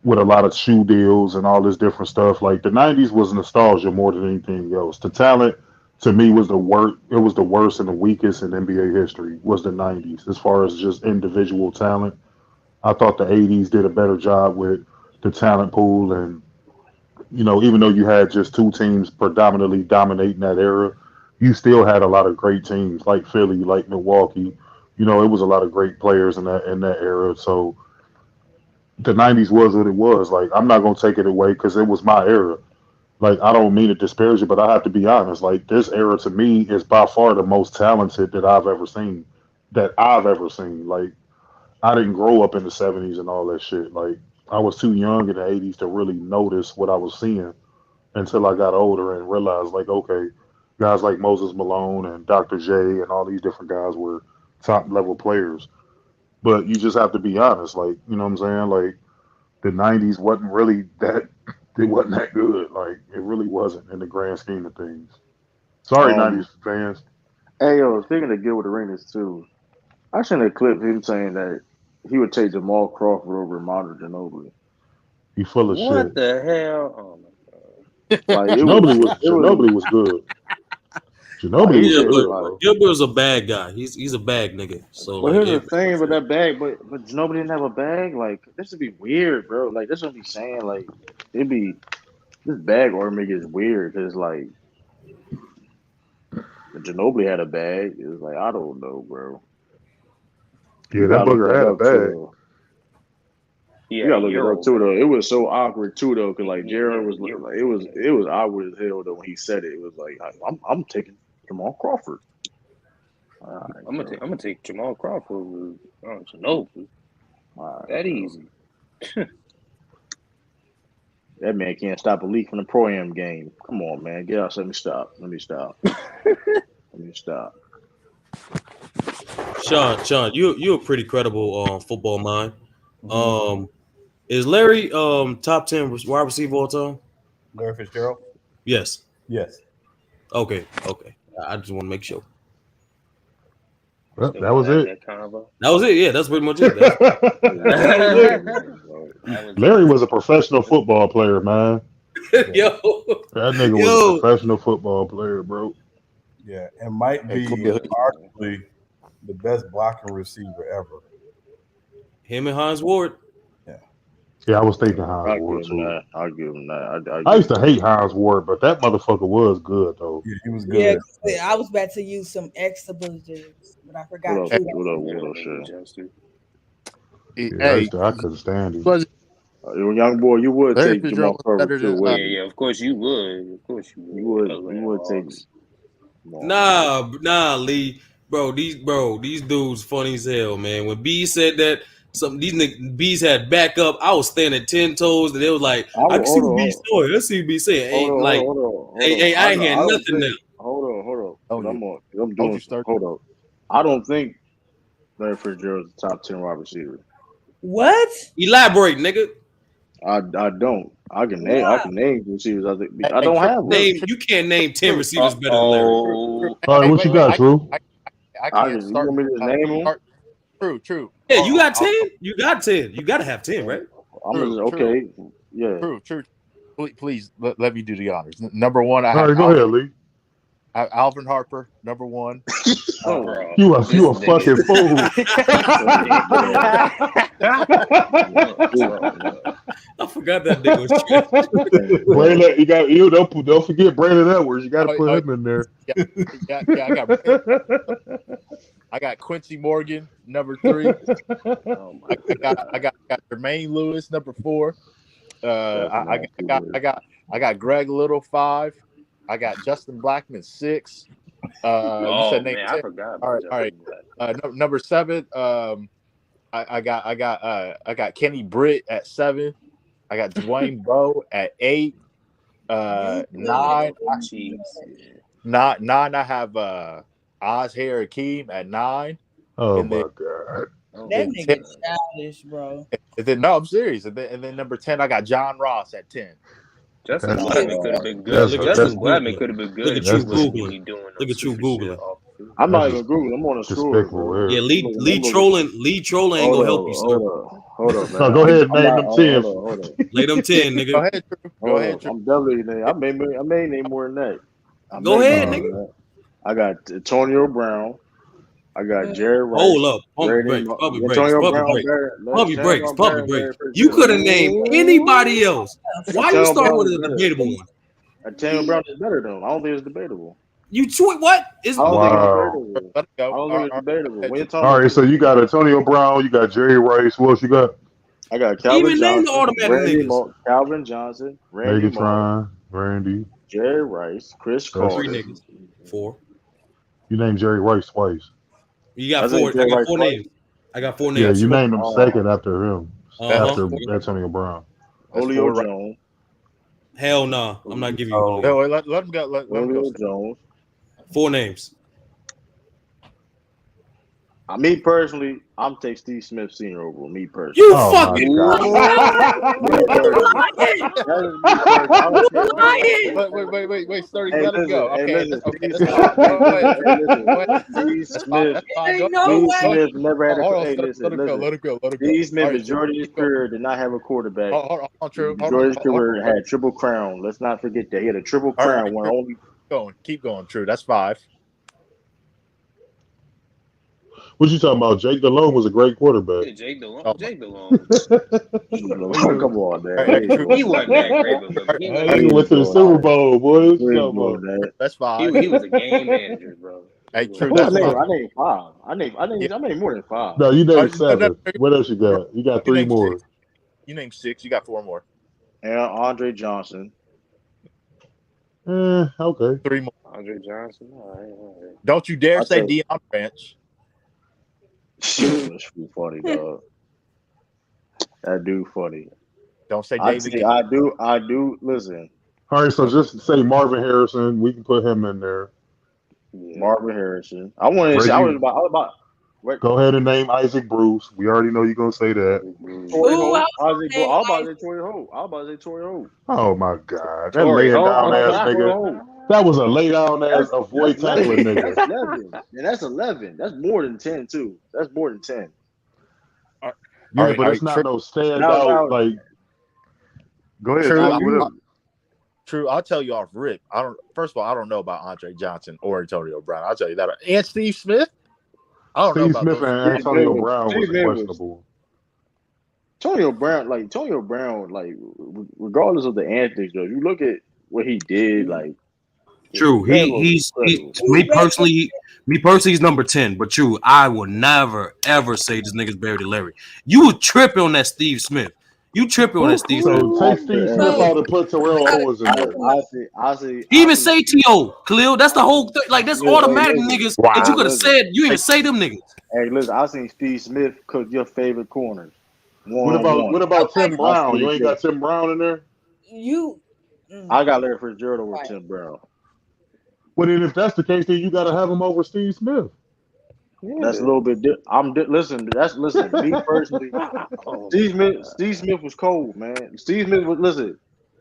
Speaker 6: with a lot of shoe deals and all this different stuff. Like the '90s was nostalgia more than anything else. The talent to me was the worst. It was the worst and the weakest in NBA history. Was the '90s as far as just individual talent. I thought the '80s did a better job with the talent pool and even though you had just two teams predominantly dominating that era, you still had a lot of great teams like Philly, like Milwaukee. It was a lot of great players in that era. So the '90s was what it was. Like I'm not gonna take it away because it was my era. Like I don't mean to disparage it, but I have to be honest. Like this era to me is by far the most talented that I've ever seen. That I've ever seen. Like I didn't grow up in the '70s and all that shit. Like I was too young in the '80s to really notice what I was seeing until I got older and realized, like, okay, guys like Moses Malone and Dr. J and all these different guys were top level players. But you just have to be honest, like, you know what I'm saying? Like, the '90s wasn't really that, it wasn't that good. Like, it really wasn't in the grand scheme of things. Sorry,
Speaker 1: Um,
Speaker 6: '90s fans.
Speaker 1: hey yo, speaking of Gilbert Arenas too, I seen a clip of him saying that he would take Jamal Crawford over Monta Ginobili.
Speaker 6: You full of
Speaker 2: What
Speaker 6: shit.
Speaker 2: the hell? Oh my god.
Speaker 1: Like
Speaker 6: Ginobili was good.
Speaker 1: like
Speaker 6: Ginobili
Speaker 1: he
Speaker 6: was
Speaker 4: Yeah,
Speaker 1: said
Speaker 6: good,
Speaker 1: like.
Speaker 6: bro.
Speaker 4: Gilbert is a bad guy. He's a bad nigga. So
Speaker 1: But
Speaker 4: like,
Speaker 1: here's the thing with that bag, but Ginobili didn't have a bag. Like this would be weird, bro. Like this would be saying like it'd be this bag ornament is weird because like Ginobili had a bag. It was like I don't know, bro.
Speaker 6: Yeah,
Speaker 1: You
Speaker 6: that
Speaker 1: gotta look
Speaker 6: booger
Speaker 1: that
Speaker 6: had a
Speaker 1: up
Speaker 6: bag.
Speaker 1: too.
Speaker 2: He
Speaker 1: You
Speaker 2: had a
Speaker 1: gotta look it up
Speaker 2: Euro
Speaker 1: too though. It
Speaker 2: bag.
Speaker 1: was so awkward too though, because like
Speaker 2: He
Speaker 1: Jared
Speaker 2: had a
Speaker 1: was
Speaker 2: Euro
Speaker 1: like
Speaker 2: bag.
Speaker 1: it was awkward as hell though when he said it. It was like I'm taking Jamal Crawford. All right, bro.
Speaker 2: I'm gonna take Jamal Crawford over Ginobili.
Speaker 1: All right,
Speaker 2: That
Speaker 1: bro.
Speaker 2: easy.
Speaker 1: That man can't stop a leak from the pro am game. Come on, man. Get out. Let me stop. Let me stop. Let me stop.
Speaker 4: Sean, you're a pretty credible football mind.
Speaker 1: Hmm.
Speaker 4: Um, is Larry top 10 wide receiver all time?
Speaker 8: Larry Fitzgerald.
Speaker 4: Yes.
Speaker 8: Yes.
Speaker 4: Okay. I just want to make sure.
Speaker 6: Well,
Speaker 2: Still
Speaker 6: that
Speaker 2: want
Speaker 6: was
Speaker 2: to have
Speaker 6: it.
Speaker 2: that convo?
Speaker 4: That was it. Yeah, that's pretty much it. That's
Speaker 1: Yeah,
Speaker 6: That was
Speaker 1: come
Speaker 6: it.
Speaker 1: on, bro.
Speaker 2: That was
Speaker 6: Larry
Speaker 2: it.
Speaker 6: was a professional football player, man.
Speaker 8: Yeah.
Speaker 4: yo,
Speaker 6: That nigga was a
Speaker 4: yo.
Speaker 6: professional football player, bro.
Speaker 8: Yeah. And might
Speaker 7: Hey,
Speaker 8: be
Speaker 7: Khalil,
Speaker 8: arguably the best blocking receiver ever.
Speaker 4: Him and Hines Ward.
Speaker 8: Yeah.
Speaker 6: Yeah, I was thinking
Speaker 1: Yeah,
Speaker 6: Hines
Speaker 1: I'll give
Speaker 6: Ward
Speaker 1: him
Speaker 6: too.
Speaker 1: that. I'll give him that. I'll
Speaker 6: I
Speaker 1: give
Speaker 6: used
Speaker 1: him
Speaker 6: to
Speaker 1: that.
Speaker 6: hate Hines Ward, but that motherfucker was good though.
Speaker 8: Yeah, he was
Speaker 12: Yeah,
Speaker 8: good.
Speaker 12: I was about to use some expletives, but I
Speaker 1: What
Speaker 12: forgot
Speaker 1: else?
Speaker 7: hey,
Speaker 12: kudos.
Speaker 1: What
Speaker 2: That
Speaker 1: else?
Speaker 2: nigga Jester.
Speaker 6: Yeah,
Speaker 7: hey,
Speaker 6: I couldn't stand him.
Speaker 7: was
Speaker 1: Young boy, you would
Speaker 7: Larry
Speaker 1: take
Speaker 7: Fitzgerald
Speaker 1: Jamal
Speaker 7: was
Speaker 1: Crawford
Speaker 7: better
Speaker 1: too,
Speaker 7: than
Speaker 2: Yeah,
Speaker 1: wouldn't you?
Speaker 2: yeah. Of course you would. Of course you would.
Speaker 1: You
Speaker 2: Atlanta
Speaker 1: would take.
Speaker 2: Hawks.
Speaker 1: Come on, man.
Speaker 4: Nah, Lee, these dudes funny as hell, man. When B said that, some these B's had backup. I was standing 10 toes, and they was like,
Speaker 1: I
Speaker 4: I
Speaker 1: would
Speaker 4: can see
Speaker 1: hold
Speaker 4: what
Speaker 1: on,
Speaker 4: B's saying. I see what B's saying.
Speaker 1: hold on,
Speaker 4: Ain't
Speaker 1: hold on,
Speaker 4: like,
Speaker 1: hold on, hold
Speaker 4: hey, I ain't
Speaker 1: on.
Speaker 4: hearing
Speaker 1: I don't
Speaker 4: nothing now.
Speaker 1: think. Hold on,
Speaker 7: oh
Speaker 1: because
Speaker 7: you
Speaker 1: I'm doing some.
Speaker 7: start.
Speaker 1: Hold on. I don't think. Larry Fitzgerald's the top 10 wide receiver.
Speaker 12: What?
Speaker 4: Elaborate, nigga.
Speaker 1: I don't. I can
Speaker 12: Wow.
Speaker 1: name receivers. I
Speaker 7: Hey,
Speaker 1: don't
Speaker 7: true,
Speaker 1: have
Speaker 7: true,
Speaker 1: one.
Speaker 4: Name
Speaker 7: true,
Speaker 4: you can't name 10
Speaker 7: true,
Speaker 4: receivers better than Larry.
Speaker 7: true.
Speaker 2: Uh-oh.
Speaker 6: All right,
Speaker 7: Hey,
Speaker 6: what you
Speaker 7: wait, wait.
Speaker 6: got, Drew?
Speaker 7: I can't
Speaker 1: You
Speaker 7: start.
Speaker 1: want me to just name them?
Speaker 7: Start. True.
Speaker 4: Yeah,
Speaker 7: Hold
Speaker 4: you
Speaker 7: on.
Speaker 4: got 10. You got 10. You gotta have 10, right?
Speaker 1: I'm
Speaker 7: True.
Speaker 1: just okay. Yeah.
Speaker 7: True. Please let me do the honors. Number one, I
Speaker 6: All
Speaker 7: have
Speaker 6: right, go ahead, Lee.
Speaker 7: Alvin Harper. Number one.
Speaker 1: Oh,
Speaker 2: Bro,
Speaker 6: You a
Speaker 2: this
Speaker 6: fucking
Speaker 2: nigga.
Speaker 6: fool.
Speaker 2: Look.
Speaker 4: I forgot that nigga was trash.
Speaker 6: Brandon, don't forget Brandon Edwards. You got to put him in there.
Speaker 7: Yeah. I got Quincy Morgan, number 3.
Speaker 2: Oh my
Speaker 7: I got Jermaine Lewis, number 4. I got Greg Little, 5. I got Justin Blackman, 6. You
Speaker 2: Oh
Speaker 7: said name
Speaker 2: man, I
Speaker 7: 10.
Speaker 2: forgot
Speaker 7: All
Speaker 2: about
Speaker 7: right.
Speaker 2: Justin Black.
Speaker 7: Number 7. I got Kenny Britt at 7. I got Dwayne Bowe at 8.
Speaker 12: You
Speaker 7: 9.
Speaker 2: Chiefs. Yeah.
Speaker 7: 9. I have Oz Hakeem at 9.
Speaker 6: Oh
Speaker 7: And
Speaker 6: my
Speaker 7: then
Speaker 6: god.
Speaker 2: Oh
Speaker 12: that
Speaker 7: then
Speaker 2: my
Speaker 7: 10.
Speaker 12: nigga childish, bro.
Speaker 7: And then no, I'm serious. And then number 10, I got John Ross at 10.
Speaker 2: Justin
Speaker 6: That's
Speaker 2: Blackman could have been
Speaker 4: Yeah,
Speaker 2: good.
Speaker 4: look
Speaker 6: that's
Speaker 4: at you
Speaker 2: Justin
Speaker 6: that's
Speaker 2: Blackman
Speaker 4: Googling.
Speaker 2: could have been
Speaker 4: Look
Speaker 2: good
Speaker 4: at
Speaker 2: if he
Speaker 4: you
Speaker 6: that's
Speaker 2: wasn't
Speaker 4: Googling.
Speaker 2: really doing no
Speaker 4: Look at you
Speaker 2: stupid shit
Speaker 4: Googling.
Speaker 2: off the field.
Speaker 1: I'm not
Speaker 6: that's
Speaker 1: even Googling. I'm on a story,
Speaker 6: despicable
Speaker 1: bro.
Speaker 4: Yeah,
Speaker 6: here.
Speaker 4: Lee trolling ain't
Speaker 1: Hold
Speaker 4: gonna help you,
Speaker 1: up,
Speaker 4: sir.
Speaker 1: hold up, man.
Speaker 6: No, go ahead and
Speaker 1: I'm
Speaker 6: name
Speaker 1: not.
Speaker 6: them 10.
Speaker 1: Hold up.
Speaker 4: Lay them 10,
Speaker 7: Go
Speaker 4: nigga.
Speaker 7: ahead, Drew. Go
Speaker 1: Hold
Speaker 7: ahead,
Speaker 1: up.
Speaker 7: Drew.
Speaker 1: I'm definitely name. I may name more than that. I
Speaker 4: Go
Speaker 1: may
Speaker 4: ahead,
Speaker 1: name more
Speaker 4: nigga.
Speaker 1: than that. I got Antonio Brown. I got Jerry
Speaker 4: Hold
Speaker 1: Rice.
Speaker 4: up. Pump your brakes. Pump your brakes.
Speaker 1: Antonio
Speaker 4: Pump your
Speaker 1: Brown,
Speaker 4: brakes.
Speaker 1: Barry,
Speaker 4: Pump your brakes.
Speaker 1: Antonio
Speaker 4: Pump your
Speaker 1: Brown,
Speaker 4: brakes.
Speaker 1: Larry
Speaker 4: You could
Speaker 1: Fitzgerald.
Speaker 4: have named anybody else. Why you
Speaker 1: Antonio
Speaker 4: start
Speaker 1: Brown
Speaker 4: with
Speaker 1: is
Speaker 4: a
Speaker 1: better.
Speaker 4: debatable one?
Speaker 1: Antonio Brown is better though. I don't think it's debatable.
Speaker 4: You tweet what? Is
Speaker 1: I don't think it's
Speaker 6: Wow.
Speaker 1: debatable.
Speaker 7: Let it
Speaker 1: I
Speaker 7: go.
Speaker 1: don't
Speaker 7: All
Speaker 1: think
Speaker 7: right,
Speaker 1: it's
Speaker 7: all
Speaker 1: debatable.
Speaker 7: right.
Speaker 1: We ain't talking
Speaker 6: All
Speaker 1: about
Speaker 6: right, so you got
Speaker 1: two.
Speaker 6: Antonio Brown, you got Jerry Rice. Who else you got?
Speaker 1: I got Calvin
Speaker 4: even name the
Speaker 1: Johnson,
Speaker 4: automatic niggas?
Speaker 1: Calvin Johnson, Randy Moss,
Speaker 6: Megatron, Randy.
Speaker 1: Jerry Rice, Chris
Speaker 6: That's
Speaker 4: 3
Speaker 1: Carter.
Speaker 4: niggas. 4.
Speaker 6: you named Jerry Rice twice.
Speaker 4: You got
Speaker 1: I
Speaker 4: 4.
Speaker 1: think
Speaker 4: I
Speaker 1: Jerry
Speaker 4: got
Speaker 1: Rice
Speaker 4: 4
Speaker 1: twice.
Speaker 4: names. I got 4
Speaker 6: Yeah,
Speaker 4: names,
Speaker 6: you
Speaker 4: sir.
Speaker 6: named him second after him,
Speaker 7: That's
Speaker 6: after
Speaker 7: 4.
Speaker 6: Antonio Brown.
Speaker 7: That's
Speaker 1: Julio
Speaker 7: 4 right.
Speaker 1: Jones.
Speaker 4: Hell nah. I'm not giving you
Speaker 6: Oh,
Speaker 7: No,
Speaker 4: Julio.
Speaker 7: wait, let him go. Let him go.
Speaker 1: Julio Jones.
Speaker 4: 4 names.
Speaker 1: Me personally, I'm take Steve Smith Sr. over me personally.
Speaker 4: You
Speaker 6: oh my
Speaker 4: fucking
Speaker 6: God.
Speaker 1: Me
Speaker 4: you
Speaker 1: personally.
Speaker 4: lying.
Speaker 1: That is me personally. I don't care.
Speaker 4: Lying.
Speaker 7: Wait, Sturdy,
Speaker 1: Hey,
Speaker 7: let him go. Okay,
Speaker 1: listen.
Speaker 7: okay,
Speaker 1: Steve
Speaker 7: that's
Speaker 1: Smith.
Speaker 7: fine.
Speaker 1: Hey,
Speaker 7: Go ahead,
Speaker 1: listen.
Speaker 7: Drew.
Speaker 1: Hey, listen.
Speaker 7: Go ahead, Drew.
Speaker 1: Steve
Speaker 7: That's fine.
Speaker 1: Smith.
Speaker 7: That's fine.
Speaker 12: Ain't
Speaker 7: Go,
Speaker 12: no
Speaker 7: go,
Speaker 1: Steve
Speaker 7: go.
Speaker 12: way.
Speaker 1: Smith never had a.
Speaker 7: Hold on,
Speaker 1: Hey,
Speaker 7: Sturdy. Let him go.
Speaker 1: listen.
Speaker 7: Let him go.
Speaker 1: Steve
Speaker 7: All
Speaker 1: Smith,
Speaker 7: right, Drew.
Speaker 1: majority of his
Speaker 7: Keep going.
Speaker 1: career, did not have a quarterback.
Speaker 7: Hold on, Drew.
Speaker 1: Majority of his
Speaker 7: Hold
Speaker 1: career
Speaker 7: on.
Speaker 1: had triple crown. Let's not forget that he had a triple
Speaker 7: All right,
Speaker 1: crown. One
Speaker 7: Drew.
Speaker 1: only.
Speaker 7: Keep going, Drew. That's 5.
Speaker 6: What you talking about? Jake Delhomme was a great quarterback.
Speaker 2: Yeah, Jake DeLone.
Speaker 7: Oh my.
Speaker 2: Jake DeLone.
Speaker 7: What are you doing?
Speaker 1: Come on, man.
Speaker 7: All
Speaker 1: We
Speaker 7: right,
Speaker 1: ain't
Speaker 7: Drew.
Speaker 1: doing
Speaker 2: He wasn't that great,
Speaker 1: that.
Speaker 2: but he
Speaker 6: Hey,
Speaker 2: wasn't.
Speaker 6: he
Speaker 1: We
Speaker 6: went
Speaker 1: ain't
Speaker 6: to the
Speaker 1: doing
Speaker 6: Super
Speaker 1: that.
Speaker 6: Bowl, boy. What you
Speaker 1: We ain't
Speaker 6: talking
Speaker 1: doing
Speaker 6: about?
Speaker 1: that.
Speaker 7: That's 5.
Speaker 2: He was a game manager, bro.
Speaker 7: Hey,
Speaker 2: He was.
Speaker 7: Drew.
Speaker 1: Who I
Speaker 7: That's
Speaker 1: named?
Speaker 7: 5.
Speaker 1: I named 5.
Speaker 7: Yeah.
Speaker 1: I named more than 5.
Speaker 6: No, you named
Speaker 7: No.
Speaker 6: 7. What else you got? You got
Speaker 7: You
Speaker 6: 3
Speaker 7: named 6.
Speaker 6: more.
Speaker 7: You named 6. You got 4 more.
Speaker 1: And Andre Johnson.
Speaker 6: Okay.
Speaker 7: 3 more.
Speaker 2: Andre Johnson. All right.
Speaker 7: Don't you dare
Speaker 1: I
Speaker 7: say
Speaker 1: think
Speaker 7: Deion Branch.
Speaker 1: that's funny, dog. That dude funny.
Speaker 7: Don't say David King.
Speaker 1: I do. Listen,
Speaker 6: All right, so
Speaker 7: Don't
Speaker 6: just say Marvin Harrison. We can put him in there.
Speaker 2: Yeah.
Speaker 1: Marvin Harrison. I wanted to say I
Speaker 6: Reggie,
Speaker 1: was about what
Speaker 6: go ahead and name Isaac Bruce. We already know you're going to say that.
Speaker 2: Isaac Bruce.
Speaker 1: Tory
Speaker 12: Ooh, I
Speaker 1: Holt.
Speaker 12: was gonna name
Speaker 1: I was about to
Speaker 12: Isaac.
Speaker 1: say Tory Holt.
Speaker 6: Oh, my God. That
Speaker 2: Torrey
Speaker 6: laying
Speaker 2: Holt.
Speaker 6: down
Speaker 1: I
Speaker 6: ass
Speaker 1: said Tory
Speaker 6: nigga.
Speaker 1: Holt.
Speaker 6: That was a lay down ass avoid
Speaker 1: That's
Speaker 6: tackling
Speaker 1: 11.
Speaker 6: nigga.
Speaker 1: That's 11. And that's 11. That's more than 10 too. That's more than 10.
Speaker 6: Yeah, but
Speaker 7: all
Speaker 6: it's
Speaker 7: right,
Speaker 6: not
Speaker 7: true.
Speaker 6: no
Speaker 1: Now,
Speaker 6: standout. Like, go ahead,
Speaker 7: True.
Speaker 1: now
Speaker 6: Drew. What else?
Speaker 7: True. I'll tell you off rip. First of all, I don't know about Andre Johnson or Antonio Brown. I'll tell you that. And Steve Smith. I don't know
Speaker 6: Steve
Speaker 7: about
Speaker 6: Smith
Speaker 7: those.
Speaker 6: and Antonio Brown
Speaker 1: Steve
Speaker 6: was
Speaker 1: Smith was
Speaker 6: questionable.
Speaker 1: Antonio Brown, like regardless of the antics, though, you look at what he did, like
Speaker 4: True.
Speaker 1: man was
Speaker 4: He's
Speaker 1: incredible.
Speaker 4: me personally he's number 10, but true, I would never ever say this nigga's buried to Larry. You was tripping on that Steve Smith. You tripping on that Steve Smith.
Speaker 6: So take Steve Smith out and put Terrell Owens in there.
Speaker 4: Even say T.O. Khalil, that's the whole thing. Like that's automatic niggas that you
Speaker 7: Wow.
Speaker 4: could have said. You even say them niggas.
Speaker 1: Hey, listen, I seen Steve Smith cook your favorite corners
Speaker 6: What
Speaker 1: one on
Speaker 6: about
Speaker 1: one.
Speaker 6: Tim
Speaker 1: I
Speaker 6: Brown? You
Speaker 1: seen
Speaker 6: ain't
Speaker 1: it.
Speaker 6: got Tim Brown in there?
Speaker 12: You.
Speaker 1: I got Larry Fitzgerald over
Speaker 12: Right.
Speaker 1: Tim Brown.
Speaker 6: Well, then if that's the case, then you got to have him over Steve Smith.
Speaker 1: That's a little bit. Listen. Me personally,
Speaker 2: Oh
Speaker 1: Steve
Speaker 2: my
Speaker 1: Smith. Steve Smith was cold, man. Steve Smith was listen.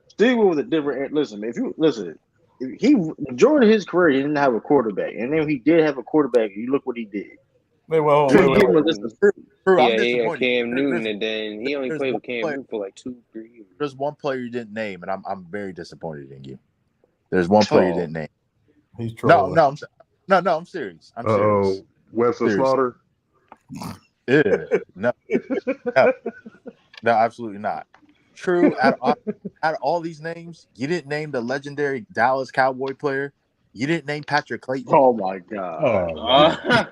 Speaker 1: Steve was a different. Listen, if you listen, he majority of his career he didn't have a quarterback, and then he did have a quarterback. And you look what he did.
Speaker 8: Wait, well,
Speaker 1: Just
Speaker 8: wait,
Speaker 1: give him a
Speaker 2: God.
Speaker 1: listen.
Speaker 7: True. I'm
Speaker 2: Yeah, he had
Speaker 7: disappointed.
Speaker 2: Cam Newton,
Speaker 7: There's
Speaker 2: and then he only
Speaker 7: there's
Speaker 2: played
Speaker 7: one
Speaker 2: with Cam
Speaker 7: player.
Speaker 2: Newton for like 2-3 years.
Speaker 7: There's one player you didn't name, and I'm very disappointed in you. There's one player you
Speaker 1: Oh,
Speaker 7: didn't name.
Speaker 8: he's
Speaker 7: No,
Speaker 8: trolling.
Speaker 7: no, I'm serious. I'm serious.
Speaker 6: Wesley
Speaker 7: Serious.
Speaker 6: Slaughter.
Speaker 7: Yeah. No, absolutely not. True. Out of all these names, you didn't name the legendary Dallas Cowboy player. You didn't name Patrick Clayton.
Speaker 1: oh my God.
Speaker 6: Oh man.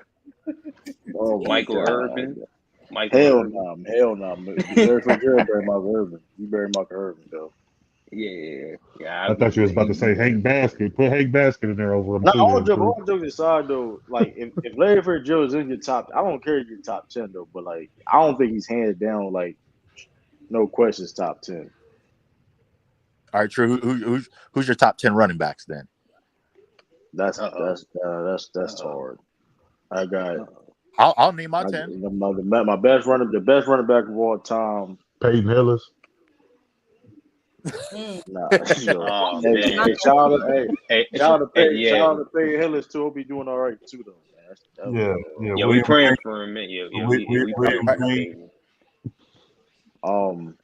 Speaker 1: Oh my
Speaker 2: Michael
Speaker 1: God.
Speaker 2: Irvin.
Speaker 1: Hell no. Hell no. Larry Fitzgerald buried Michael Irvin. You buried Michael Irvin though.
Speaker 2: Yeah.
Speaker 6: I
Speaker 2: I
Speaker 6: thought you was about to say Hank Basket. Put Hank Basket in there over him
Speaker 1: Now,
Speaker 6: too. Then, Drew.
Speaker 1: all jokes aside, though, like if Larry Fitzgerald is in your top, I don't care if you're top 10 though, but like I don't think he's hands down like no questions top 10.
Speaker 7: All right, True. Who's your top 10 running backs then?
Speaker 1: That's
Speaker 2: Uh-oh.
Speaker 1: that's hard. I got
Speaker 7: I'll name my 10.
Speaker 1: my best running back of all time.
Speaker 6: Peyton Hillis.
Speaker 1: Nah,
Speaker 2: Oh
Speaker 1: hey,
Speaker 2: man.
Speaker 1: shout out to
Speaker 2: Yeah.
Speaker 1: Peyton Hillis too. He'll be doing all right too though, man.
Speaker 8: Yeah.
Speaker 2: Yeah, we
Speaker 8: William
Speaker 2: praying
Speaker 8: Green.
Speaker 2: for him. Yeah, we
Speaker 8: William
Speaker 2: praying for
Speaker 8: Green.
Speaker 2: Peyton.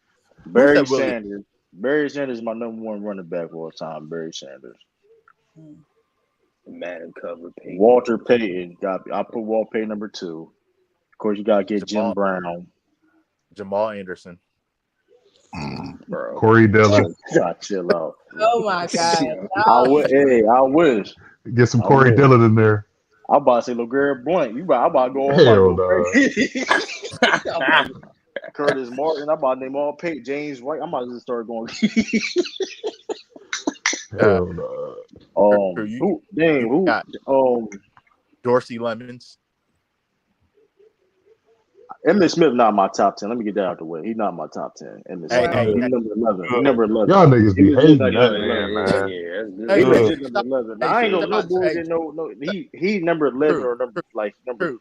Speaker 1: Barry
Speaker 7: said William?
Speaker 1: Sanders. Barry Sanders is my number one running back of all time. Barry Sanders.
Speaker 2: Madden cover Peyton.
Speaker 1: Walter Payton. I put Walter Payton number 2. Of course, you gotta get Jim Brown.
Speaker 7: Jamal Anderson.
Speaker 2: Bro.
Speaker 6: Corey Dillon.
Speaker 1: God, chill out.
Speaker 12: Oh my God.
Speaker 1: I wish.
Speaker 6: Get some Corey Dillon in there.
Speaker 1: I'm about to say LeGarrette Blunt. I'm about to go crazy. Curtis Martin. I'm about to name all Peyton. James White. I'm about to just start going.
Speaker 6: Hell no.
Speaker 1: Who
Speaker 7: got Dorsey Lemons.
Speaker 1: Emmitt Smith not my top 10. Let me get that out the way. He's not my top 10. Emmitt Smith.
Speaker 7: Hey,
Speaker 1: He's number 11. He's number 11.
Speaker 6: Y'all niggas be hating that
Speaker 2: Yeah,
Speaker 6: man.
Speaker 2: that's good.
Speaker 1: He's number 11. Now, I ain't no boys that know. He's number 11 or at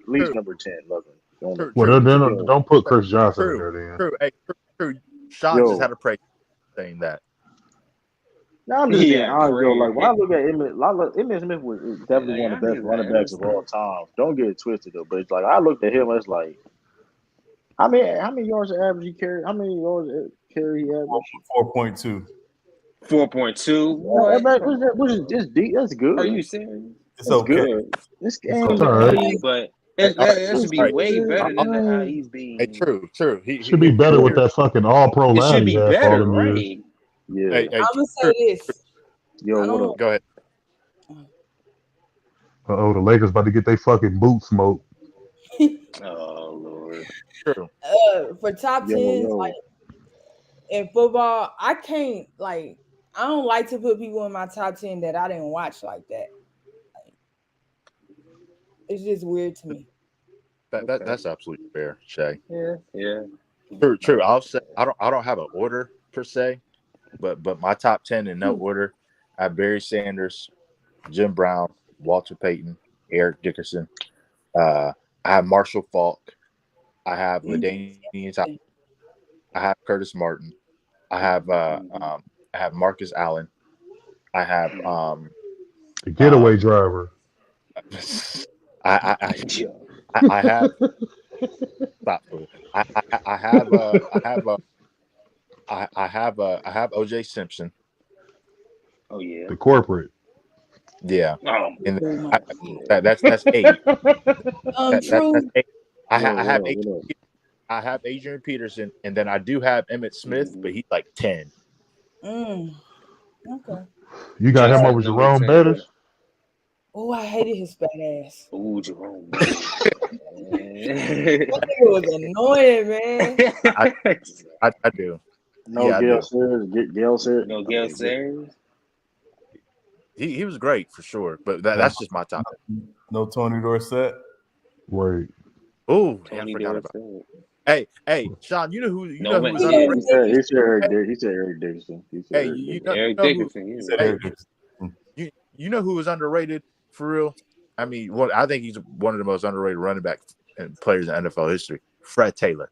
Speaker 1: least number 10, 11.
Speaker 6: Well, then don't put Chris Johnson in there then.
Speaker 7: True. Hey, True. Sean just had a praise saying that.
Speaker 1: Now I'm just being honest, though. Like when I look at Emmitt Smith was definitely one of the best running backs of all time. Don't get it twisted though. But it's like I looked at him, it's like, how many yards average he carry? How many yards carry he average?
Speaker 8: 4.2.
Speaker 2: 4.2.
Speaker 1: Which is just deep. That's good.
Speaker 2: Are you serious?
Speaker 8: It's okay.
Speaker 1: Good. This game
Speaker 6: It's all right.
Speaker 2: But that should be way better than how he's being.
Speaker 7: Hey, true. He
Speaker 6: should be better with that fucking all-pro
Speaker 2: It
Speaker 6: line
Speaker 2: should be
Speaker 6: he had for all
Speaker 2: better,
Speaker 6: them years.
Speaker 2: right?
Speaker 1: Yeah.
Speaker 7: Hey,
Speaker 12: I'm gonna say this.
Speaker 1: Yo, what up?
Speaker 7: Go ahead.
Speaker 6: The Lakers about to get their fucking boot smoked.
Speaker 2: Oh Lord.
Speaker 7: True.
Speaker 12: For top 10, like in football, I can't I don't like to put people in my top 10 that I didn't watch like that. It's just weird to me.
Speaker 7: That's absolutely fair, Shay.
Speaker 2: Yeah.
Speaker 7: True. I'll say I don't have an order per se, but my top 10 in no order. I have Barry Sanders, Jim Brown, Walter Payton, Eric Dickerson. I have Marshall Faulk. I have LaDainian Tomlinson. I have Curtis Martin. I have Marcus Allen. I have
Speaker 6: The getaway driver.
Speaker 7: I have stop. I have OJ Simpson.
Speaker 2: Oh yeah.
Speaker 6: The corporate.
Speaker 7: Yeah.
Speaker 2: Oh,
Speaker 7: And that's 8.
Speaker 12: True.
Speaker 7: That's 8. I have Adrian Peterson, and then I do have Emmitt Smith, but he's like 10.
Speaker 12: Okay.
Speaker 6: You got him over Jerome Bettis?
Speaker 12: Oh, I hated his fat ass.
Speaker 2: Ooh, Jerome.
Speaker 12: That nigga was annoying, man.
Speaker 7: I do.
Speaker 1: No,
Speaker 7: Yeah,
Speaker 1: Gale Sayers. Gale Sayers.
Speaker 2: No Gale Sayers.
Speaker 7: He was great for sure, but that's just my top.
Speaker 8: No Tony Dorsett.
Speaker 6: Wait.
Speaker 7: Oh, I
Speaker 2: Tony
Speaker 7: forgot
Speaker 2: Dorsett.
Speaker 7: about. Hey, Sean, you know who was
Speaker 1: He
Speaker 7: underrated?
Speaker 1: said Eric Dickerson.
Speaker 7: Hey,
Speaker 2: Eric Dickerson.
Speaker 7: You know who was underrated for real? I mean, I think he's one of the most underrated running backs and players in NFL history. Fred Taylor.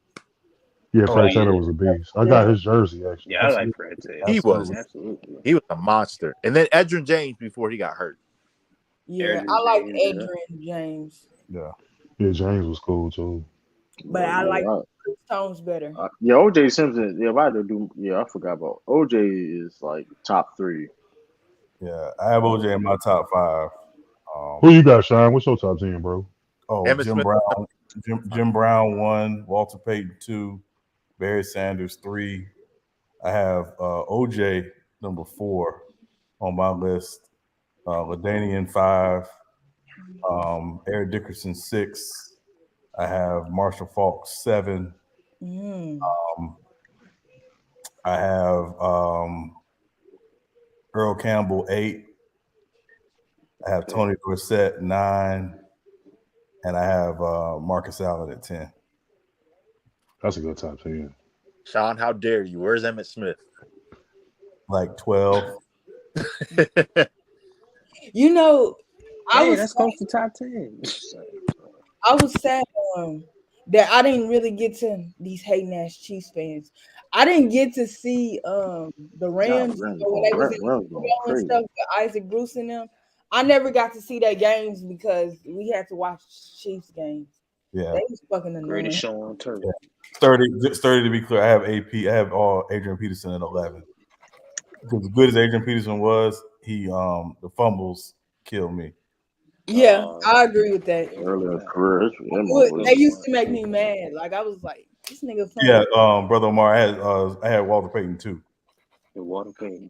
Speaker 6: Yeah,
Speaker 2: Oh
Speaker 6: Fred
Speaker 2: yeah,
Speaker 6: Taylor was a beast. I
Speaker 12: Yeah.
Speaker 6: got his jersey actually.
Speaker 2: yeah. I like Fred Taylor.
Speaker 7: He was
Speaker 2: Absolutely.
Speaker 7: he was a monster. And then Edgerrin James before he got hurt.
Speaker 12: Yeah,
Speaker 2: Edgerrin
Speaker 12: I like
Speaker 2: James, yeah.
Speaker 12: Adrian James,
Speaker 8: Yeah.
Speaker 6: Yeah, James was cool too.
Speaker 12: but I
Speaker 1: Yeah,
Speaker 12: like Chris Tones better.
Speaker 1: yeah, OJ Simpson. Yeah, if I had to do, yeah, I forgot about OJ is like top 3.
Speaker 8: Yeah. I have OJ in my top 5.
Speaker 6: Who you got, Shine? What's your top 10, bro?
Speaker 8: Oh,
Speaker 7: Emmitt
Speaker 8: Jim
Speaker 7: Smith.
Speaker 8: Brown. Jim Brown 1, Walter Payton 2, Barry Sanders 3. I have OJ number 4 on my list. LaDainian 5. Eric Dickerson 6. I have Marshall Faulk 7. I have Earl Campbell 8. I have Tony Dorsett 9. And I have Marcus Allen at 10.
Speaker 6: That's a good top 10.
Speaker 7: Sean, how dare you? Where's Emmitt Smith?
Speaker 8: Like 12.
Speaker 12: You know,
Speaker 2: Hey, that's close to top 10.
Speaker 12: I was sad that I didn't really get to these hating ass Chiefs fans. I didn't get to see the Rams when they was in the Super Bowl and stuff with Isaac Bruce and them. I never got to see their games because we had to watch Chiefs games.
Speaker 8: Yeah.
Speaker 12: They was fucking annoying.
Speaker 2: Greatest show on turf.
Speaker 8: 30 to be clear, I have AP. I have Adrian Peterson at 11. Because as good as Adrian Peterson was, he the fumbles killed me.
Speaker 12: Yeah, I agree with that.
Speaker 1: Earlier career,
Speaker 12: They used to make me mad. Like I was like, this nigga playing.
Speaker 8: Yeah, Brother Omar, I had Walter Payton too.
Speaker 2: Walter Payton.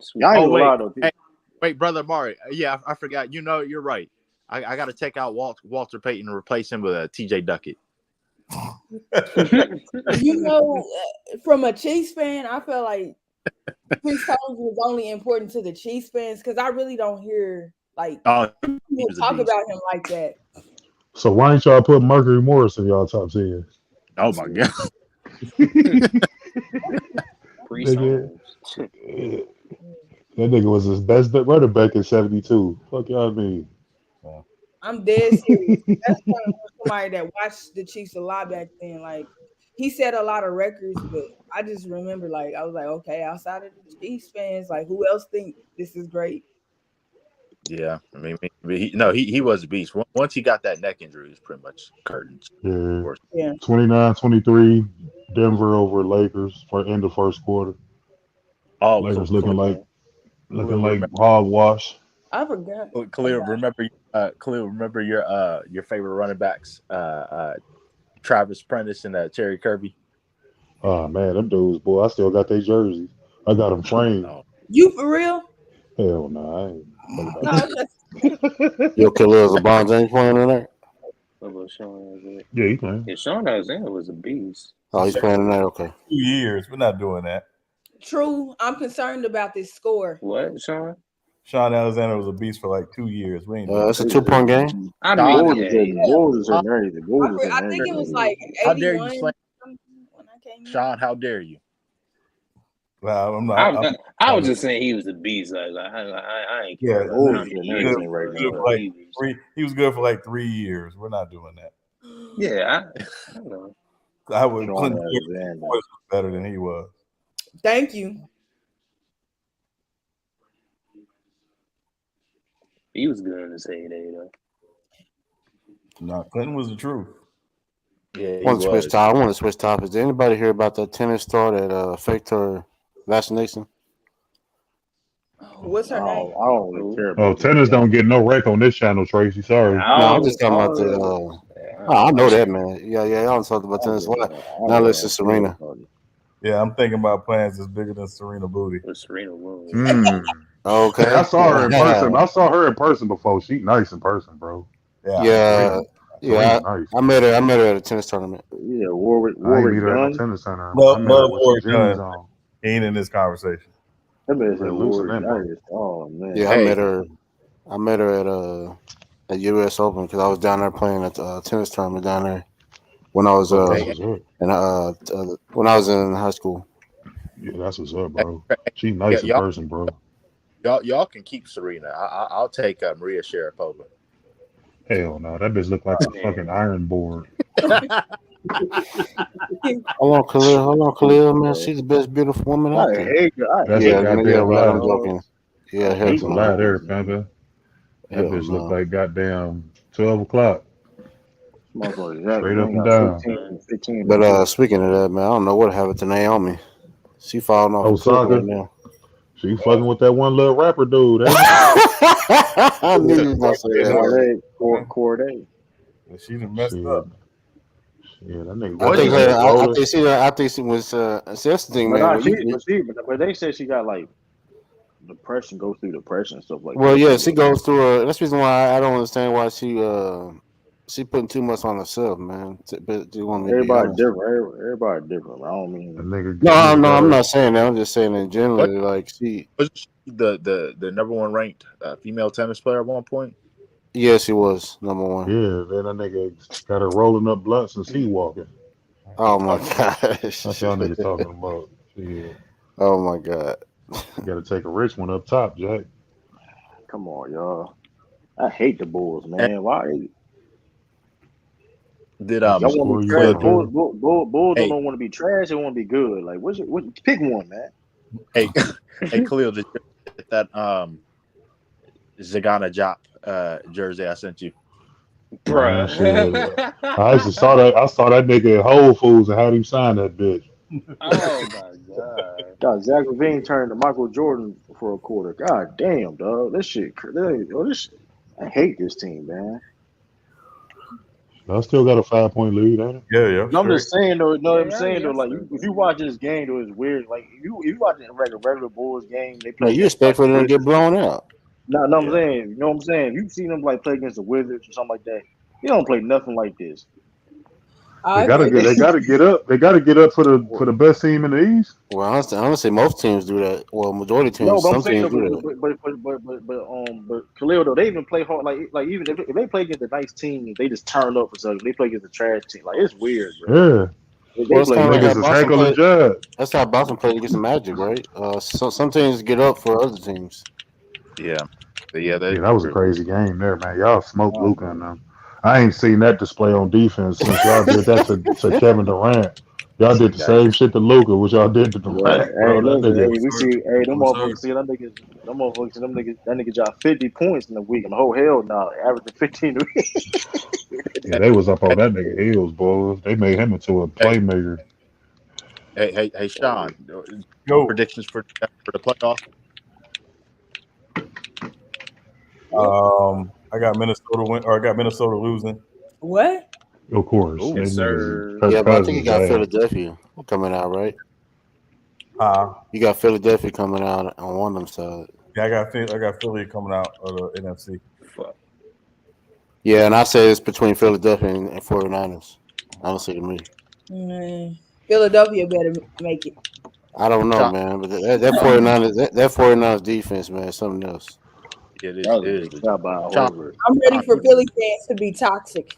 Speaker 7: Wait, Brother Omar. Yeah, I forgot. You know, you're right. I got to take out Walter Payton and replace him with TJ Duckett.
Speaker 12: You know, from a Chiefs fan, I feel like Chris Tones was only important to the Chiefs fans because I really don't hear like people talk about him like that.
Speaker 6: So why ain't y'all put Mercury Morris in y'all top 10?
Speaker 7: Oh my god.
Speaker 6: That nigga was his best running back in 72. Fuck y'all mean.
Speaker 12: I'm dead serious. That's somebody that watched the Chiefs a lot back then. Like he set a lot of records, but I just remember like I was like, okay, outside of the Chiefs fans, like who else think this is great?
Speaker 7: Yeah, I mean, he was a beast. Once he got that neck injury, it was pretty much curtains.
Speaker 6: Yeah. 29-23, Denver over Lakers for end of first quarter.
Speaker 7: Oh,
Speaker 6: Lakers looking like hogwash.
Speaker 12: I forgot.
Speaker 7: Khalil, remember your favorite running backs, Travis Prentice and Terry Kirby.
Speaker 6: Oh man, them dudes, boy, I still got their jerseys. I got them framed.
Speaker 12: You for real?
Speaker 6: Hell no, I ain't.
Speaker 13: Yo, Khalil, is LeBron James playing in there?
Speaker 6: Yeah, he playing.
Speaker 2: Yeah, Sean Alexander was a beast.
Speaker 13: Oh, he's playing in there. Okay.
Speaker 8: 2 years. We're not doing that.
Speaker 12: True. I'm concerned about this score.
Speaker 2: What, Sean?
Speaker 8: Sean Alexander was a beast for like 2 years. We ain't
Speaker 13: it's a 2-point game.
Speaker 2: I mean,
Speaker 12: I think it was like 81.
Speaker 7: How dare you slam? Sean, how dare you?
Speaker 8: Well, I'm not.
Speaker 2: I was just saying he was a beast. I ain't
Speaker 8: Yeah,
Speaker 2: care.
Speaker 8: he was good for like 3 years. We're not doing that.
Speaker 2: Yeah, I don't know.
Speaker 8: I would was better than he was.
Speaker 12: Thank you.
Speaker 2: He was good in his heyday, though.
Speaker 8: No, Clinton was the truth.
Speaker 7: Yeah,
Speaker 13: I want to switch topics. Did anybody hear about that tennis star that faked her vaccination?
Speaker 12: What's her name?
Speaker 1: I don't really care about
Speaker 6: tennis don't get no rec on this channel, Tracy. Sorry.
Speaker 13: No, I'm just talking about the. I know that, man. Yeah. I don't talk about tennis. Now listen, Serena.
Speaker 8: Yeah, I'm thinking about plans that's bigger than Serena Booty.
Speaker 2: Serena Williams.
Speaker 13: Okay.
Speaker 6: I saw her in person. I saw her in person before. She's nice in person, bro.
Speaker 13: Yeah. Nice. I met her at a tennis tournament.
Speaker 1: Yeah, Warwick
Speaker 6: Gunn. Tennis center.
Speaker 8: Love Warwick Gunn. He ain't in this conversation.
Speaker 1: That man's oh man.
Speaker 13: Yeah, I met her at US Open because I was down there playing at the tennis tournament down there when I was when I was in high school.
Speaker 6: Yeah, that's what's up, bro. She's nice in person, bro.
Speaker 7: Y'all can keep Serena. I'll take Maria Sharapova.
Speaker 6: Hell no, that bitch look like a fucking iron board.
Speaker 13: Hold on, Khalil, man. She's the best beautiful woman out there.
Speaker 6: That's a
Speaker 13: Yeah, yeah,
Speaker 6: goddamn
Speaker 13: right. I'm
Speaker 6: lie.
Speaker 13: joking. Yeah,
Speaker 6: That's a
Speaker 13: heck
Speaker 6: lie
Speaker 13: no.
Speaker 6: there, Pampa. That
Speaker 13: Hell
Speaker 6: bitch look
Speaker 13: no.
Speaker 6: like goddamn 12 o'clock.
Speaker 1: Motherfucker,
Speaker 6: Straight
Speaker 1: exactly.
Speaker 6: up
Speaker 1: They
Speaker 6: and
Speaker 1: got
Speaker 6: down.
Speaker 1: 15
Speaker 13: But
Speaker 1: assists.
Speaker 13: speaking of that, man, I don't know what happened to Naomi. She falling off a cliff right
Speaker 6: Osaka,
Speaker 13: now.
Speaker 6: she fucking with that one little rapper dude, ain't it?
Speaker 13: I knew you was gonna say that, man.
Speaker 1: Corday.
Speaker 8: She done messed
Speaker 6: Shit,
Speaker 8: up.
Speaker 6: shit, that nigga
Speaker 13: I
Speaker 6: got
Speaker 13: think
Speaker 6: that
Speaker 13: her.
Speaker 6: nigga rolling.
Speaker 13: I think she was. See, that's the thing,
Speaker 1: But
Speaker 13: man.
Speaker 1: nah, but they said she got like depression, goes through depression and stuff like
Speaker 13: Well,
Speaker 1: that
Speaker 13: yeah,
Speaker 1: too.
Speaker 13: she goes through a. That's the reason why I don't understand why she putting too much on herself, man. But do you want me to be
Speaker 1: Everybody
Speaker 13: honest?
Speaker 1: different. Everybody different. I don't mean.
Speaker 6: That nigga
Speaker 13: No,
Speaker 6: got
Speaker 13: I'm
Speaker 6: her.
Speaker 13: not saying that. I'm just saying in
Speaker 7: What
Speaker 13: general, like she.
Speaker 7: was she the number one ranked female tennis player at one point?
Speaker 13: Yeah, she was number one.
Speaker 6: Yeah, then that nigga got her rolling up blunts and sea walking.
Speaker 13: Oh my gosh.
Speaker 6: That's y'all niggas talking about. Shit,
Speaker 13: Oh my god.
Speaker 6: you got to take a rich one up top, Jack.
Speaker 1: Come on, y'all. I hate the Bulls,
Speaker 7: And
Speaker 1: man. Why
Speaker 7: did
Speaker 6: They
Speaker 1: y'all
Speaker 6: just
Speaker 1: want to
Speaker 6: score
Speaker 1: be
Speaker 6: you
Speaker 1: trash?
Speaker 7: Khalil?
Speaker 6: right there.
Speaker 1: Bulls
Speaker 7: Hey,
Speaker 1: don't want to be trash. They want to be good. Like, pick one, man.
Speaker 7: hey, hey, Khalil, did you get that Zagana Jop jersey I sent you?
Speaker 6: Man, shit.
Speaker 2: Bruh.
Speaker 6: I actually saw that. I saw that nigga at Whole Foods and had him sign that bitch.
Speaker 2: Oh my god.
Speaker 1: God, Zach Levine turned to Michael Jordan for a quarter. God damn, dog. This shit. I hate this team, man.
Speaker 6: I still got a 5 point lead, ain't it?
Speaker 8: Yeah,
Speaker 1: No, I'm
Speaker 8: straight.
Speaker 1: just saying though. No,
Speaker 2: Yeah,
Speaker 1: I'm saying though.
Speaker 2: y'all
Speaker 1: Like,
Speaker 2: still
Speaker 1: if
Speaker 2: got
Speaker 1: you
Speaker 2: it.
Speaker 1: watch this game, though, it's weird. Like, if you watch a regular Bulls game, they play
Speaker 13: Man, you
Speaker 1: against
Speaker 13: expect
Speaker 1: like
Speaker 13: for
Speaker 1: the
Speaker 13: them to get
Speaker 1: Wizards.
Speaker 13: blown out.
Speaker 1: No, I'm
Speaker 7: Yeah.
Speaker 1: saying. You know what I'm saying? You've seen them like play against the Wizards or something like that. They don't play nothing like this.
Speaker 6: They
Speaker 12: I
Speaker 6: gotta
Speaker 12: agree.
Speaker 6: get. They gotta get up. They gotta get up for the best team in the East.
Speaker 13: Well, honestly, most teams do that. Well, majority
Speaker 1: No,
Speaker 13: teams,
Speaker 1: but I'm
Speaker 13: some
Speaker 1: saying
Speaker 13: teams
Speaker 1: though,
Speaker 13: do that.
Speaker 1: but Khalil though, they even play hard. Like even if they play against a nice team, they just turn up for something. They play against a trash team. Like, it's weird, bro.
Speaker 6: Yeah,
Speaker 1: They
Speaker 13: Well, it's
Speaker 1: play
Speaker 6: them
Speaker 13: kind of like
Speaker 1: bad.
Speaker 6: niggas
Speaker 13: how
Speaker 6: is
Speaker 13: Boston
Speaker 6: heckling
Speaker 13: played.
Speaker 6: Judd.
Speaker 13: That's how Boston played against the Magic, right? Some teams get up for other teams.
Speaker 7: Yeah. Yeah,
Speaker 6: Yeah, that was a
Speaker 7: they
Speaker 6: crazy game there, man. Y'all smoked
Speaker 1: Nah,
Speaker 6: Luca and
Speaker 1: bro.
Speaker 6: them. I ain't seen that display on defense since y'all did that to Kevin Durant. Y'all did the same
Speaker 7: Yikes.
Speaker 6: shit to Luca, which y'all did to
Speaker 1: Yeah.
Speaker 6: Durant,
Speaker 1: Hey,
Speaker 6: bro. That
Speaker 1: listen.
Speaker 6: nigga,
Speaker 1: Hey, we see. Hey, them
Speaker 8: What's up?
Speaker 1: motherfuckers. See them niggas. Them motherfuckers. Them niggas. That nigga dropped 50 points in the week. And the whole hell now, averaging 15 a week.
Speaker 6: yeah,
Speaker 7: Hey,
Speaker 6: they was up
Speaker 7: hey,
Speaker 6: on that nigga heels, boy. They made him into a
Speaker 7: hey,
Speaker 6: playmaker.
Speaker 7: hey, Sean,
Speaker 8: Yo,
Speaker 7: predictions for the playoffs?
Speaker 8: I got Minnesota win, or I got Minnesota losing.
Speaker 12: What?
Speaker 6: Of course,
Speaker 7: Ooh.
Speaker 6: they
Speaker 2: Yes,
Speaker 6: niggas
Speaker 2: sir.
Speaker 6: Kirk
Speaker 13: Yeah, but I think you
Speaker 6: Cousins
Speaker 13: got
Speaker 6: ass.
Speaker 13: Philadelphia coming out, right? You got Philadelphia coming out on one of them sides.
Speaker 8: Yeah, I got Philly coming out of the NFC.
Speaker 2: Fuck.
Speaker 13: Yeah, and I say it's between Philadelphia and 49ers. Honestly, to me.
Speaker 12: Mm, Philadelphia better make it.
Speaker 13: I don't know,
Speaker 7: Sean,
Speaker 13: man, but that 49ers that 49ers defense, man, is something else.
Speaker 7: it
Speaker 1: That was
Speaker 7: is
Speaker 1: a big
Speaker 7: legit.
Speaker 1: shot by
Speaker 7: Sean,
Speaker 1: Horford.
Speaker 12: I'm ready
Speaker 7: Sean,
Speaker 12: for Philly fans to be toxic.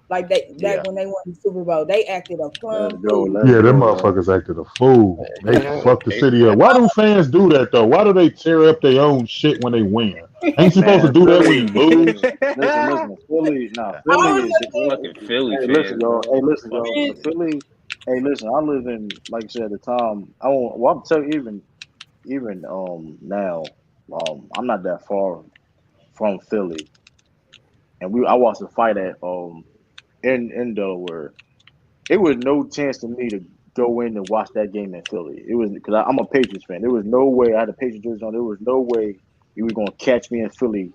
Speaker 12: Like that
Speaker 7: yeah.
Speaker 12: when they won the Super Bowl, they acted a
Speaker 1: Let's
Speaker 12: plum
Speaker 1: go.
Speaker 12: fool.
Speaker 1: Let's
Speaker 6: Yeah, them
Speaker 1: go, y'all.
Speaker 6: motherfuckers acted a fool. They
Speaker 13: Yeah.
Speaker 6: fucked the city up. Why do fans do that though? Why do they tear up their own shit when they win? Ain't you supposed to
Speaker 1: Man,
Speaker 6: do that when
Speaker 1: Philly.
Speaker 6: you lose?
Speaker 1: Listen. Philly. Nah,
Speaker 7: Yeah.
Speaker 12: I
Speaker 1: Philly
Speaker 12: don't
Speaker 1: is.
Speaker 2: Fucking Philly
Speaker 1: Hey, listen,
Speaker 2: fans,
Speaker 1: y'all.
Speaker 2: bro.
Speaker 1: Hey, listen,
Speaker 2: Fuck
Speaker 1: y'all.
Speaker 2: them.
Speaker 12: understand.
Speaker 1: The Philly. Hey, listen. I live in, like I said at the time. I won't. Well, I'm telling you, even now, I'm not that far from Philly, and I watched a fight at in Delaware. It was no chance to me to go in and watch that game in Philly. It was because I'm a Patriots fan. There was no way I had a Patriots jersey on. There was no way you were gonna catch me in Philly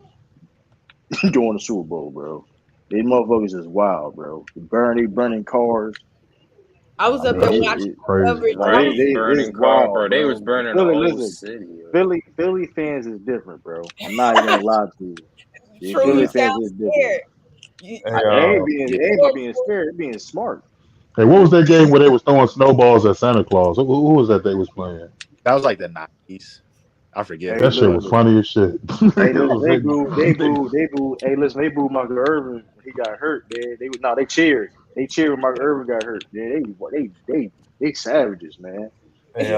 Speaker 1: during the Super Bowl, bro. These motherfuckers is wild, bro. Burning cars.
Speaker 12: I was
Speaker 1: I
Speaker 12: up
Speaker 6: Bro,
Speaker 12: there
Speaker 6: that
Speaker 1: mean,
Speaker 6: shit
Speaker 12: watching
Speaker 6: was
Speaker 1: it
Speaker 6: crazy.
Speaker 12: coverage.
Speaker 2: Bro,
Speaker 1: like
Speaker 12: I
Speaker 2: they
Speaker 12: was
Speaker 1: it's
Speaker 2: burning car,
Speaker 1: wild,
Speaker 2: bro. They was
Speaker 1: bro.
Speaker 2: burning the
Speaker 1: Philly,
Speaker 2: whole
Speaker 1: listen,
Speaker 2: city. Yo.
Speaker 1: Philly fans is different, bro. I'm not even gonna lie to you. The
Speaker 12: true. You
Speaker 1: Philly
Speaker 7: Yeah.
Speaker 12: sound
Speaker 1: fans is different.
Speaker 12: scared. You,
Speaker 8: Hey,
Speaker 7: I,
Speaker 1: It
Speaker 7: yeah.
Speaker 1: ain't about being scared. It's being smart.
Speaker 6: Hey, what was that game where they was throwing snowballs at Santa Claus? Who was that they was playing?
Speaker 7: That was like the 90s. I forget.
Speaker 1: Hey,
Speaker 6: That shit was
Speaker 1: look.
Speaker 6: funny as shit.
Speaker 1: Hey,
Speaker 6: It
Speaker 1: listen.
Speaker 6: was hitting.
Speaker 1: They booed. Hey, listen. They booed Michael Irvin when he got hurt, man. They cheered. They cheered when Michael Irvin got hurt. Yeah, they savages, man.
Speaker 8: hey,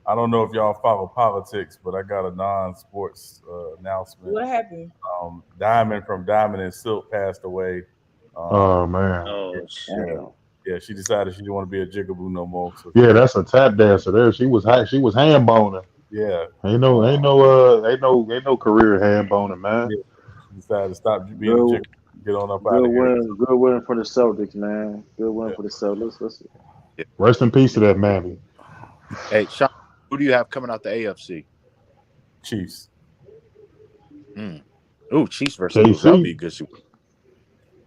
Speaker 8: I don't know if y'all follow politics, but I got a non-sports announcement.
Speaker 12: What happened?
Speaker 8: Diamond from Diamond and Silk passed away.
Speaker 6: Oh man.
Speaker 2: Oh
Speaker 8: Yeah,
Speaker 2: shit.
Speaker 8: yeah. She decided she didn't want to be a jigaboo no more. So
Speaker 6: Yeah, that's a tap dancer there. She was hand boning.
Speaker 8: yeah,
Speaker 6: Ain't no career hand boning, man.
Speaker 8: yeah. She decided to stop being a
Speaker 1: Good,
Speaker 8: jigaboo, get on up out
Speaker 1: good
Speaker 8: of here.
Speaker 1: win, good win for the Celtics, man. Good win
Speaker 8: Yeah.
Speaker 1: for the Celtics.
Speaker 7: Yeah.
Speaker 6: Rest in peace to that mammy.
Speaker 7: Hey, Sean, who do you have coming out the AFC?
Speaker 8: Chiefs.
Speaker 7: Oh, Chiefs versus Eagles. That would be
Speaker 6: KC.
Speaker 7: a good Super.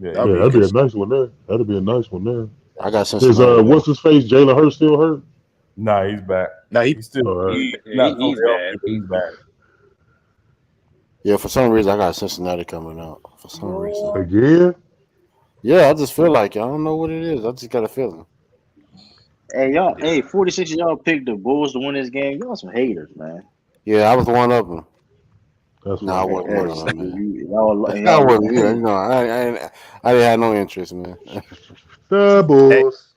Speaker 8: Yeah,
Speaker 7: That would
Speaker 6: Yeah,
Speaker 7: be a
Speaker 8: Eagles.
Speaker 6: that'd be
Speaker 7: good.
Speaker 6: a nice one there. That'd be a nice one there.
Speaker 13: I got
Speaker 6: Is
Speaker 13: Cincinnati winning.
Speaker 6: what's his face? Jalen Hurts still hurt?
Speaker 8: Nah, he's back.
Speaker 7: Now
Speaker 8: He's still
Speaker 6: All right.
Speaker 8: he's not fully
Speaker 2: He's
Speaker 8: healthy,
Speaker 2: bad.
Speaker 8: but he's back.
Speaker 13: Yeah, for some reason I got Cincinnati coming out. For some reason.
Speaker 12: Boy,
Speaker 6: Again?
Speaker 13: Yeah, I just feel like I don't know what it is. I just got a feeling.
Speaker 1: Hey y'all, hey, 46 of y'all picked the Bulls to win this game. Y'all some haters, man.
Speaker 13: Yeah, I was one of them.
Speaker 6: That's
Speaker 13: No, I
Speaker 6: funny.
Speaker 13: wasn't one of
Speaker 1: Hey,
Speaker 13: them, man. I
Speaker 1: y'all,
Speaker 13: wasn't. Yeah, no, I didn't have no interest, man.
Speaker 6: The
Speaker 7: Hey,
Speaker 6: Bulls.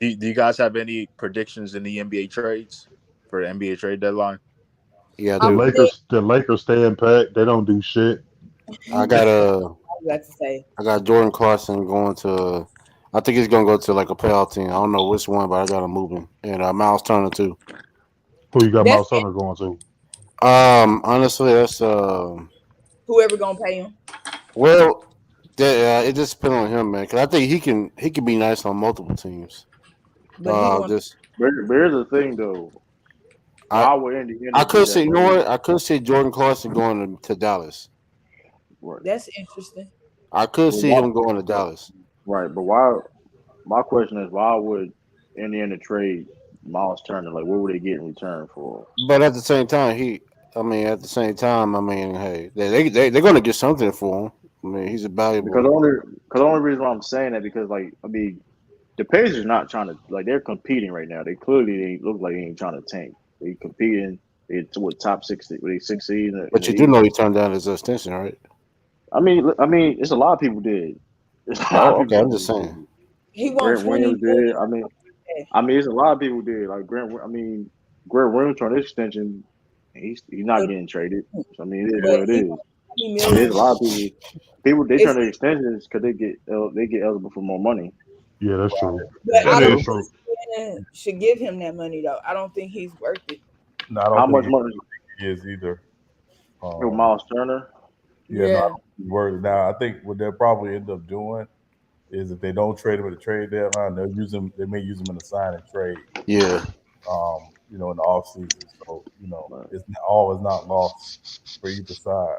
Speaker 7: do you guys have any predictions in the NBA trades for the NBA trade deadline?
Speaker 13: Yeah, I
Speaker 6: The
Speaker 12: I'm
Speaker 13: do.
Speaker 12: sick.
Speaker 6: Lakers staying packed. They don't do shit.
Speaker 13: I got
Speaker 12: I got to say
Speaker 13: I got Jordan Clarkson going to. I think he's gonna go to like a playoff team. I don't know which one, but I got him moving. And Miles Turner too.
Speaker 6: Who you got
Speaker 12: that's
Speaker 6: Miles Turner going to?
Speaker 13: Honestly, that's
Speaker 12: whoever gonna pay him.
Speaker 13: well, it just depends on him, man. Because I think he can be nice on multiple teams.
Speaker 12: But he going.
Speaker 13: Just
Speaker 1: but here's the thing though.
Speaker 13: I
Speaker 1: Why would Indiana
Speaker 13: I
Speaker 1: do
Speaker 13: could
Speaker 1: that
Speaker 13: see, you
Speaker 1: for
Speaker 13: know
Speaker 1: him?
Speaker 13: what? I could see Jordan Clarkson going to Dallas.
Speaker 1: Right.
Speaker 12: That's interesting.
Speaker 13: I could
Speaker 1: But
Speaker 13: see
Speaker 1: why,
Speaker 13: him going to Dallas.
Speaker 1: right. But why? My question is, why would Indiana trade Miles Turner? Like, what would they get in return for?
Speaker 13: But at the same time, hey, they're going to get something for him. I mean, he's a
Speaker 1: Because
Speaker 13: valuable.
Speaker 1: the only reason why I'm saying that because like I mean the Pacers not trying to like they're competing right now. They clearly they look like they ain't trying to tank. They competing. They to what top 60? They 6 seed in
Speaker 13: But
Speaker 1: the
Speaker 13: you do
Speaker 1: East.
Speaker 13: know he turned down his extension, right?
Speaker 1: I mean, it's a lot of people did. There's a lot of
Speaker 13: Oh,
Speaker 1: people
Speaker 13: okay.
Speaker 1: that
Speaker 13: I'm just
Speaker 1: did.
Speaker 13: saying.
Speaker 12: He want
Speaker 1: Grant
Speaker 12: 20
Speaker 1: Williams
Speaker 12: million.
Speaker 1: did. I mean, it's a lot of people did. Like Grant. I mean, Grant Williams on his extension. He's not
Speaker 12: But
Speaker 1: getting traded. So, I mean, it is
Speaker 12: but
Speaker 1: what it
Speaker 12: he
Speaker 1: is.
Speaker 12: want 20
Speaker 1: I mean, there's a
Speaker 12: million.
Speaker 1: lot of people. People they
Speaker 12: It's
Speaker 1: turn their extensions because they get eligible for more money.
Speaker 6: Yeah, that's true.
Speaker 12: but I
Speaker 6: That
Speaker 12: don't
Speaker 6: is
Speaker 8: Yeah.
Speaker 12: think
Speaker 6: true.
Speaker 12: Shannon should give him that money though. I don't think he's worth it.
Speaker 8: No, I
Speaker 1: How
Speaker 8: don't think
Speaker 1: much money?
Speaker 8: he is either.
Speaker 1: Yo,
Speaker 8: Um,
Speaker 1: Miles Turner.
Speaker 8: yeah, no, I
Speaker 12: Yeah.
Speaker 8: don't think he's worth it. Now, I think what they'll probably end up doing is if they don't trade him at the trade deadline, they'll use him. They may use him in a sign and trade.
Speaker 13: Yeah.
Speaker 8: In the off season. So all is not lost for either side.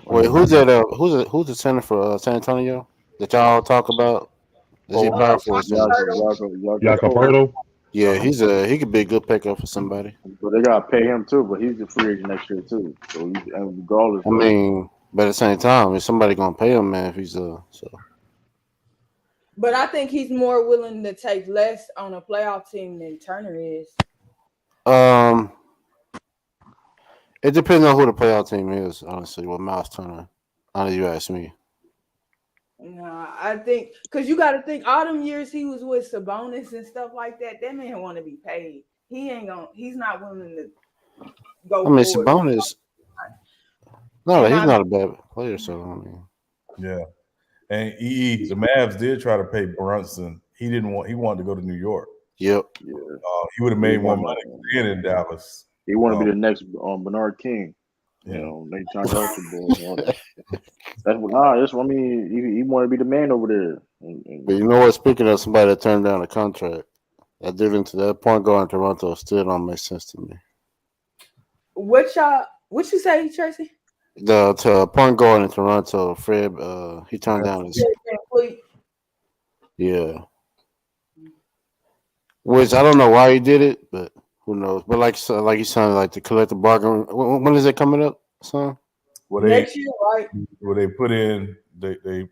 Speaker 13: Wait,
Speaker 6: Yeah.
Speaker 13: who's the center for San Antonio that y'all talk about? Is he
Speaker 8: Oh,
Speaker 13: playing for his team?
Speaker 12: Hurdle.
Speaker 8: yeah,
Speaker 1: Jakob Poeltl.
Speaker 6: Jacopoto?
Speaker 13: Yeah,
Speaker 8: uh-huh.
Speaker 13: he could be a good pickup for somebody.
Speaker 1: But they gotta pay him too. But he's a free agent next year too. So and regardless
Speaker 13: I
Speaker 1: though,
Speaker 13: mean, but at the same time, is somebody gonna pay him, man? If he's so.
Speaker 12: But I think he's more willing to take less on a playoff team than Turner is.
Speaker 13: Um, it depends on who the playoff team is, honestly. With Miles Turner, honestly, you ask me.
Speaker 12: No, I think because you got to think all them years he was with Sabonis and stuff like that. That man want to be paid. He ain't gonna. He's not willing to
Speaker 13: I
Speaker 12: go
Speaker 13: mean,
Speaker 12: for it.
Speaker 13: Sabonis. No,
Speaker 12: And
Speaker 13: he's
Speaker 12: I
Speaker 13: not a bad player. So I mean,
Speaker 8: Yeah, and the Mavs did try to pay Brunson. He didn't want. He wanted to go to New York.
Speaker 13: yep.
Speaker 1: yeah,
Speaker 8: He would have
Speaker 1: he
Speaker 8: made more
Speaker 1: wanna
Speaker 8: money staying in Dallas.
Speaker 1: he wanna
Speaker 8: Uh,
Speaker 1: be the next Bernard King. You
Speaker 8: yeah,
Speaker 1: know, they trying to ultra boy and all that. That's what. Nah, that's what I mean. He want to be the man over there.
Speaker 13: But you know what? Speaking of somebody that turned down a contract, that difference to that point guard in Toronto still don't make sense to me.
Speaker 12: what you say, Tracy?
Speaker 13: The to point guard in Toronto, Fred, he turned down his yeah. Which I don't know why he did it, but who knows? But like you sounded like the collective bargain. When is it coming up, son?
Speaker 8: well
Speaker 12: Next year, right?
Speaker 8: they put in they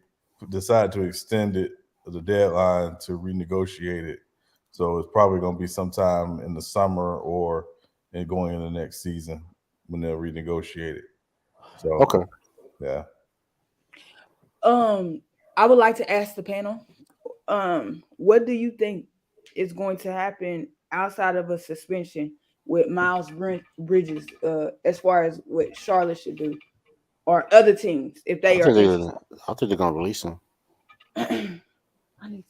Speaker 8: decided to extend it the deadline to renegotiate it. So it's probably going to be sometime in the summer or going in the next season when they'll renegotiate it. So
Speaker 13: Okay.
Speaker 8: yeah.
Speaker 12: I would like to ask the panel, what do you think is going to happen outside of a suspension with Miles Bridges, as far as what Charlotte should do or other teams if
Speaker 13: I
Speaker 12: they are
Speaker 13: think they're
Speaker 12: interested.
Speaker 13: gonna. I think they're gonna release him.
Speaker 12: I need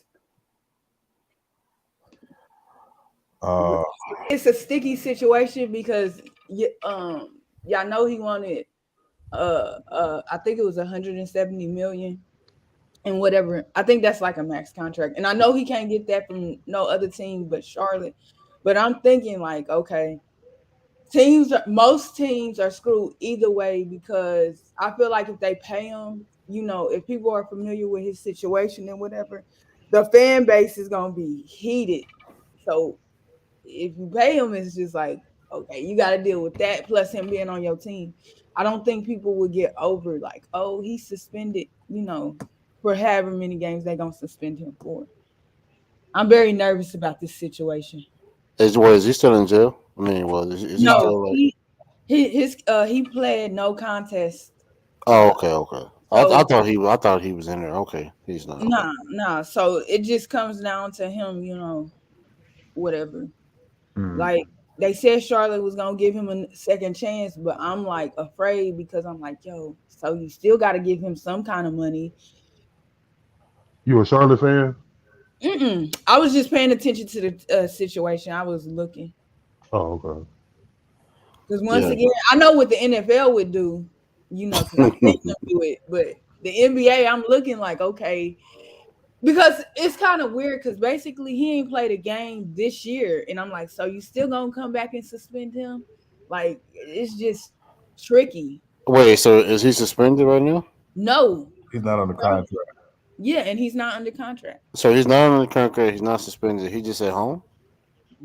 Speaker 8: Uh,
Speaker 12: it's a sticky situation because y'all know he wanted I think it was 170 million and whatever. I think that's like a max contract. And I know he can't get that from no other team but Charlotte. But I'm thinking like, okay, most teams are screwed either way because I feel like if they pay him, if people are familiar with his situation and whatever, the fan base is gonna be heated. So if you pay him, it's just like, okay, you got to deal with that plus him being on your team. I don't think people would get over like, oh, he's suspended, for however many games they're gonna suspend him for. I'm very nervous about this situation.
Speaker 13: Is he still in jail? I mean, is he
Speaker 12: No,
Speaker 13: still like?
Speaker 12: he pled no contest.
Speaker 13: Oh, okay, okay. I
Speaker 12: So
Speaker 13: thought he was in there. Okay, he's not. Okay.
Speaker 12: nah. So it just comes down to him, whatever.
Speaker 6: Hmm.
Speaker 12: Like they said Charlotte was gonna give him a second chance, but I'm like afraid because I'm like, yo, so you still gotta give him some kind of money.
Speaker 6: You a Charlotte fan?
Speaker 12: I was just paying attention to the situation. I was looking.
Speaker 6: Oh, okay.
Speaker 12: Because once
Speaker 13: Yeah.
Speaker 12: again, I know what the NFL would do, because I've seen them do it. But the NBA, I'm looking like, okay, because it's kind of weird because basically he ain't played a game this year. And I'm like, so you still gonna come back and suspend him? Like, it's just tricky.
Speaker 13: Wait, so is he suspended right now?
Speaker 12: No.
Speaker 8: he's not under contract.
Speaker 12: Yeah, and he's not under contract.
Speaker 13: So he's not on the contract. He's not suspended. He just at home.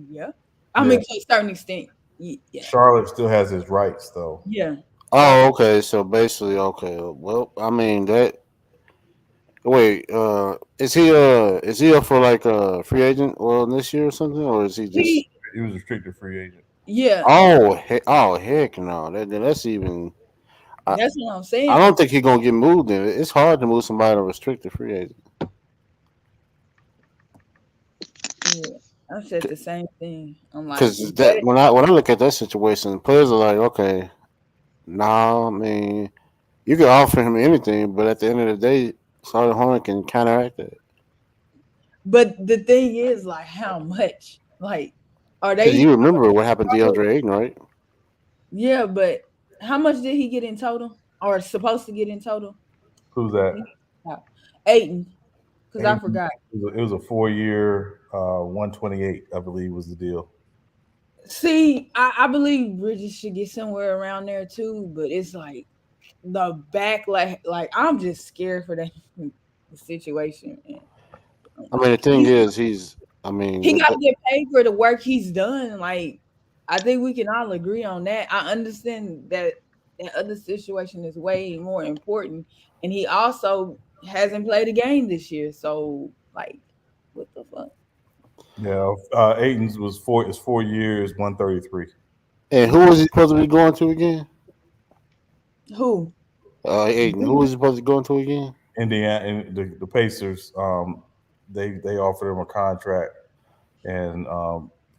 Speaker 12: Yeah. I
Speaker 8: Yeah,
Speaker 12: mean, to a certain extent. Yeah.
Speaker 8: Charlotte still has his rights though.
Speaker 12: Yeah. So
Speaker 13: Oh, okay. So basically, okay. Well, I mean that. Wait, is he up for like a free agent well this year or something, or is he just?
Speaker 12: he,
Speaker 8: He was a restricted free agent.
Speaker 12: yeah,
Speaker 13: Oh heck no! That's even. I
Speaker 12: that's what I'm
Speaker 13: I
Speaker 12: saying.
Speaker 13: don't think he's gonna get moved. In it's hard to move somebody to restricted free agent
Speaker 12: Yeah. I said the same thing. I'm like,
Speaker 13: because that when I look at that situation, players are like, okay, nah, I mean, you can offer him anything, but at the end of the day, Charlotte Horn can counteract that.
Speaker 12: but the thing is, like, how much? Like, are
Speaker 13: Because
Speaker 12: they?
Speaker 13: you remember what happened to DeAndre Ayton, right?
Speaker 12: Yeah, but how much did he get in total, or supposed to get in total?
Speaker 8: Who's that?
Speaker 12: Aiden, because I
Speaker 8: And
Speaker 12: forgot.
Speaker 8: it was a 4 year, 128, I believe, was the deal.
Speaker 12: See, I believe Bridges should get somewhere around there too, but it's like the backlash. Like I'm just scared for that situation. Man.
Speaker 13: I mean, the thing is, I mean,
Speaker 12: He got to get paid for the work he's done. Like I think we can all agree on that. I understand that that other situation is way more important, and he also hasn't played a game this year. So like, what the fuck?
Speaker 8: Yeah, Aiton's was 4 years, 133.
Speaker 13: and who was he supposed to be going to again?
Speaker 12: Who?
Speaker 13: Ayton. Who was he supposed to be going to again?
Speaker 8: Indiana and the Pacers, they offered him a contract, and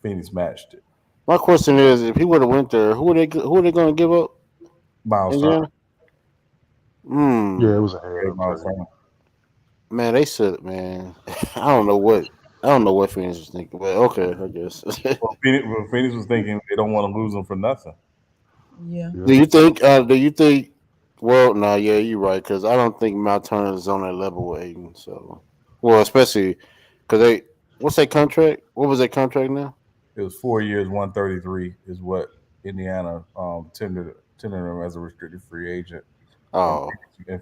Speaker 8: Phoenix matched it.
Speaker 13: My question is, if he would have went there, who are they going to give up?
Speaker 8: Miles Turner.
Speaker 13: Indiana. Hmm.
Speaker 6: Yeah, it was a head up
Speaker 8: Miles
Speaker 6: trade.
Speaker 8: Turner.
Speaker 13: Man, they said, man, I don't know what Phoenix was thinking, but okay, I guess.
Speaker 8: Phoenix was thinking they don't want to lose him for nothing.
Speaker 12: Yeah.
Speaker 6: Yeah.
Speaker 13: Do you think? Do you think? Well, no, yeah, you're right because I don't think Mount Turner is on that level with Aiden. So, well, especially because what's that contract? What was that contract now?
Speaker 8: It was 4 years, 133 is what Indiana tendered him as a restricted free agent, and
Speaker 13: Oh,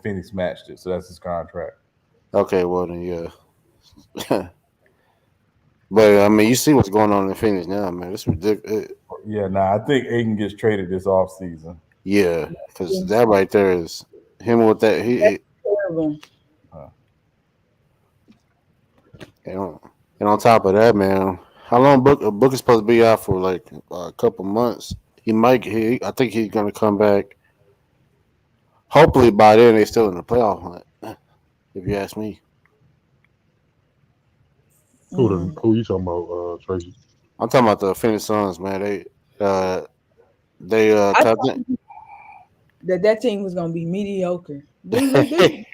Speaker 8: Phoenix matched it. So that's his contract.
Speaker 13: okay, well then, yeah. But I mean, you see what's going on in Phoenix now, man. It's ridiculous.
Speaker 8: Yeah, now I think Aiden gets traded this offseason.
Speaker 13: Yeah, because that right there is him with that.
Speaker 12: That's terrible.
Speaker 13: And on top of that, man, how long Book is supposed to be out for? Like a couple months. I think he's gonna come back. Hopefully by then they still in the playoff hunt. If you ask me,
Speaker 6: Who you talking about, Tracy?
Speaker 13: I'm talking about the Phoenix Suns, man. They
Speaker 12: I
Speaker 13: 'cause
Speaker 12: thought that team was gonna be mediocre. They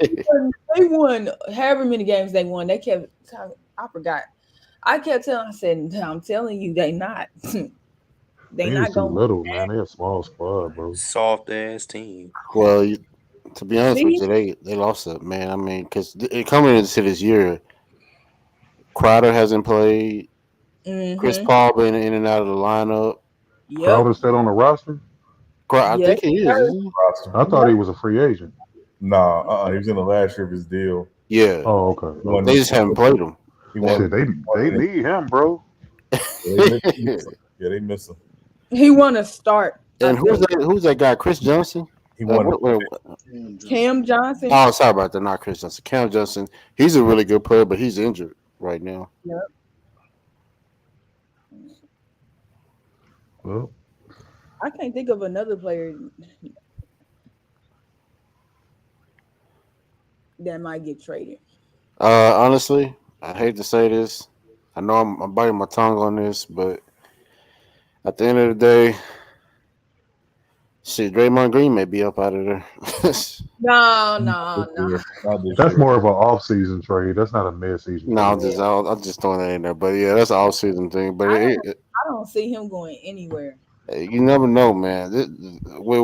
Speaker 12: won however many games they won. They kept I forgot. I kept telling I said, I'm telling you, they not. They
Speaker 6: They ain't
Speaker 12: not
Speaker 6: too
Speaker 12: gonna
Speaker 6: little, man. They a small squad, bro.
Speaker 2: Soft ass team.
Speaker 13: well, to be honest with
Speaker 12: see.
Speaker 13: you, they lost it, man. I mean, because coming into this year, Crowder hasn't played. Chris
Speaker 12: Mm-hmm.
Speaker 13: Paul been in and out of the lineup.
Speaker 12: Yep.
Speaker 6: Crowder still on the roster?
Speaker 13: I
Speaker 12: Yes,
Speaker 13: think he is,
Speaker 12: sir.
Speaker 13: isn't he?
Speaker 8: Roster.
Speaker 6: I thought
Speaker 12: Yep.
Speaker 6: he was a free agent.
Speaker 8: Nah, he was in the last year of his deal.
Speaker 13: Yeah,
Speaker 6: Oh, okay,
Speaker 8: He
Speaker 6: okay.
Speaker 13: they
Speaker 8: wanted,
Speaker 13: just haven't played him.
Speaker 8: he
Speaker 13: They
Speaker 6: Shit,
Speaker 8: wanted,
Speaker 6: they need him, bro.
Speaker 8: yeah, miss him. Yeah, they miss him.
Speaker 12: He wanna start, I
Speaker 13: and
Speaker 12: think.
Speaker 13: who's that guy? Chris Johnson.
Speaker 8: He wanted.
Speaker 12: Cam Johnson.
Speaker 13: Oh, sorry about that. Not Chris Johnson. Cam Johnson. He's a really good player, but he's injured right now.
Speaker 12: Yep.
Speaker 6: Well,
Speaker 12: I can't think of another player that might get traded.
Speaker 13: Honestly, I hate to say this. I know I'm biting my tongue on this, but at the end of the day, shit, Draymond Green may be up out of there.
Speaker 12: No,
Speaker 8: This
Speaker 12: no, no.
Speaker 8: year, not this
Speaker 6: that's
Speaker 8: year.
Speaker 6: more of an off-season trade. That's not a mid-season
Speaker 13: No,
Speaker 6: trade.
Speaker 13: I'm just throwing that in there. But yeah, that's an all season thing. But
Speaker 12: I don't see him going anywhere.
Speaker 13: you never know, man. With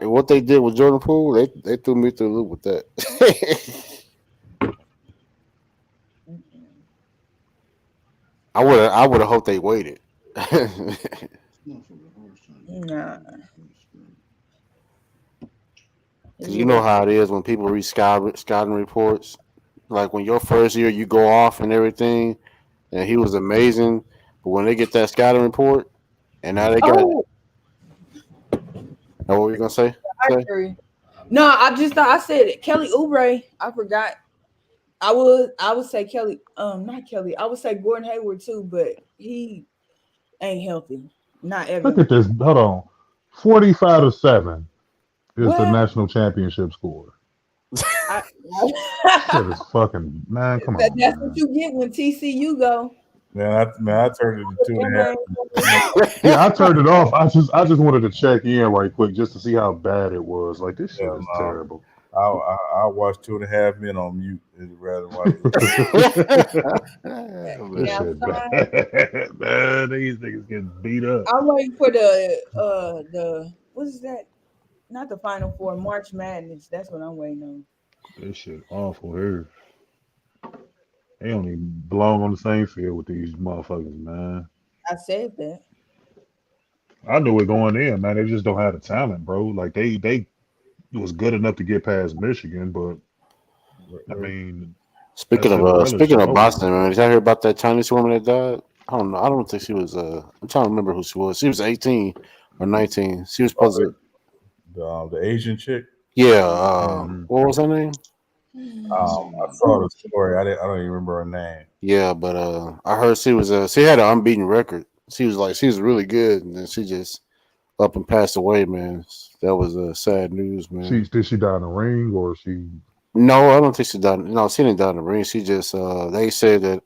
Speaker 13: what they did with Jordan Poole, they threw me through the loop with that. I would have hoped they waited.
Speaker 12: Nah. It
Speaker 13: Cause you know
Speaker 12: would
Speaker 13: how it is when people read scouting reports. Like when your first year you go off and everything, and he was amazing. But when they get that scouting report, and now they got,
Speaker 12: Oh,
Speaker 13: what were you gonna say?
Speaker 12: I agree. No, I just thought I said it. Kelly Oubre. I forgot. I would say Kelly. Not Kelly. I would say Gordon Hayward too, but he ain't healthy. Not
Speaker 6: Look
Speaker 12: Evan.
Speaker 6: at this. Hold on. 45-7 is the
Speaker 12: What?
Speaker 6: national championship score.
Speaker 12: I,
Speaker 6: Shit is fucking man. Come on,
Speaker 12: that's what
Speaker 6: man.
Speaker 12: you get when TCU go.
Speaker 8: Man, I turned it to two and a half.
Speaker 6: Yeah, I turned it off. I just wanted to check in right quick just to see how bad it was. Like this shit
Speaker 8: Yeah,
Speaker 6: is
Speaker 8: no.
Speaker 6: terrible.
Speaker 8: I watched 2.5 men on mute rather than watch
Speaker 6: This
Speaker 12: Yeah,
Speaker 6: shit bad. Man, these niggas getting beat up.
Speaker 12: I'm waiting for the what is that? Not the Final Four, March Madness. That's what I'm waiting on.
Speaker 6: This shit awful here. They don't even belong on the same field with these motherfuckers, man.
Speaker 12: I said that.
Speaker 6: I knew it going in, man. They just don't have the talent, bro. Like they was good enough to get past Michigan, but I mean that Cinderella
Speaker 13: Speaking
Speaker 6: shit
Speaker 13: of
Speaker 6: over
Speaker 13: Boston,
Speaker 6: with.
Speaker 13: man, did y'all hear about that Chinese woman that died? I don't know. I don't think she was. I'm trying to remember who she was. She was 18 or 19. She was supposed to.
Speaker 8: the Asian chick.
Speaker 13: Yeah.
Speaker 6: Mm-hmm.
Speaker 13: What was her name?
Speaker 8: I saw the story. I don't even remember her name.
Speaker 13: Yeah, but I heard she was. She had an unbeaten record. She was really good, and then she just up and passed away, man. That was sad news, man.
Speaker 6: Did she die in the ring or she?
Speaker 13: No, I don't think she died. No, she didn't die in the ring. She just they said that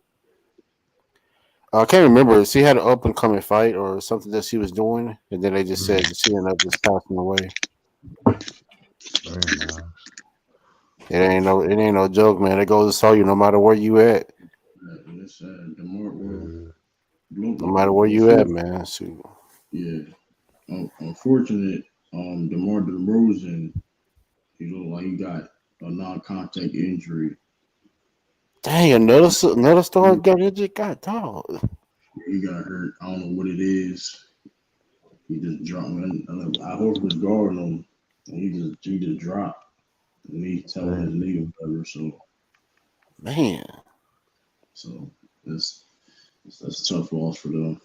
Speaker 13: I can't remember. She had an up and coming fight or something that she was doing, and then they just said that she ended up just passing away.
Speaker 6: Damn, man.
Speaker 13: It ain't no joke, man. It goes to show you no matter where you at.
Speaker 1: It's the more
Speaker 6: Yeah.
Speaker 13: No matter where you at, man. Shoot.
Speaker 1: Yeah, unfortunate. DeMar DeRozan, he looked like he got a non-contact injury.
Speaker 13: Dang, another star got injured. God, dog.
Speaker 1: He got hurt. I don't know what it is. He just dropped. I hope was guarding him, and he just dropped. And he telling his knee or whatever.
Speaker 13: Man.
Speaker 1: So that's a tough loss for them.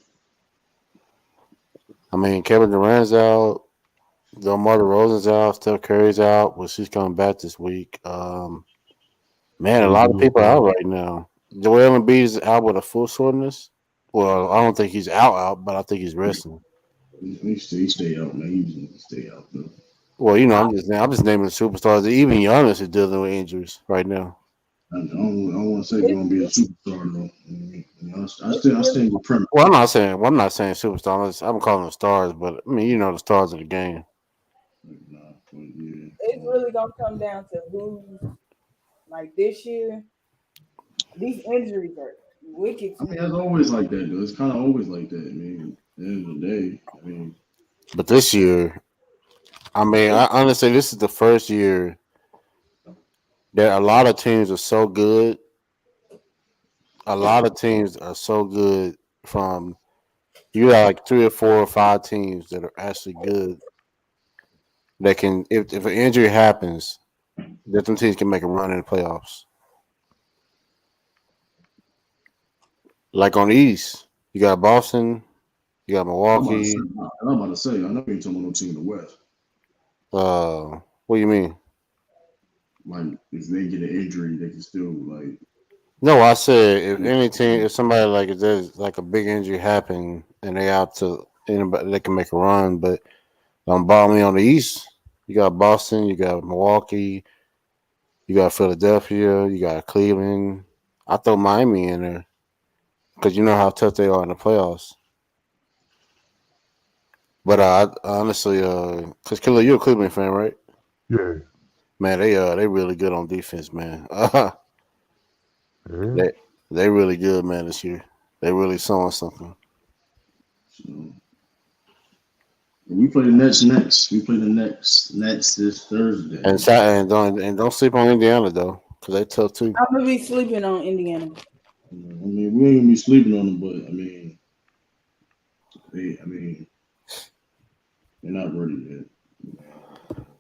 Speaker 13: I mean, Kevin Durant's out. DeMar DeRozan's out. Steph Curry's out. Well, she's coming back this week. Man, a lot of people are out right now. Joel Embiid is out with a full soreness. Well, I don't think he's out, but I think he's resting.
Speaker 1: He stay out, man. He stay out though.
Speaker 13: Well, I'm just naming the superstars. Even Giannis is dealing with injuries right now.
Speaker 1: I don't want to say he's gonna be a superstar though. game. I stand with premise.
Speaker 13: Well, I'm not saying superstars. I'm calling them stars, but I mean, the stars of the game.
Speaker 12: It's really gonna come down to who's like this year. These injuries are wicked
Speaker 1: I
Speaker 12: to
Speaker 1: mean,
Speaker 12: me.
Speaker 1: it's always like that, though. It's kind of always like that. I mean, at the end of the day, I mean,
Speaker 13: But this year, I mean, I honestly, this is the first year that a lot of teams are so good. A lot of teams are so good from you got like 3 or 4 or 5 teams that are actually good that can if an injury happens, that them teams can make a run in the playoffs. Like on the East, you got Boston, you got Milwaukee.
Speaker 1: I'm about to say, I know you ain't talking about no team in the West.
Speaker 13: What do you mean?
Speaker 1: Like, if they get an injury, they can still like.
Speaker 13: No, I said if any team, if somebody like if there's like a big injury happen and they out to anybody, they can make a run. But bottom on the East, you got Boston, you got Milwaukee, you got Philadelphia, you got Cleveland. I throw Miami in there because you know how tough they are in the playoffs. But I honestly, because Killer, you're a Cleveland fan, right?
Speaker 6: Yeah.
Speaker 13: Man, they really good on defense, man.
Speaker 6: Yeah.
Speaker 13: They really good, man, this year. They really showing something.
Speaker 1: So, we play the Nets next. We play the Nets this Thursday.
Speaker 13: And don't sleep on Indiana though, because they tough too.
Speaker 12: I'm gonna be sleeping on Indiana.
Speaker 1: I mean, we ain't gonna be sleeping on them, but I mean, they're not ready yet.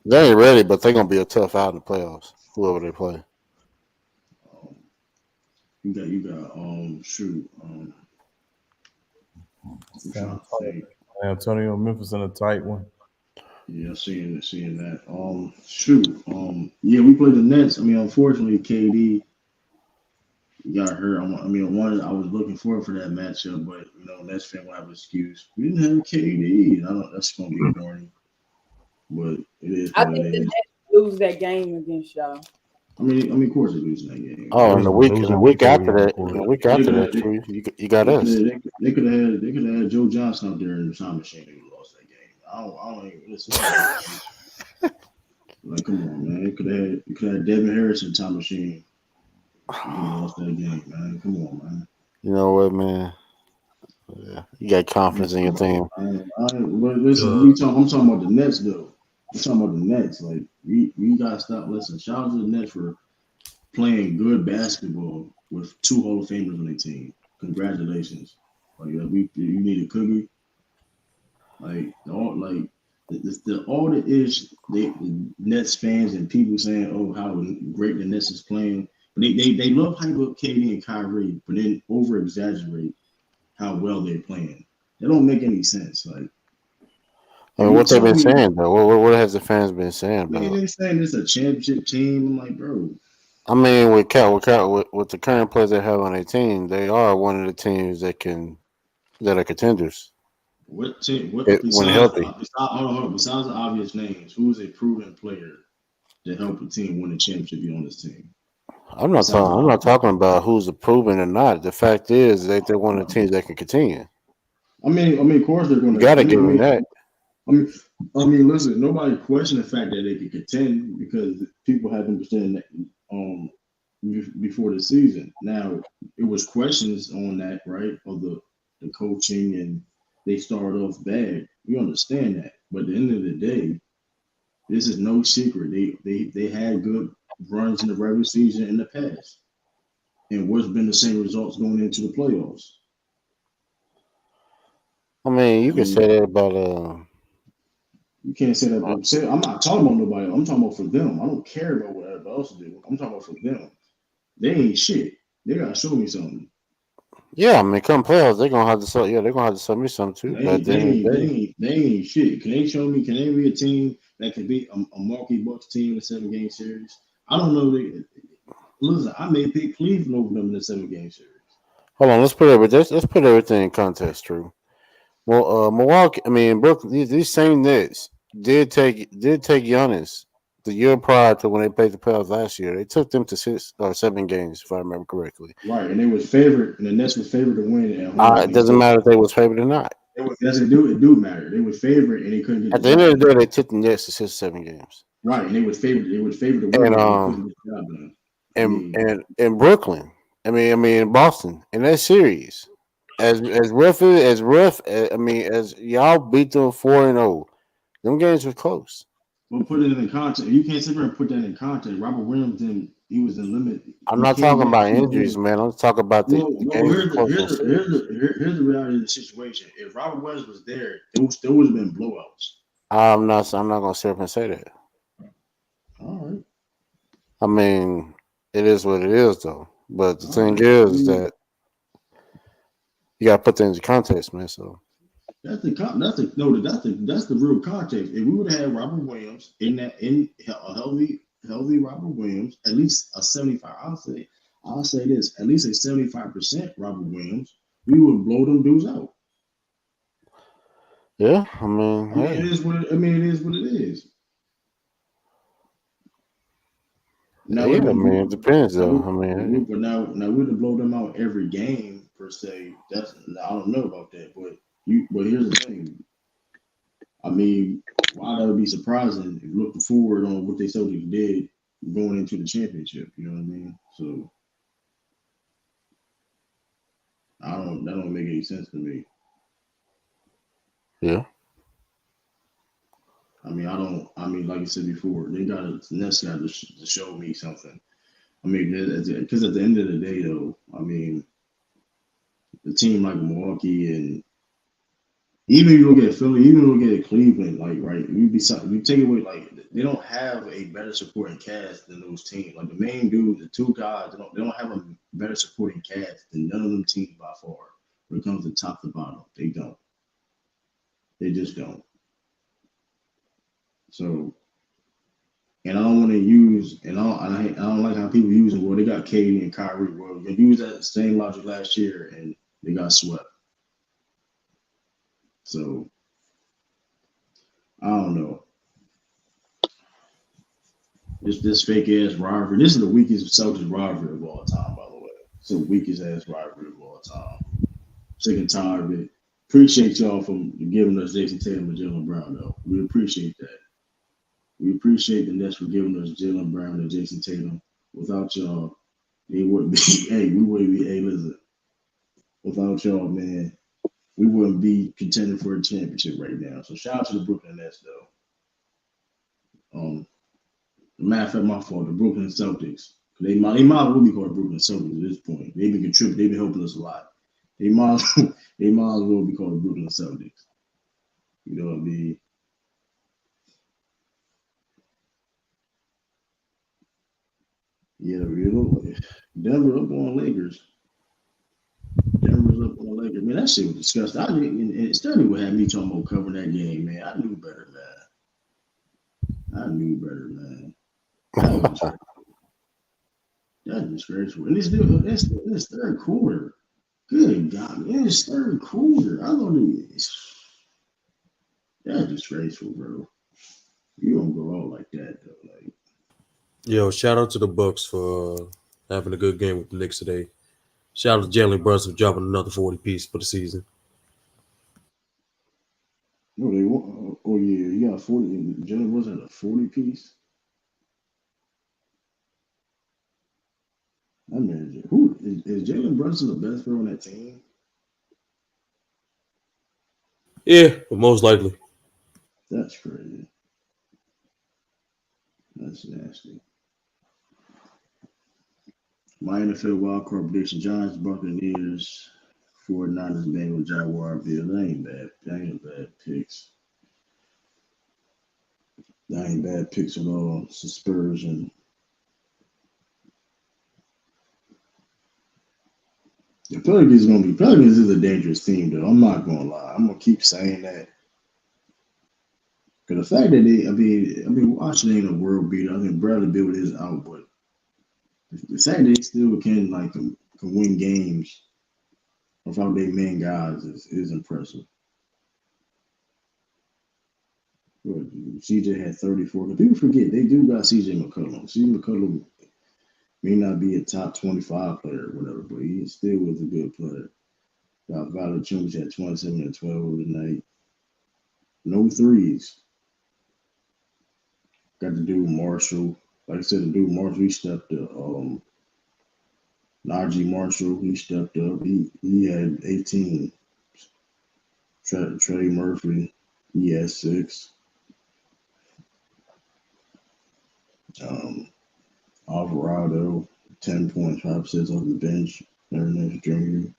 Speaker 13: They ain't ready, but they're gonna be a tough out in the playoffs. Whoever they play.
Speaker 1: You got shoot.
Speaker 8: San Antonio, Memphis in a tight one.
Speaker 1: Yeah, seeing that. Yeah, we played the Nets. I mean, unfortunately, KD got hurt. I was looking forward for that matchup, but Nets fan will have an excuse. We didn't have KD. That's gonna be corny, but it is
Speaker 12: I
Speaker 1: what
Speaker 12: think
Speaker 1: it
Speaker 12: the
Speaker 1: is.
Speaker 12: Nets lose that game against y'all.
Speaker 1: I mean, of course they're losing that game.
Speaker 13: Oh, and the week after that, you got
Speaker 1: They
Speaker 13: us.
Speaker 1: could have had Joe Johnson out there in the time machine and lost that game. I don't even listen. Like, come on, man. You could have Devin Harrison time machine. You lost that game, man. Come on, man.
Speaker 13: You know what, man? Yeah, you got confidence in your team.
Speaker 1: But listen, I'm talking about the Nets, though. I'm talking about the Nets. Like, we gotta stop. Listen, shout out to the Nets for playing good basketball with 2 Hall of Famers on their team. Congratulations. Like, you need a cookie. Like, all the Nets fans and people saying, "Oh, how great the Nets is playing." But they love hype up KD and Kyrie, but then over exaggerate how well they're playing. That don't make any sense. Like,
Speaker 13: I mean, what they've been saying though? What has the fans been saying about?
Speaker 1: They saying it's a championship team. I'm like, bro.
Speaker 13: I mean, with the current players they have on their team, they are one of the teams that are contenders.
Speaker 1: What team?
Speaker 13: When healthy.
Speaker 1: Besides the obvious names, who's a proven player to help a team win a championship be on this team?
Speaker 13: I'm not talking about who's proven or not. The fact is that they're one of the teams that can continue.
Speaker 1: I mean, of course they're going to.
Speaker 13: You got to give them that.
Speaker 1: I mean, listen. Nobody questioned the fact that they could contend because people had them saying that before the season. Now it was questions on that, right? Of the coaching, and they started off bad. We understand that, but at the end of the day, this is no secret. They had good runs in the regular season in the past, and what's been the same results going into the playoffs.
Speaker 13: I mean, you can say that about
Speaker 1: You can't say that. I'm not talking about nobody. I'm talking about for them. I don't care about what everybody else do. I'm talking about for them. They ain't shit. They gotta show me something.
Speaker 13: Yeah, I mean, come playoffs, they're gonna have to show. Yeah, they're gonna have to show me something too.
Speaker 1: They ain't shit. Can they show me? Can they be a team that can beat a Milwaukee Bucks team in a 7-game series? I don't know. Listen, I may pick Cleveland over them in a 7-game series.
Speaker 13: Hold on, let's put everything in context. True. Well, Milwaukee. I mean, Brooklyn. These same Nets did take Giannis the year prior to when they played the playoffs last year, they took them to 6 or 7 games, if I remember correctly.
Speaker 1: Right, and they was favored, and the Nets was favored to win at home
Speaker 13: It
Speaker 1: against
Speaker 13: doesn't
Speaker 1: the.
Speaker 13: matter if they was favored or not.
Speaker 1: Yes, it do matter. They was favored, and they couldn't get
Speaker 13: At
Speaker 1: the
Speaker 13: the end
Speaker 1: job
Speaker 13: of the
Speaker 1: done.
Speaker 13: day, they took the Nets to 6 or 7 games.
Speaker 1: Right, and they was favored. They was favored to
Speaker 13: And
Speaker 1: win, and they couldn't get the job done. I mean,
Speaker 13: and in Brooklyn, I mean in Boston, in that series, as y'all beat them 4-0. Them games were close.
Speaker 1: we'll put it in context. You can't sit there and put that in context. Robert Williams, then he was in limit.
Speaker 13: I'm
Speaker 1: He
Speaker 13: not
Speaker 1: came
Speaker 13: talking
Speaker 1: back
Speaker 13: about
Speaker 1: from
Speaker 13: injuries, man. I'm talking about the
Speaker 1: well,
Speaker 13: games were close in series.
Speaker 1: here's the reality of the situation. If Robert Williams was there would have been blowouts.
Speaker 13: I'm not gonna sit up and say that.
Speaker 1: All right.
Speaker 13: I mean, it is what it is, though. But the
Speaker 1: All
Speaker 13: thing
Speaker 1: right.
Speaker 13: is that you gotta put things in context, man. So
Speaker 1: That's the real context. If we would have had Robert Williams in a healthy Robert Williams, at least a 75. I'll say this, at least a 75% Robert Williams, we would blow them dudes out.
Speaker 13: yeah, I mean,
Speaker 1: I mean,
Speaker 13: hey,
Speaker 1: it is what it is. Now
Speaker 13: yeah,
Speaker 1: if
Speaker 13: I mean, it depends,
Speaker 1: now,
Speaker 13: though. I mean,
Speaker 1: but now we to blow them out every game per se. I don't know about that, but here's the thing. I mean, why that would be surprising if looking forward on what they Celtics did going into the championship. You know what I mean? So that don't make any sense to me.
Speaker 13: yeah,
Speaker 1: I mean, like I said before, the Nets got to show me something. I mean, because at the end of the day, though, I mean, the team like Milwaukee and even if you look at Philly, even if you look at Cleveland, like right, we take away like they don't have a better supporting cast than those teams. Like the main dudes, the two guys, they don't have a better supporting cast than none of them teams by far. When it comes to top to bottom, they don't. They just don't. So, and I don't want to use, I don't like how people use it. Well, they got KD and Kyrie. Well, they used that same logic last year, and they got swept. So I don't know. This fake ass rivalry. This is the weakest Celtics rivalry of all time, by the way. It's the weakest ass rivalry of all time. Sick and tired of it. Appreciate y'all for giving us Jason Tatum and Jalen Brown, though. We appreciate that. We appreciate the Nets for giving us Jalen Brown and Jason Tatum. Without y'all, they wouldn't be. Hey, we wouldn't be. Hey, listen. Without y'all, man, we wouldn't be contending for a championship right now. So shout out to the Brooklyn Nets, though. Matter of fact, my fault. The Brooklyn Celtics. They might as well be called Brooklyn Celtics at this point. They've been contributing. They've been helping us a lot. They might as well be called the Brooklyn Celtics. You know what I mean? Yeah, you know, Denver up on Lakers. Denver's up on Lakers. Man, that shit was disgusting. It started with having me talking about covering that game, man. I knew better, man. I knew better, man. That's disgraceful. And it's third quarter. Good God, man. It's third quarter. I thought it was. That's disgraceful, bro. You don't go out like that, though. Like,
Speaker 4: Yo, shout out to the Bucks for having a good game with the Knicks today. Shout out to Jalen Brunson for dropping another 40 piece for the season.
Speaker 1: no, they want. Oh yeah, you got 40. Jalen wasn't a 40 piece. I mean, who is Jalen Brunson the best player on that team?
Speaker 4: Yeah, but most likely.
Speaker 1: That's crazy. That's nasty. My NFL wildcard prediction: Giants, Buccaneers, 49ers, Bengals, Jaguar, Bills. That ain't bad. That ain't bad picks. That ain't bad picks at all. It's the Spurs and the Pelicans is a dangerous team though. I'm not gonna lie. I'm gonna keep saying that. Because the fact that Washington ain't a world beater. I think Bradley Beal is out, but the fact that they still can win games without their main guys is impressive. CJ had 34. But people forget they do got CJ McCollum. CJ McCollum may not be a top 25 player or whatever, but he still was a good player. Got Valanciunas had 27 and 12 tonight. No threes. Got the dude Marshall. Like I said, the dude Marshall, he stepped up. Najee Marshall, he stepped up. He had 18. Trey Murphy, he had 6. Um, Alvarado, 10 points, 5 assists off the bench. Their next junior.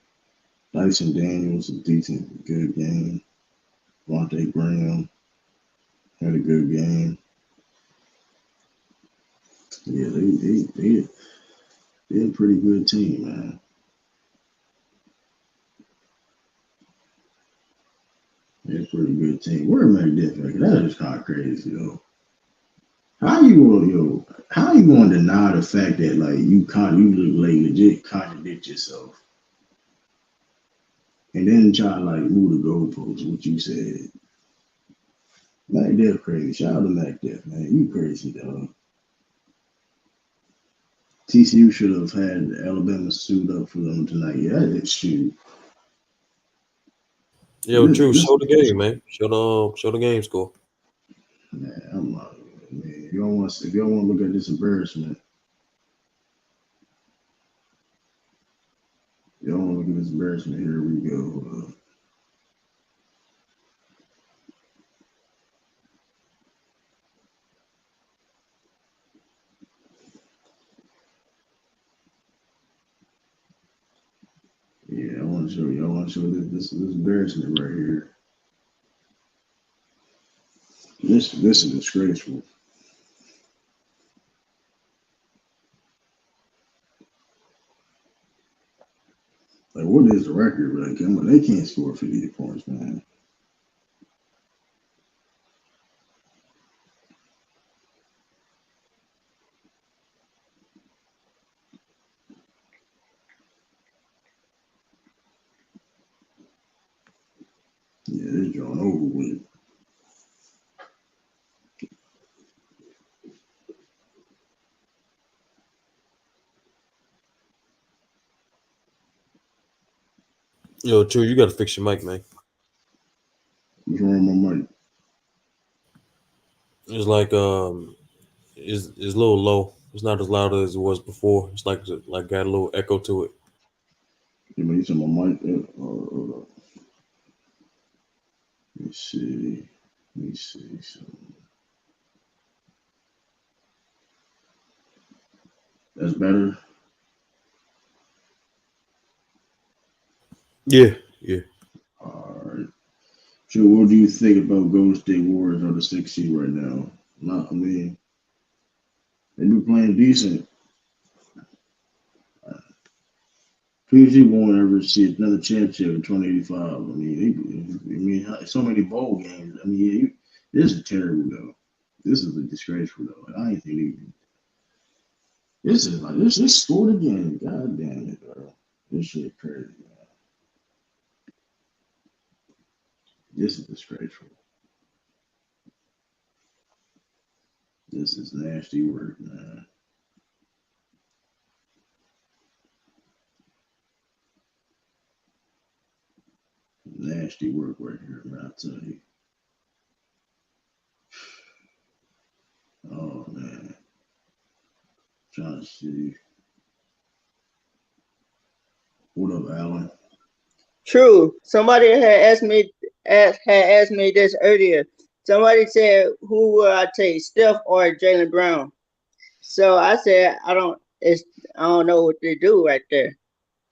Speaker 1: Dyson Daniels, a decent, good game. Vontae Graham had a good game. Yeah, they're a pretty good team, man. They're a pretty good team. Where McDiff? That is kind of crazy, though. How you going to deny the fact that like you legit contradict yourself, and then try to like move the goalposts? What you said, McDiff crazy. Shout out to McDiff, man. You crazy, dog. TCU should have had Alabama suit up for them tonight. Yeah, that's shoot.
Speaker 4: Yo, True, show the game, man. Show the game score.
Speaker 1: Man, I'm not, man. If you don't want to look at this embarrassment, you don't want to look at this embarrassment. Here we go. Yeah, I want to show you. I want to show this embarrassment right here. This is disgraceful. Like, what is the record? Like, come on, they can't score 58 points, man. Yeah, this drawing over with.
Speaker 4: Yo, True, you got to fix your mic, man.
Speaker 1: What's wrong with my mic?
Speaker 4: It's like it's a little low. It's not as loud as it was before. It's like got a little echo to it.
Speaker 1: You mean some my mic? Let me see. Let me see. So that's better.
Speaker 4: Yeah, yeah.
Speaker 1: All right. So, what do you think about Golden State Warriors on the 6th seed right now? Not, I mean, they be playing decent. PG won't ever see another championship in 2085. So many bowl games. I mean, this is terrible though. This is a disgraceful though. I ain't think even. This is like this scored again. God damn it, bro. This shit crazy, man. This is disgraceful. This is nasty work, man. Nasty work right here, man. I tell you. Oh man. Trying to see. What up, Alan?
Speaker 14: True. Somebody had asked me this earlier. Somebody said, "Who will I take, Steph or Jalen Brown?" So I said, I don't know what they do right there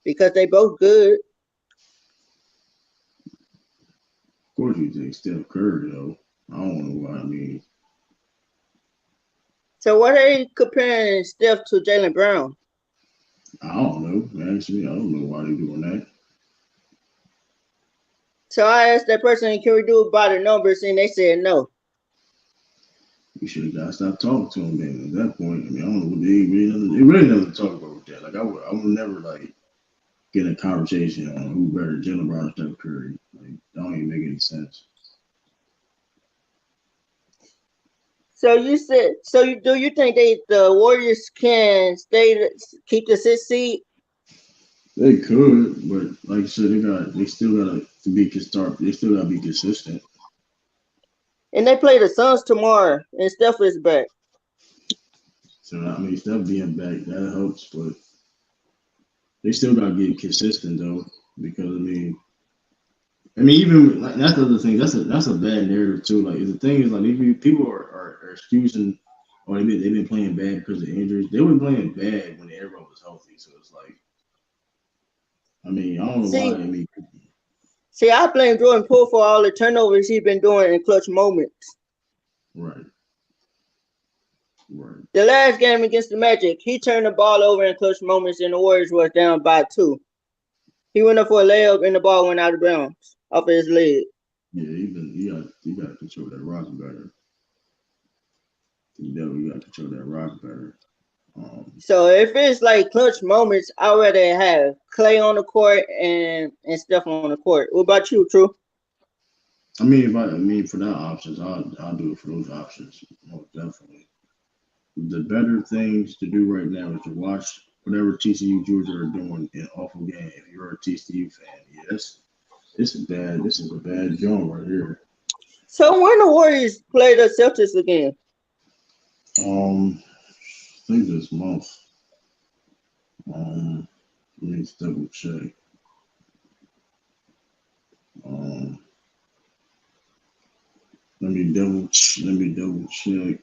Speaker 14: because they both good.
Speaker 1: Of course you take Steph Curry though. I don't know what I mean.
Speaker 14: So what are you comparing Steph to Jalen Brown?
Speaker 1: I don't know. Actually, I don't know why they doing that.
Speaker 14: So I asked that person, "Can we do it by the numbers?" And they said no.
Speaker 1: You should have got to stop talking to them then. At that point, I mean, I don't know what they really nothing to talk about with that. Like I would never like get a conversation on who better, Jalen Brown or Steph Curry. Like that don't even make any sense.
Speaker 14: So you said, do you think the Warriors can keep the 6th seed?
Speaker 1: They could, but like I said, they still got to be start. They still got to be consistent.
Speaker 14: And they play the Suns tomorrow, and Steph is back.
Speaker 1: So I mean, Steph being back that helps, but they still got to get consistent though, because even like, that's the other thing. That's a bad narrative too. Like the thing is, like people are excusing, or they've been playing bad because of injuries. They were playing bad when everyone was healthy. So it's like, I don't know why.
Speaker 14: See, I blame Jordan Poole for all the turnovers he's been doing in clutch moments.
Speaker 1: Right. Right.
Speaker 14: The last game against the Magic, he turned the ball over in clutch moments, and the Warriors was down by 2. He went up for a layup, and the ball went out of bounds off of his leg.
Speaker 1: Yeah, he got to control that rock better. You got to control that rock better.
Speaker 14: So if it's like clutch moments, I'd rather have Clay on the court and Steph on the court. What about you, True?
Speaker 1: For that options, I'll do it for those options. Most definitely. The better things to do right now is to watch whatever TCU Georgia are doing in awful game. If you're a TCU fan, yes, this is a bad joint right here.
Speaker 14: So when the Warriors play the Celtics again?
Speaker 1: I think this month. Let me double check. Let me double check.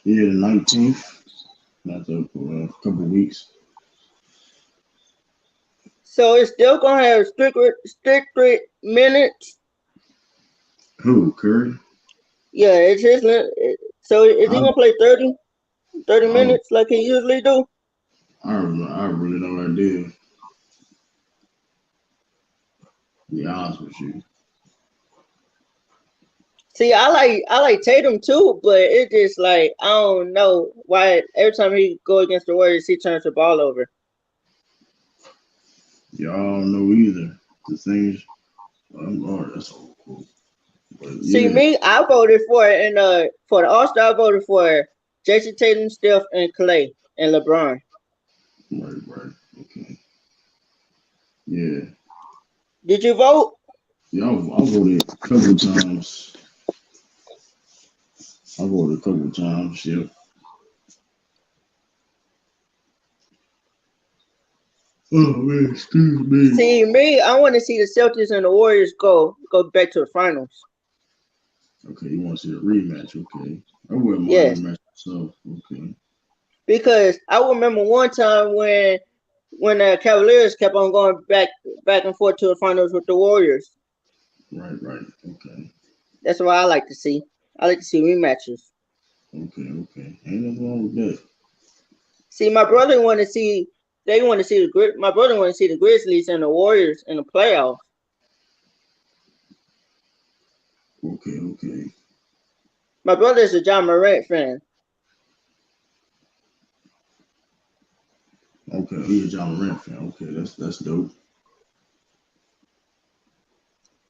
Speaker 1: Yeah, the 19th. That's a couple weeks.
Speaker 14: So it's still gonna have strict minutes.
Speaker 1: Who, Curry?
Speaker 14: Yeah, it's his. So is he gonna play 30 minutes like he usually do?
Speaker 1: I really no idea. To be honest with you.
Speaker 14: See, I like Tatum too, but it just like I don't know why every time he go against the Warriors, he turns the ball over.
Speaker 1: Y'all don't know either. The things, Lord, that's so cool. But,
Speaker 14: See, me, I voted for the All-Star, I voted for Jason Tatum, Steph, and Clay, and LeBron.
Speaker 1: Right. Okay. Yeah.
Speaker 14: Did you vote?
Speaker 1: Yeah, I voted a couple times. Yep. Oh man, excuse me.
Speaker 14: See, me, I want to see the Celtics and the Warriors go back to the finals.
Speaker 1: Okay, you want to see a rematch? Okay, I wouldn't mind
Speaker 14: Yes.
Speaker 1: rematch myself. Okay.
Speaker 14: Because I remember one time when the Cavaliers kept on going back and forth to the finals with the Warriors.
Speaker 1: Right. Okay.
Speaker 14: That's what I like to see. I like to see rematches.
Speaker 1: Okay. Ain't nothing wrong with that.
Speaker 14: See, my brother want to see. My brother want to see the Grizzlies and the Warriors in the playoffs.
Speaker 1: Okay.
Speaker 14: My brother is a John Morant fan.
Speaker 1: Okay, he's a John Morant fan. Okay, that's dope.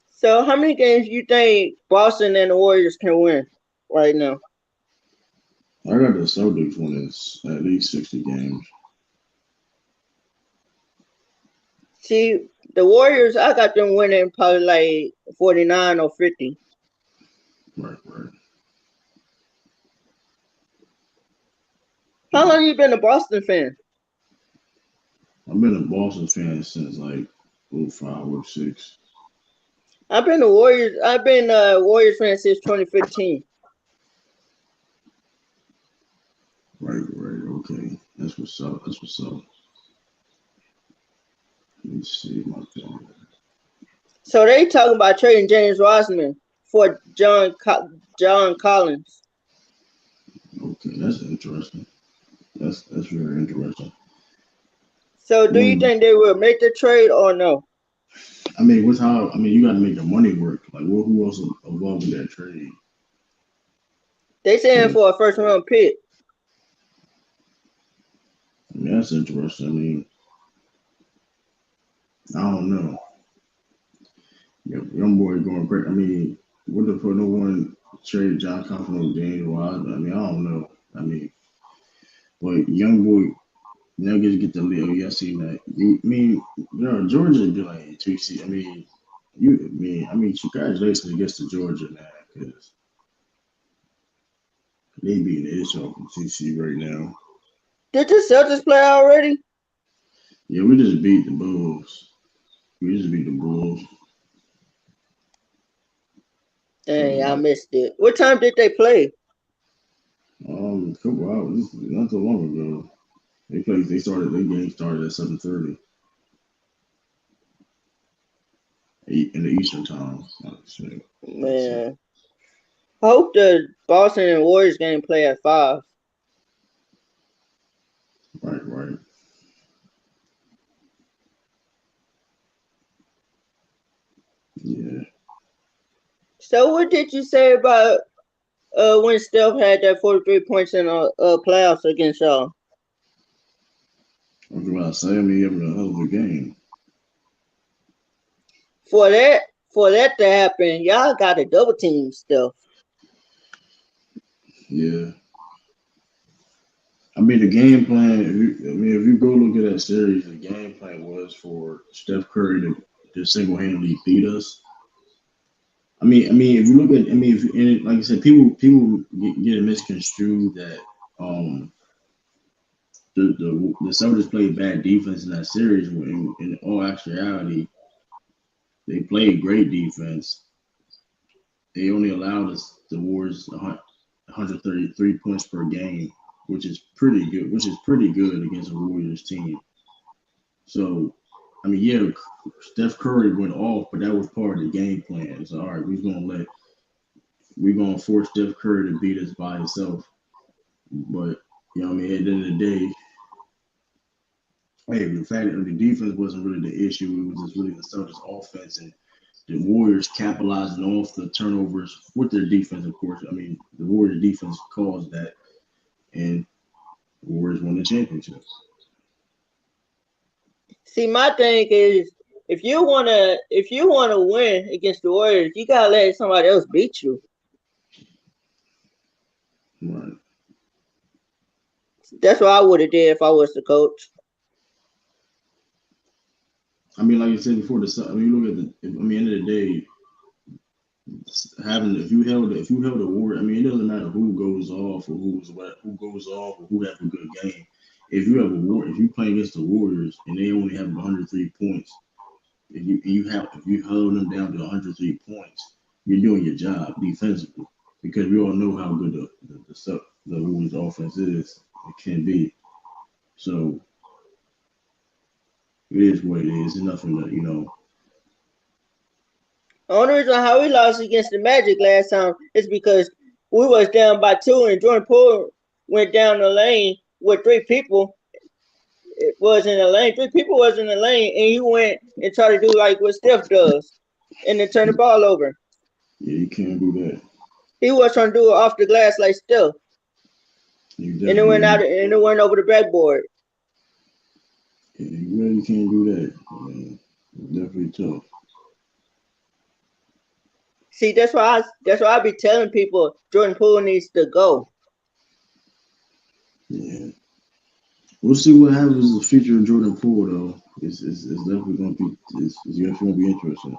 Speaker 14: So, how many games you think Boston and the Warriors can win right now?
Speaker 1: I got the Celtics winning at least 60 games.
Speaker 14: See, the Warriors, I got them winning probably like 49 or 50.
Speaker 1: Right.
Speaker 14: How long you been a Boston fan?
Speaker 1: I've been a Boston fan since like 05 or 06.
Speaker 14: I've been a Warriors fan since 2015.
Speaker 1: Right. Okay, that's what's up. Let me see my phone.
Speaker 14: So they talking about trading James Wiseman for John Collins.
Speaker 1: Okay, that's interesting. That's very interesting.
Speaker 14: So do you think they will make the trade or no?
Speaker 1: You got to make the money work. Like, who else involved in that trade?
Speaker 14: They saying for a first round pick.
Speaker 1: I mean, that's interesting. I mean, I don't know. Young boy going great. I mean, what the fuck? No one trade John Compton or James Wiseman. I mean, I don't know. I mean, but young boy Nuggets get the lead. Yeah, I seen that. I mean, Georgia be like 2 seed. I mean, congratulations against the Georgia man, because they beating the issue from 2 seed right now.
Speaker 14: Did the Celtics play already?
Speaker 1: Yeah, we just beat the Bulls. We just beat the Bulls.
Speaker 14: Dang, I missed it. What time did they play?
Speaker 1: A couple hours, not so long ago. They played. They started. Their game started at 7:30 in the Eastern time. Oh, shit.
Speaker 14: Man, I hope the Boston and Warriors game play at 5.
Speaker 1: Right. Yeah.
Speaker 14: So what did you say about when Steph had that 43 points in playoffs against y'all?
Speaker 1: I was about to say, I mean, having a hell of a game.
Speaker 14: For that to happen, y'all got to double team Steph.
Speaker 1: Yeah. I mean, the game plan. If you go look at that series, the game plan was for Steph Curry to single handedly beat us. I mean, if you look at, like I said, people get it misconstrued that the Celtics played bad defense in that series. When in all actuality, they played great defense. They only allowed us the Warriors 133 points per game, which is pretty good. Which is pretty good against a Warriors team. So, I mean, yeah, Steph Curry went off, but that was part of the game plan. So, all right, we're gonna force Steph Curry to beat us by himself. But at the end of the day, hey, the fact that the defense wasn't really the issue. It was just really the Celtics offense and the Warriors capitalizing off the turnovers with their defense, of course. I mean, the Warriors defense caused that, and the Warriors won the championship.
Speaker 14: See, my thing is, if you wanna win against the Warriors, you gotta let somebody else beat you.
Speaker 1: Right.
Speaker 14: That's what I would have did if I was the coach.
Speaker 1: I mean, like you said before, you look at end of the day, if you held a Warrior, I mean, it doesn't matter who goes off or who goes off or who has a good game. If you have if you play against the Warriors and they only have 103 points, if you hold them down to 103 points, you're doing your job defensively, because we all know how good the Warriors offense is. It can be. So it is what it is. It's nothing that
Speaker 14: The only reason how we lost against the Magic last time is because we was down by 2 and Jordan Poole went down the lane with 3 people. It was in the lane. 3 people was in the lane, and he went and tried to do like what Steph does, and then turn the ball over.
Speaker 1: Yeah, you can't do that.
Speaker 14: He was trying to do it off the glass like Steph, and it went out and it went over the backboard.
Speaker 1: Yeah, you really can't do that. I mean, definitely tough.
Speaker 14: See, that's why I be telling people Jordan Poole needs to go.
Speaker 1: Yeah. We'll see what happens in the future of Jordan Poole, though. It's definitely going to be definitely going to be interesting.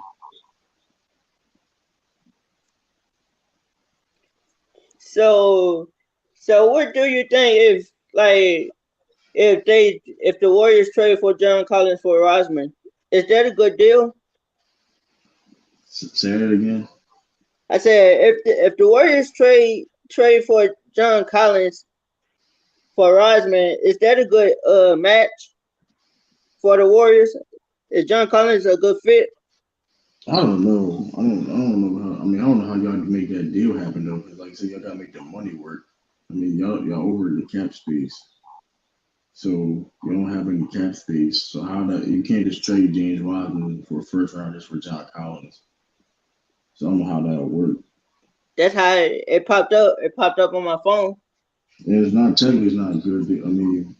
Speaker 14: So what do you think if the Warriors trade for John Collins for Rodman? Is that a good deal?
Speaker 1: Say that again.
Speaker 14: I said if the Warriors trade for John Collins for Rodman, is that a good match for the Warriors? Is John Collins a good fit?
Speaker 1: I don't know. I don't know how. I mean, I don't know how y'all can make that deal happen though. Because like I said, y'all gotta make the money work. I mean, y'all over the cap space, so you don't have any cap space. So how that you can't just trade James Wiseman for a first round just for John Collins. So I don't know how that'll work.
Speaker 14: That's how it popped up. It popped up on my phone.
Speaker 1: And it's not technically it's not good. I mean,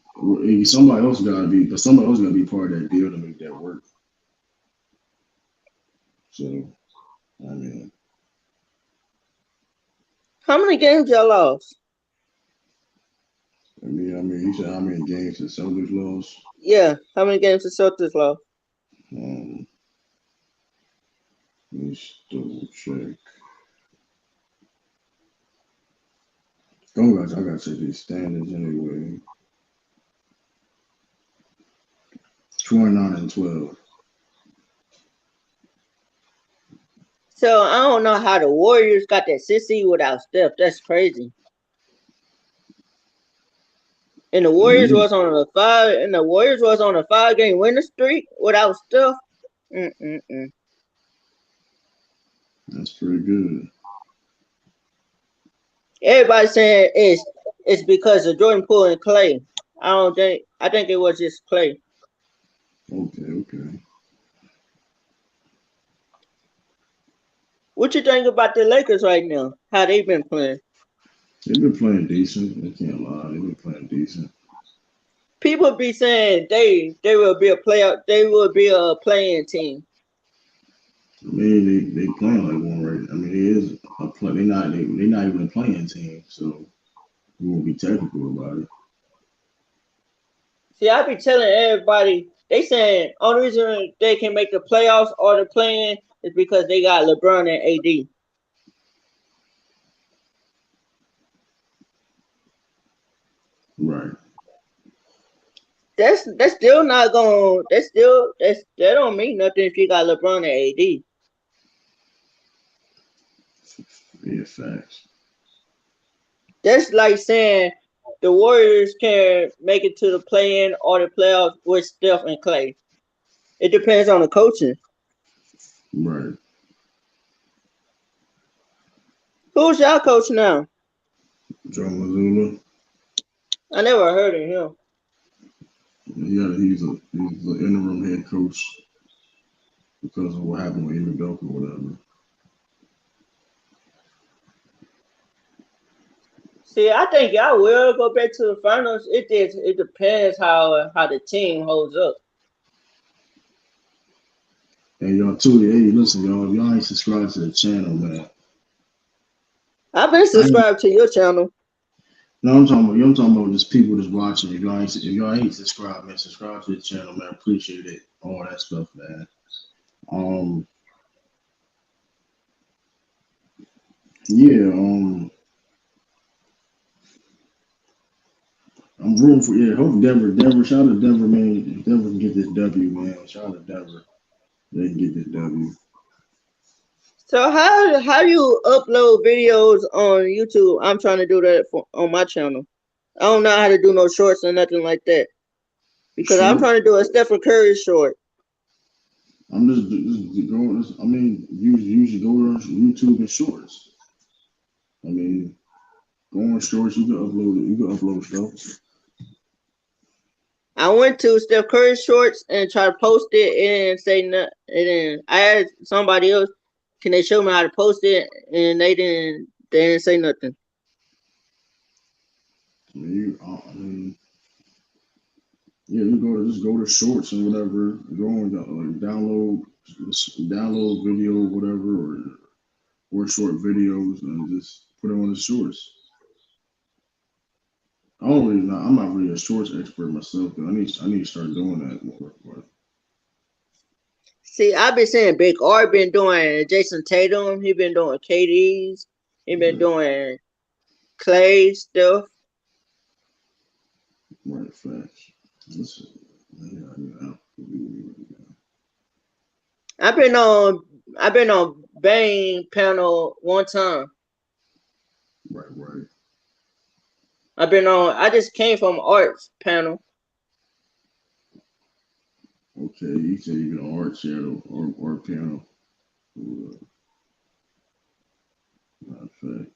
Speaker 1: somebody else gotta be, but somebody else gotta be part of that deal to make that work. So I mean,
Speaker 14: How many games y'all lost?
Speaker 1: you said how many games the Celtics lost?
Speaker 14: Yeah, how many games the Celtics lost?
Speaker 1: Um, let's double check. Oh gosh, I gotta check these standings anyway. 29-12.
Speaker 14: So I don't know how the Warriors got that 6 without Steph. That's crazy. And the Warriors was on a 5-game winning streak without Steph.
Speaker 1: That's pretty good.
Speaker 14: Everybody saying it's because of Jordan Poole and Clay. I think it was just Clay.
Speaker 1: Okay.
Speaker 14: What you think about the Lakers right now? How they been playing?
Speaker 1: They've been playing decent. I can't lie. They've been playing decent.
Speaker 14: People be saying they will be a playoff. They will be a playing team.
Speaker 1: I mean, they playing like one right. I mean, it is a play. They're not even a playing team, so we won't be technical about it.
Speaker 14: See, I be telling everybody. They saying only reason they can make the playoffs or the playing is because they got LeBron and AD.
Speaker 1: Right.
Speaker 14: That's still not going. That don't mean nothing if you got LeBron and AD.
Speaker 1: Yeah, facts.
Speaker 14: That's like saying the Warriors can make it to the play-in or the playoffs with Steph and Clay. It depends on the coaching.
Speaker 1: Right.
Speaker 14: Who's y'all coach now?
Speaker 1: Joe Mazzulla.
Speaker 14: I never heard of him.
Speaker 1: Yeah, he's an interim head coach because of what happened with Iguodala or whatever.
Speaker 14: See, I think y'all will go back to the finals. It depends how the team holds up.
Speaker 1: And y'all too, hey, listen, y'all ain't subscribed to the channel, man.
Speaker 14: I've been subscribed to your channel.
Speaker 1: No, I'm talking about just people that's watching. If y'all ain't subscribed, man, subscribe to the channel, man. Appreciate it. All that stuff, man. Yeah, I'm rooting for hope Denver, shout out to Denver, man. If Denver can get this W, man. Shout out to Denver. They can get this W.
Speaker 14: So how do you upload videos on YouTube? I'm trying to do that on my channel. I don't know how to do no shorts or nothing like that. Because I'm trying to do a Stephen Curry short.
Speaker 1: I'm just going. I mean, usually go to YouTube and shorts. I mean, go on shorts. You can upload it. You can upload stuff.
Speaker 14: I went to Steph Curry shorts and tried to post it and say nothing. And then I asked somebody else, can they show me how to post it? And they didn't say nothing.
Speaker 1: I mean, you just go to shorts and whatever. Go and download video, whatever, or short videos, and just put it on the shorts. I'm not really a shorts expert myself, but I need to start doing that more. But.
Speaker 14: See, I've been saying Big R been doing Jason Tatum. He been doing KD's. He been doing Clay stuff.
Speaker 1: Right, facts.
Speaker 14: I've been on Bang panel one time.
Speaker 1: Right.
Speaker 14: I just came from Arts panel.
Speaker 1: Okay, you said you've been on art channel or piano. Not fact.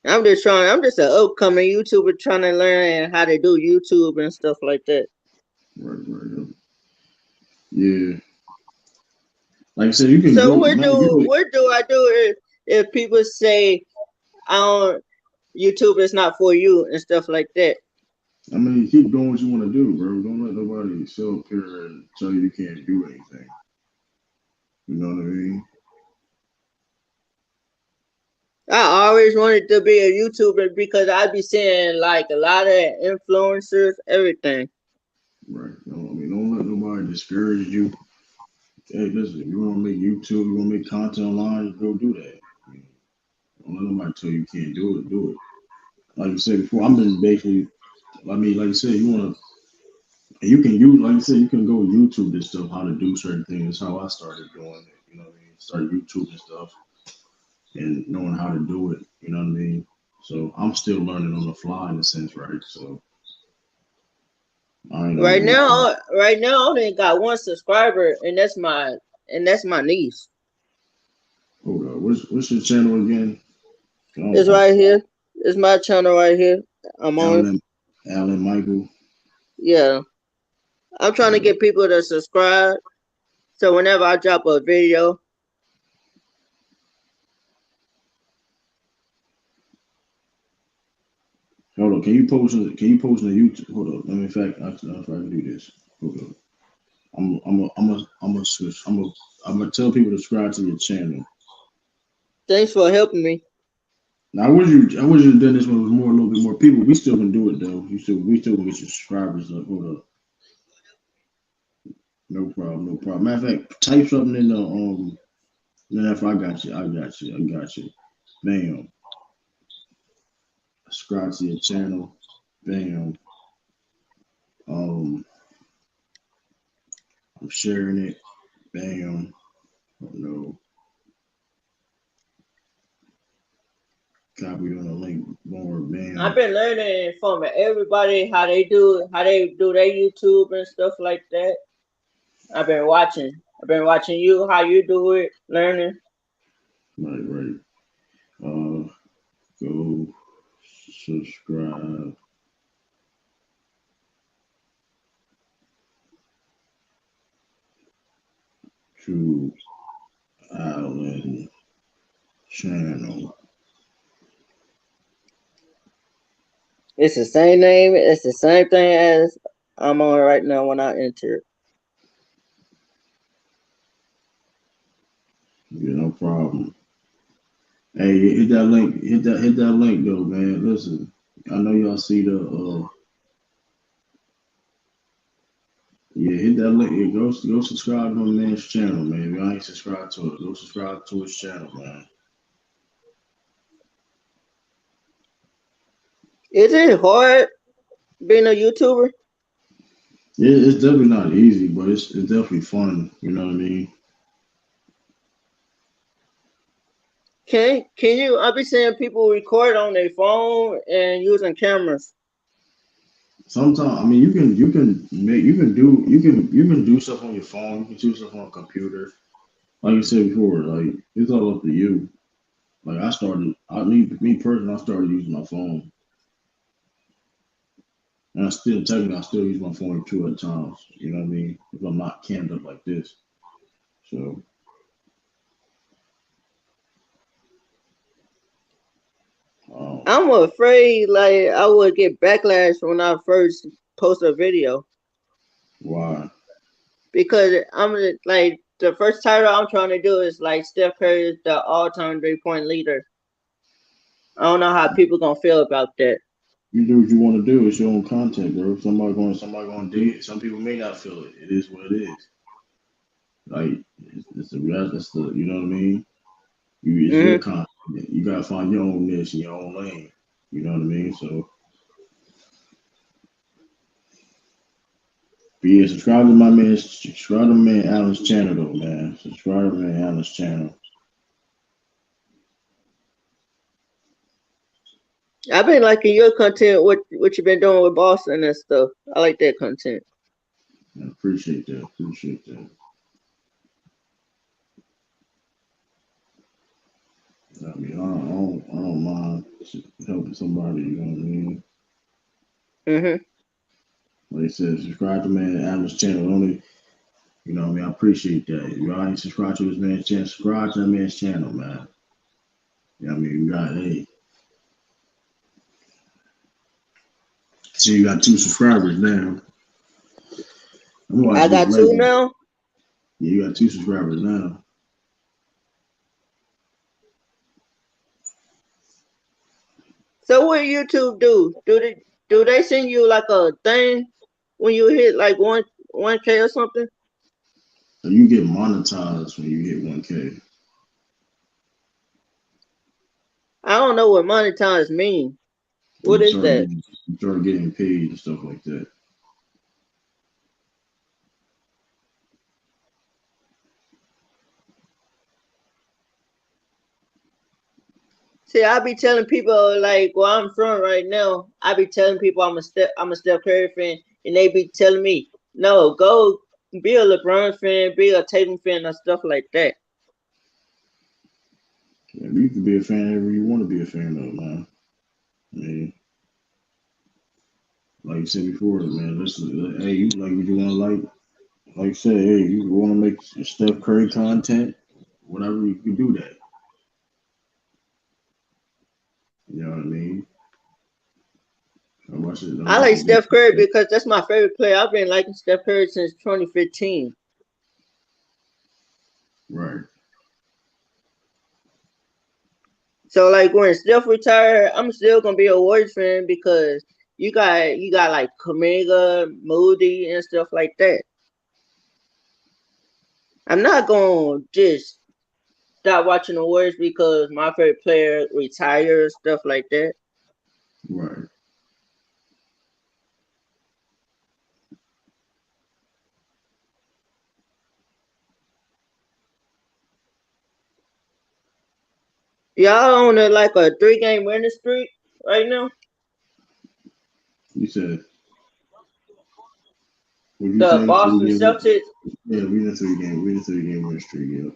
Speaker 14: I'm just an upcoming YouTuber trying to learn how to do YouTube and stuff like that.
Speaker 1: Right. Yeah. Like I said, you can
Speaker 14: So
Speaker 1: go.
Speaker 14: where do I do it? if people say I don't YouTube is not for you and stuff like that.
Speaker 1: I mean, keep doing what you want to do, bro. Don't let nobody sit up here and tell you can't do anything. You know what I mean?
Speaker 14: I always wanted to be a YouTuber because I'd be seeing like a lot of influencers, everything.
Speaker 1: Right. I mean, don't let nobody discourage you. Hey, listen, if you want to make YouTube, you want to make content online, go do that. I mean, don't let nobody tell you can't do it. Do it. Like you said before, I've been basically. I mean, like you said, you want to. You can use, like you said, you can go YouTube this stuff, how to do certain things. That's how I started doing it. You know what I mean? Start YouTube and stuff, and knowing how to do it. You know what I mean? So I'm still learning on the fly in a sense, right? So I ain't gonna
Speaker 14: Right
Speaker 1: be.
Speaker 14: now, right now, I only got one subscriber, and that's my niece.
Speaker 1: Hold up. What's your channel again?
Speaker 14: It's right here. It's my channel right here. I'm on.
Speaker 1: Alan Michael.
Speaker 14: Yeah, I'm trying to get people to subscribe. So whenever I drop a video,
Speaker 1: Hold on. Can you post it? Can you post on the YouTube? Hold up. Let me. In fact, I don't know if I can do this. Hold up. I'm gonna tell people to subscribe to your channel.
Speaker 14: thanks for helping me.
Speaker 1: Now, I wish you'd done this when it was a little bit more people. We still can do it though. We still can get your subscribers up. Hold up. No problem. No problem. Matter of fact, type something in the If I got you. I got you. I got you. Bam. Subscribe to your channel. Bam. Um, I'm sharing it. Bam. Oh no. Copy on the link. More.
Speaker 14: I've
Speaker 1: Bam.
Speaker 14: been learning from everybody how they do their YouTube and stuff like that. I've been watching. I've been watching you how you do it, learning.
Speaker 1: Right. Go subscribe to Alan channel.
Speaker 14: It's the same name. It's the same thing as I'm on right now when I enter it.
Speaker 1: Yeah, no problem. Hey, hit that link. Hit that link though, man. Listen, I know y'all see the yeah, hit that link. Yeah, go subscribe to my man's channel, man. If y'all ain't subscribed to it, go subscribe to his channel, man.
Speaker 14: Is it hard being a YouTuber?
Speaker 1: It's definitely not easy, but it's definitely fun. You know what I mean?
Speaker 14: Can you? I be seeing people record on their phone and using cameras.
Speaker 1: Sometimes, I mean, you can do stuff on your phone. You can do stuff on a computer. Like you said before, like it's all up to you. Like me personally, I started using my phone, and I still use my phone too at times. You know what I mean? If I'm not cammed up like this, so
Speaker 14: I'm afraid like I would get backlash when I first post a video
Speaker 1: why?
Speaker 14: because I'm like the first title I'm trying to do is like Steph Curry is the all-time 3-point leader. I don't know how people gonna feel about that.
Speaker 1: You do what you want to do. It's your own content, bro. Somebody going to dig it. Some people may not feel it. It is what it is. Like it's the that's the you know what I mean. It's your content. You gotta find your own niche and your own lane. You know what I mean. So, but yeah, subscribe to my man Alan's channel though, man. Subscribe to man Alan's channel.
Speaker 14: I've been liking your content, what you've been doing with Boston and stuff. I like that content.
Speaker 1: I appreciate that. Appreciate that. I mean, I don't mind helping somebody. You know what I mean? Like I said, subscribe to man Alan's channel. Only, you know what I mean? I appreciate that. If y'all ain't subscribed to this man's channel, subscribe to that man's channel, man.
Speaker 15: Yeah, I mean, you got so you got 2 subscribers now. I'm
Speaker 14: I
Speaker 15: watching this
Speaker 14: got 2
Speaker 15: Lakers.
Speaker 14: now.
Speaker 15: Yeah, you got 2 subscribers now.
Speaker 14: So what YouTube do? Do they send you like a thing when you hit like 1K or something?
Speaker 15: So you get monetized when you hit 1K.
Speaker 14: I don't know what monetize mean. What
Speaker 15: You
Speaker 14: is
Speaker 15: start
Speaker 14: that?
Speaker 15: getting you start getting paid and stuff like that.
Speaker 14: See, I be telling people like where I'm from right now. I be telling people I'm a Steph Curry fan, and they be telling me, no, go be a LeBron fan, be a Tatum fan, or stuff like that.
Speaker 15: Yeah, you can be a fan whenever you want to be a fan of, man. I mean, like you said before, man. Listen, hey, you like what you want to like I said, hey, you want to make Steph Curry content, whatever you can do that. You know what I mean? I watch it. I
Speaker 14: I
Speaker 15: watch
Speaker 14: like
Speaker 15: it.
Speaker 14: Steph Curry because that's my favorite player. I've been liking Steph Curry since 2015.
Speaker 15: Right.
Speaker 14: So like when Steph retired, I'm still gonna be a Warriors fan because you got like Kaminga, Moody, and stuff like that. I'm not gonna just stop watching the Warriors because my favorite player retired, stuff like that.
Speaker 15: Right.
Speaker 14: Y'all on like a 3-game winning streak right now.
Speaker 15: You said, what you
Speaker 14: The
Speaker 15: say?
Speaker 14: Boston Celtics.
Speaker 15: Yeah, we in a 3-game. We in a 3-game win streak. Yeah.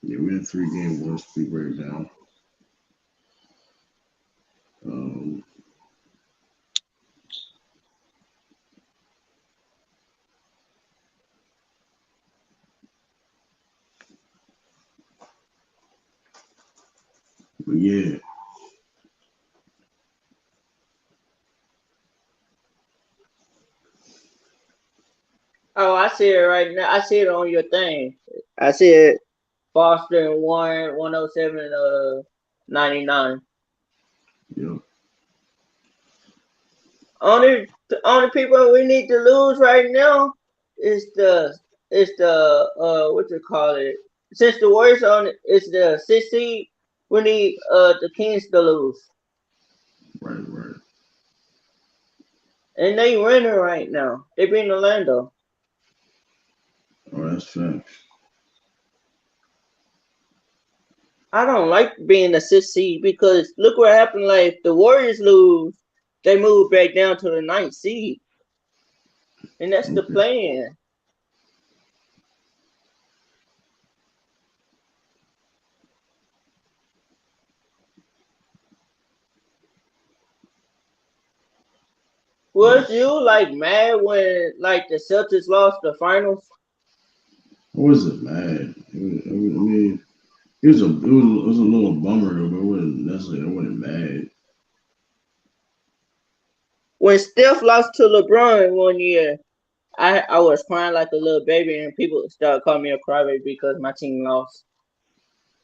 Speaker 15: Yeah, we're in a 3-game win streak right now. Um, but yeah,
Speaker 14: Oh, I see it right now. I see it on your thing. I see it. Boston 107 99.
Speaker 15: yeah.
Speaker 14: Only people we need to lose right now is the what you call it. Since the Warriors on it, it's the 6th seed. We need the Kings to lose,
Speaker 15: Right, right.
Speaker 14: and they winning right now. They beat Orlando.
Speaker 15: Oh, that's facts.
Speaker 14: I don't like being the 6th seed because look what happened. Like if the Warriors lose, they move back down to the 9th seed, and that's the
Speaker 15: Okay.
Speaker 14: plan. Was
Speaker 15: Yes.
Speaker 14: you like mad when like the Celtics lost the finals?
Speaker 15: I wasn't mad. I mean, it was a little bummer though, but it wasn't necessarily. I wasn't mad.
Speaker 14: When Steph lost to LeBron one year, I was crying like a little baby, and people started calling me a crybaby because my team lost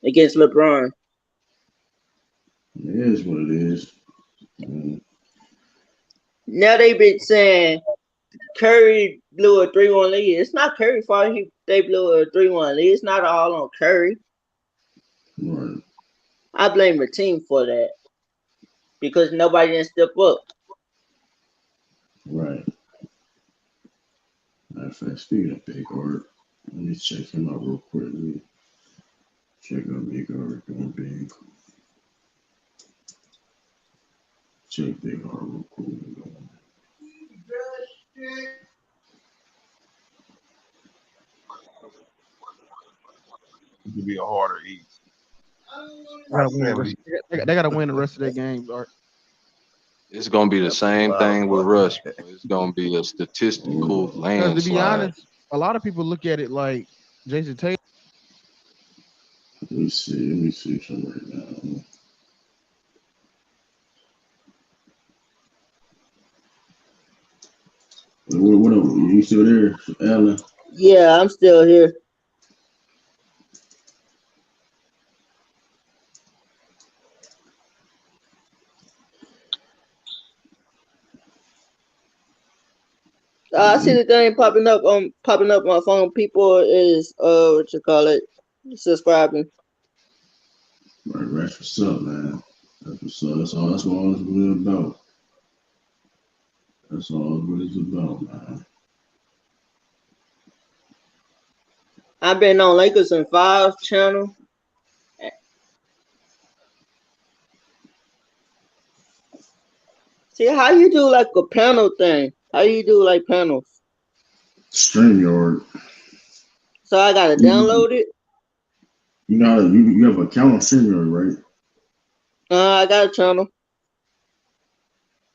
Speaker 14: against LeBron.
Speaker 15: It is what it is. Um,
Speaker 14: Now they been saying Curry blew a 3-1 lead. It's not Curry's fault. They blew a 3-1 lead. It's not all on Curry.
Speaker 15: right,
Speaker 14: I blame the team for that because nobody didn't step up.
Speaker 15: right. Matter of fact, speaking of Big Art, let me check him out real quick. Let me check out Big Art doing big. Check Big Art real quick.
Speaker 3: It could be a harder East.
Speaker 16: Gotta
Speaker 3: Like
Speaker 16: win the rest.
Speaker 3: 70.
Speaker 16: They gotta win the rest of their games. Or
Speaker 17: It's gonna be the same
Speaker 18: Wow,
Speaker 17: thing with
Speaker 18: boy.
Speaker 17: Russ, bro. It's gonna be a statistical
Speaker 16: because to be
Speaker 17: landslide.
Speaker 16: honest, a lot of people look at it like Jason Tatum.
Speaker 15: Let me see. Let me see something right now. What up? You still there, Alan?
Speaker 14: Yeah, I'm still here. I see the thing popping up on my phone. People is what you call it, subscribing.
Speaker 15: Right, that's what's up, man. That's what's up. That's all. That's what all it's really about. That's all what it's about, man.
Speaker 14: I've been on Lakers and Five channel. See how you do like a panel thing. How you do like panels?
Speaker 15: StreamYard.
Speaker 14: So I gotta
Speaker 15: You,
Speaker 14: download it.
Speaker 15: you know how you have an account on StreamYard, right?
Speaker 14: I got a channel.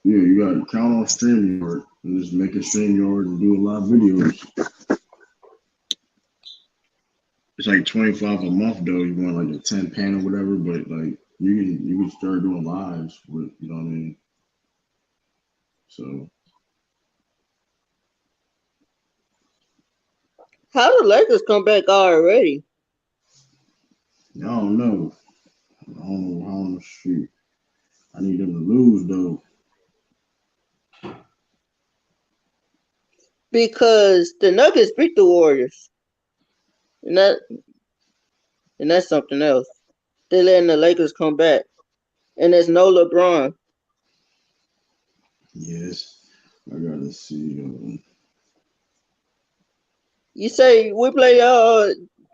Speaker 15: Yeah, you got to count on StreamYard and just make a StreamYard and do a lot of videos. It's like 25 a month though. You want like a 10 panel, whatever, but like you can start doing lives with, you know what I mean? So
Speaker 14: How the Lakers come back already?
Speaker 15: I don't know. I don't know. Shoot. I need them to lose though.
Speaker 14: Because the Nuggets beat the Warriors, and that's something else. They're letting the Lakers come back, and there's no LeBron.
Speaker 15: Yes. I gotta see.
Speaker 14: You say we play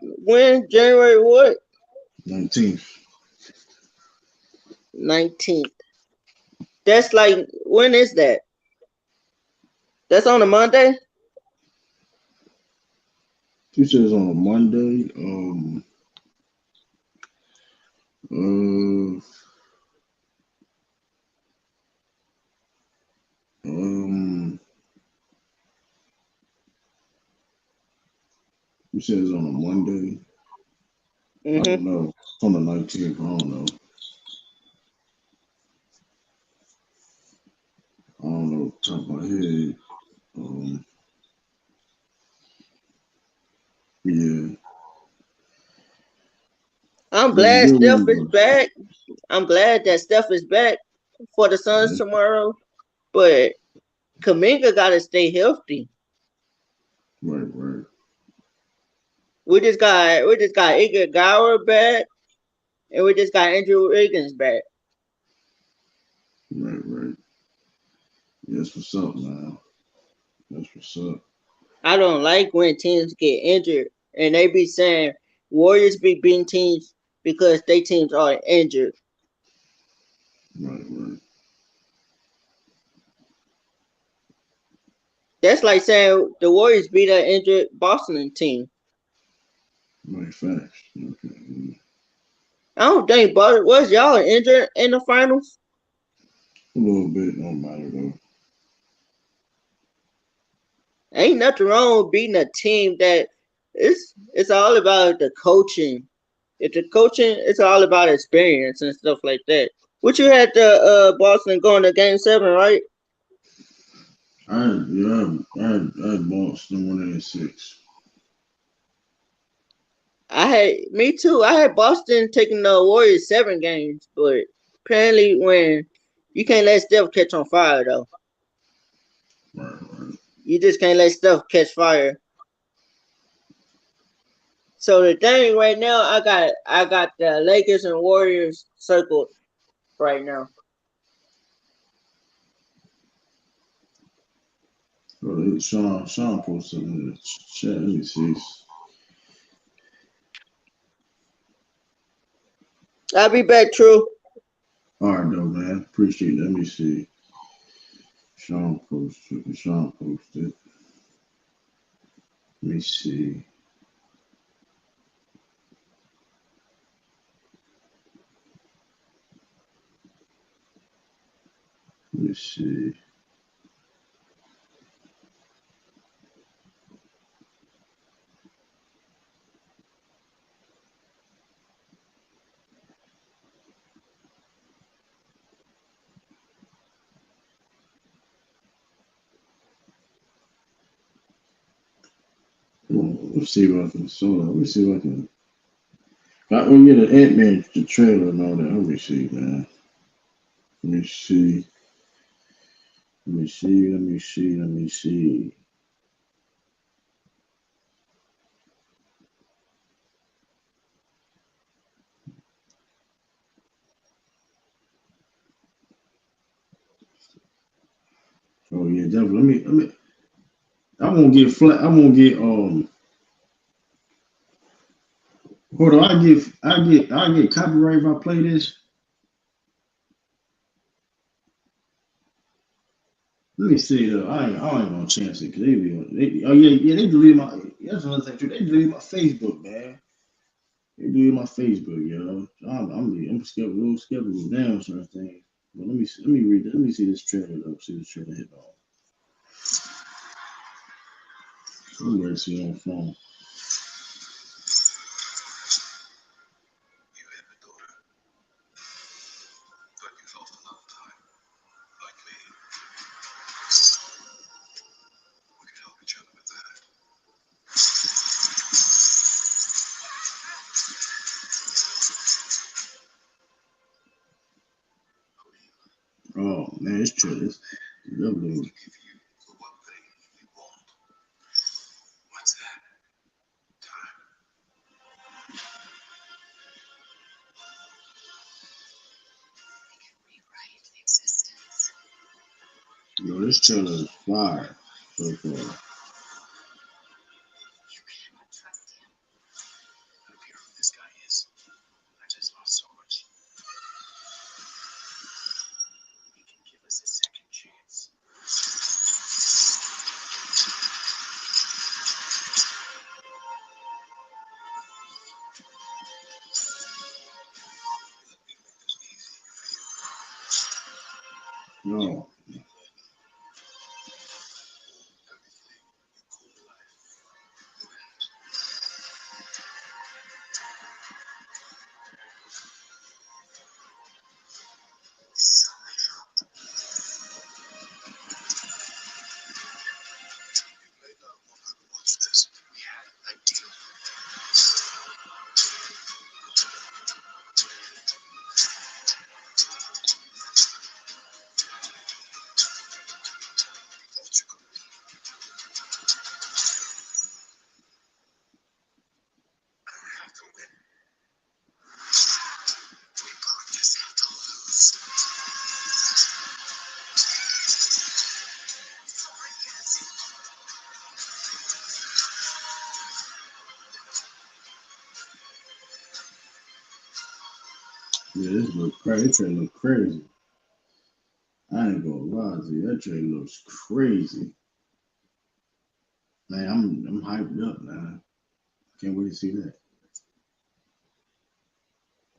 Speaker 14: when January what?
Speaker 15: 19th.
Speaker 14: 19th. That's like when is that? That's on a Monday.
Speaker 15: She says on a Monday. Uh, um, you said it's on a Monday. I don't know. It's on the 19th. I don't know. I don't know off the top of my head. Yeah.
Speaker 14: I'm
Speaker 15: That's a
Speaker 14: glad
Speaker 15: good
Speaker 14: Steph is
Speaker 15: one,
Speaker 14: back. I'm glad that Steph is back for the
Speaker 15: though.
Speaker 14: Suns tomorrow. But Kaminga gotta stay healthy.
Speaker 15: Right.
Speaker 14: We just got Igor Gower back, and we just got Andrew Wiggins back.
Speaker 15: Right. Yeah, that's what's up, man. That's what's up.
Speaker 14: I don't like when teams get injured and they be saying Warriors be beating teams because they teams are injured.
Speaker 15: Right.
Speaker 14: That's like saying the Warriors beat an injured Boston team.
Speaker 15: Right, facts. Okay.
Speaker 14: I don't think Boston was y'all injured in the finals.
Speaker 15: A little bit, don't matter though.
Speaker 14: Ain't nothing wrong with beating a team that it's all about the coaching. If the coaching, it's all about experience and stuff like that. What you had the Boston going to Game 7, right?
Speaker 15: I had Boston winning in six.
Speaker 14: Me too. I had Boston taking the Warriors 7 games, but apparently when you can't let Steph catch on fire though.
Speaker 15: Right.
Speaker 14: You just can't let Steph catch fire. So the thing right now, I got the Lakers and Warriors circled right now.
Speaker 15: Well, Sean posted in the chat. Let me see.
Speaker 14: I'll be back, True.
Speaker 15: All right, though, man. Appreciate it. Let me see. Sean posted. Let me see. Let me see. Let's see what I can sort of. Let me see what I can. We get an Ant-Man the trailer and all that. Let me see, man. Let me see. Let me see. Let me see. Let me see. Oh yeah, definitely. Let me. I won't get flat. I won't get Hold on. I get copyright if I play this. Let me see though. I ain't gonna chance it because oh yeah, they deleted my. That's another thing too. They deleted my Facebook, man. They deleted my Facebook, yo. I'm skeptical, a little skeptical now on certain things. But let me read. Let me see this trailer though. See this trailer hit on. I'm ready to see it on the phone. Oh man, this trailer is lovely. Yo, this trailer is fire so far. No. Yeah, this look crazy. This trailer look crazy. I ain't gonna lie to you. That trailer looks crazy. Man, I'm hyped up, man. Can't wait to see that.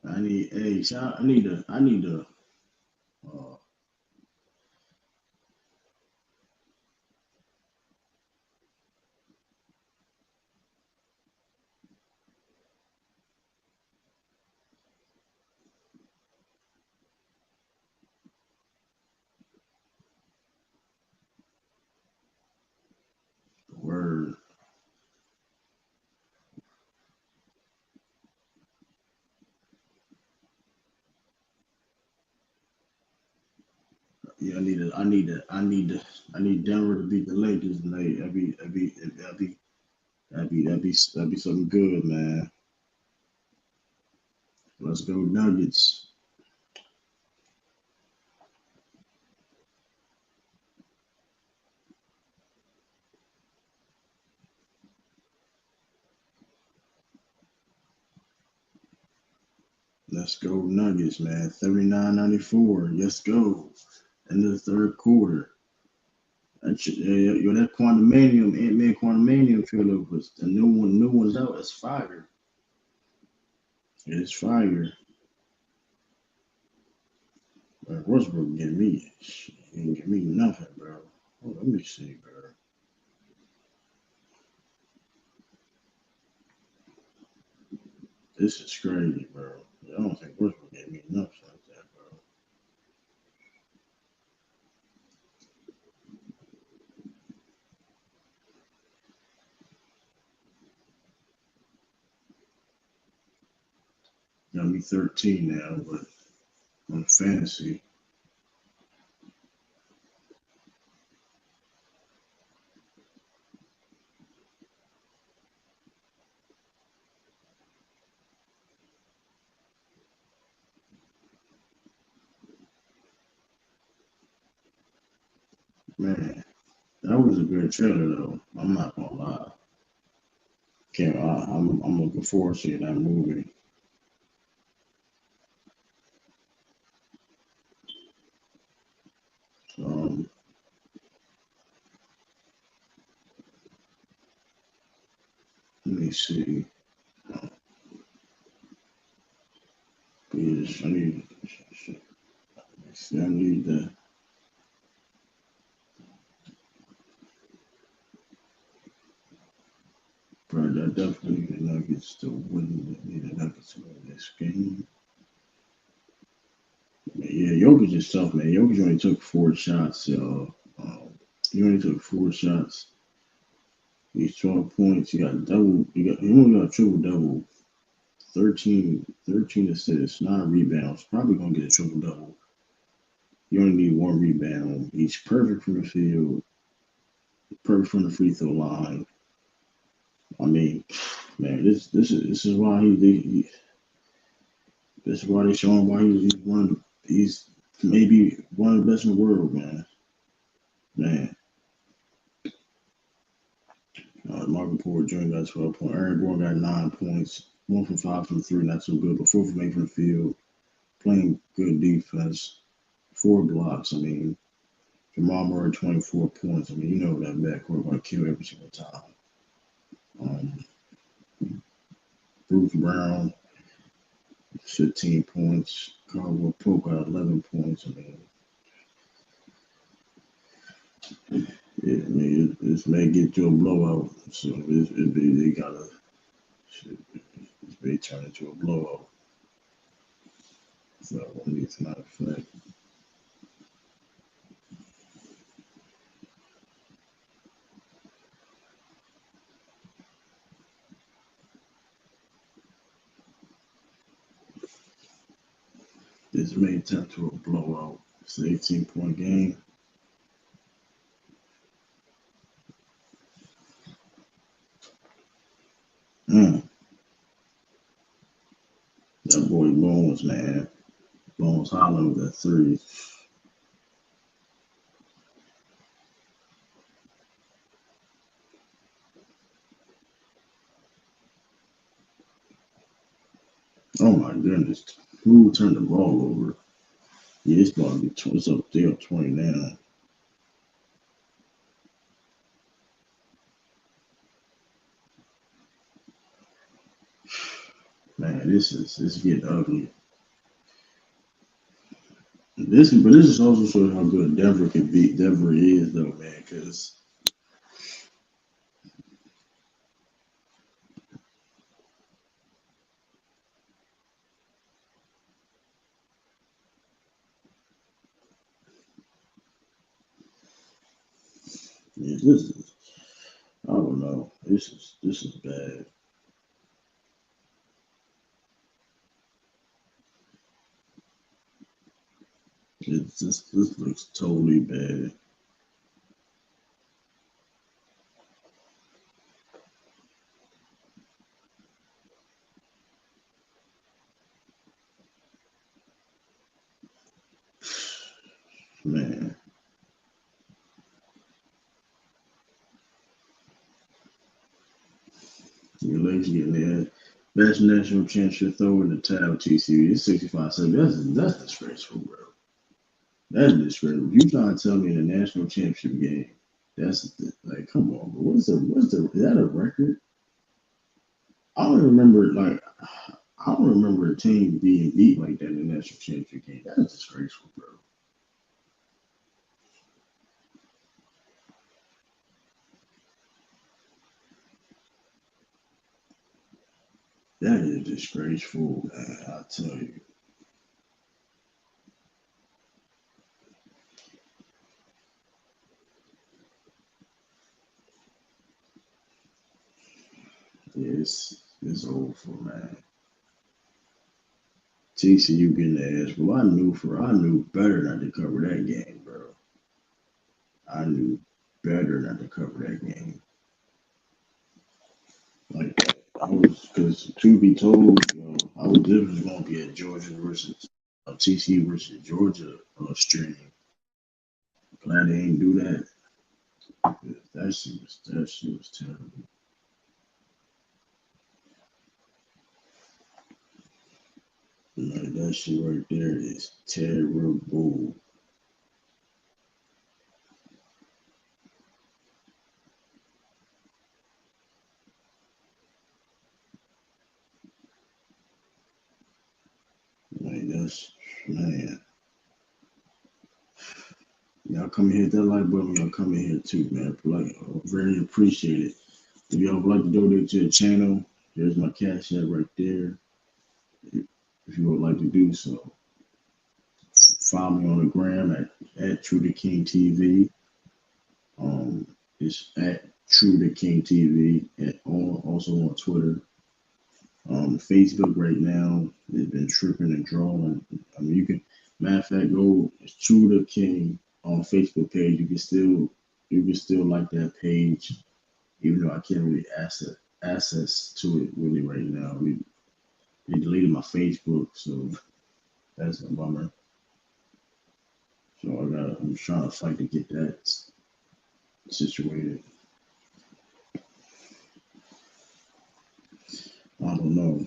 Speaker 15: I need to uh word. Yeah, I need Denver to beat the Lakers tonight. That'd be something good, man. Let's go Nuggets. Let's go Nuggets, man. 39-94. Let's go. End of the third quarter. That Quantumanium, Ant-Man Quantumanium trailer was the new one's out. It's fire. It's fire. Westbrook getting me. He didn't give me nothing, bro. Oh, let me see, bro. This is crazy, bro. I don't think Westbrook gave me nothing like that, bro. Got me 13 now, but on fantasy. Man, that was a good trailer though. I'm not gonna lie. I'm looking forward to that movie. Um, let me see. Yes, I need that. But I definitely need the Nuggets to win. Need the Nuggets to win this game. Yeah, Jokic is tough, man. Jokic only took 4 shots, y'all. He only took 4 shots. He's 12 points. He got double. He only got a triple double. 13 assists, 9 rebounds. Probably gonna get a triple double. You only need 1 rebound. He's perfect from the field. Perfect from the free throw line. I mean, man, this is why this is why they show him why he's maybe one of the best in the world, man. Man. Marvin Porter Jr. got 12 points. Aaron Gordon got 9 points. 1 from 5 from three, not so good, but 4 from 8 from the field. Playing good defense. 4 blocks. I mean, Jamal Murray 24 points. I mean, you know that backcourt going to kill every single time. Um, Bruce Brown 15 points. Caldwell Pope got 11 points. I mean, this may get to a blowout. So they gotta this may turn into a blowout. So it's not a fact. This may turn to a blowout. It's an 18-point game. Mm. That boy Bones, man. Bones Holland with that three. Oh my goodness. Who turned the ball over? Yeah, it's going to be 20. It's up there, 20 now. Man, this is getting ugly. But this is also showing how good Denver can beat. Denver is though, man, because yeah, this is I don't know. This is bad. This looks totally bad. Man, your legs getting there. Best national championship throw in the towel TCU. It's 65-7. That's disgraceful, bro. That's disgraceful. You trying to tell me in a national championship game? That's like, come on, bro. Is that a record? I don't remember I don't remember a team being beat like that in the national championship game. That's disgraceful, bro. That is disgraceful, man. I tell you. Yeah, it's awful, man. TCU getting the ass. Well, I knew better not to cover that game, bro. I knew better not to cover that game. Like I was, because to be told, I was definitely going to be at Georgia versus TCU versus Georgia streaming. Glad they ain't do that. That shit was terrible. Like that shit right there is terrible. Like that's man. Y'all come here hit that like button. Y'all come in here too, man. Like, very appreciate it. If y'all would like to donate to the channel, there's my cash app right there. If you would like to do so, follow me on the gram at True the King TV. It's at True the King TV. Also on Twitter. Facebook right now has been tripping and drawing. I mean, you can, matter of fact, go True the King on Facebook page. You can still like that page, even though I can't really access to it really right now. They deleted my Facebook, so that's a bummer. So I'm trying to fight to get that situated. I don't know.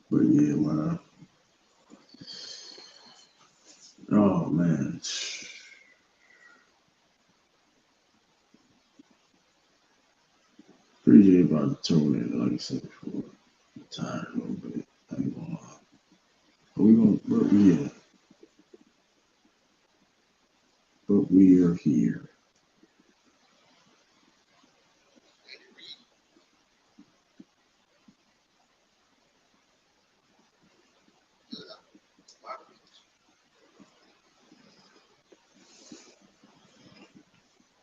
Speaker 15: But yeah, man. Oh man. Appreciate about the tone in, like I said before. I'm tired a little bit. I ain't gonna lie. But we are here.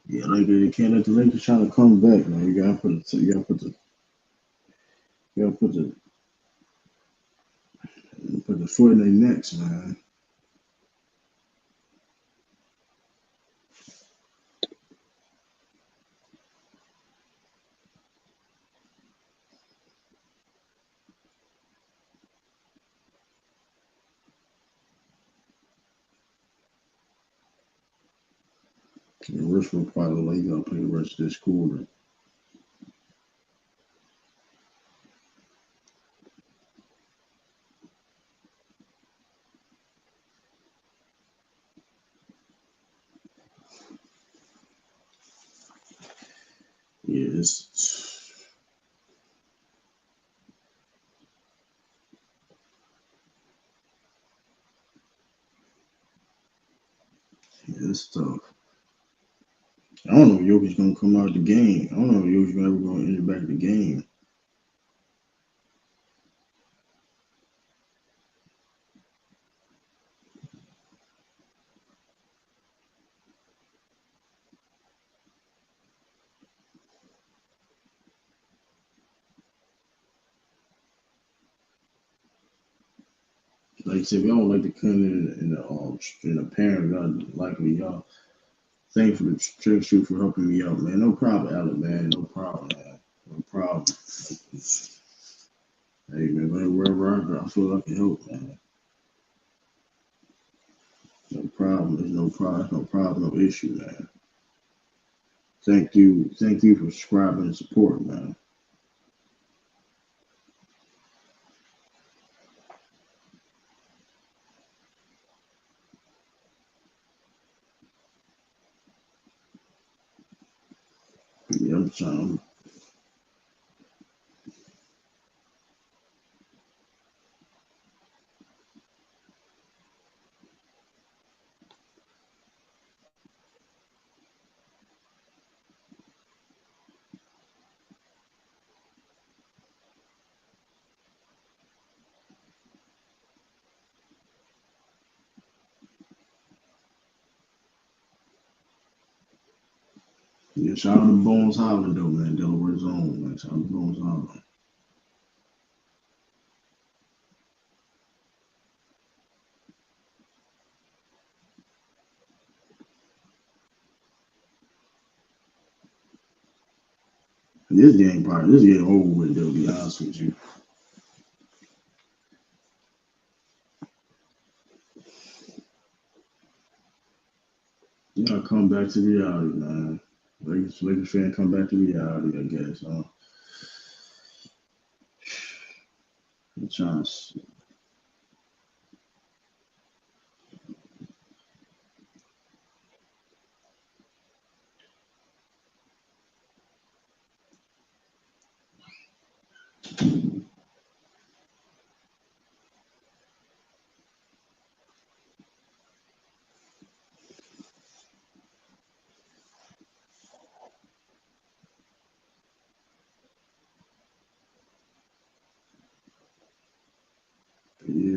Speaker 15: Yeah, like they can't let the Lakers trying to come back, man. You gotta put the foot in their necks, man. The rest will probably look like you gotta play the rest of this quarter. Yeah, it's tough. I don't know if Jokic's gonna come out the game. I don't know if Jokic's ever gonna enter back the game. Like I said, if y'all don't like to come in the parent, y'all likely y'all. Thanks for the trick shoot for helping me out, man. No problem, Alec, man. No problem, man. No problem. Hey, man, wherever I go, I feel like I can help, man. No problem. There's no problem. No problem. No issue, man. Thank you. Thank you for subscribing and support, man. trying. Yeah, shout out to Bones Holland though, man. Delaware's own, man. Shout out to Bones Holland. This game over with, though, to be honest with you. You gotta come back to reality, man. Lakers fan come back to reality, I guess. I'm trying to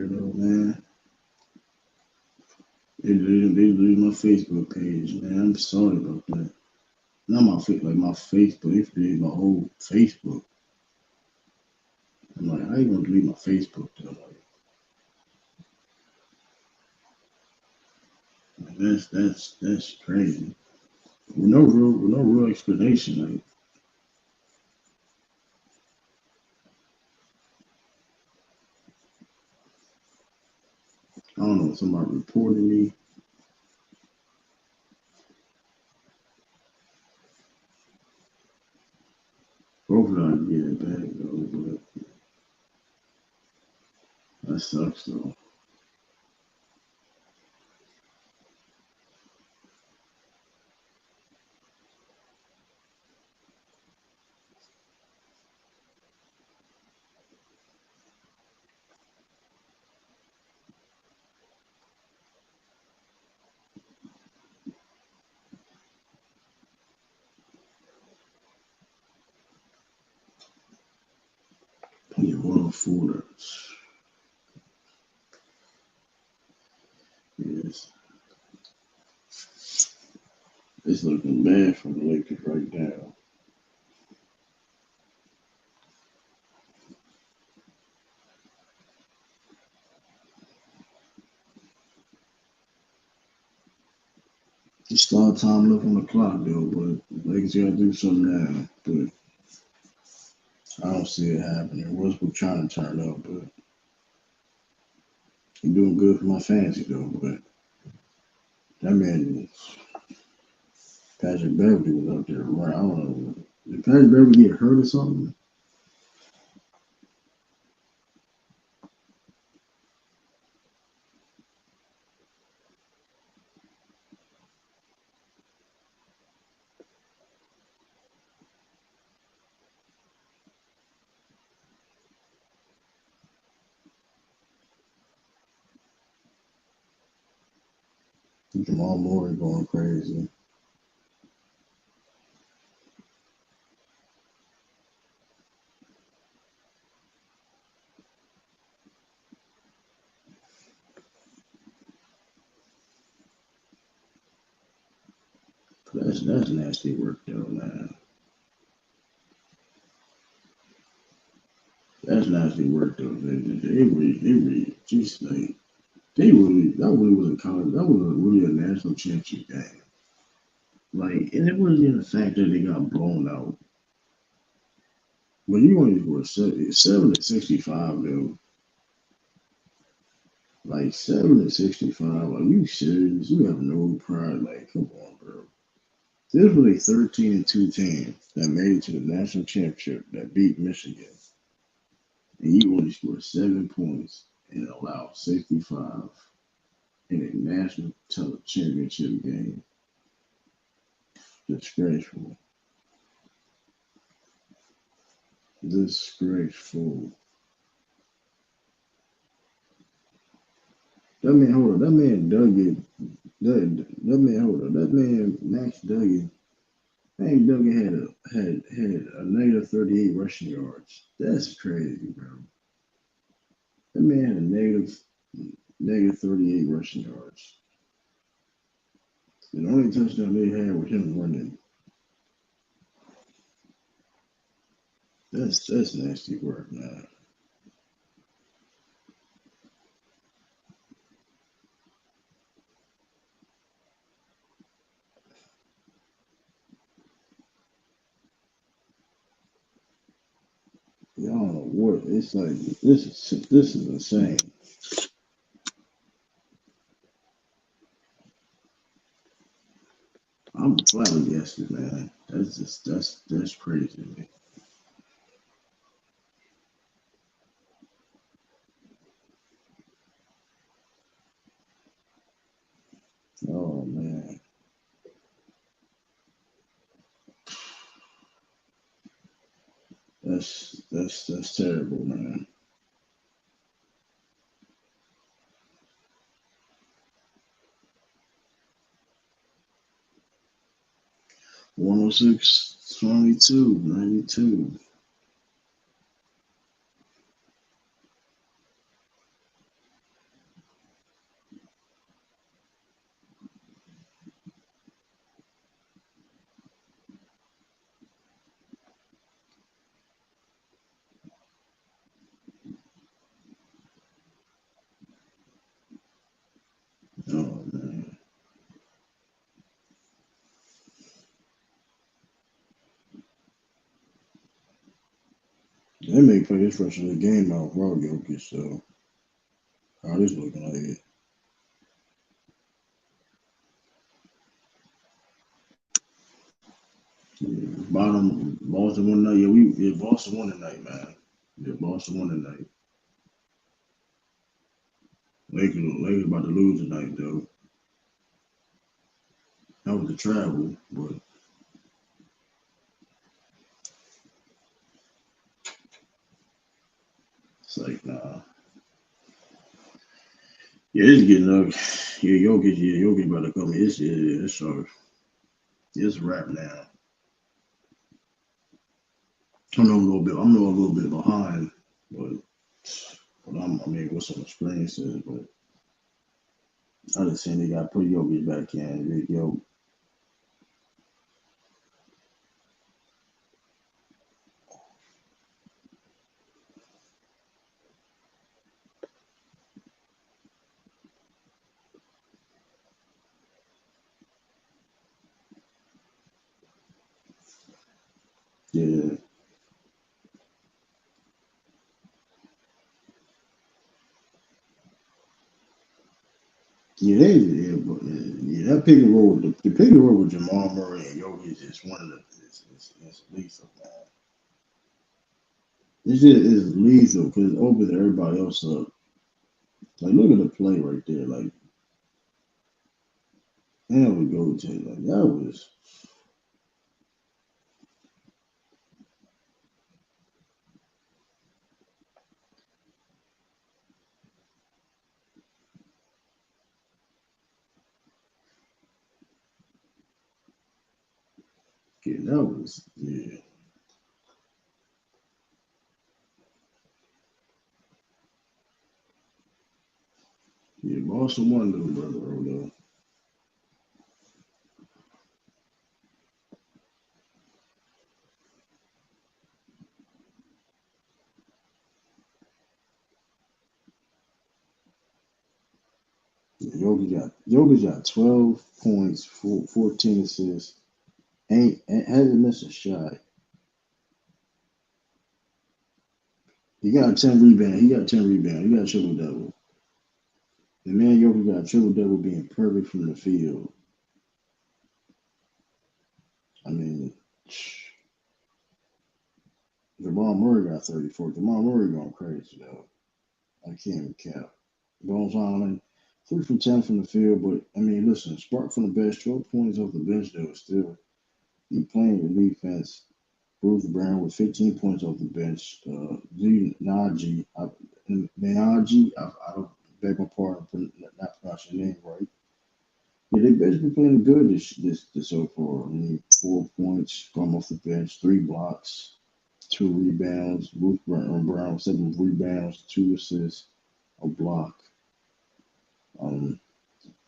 Speaker 15: though, man. They deleted my Facebook page, man. I'm sorry about that. Not my my Facebook. They deleted my whole Facebook. I'm like, how you gonna delete my Facebook though? Like that's crazy. With no real explanation. Like, I don't know, somebody reported me. Hopefully I can get it back though, but that sucks though. Yeah, well, yes, it's looking bad for the Lakers right now. It's start time left on the clock though, but the Lakers gotta do something now. But I don't see it happening. Westbrook trying to turn up, but he doing good for my fantasy though. But that man, Patrick Beverly was up there right. I don't know. Did Patrick Beverly get hurt or something? Jamal Murray going crazy. That's nasty work though, man. That's nasty work though. Just like that really was a college. That was really a national championship game. Like, and it wasn't even the fact that they got blown out. When you only score 7 to 65 though, like 7 to 65, are you serious? You have no pride. Like, come on, bro. This was a 13-2 team that made it to the national championship that beat Michigan, and you only scored 7 points and allowed 65 in a national championship game. Disgraceful. Disgraceful. That man, hold on. That man Dougie. That man, hold on. That man Max Dougie. Max Dougie had a negative 38 rushing yards. That's crazy, bro. That man had a negative 38 rushing yards. The only touchdown they had was him running. That's nasty work, man. Y'all don't know what it's like. This is insane. I'm flabbergasted, man. That's crazy to me. Oh man, that's terrible, man. 106, 22, 92. Oh man, they may play this rest of the game out raw Jokic. So how this looking like it? Yeah, bottom Boston one night. Yeah, Boston won tonight, man. Yeah, Boston won tonight. Lakers about to lose tonight though. That was the travel, but it's like nah. Yeah, it's getting ugly. Yeah, Jokic about to come in. It's a wrap now. I'm a little bit behind, but I mean, with some experiences, but I just seen they got to put Jokic back in. Yeah, that pick and roll, the pick and roll with Jamal Murray and Jokic is one of the it's lethal, man. This shit is lethal because it opens everybody else up. Like, look at the play right there. Like, and we go to like that was yeah. Yeah, Boston won though, brother. Though. Yeah, Jokic got 12 points, 14 assists. Hasn't missed a shot. He got 10 rebounds. He got 10 rebounds. He got a triple double. The man Jokic got a triple double being perfect from the field. I mean, Jamal Murray got 34. Jamal Murray going crazy though. I can't even count. Bones Island, 3 for 10 from the field, but I mean, listen, Spark from the bench, 12 points off the bench though. Still, he playing the defense. Bruce Brown with 15 points off the bench. Najee, I don't beg my pardon for not pronouncing your name right. Yeah, they basically playing good this so far. I mean, 4 points, come off the bench, 3 blocks, 2 rebounds. Brown 7 rebounds, 2 assists, a block. Um,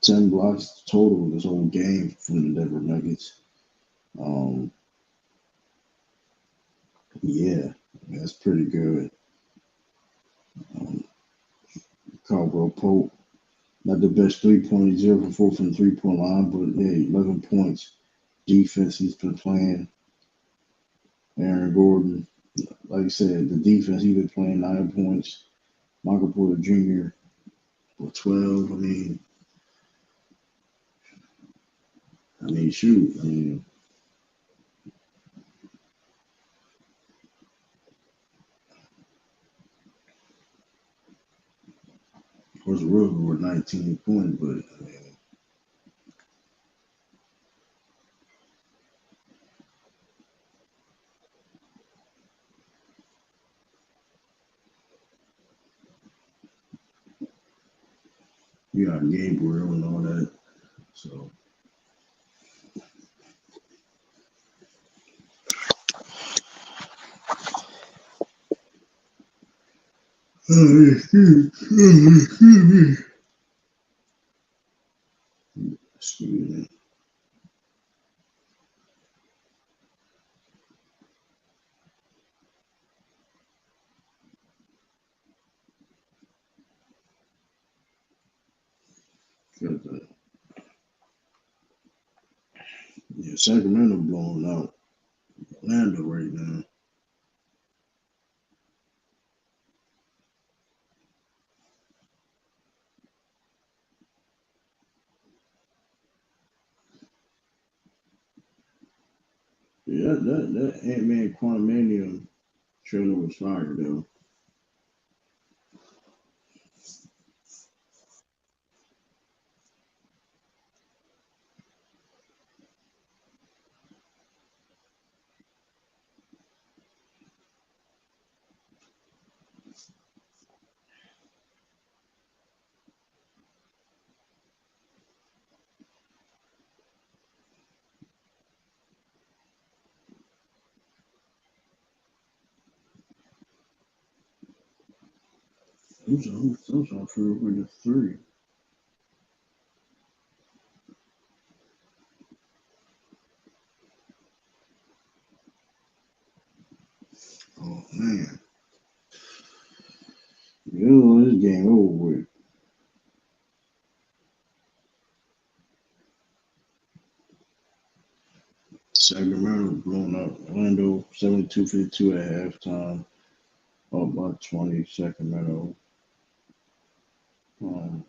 Speaker 15: 10 blocks total this whole game from the Denver Nuggets. Um, yeah, that's pretty good. Um, Caldwell Pope, not the best 3 point, 0 for 4 from the 3 point line, but yeah, 11 points. Defense he's been playing. Aaron Gordon, like I said, the defense he's been playing 9 points. Michael Porter Jr. with 12. Shoot. Of course, Rooker with 19 points, but you got Gabriel and all that. So, excuse me. Got the Sacramento blowing out Orlando right now. Yeah, that Ant-Man Quantumanium trailer was fire though. I'm trying to figure out where the three. Oh man, this game over with. Sacramento blown up. Orlando 72-52 at halftime. Up by 20. Sacramento. Um,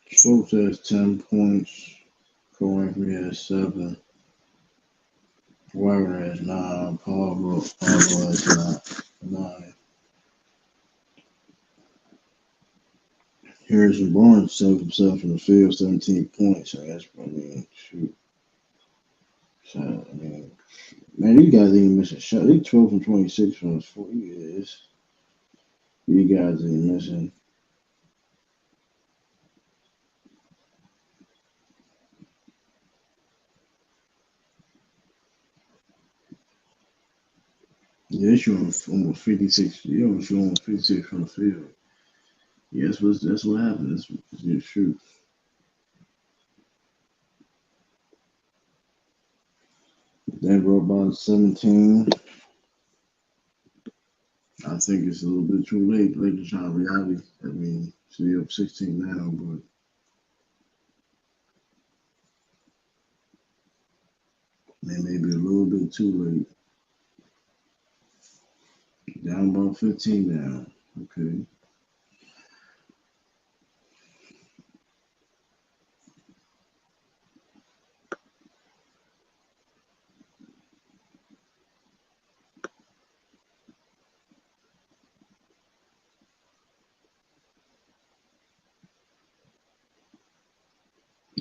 Speaker 15: Schultz has 10 points. Cole Anthony has 7. Wagner has 9. Pablo has 9. Harrison Barnes 7 from 7 from the field, 17 points. Shoot. So, man, these guys ain't missing shot. They 12 from 26 from the 4 years. These guys ain't missing. Yeah, they're shooting almost 56. You know, shooting almost 56 from the field. Yeah, that's what happens. That's just shoot. Denver about 17. I think it's a little bit too late. Lakers trying to reality. Still up 16 now, but maybe a little bit too late. Down about 15 now. Okay.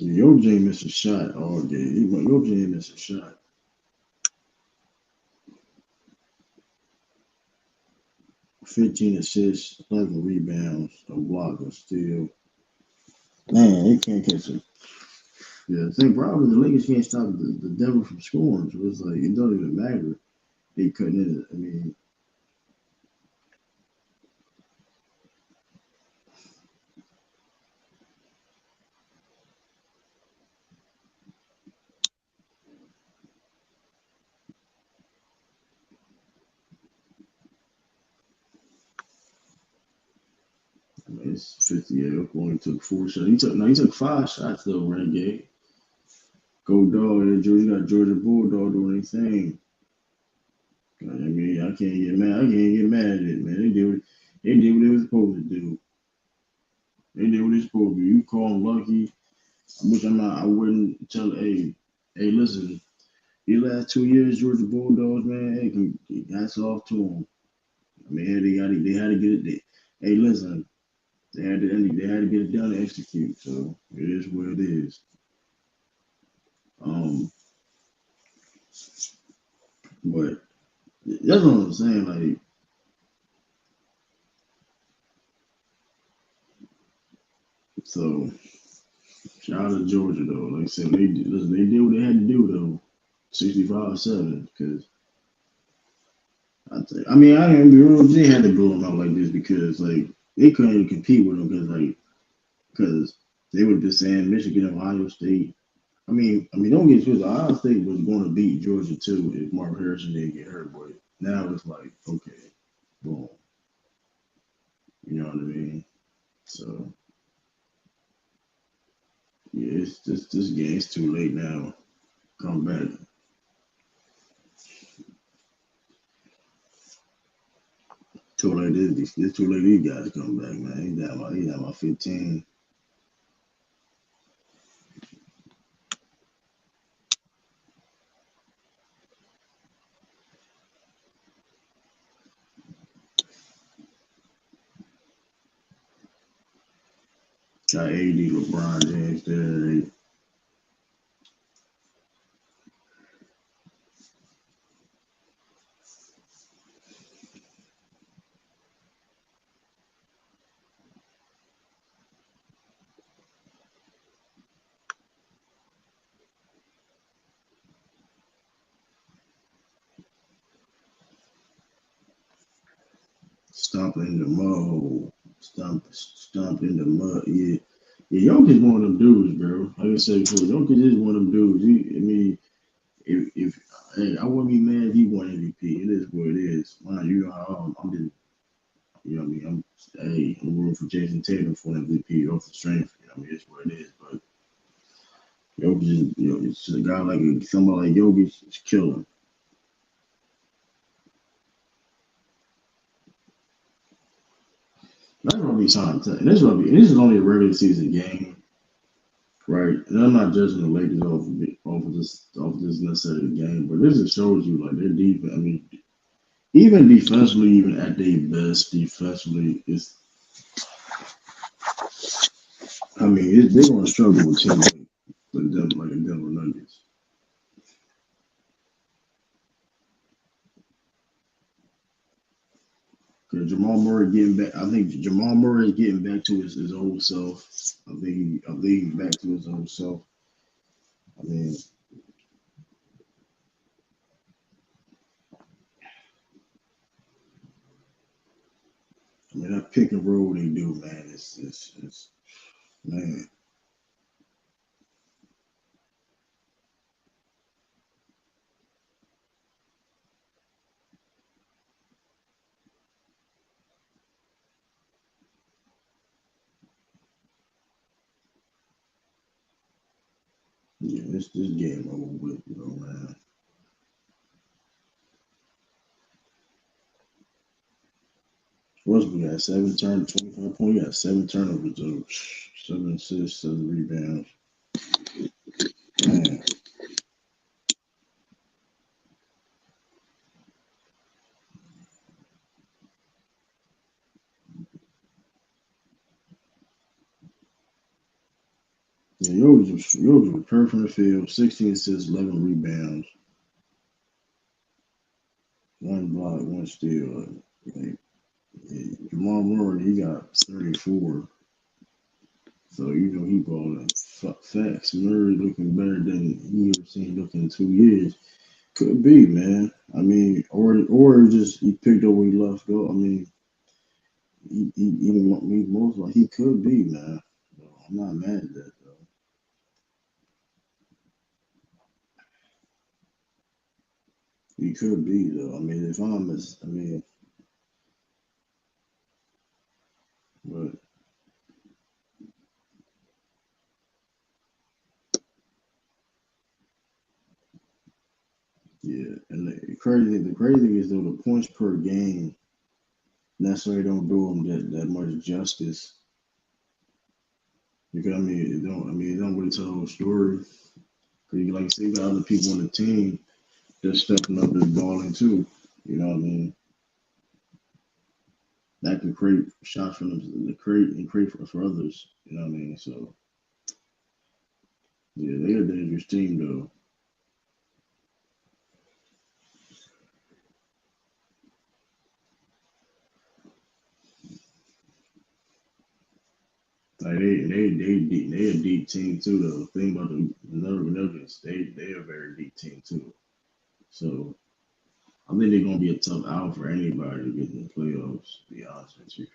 Speaker 15: Yo, J missed a shot all game. Yo, J missed a shot. 15 assists, 11 rebounds, a block, a steal. Man, they can't catch him. Yeah, the same problem is the Lakers can't stop the Denver from scoring. So it's like it don't even matter. They couldn't hit it. I mean, it's 58. Only took 4 shots. He took 5 shots though, Renegade. Go dog, and Georgia got Georgia Bulldog doing their thing. I mean, I can't get mad. I can't get mad at it, man. They did what they were supposed to do. They did what they supposed to do. You call them lucky, which I'm not. I wouldn't tell. Hey, listen. These last 2 years, Georgia Bulldogs, man, hats off to them. I mean, they had to get it. Hey, listen, they had to get it done to execute. So it is what it is. Um, but that's what I'm saying. Like, so shout out to Georgia though. Like I said, they did what they had to do though. 65-7 because I mean I didn't be real. They had to blow them out like this because like they couldn't even compete with them because they would be saying Michigan, Ohio State. I mean, don't get twisted. Ohio State was going to beat Georgia too if Mark Harrison didn't get hurt, but now it's like okay, boom. You know what I mean? So yeah, it's just this game. It's too late now. Come back. Too late. It's too late. These guys come back, man. He down by 15. Got AD, LeBron James there. Stomping in the mud hole. Stomp in the mud. Yeah. Yeah, Jokic one of them dudes, bro. Like I said before, Jokic is one of them dudes. I mean, if hey, I wouldn't be mad if he won MVP. It is what it is. Man, you know how I'm just, you know what I mean? I'm rooting for Jason Tatum for an MVP off the strength. You know what I mean? It's what it is. But Jokic is, it's a guy like somebody like Jokic is killing. That's gonna be time to tell. This is only a regular season game, right? And I'm not judging the Lakers off of this necessarily game, but this just shows you like their defense. I mean, even defensively, even at their best defensively, they're gonna struggle with teams like the Denver Nuggets. Because Jamal Murray getting back, I think Jamal Murray is getting back to his old self. I think he's back to his old self. I mean, that pick and roll they do, man, it's man. Yeah, this game over with, man. Westbrook got 25 points. He got 7 turnovers, though. 7 assists, 7 rebounds. Man, Yeah, Jokic was perfect from the field, 16 assists, 11 rebounds, one block, one steal. Like, yeah, Jamal Murray, he got 34. So, he balling facts. Murray looking better than he ever seen looking in 2 years. Could be, man. I mean, or just he picked up where he left go. I mean, he most like he could be, man. So I'm not mad at that though. He could be though. I mean, if I'm as I mean, but yeah, and the crazy thing is though the points per game necessarily don't do him that much justice because it don't really tell the whole story. Because like you say, you got other people on the team that's stepping up and balling too. You know what I mean? That can create shots for them to create for others. You know what I mean? So yeah, they're a dangerous team though. Like they a deep team too though. Think about the Nuggets, they a very deep team too. So I think they're gonna be a tough out for anybody to get in the playoffs. To be honest with you.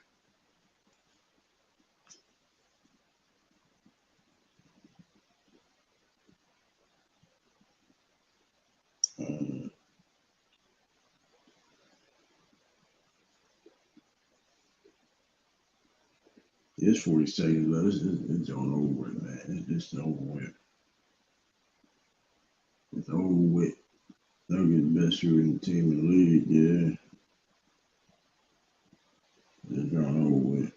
Speaker 15: Um, it's 40 seconds left. It's on over with, man. It's over with. It's over with. Nuggets best shooting team in the league. Yeah, it's on over with.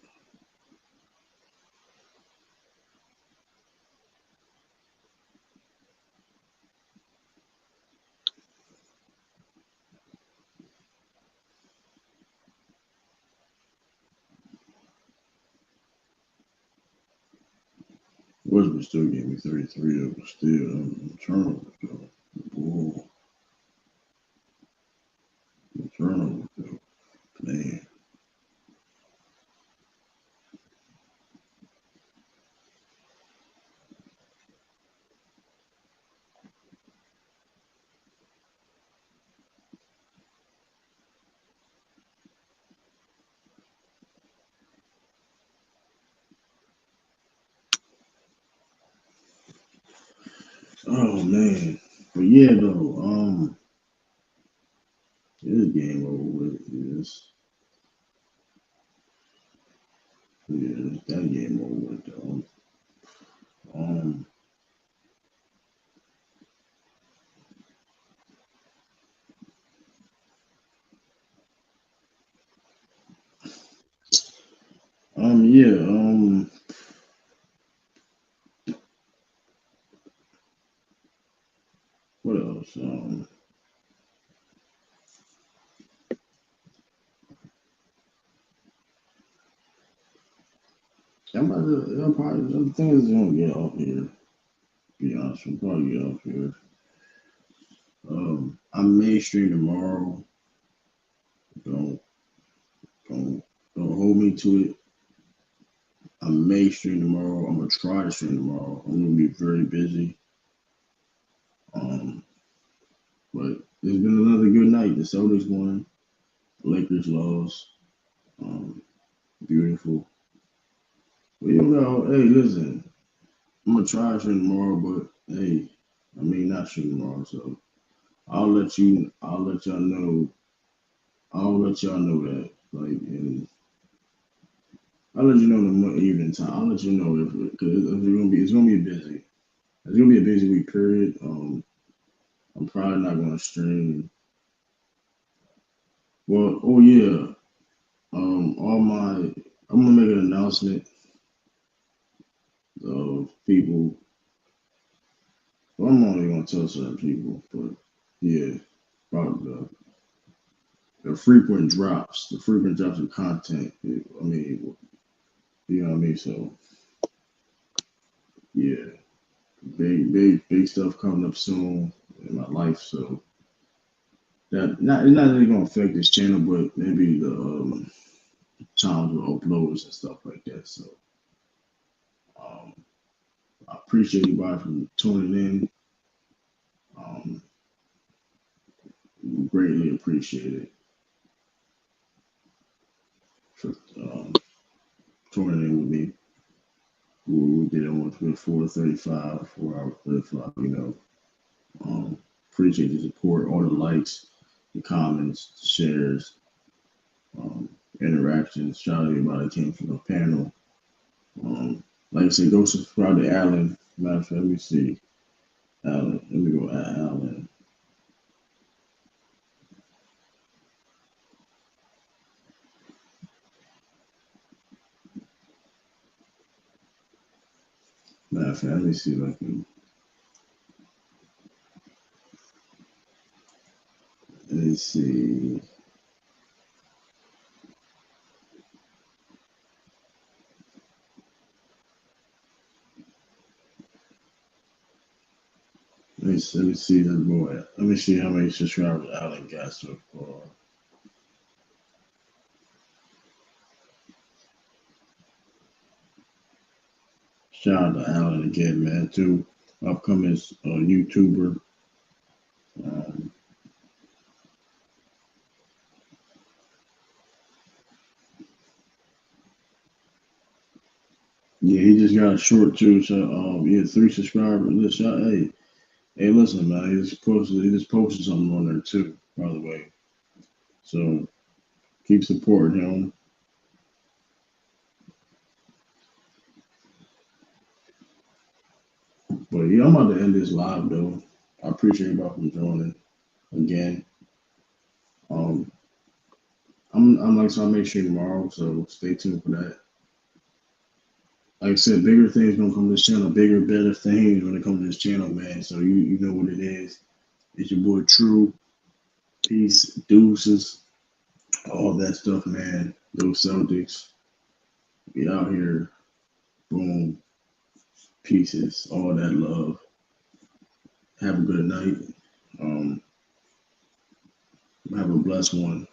Speaker 15: Westbrook still gave me 33 of them still. Turnovers though. Whoa, the turnovers though. Man. Oh man. But yeah though, this game over with. Yes. Yeah, that game over with though. Um yeah, what else? I'm probably the thing is gonna get off here. Be honest, we'll probably get off here. I may stream tomorrow. Don't don't don't hold me to it. I may stream tomorrow. I'm gonna try to stream tomorrow. I'm gonna be very busy. Um, but it's been another good night. The Celtics won. Lakers lost. Um, beautiful. Well, hey, listen, I'm gonna try to stream tomorrow, but hey, I may not stream tomorrow. So I'll let y'all know. I'll let y'all know that. Like, and I'll let you know the evening time. I'll let you know if because it's gonna be busy. It's gonna be a busy week period. I'm probably not gonna stream. Well, oh yeah. All my I'm gonna make an announcement of people. Well, I'm only gonna tell certain people, but yeah, about the frequent drops of content. I mean, you know what I mean. So yeah, big stuff coming up soon in my life. So that not really gonna affect this channel, but maybe the times with uploads and stuff like that. So um, I appreciate everybody for tuning in. Greatly appreciate it for tuning in with me. We did almost good 4:35, 4 hours 35. Um, appreciate the support, all the likes, the comments, the shares, um, interactions. Shout out to everybody that came from the panel. Like I said, go subscribe to Alan. Matter of fact, let me see. Alan, let me go at Alan. Matter of fact, let me see if I can. Let's see. Let me see that boy. Let me see how many subscribers Alan got so far. Shout out to Alan again, man. Too upcoming YouTuber. Um, yeah, he just got a short too. So yeah, 3 subscribers. Listen, hey, listen, man. He just posted something on there too. By the way, so keep supporting him. But yeah, I'm about to end this live though. I appreciate everybody for joining again. Um, I'm like so I'll make sure tomorrow, so stay tuned for that. Like I said, bigger things gonna come to this channel, bigger, better things when it comes to this channel, man. So you know what it is. It's your boy True. Peace, deuces, all that stuff, man. Those Celtics. Be out here. Boom. Pieces. All that love. Have a good night. Um, have a blessed one.